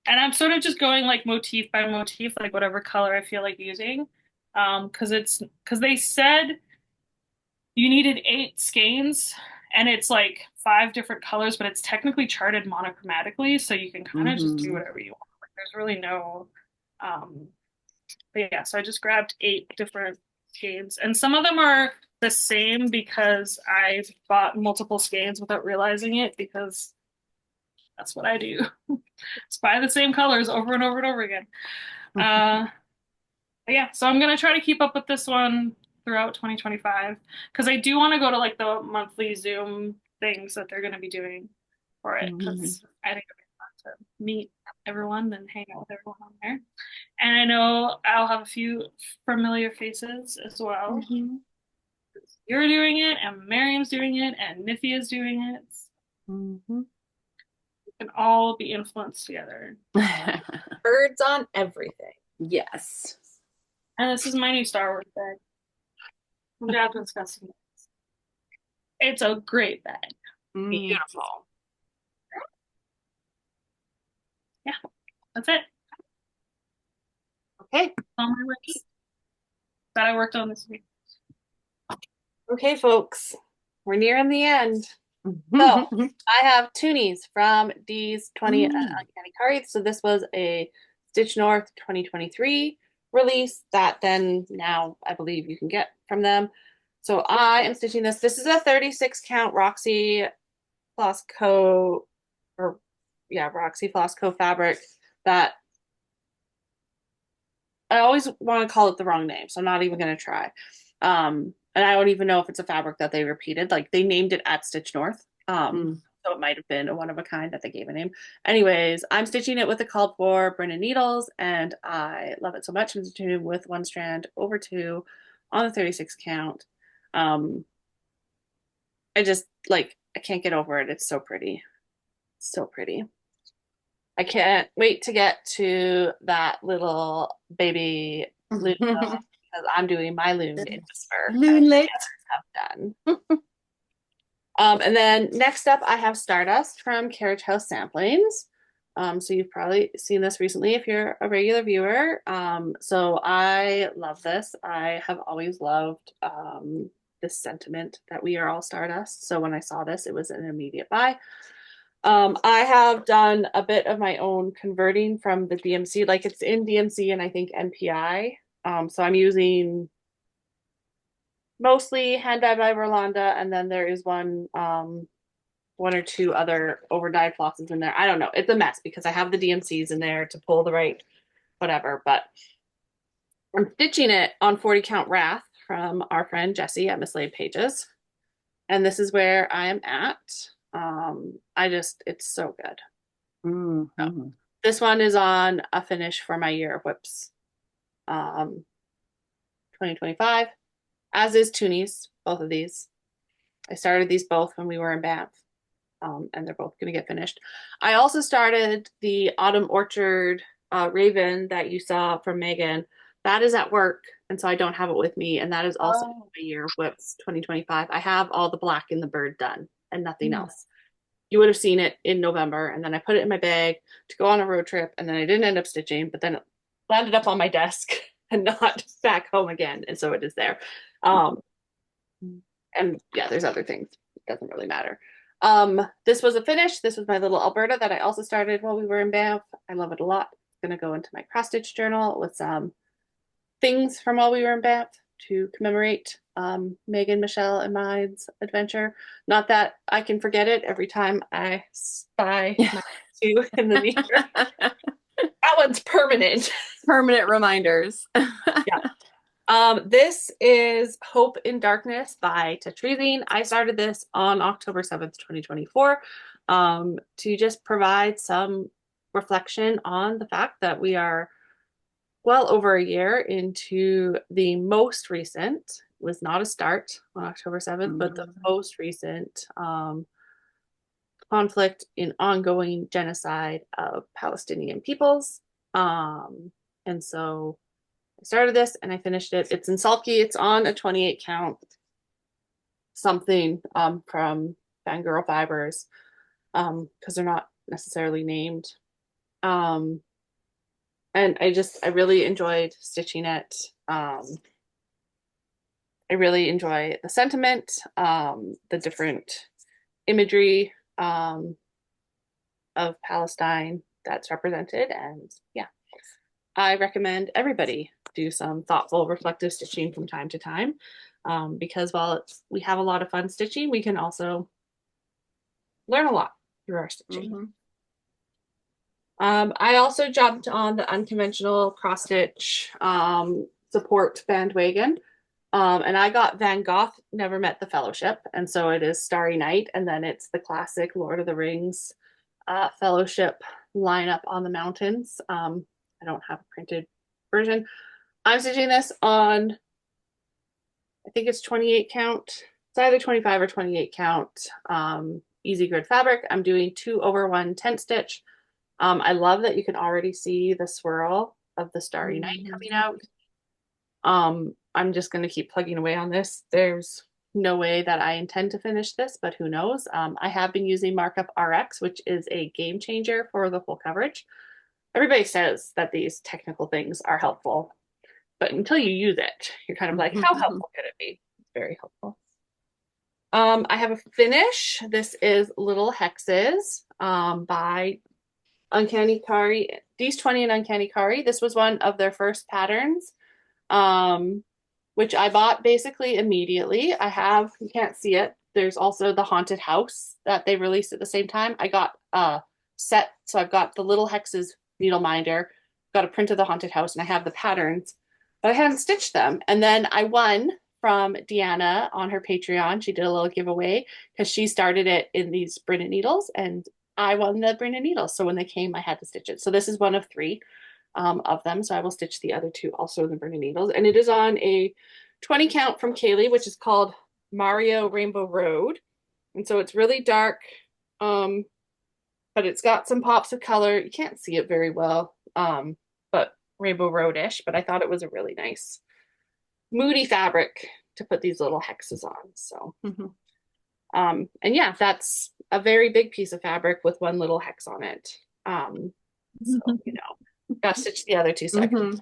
And I'm sort of just going like motif by motif, like whatever color I feel like using. Because they said you needed 8 skeins, and it's like 5 different colors, but it's technically charted monochromatically, so you can kind of just do whatever you want. Like, there's really no, um, but yeah. So I just grabbed 8 different skeins, and some of them are the same because I've bought multiple skeins without realizing it because that's what I do. Just buy the same colors over and over and over again. Uh, but yeah, so I'm gonna try to keep up with this one throughout 2025 because I do want to go to like the monthly Zoom things that they're gonna be doing for it because I think it'd be fun to meet everyone and hang out with everyone on there. And I know I'll have a few familiar faces as well. You're doing it, and Miriam's doing it, and Nifia's doing it. We can all be influenced together. Birds on everything. Yes. And this is my new Star Wars bag from Jasmine's Custom. It's a great bag. Beautiful. Yeah, that's it. Okay. All my works that I worked on this week. Okay, folks. We're nearing the end. So I have Toonies from Dee's 20 Uncanny Cards. So this was a Stitch North 2023 release that then now I believe you can get from them. So I am stitching this. This is a 36 count Roxy Floss Co. Roxy Floss Co. fabric that I always want to call it the wrong name, so I'm not even going to try. And I don't even know if it's a fabric that they repeated. Like they named it at Stitch North. So it might have been a one of a kind that they gave a name. Anyways, I'm stitching it with the called for Brennan needles, and I love it so much. I'm stitching it with 1 strand over 2 on the 36 count. I just like I can't get over it. It's so pretty. So pretty. I can't wait to get to that little baby loon because I'm doing my loon in Whisper. Loonlet have done. And then next up, I have Stardust from Carriage House Samplings. So you've probably seen this recently if you're a regular viewer. So I love this. I have always loved this sentiment that we are all Stardust. So when I saw this, it was an immediate buy. I have done a bit of my own converting from the DMC, like it's in DMC and I think NPI. So I'm using mostly hand dyed by Rolanda, and then there is one or two other over dyed flosses in there. I don't know. It's a mess because I have the DMCs in there to pull the right whatever, but I'm stitching it on 40 count Wrath from our friend Jessie at Mislaid Pages. And this is where I am at. It's so good. So, this one is on a finish for my year of whips 2025, as is Toonies, both of these. I started these both when we were in Banff, and they're both going to get finished. I also started the Autumn Orchard Raven that you saw from Megan. That is at work, and so I don't have it with me, and that is also my year of whips 2025. I have all the black in the bird done and nothing else. You would have seen it in November, and then I put it in my bag to go on a road trip, and then I didn't end up stitching, but then it landed up on my desk and not back home again, and so it is there. And yeah, there's other things. It doesn't really matter. This was a finish. This was my little Alberta that I also started while we were in Banff. I love it a lot. It's going to go into my cross stitch journal with some things from while we were in Banff to commemorate Megan, Michelle, and mine's adventure. Not that I can forget it every time I spy my two in the mirror. That one's permanent. Permanent reminders. Yeah. This is Hope in Darkness by Tetrizine. I started this on October 7th, 2024, to just provide some reflection on the fact that we are well over a year into the most recent, was not a start on October 7th, but the most recent conflict in ongoing genocide of Palestinian peoples. And so I started this and I finished it. It's in sulky. It's on a 28 count something from Fangirl Fibers because they're not necessarily named. And I really enjoyed stitching it. I really enjoy the sentiment, the different imagery of Palestine that's represented. And yeah, I recommend everybody do some thoughtful, reflective stitching from time to time because while we have a lot of fun stitching, we can also learn a lot through our stitching. I also jumped on the unconventional cross stitch support bandwagon. And I got Van Gogh Never Met the Fellowship. And so it is Starry Night. And then it's the classic Lord of the Rings Fellowship lineup on the mountains. I don't have a printed version. I'm stitching this on, I think it's 28 count. It's either 25 or 28 count easy grid fabric. I'm doing 2/1 tent stitch. I love that you can already see the swirl of the Starry Night coming out. I'm just going to keep plugging away on this. There's no way that I intend to finish this, but who knows? I have been using Markup RX, which is a game changer for the full coverage. Everybody says that these technical things are helpful, but until you use it, you're kind of like, how helpful could it be? It's very helpful. I have a finish. This is Little Hexes by Uncanny Kari, D's 20 and Uncanny Kari. This was one of their first patterns, which I bought basically immediately. I have, you can't see it. There's also the Haunted House that they released at the same time. I got a set, so I've got the Little Hexes needle minder, got a print of the Haunted House, and I have the patterns, but I hadn't stitched them. And then I won from Deanna on her Patreon. She did a little giveaway because she started it in these Brennan needles, and I won the Brennan needles. So when they came, I had to stitch it. So this is one of 3 of them. So I will stitch the other 2 also in the Brennan needles. And it is on a 20 count from Kaylee, which is called Mario Rainbow Road. And so it's really dark, but it's got some pops of color. You can't see it very well, but Rainbow Road-ish. But I thought it was a really nice, moody fabric to put these little hexes on. So, and yeah, that's a very big piece of fabric with one little hex on it. So, you know, got to stitch the other 2 sections.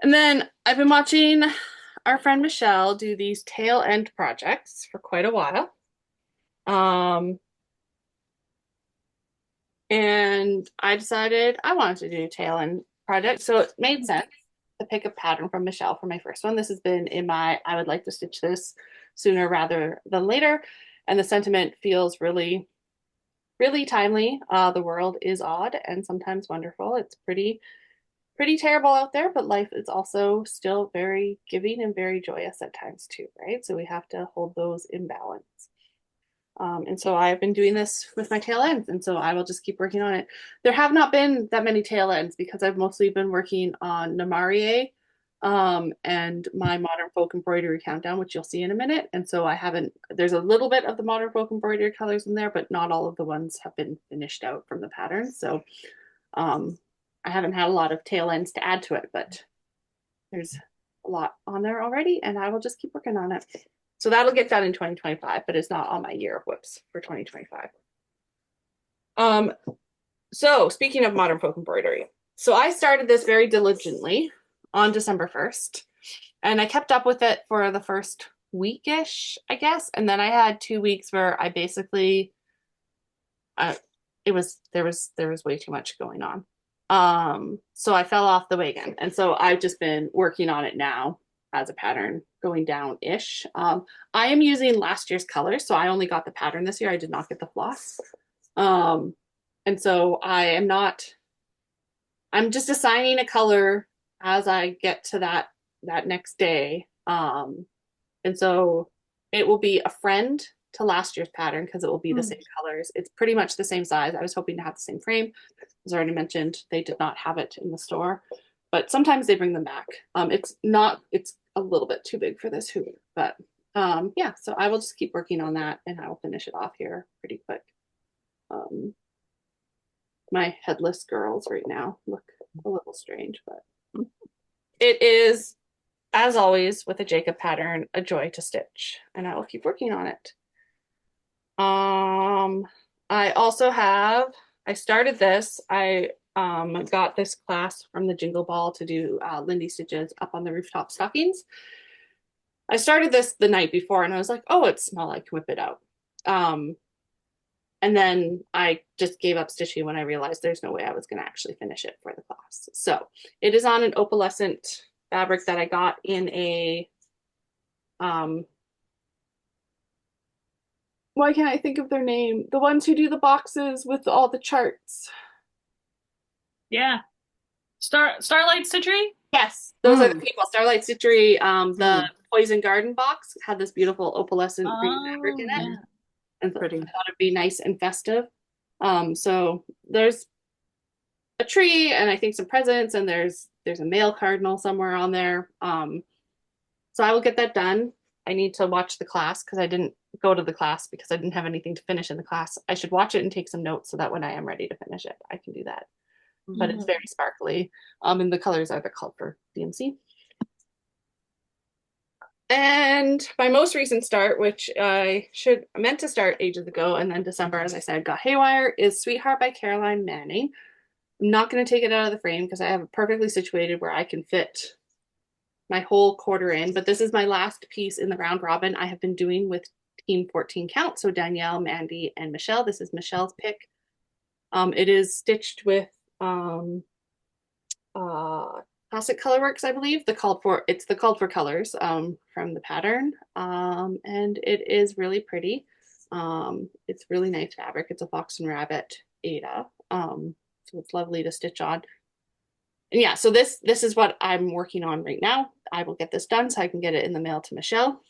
And then I've been watching our friend Michelle do these tail end projects for quite a while. And I decided I wanted to do a tail end project. So it made sense to pick a pattern from Michelle for my first one. This has been in my, I would like to stitch this sooner rather than later. And the sentiment feels really, really timely. The world is odd and sometimes wonderful. It's pretty terrible out there, but life is also still very giving and very joyous at times too, right? So we have to hold those in balance. And so I've been doing this with my tail ends, and so I will just keep working on it. There have not been that many tail ends because I've mostly been working on Namarie and my Modern Folk Embroidery Countdown, which you'll see in a minute. And so I haven't, there's a little bit of the Modern Folk Embroidery colors in there, but not all of the ones have been finished out from the pattern. So I haven't had a lot of tail ends to add to it, but there's a lot on there already, and I will just keep working on it. So that'll get done in 2025, but it's not on my year of WIPs for 2025. So speaking of Modern Folk Embroidery, so I started this very diligently on December 1st, and I kept up with it for the first weekish, I guess, and then I had 2 weeks where I basically, there was way too much going on. So I fell off the wagon, and so I've just been working on it now as a pattern going down-ish. I am using last year's colors, so I only got the pattern this year. I did not get the floss. And so I'm just assigning a color as I get to that next day. And so it will be a friend to last year's pattern because it will be the same colors. It's pretty much the same size. I was hoping to have the same frame. As already mentioned, they did not have it in the store, but sometimes they bring them back. It's a little bit too big for this hoop, but yeah, so I will just keep working on that and I will finish it off here pretty quick. My headless girls right now look a little strange, but it is, as always with a Jacob pattern, a joy to stitch, and I will keep working on it. I also have, I started this, I got this class from the Jingle Ball to do Lindy stitches up on the rooftop stockings. I started this the night before and I was like, oh, it's small, I can whip it out. And then I just gave up stitching when I realized there's no way I was going to actually finish it for the class. So it is on an opalescent fabric that I got in a, why can't I think of their name? The ones who do the boxes with all the charts. Yeah. Starlight Stitchery? Yes, those are the people. Starlight Stitchery, the Poison Garden box had this beautiful opalescent green fabric in it. Yeah. And so I thought it'd be nice and festive. So there's a tree and I think some presents and there's a male cardinal somewhere on there. So I will get that done. I need to watch the class because I didn't go to the class because I didn't have anything to finish in the class. I should watch it and take some notes so that when I am ready to finish it, I can do that. But it's very sparkly. And the colors are the called for DMC. And my most recent start, which I meant to start ages ago, and then December, as I said, got haywire, is Sweetheart by Caroline Manning. I'm not going to take it out of the frame because I have it perfectly situated where I can fit my whole quarter in. But this is my last piece in the round robin I have been doing with Team 14 Count. So Danielle, Mandy, and Michelle. This is Michelle's pick. It is stitched with Classic Colorworks, I believe. It's the called for colors from the pattern, and it is really pretty. It's really nice fabric. It's a fox and rabbit Ada, so it's lovely to stitch on. And yeah, so this is what I'm working on right now. I will get this done so I can get it in the mail to Michelle.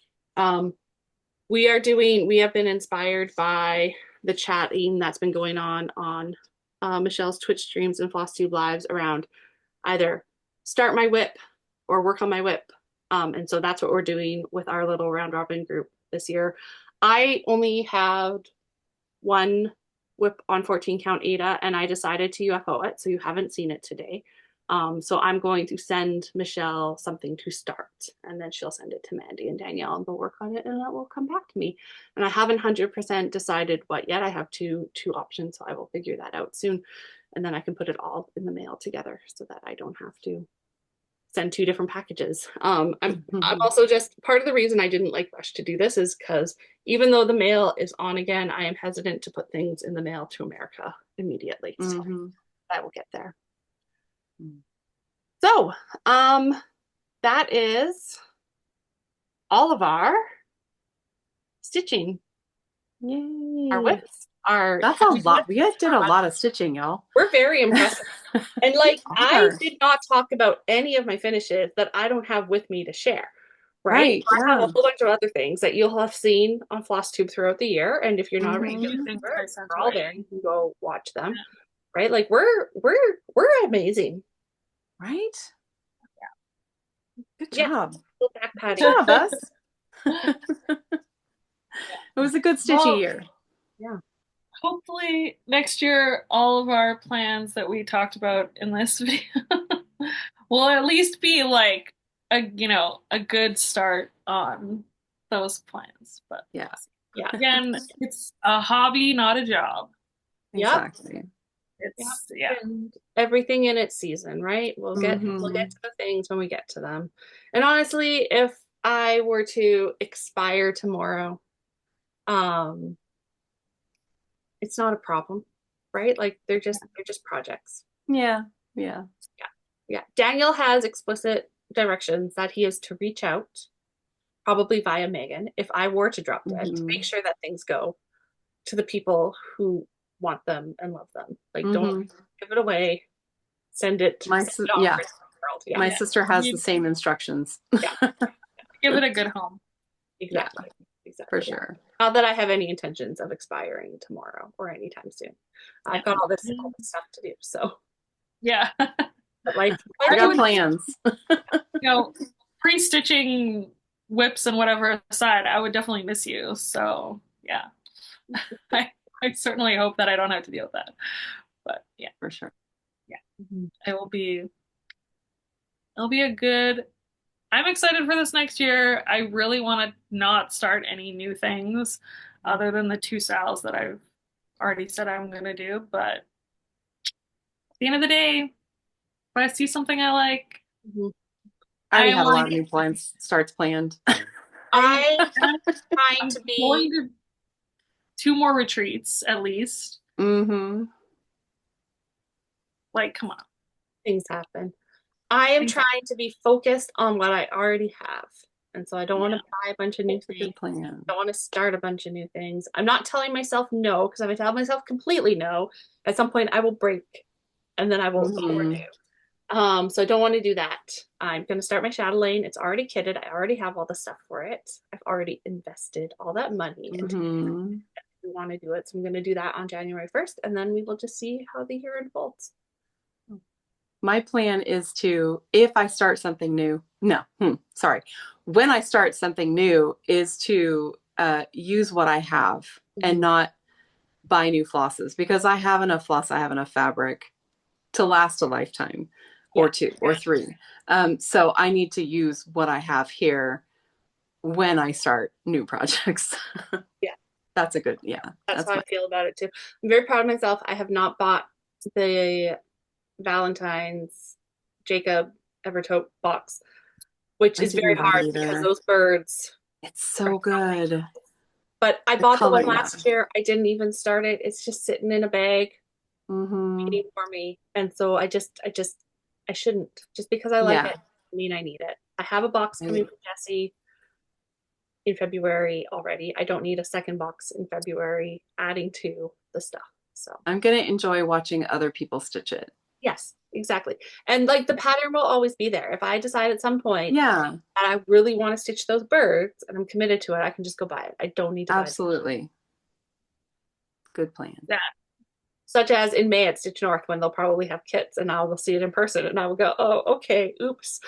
We have been inspired by the chatting that's been going on Michelle's Twitch streams and Flosstube lives around either start my WIP or work on my WIP. And so that's what we're doing with our little round robin group this year. I only had one WIP on 14 count Ada and I decided to UFO it. So you haven't seen it today. So I'm going to send Michelle something to start and then she'll send it to Mandy and Danielle and they'll work on it and that will come back to me. And I haven't 100% decided what yet. I have two options, so I will figure that out soon. And then I can put it all in the mail together so that I don't have to send two different packages. I'm also just, part of the reason I didn't like rush to do this is because even though the mail is on again, I am hesitant to put things in the mail to America immediately. So I will get there. So that is all of our stitching. Yay. Our WIPs. That's a lot. We guys did a lot of stitching, y'all. We're very impressive. And like, I did not talk about any of my finishes that I don't have with me to share. Right? I have a whole bunch of other things that you'll have seen on Flosstube throughout the year. And if you're not a regular member, they're all there. You can go watch them. Right? Like we're amazing. Right? Yeah. Good job. Good job, us. It was a good stitchy year. Yeah. Hopefully next year, all of our plans that we talked about in this video will at least be like a good start on those plans. But yeah, again, it's a hobby, not a job. Exactly. It's and everything in its season, right? We'll get to the things when we get to them. And honestly, if I were to expire tomorrow, it's not a problem, right? Like they're just projects. Yeah. Daniel has explicit directions that he is to reach out, probably via Megan, if I were to drop dead, to make sure that things go to the people who want them and love them. Like don't give it away. Send it to child. Yeah. My Yeah. sister has You the same instructions. Yeah. give it a good home. Exactly. Yeah, Exactly. for sure. Not that I have any intentions of expiring tomorrow or anytime soon. I've got all this stuff to do. So, Yeah. but life, I I got would, plans. pre-stitching whips and whatever aside, I would definitely miss you. So yeah, I, I certainly hope that I don't have to deal with that. But yeah, For sure. yeah, Mhm. it will be, it'll be a good, I'm excited for this next year. I really want to not start any new things other than the two sales that I've already said I'm going to do. But at the end of the day, if I see something I like, Mhm. I already I have a want lot of new plans starts planned. I I'm trying to going be to two more retreats at least. Mm-hmm. Like, come on. things happen. I am Things trying to be focused on what I already have. And so I don't want Yeah. to buy a bunch of new That's a things. good plan. I don't want to start a bunch of new things. I'm not telling myself no, because if I tell myself completely no, at some point I will break and then I will Mm-hmm. overdo. So I don't want to do that. I'm going to start my Chatelaine. It's already kitted. I already have all the stuff for it. I've already invested all that money into it. Mm-hmm. We want to do it. So I'm going to do that on January 1st, and then we will just see how the year unfolds. My plan is to, if I start something new, no, sorry. When I start something new, is to use what I have and not buy new flosses, because I have enough floss, I have enough fabric to last a lifetime or Yeah. two or three. So I need to use what I have here when I start new projects. Yeah. That's a good, yeah. That's That's how my, I feel about it too. I'm very proud of myself. I have not bought the Valentine's Jacob Evertote box, which I is very didn't buy it hard because either. those birds It's are so so good. beautiful. But I The bought the color, one yeah. last year. I didn't even start it. It's just sitting in a bag Mm-hmm. waiting for me. And so I shouldn't. Just because I like Yeah. it, I mean I need it. I have a box coming from Jessie in February already. I don't need a second box in February adding to the stuff. So I'm gonna enjoy watching other people stitch it. yes, exactly. And like the pattern will always be there. If I decide at some point Yeah, that I really want to stitch those birds and I'm committed to it, I can just go buy it. I don't need to buy it. absolutely. Good plan. Yeah. Such as in May at Stitch North when they'll probably have kits and I will see it in person and I will go, oh, okay, oops.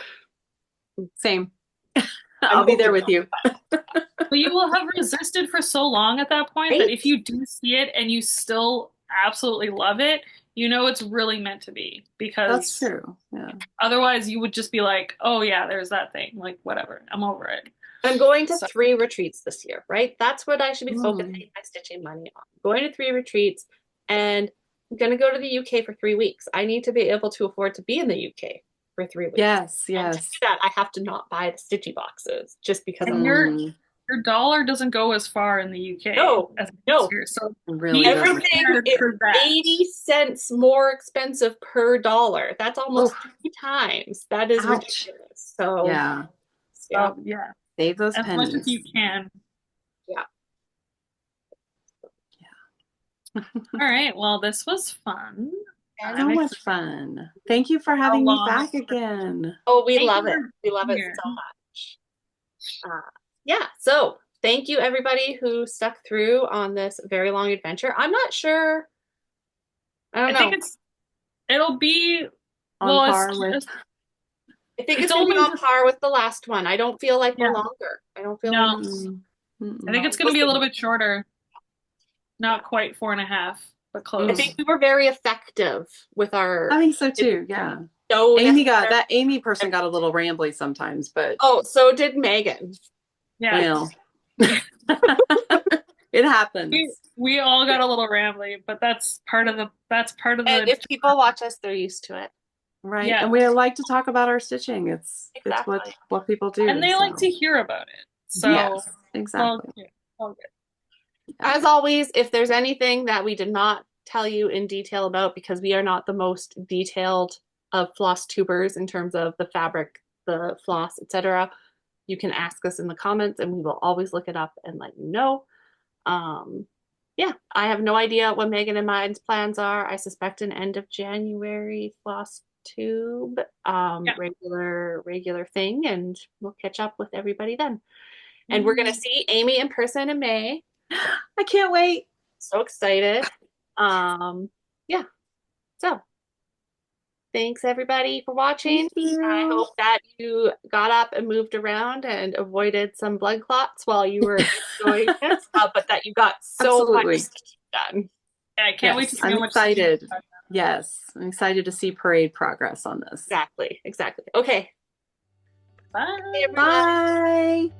Same. I'm I'll be there hoping with you. But you will have resisted for so long at that point that right. if you do see it and you still absolutely love it, you know it's really meant to be. That's Because true. Yeah. otherwise you would just be like, oh yeah, there's that thing. Like, whatever, I'm over it. I'm going to So, 3 retreats this year, right? That's what I should be focusing Mm. my stitching money on. Going to 3 retreats and I'm going to go to the UK for 3 weeks. I need to be able to afford to be in the UK for 3 weeks. Yes, And to do yes. that, I have to not buy the stitchy boxes just because and I'm Mm, your dollar doesn't go as far in the UK no, as it does no. here. So it really be doesn't. Everything prepared is for that. 80 cents more expensive per dollar. That's almost Oh, 3 times. That is ouch. ridiculous. So, Yeah. yeah, So yeah, Save those as much as you pennies. can. yeah. All right. Well, this was fun. And I'm So much excited fun. Thank you for how having me long. back again. oh, we Thank love you it. for We love being it here. so much. Yeah, so thank you everybody who stuck through on this very long adventure. I'm not sure. I don't I think know. it'll be On well, par with, I think it's it's going to be only on just par with the last one. I don't feel like we're yeah. longer. I don't feel like No, mm, I think mm, it's going to we'll be a see. little bit shorter. Yeah. Not quite 4.5, but I mm. close. think we were very effective with I our think so too. Yeah. so necessary. That Amy person got a little rambly sometimes, but Oh, so did Megan. Yeah. well, it We happens. we all got a little rambly, but that's part of And the if people watch us, they're used to it. Right. yeah. And we like to talk about our stitching. It's Exactly. what people And do. they like So to hear about it. So yes, well, exactly. yeah, all good. Yeah. As always, if there's anything that we did not tell you in detail about, because we are not the most detailed of floss tubers in terms of the fabric, the floss, etc., you can ask us in the comments and we will always look it up and let you know. Um, yeah, I have no idea what Megan and mine's plans are. I suspect an end of January floss Flosstube, Yeah. regular thing, and we'll catch up with everybody then. And we're gonna see Amy in person in May. I can't wait. So excited. Yeah. So thanks everybody for watching. Thank you. I hope that you got up and moved around and avoided some blood clots while you were enjoying this, but that you got so Absolutely. much done. Yeah, I can't wait to Yes, see I'm how much. excited. Yes, I'm excited to see parade progress on this. Exactly. Okay. Bye. Hey, everyone. Bye.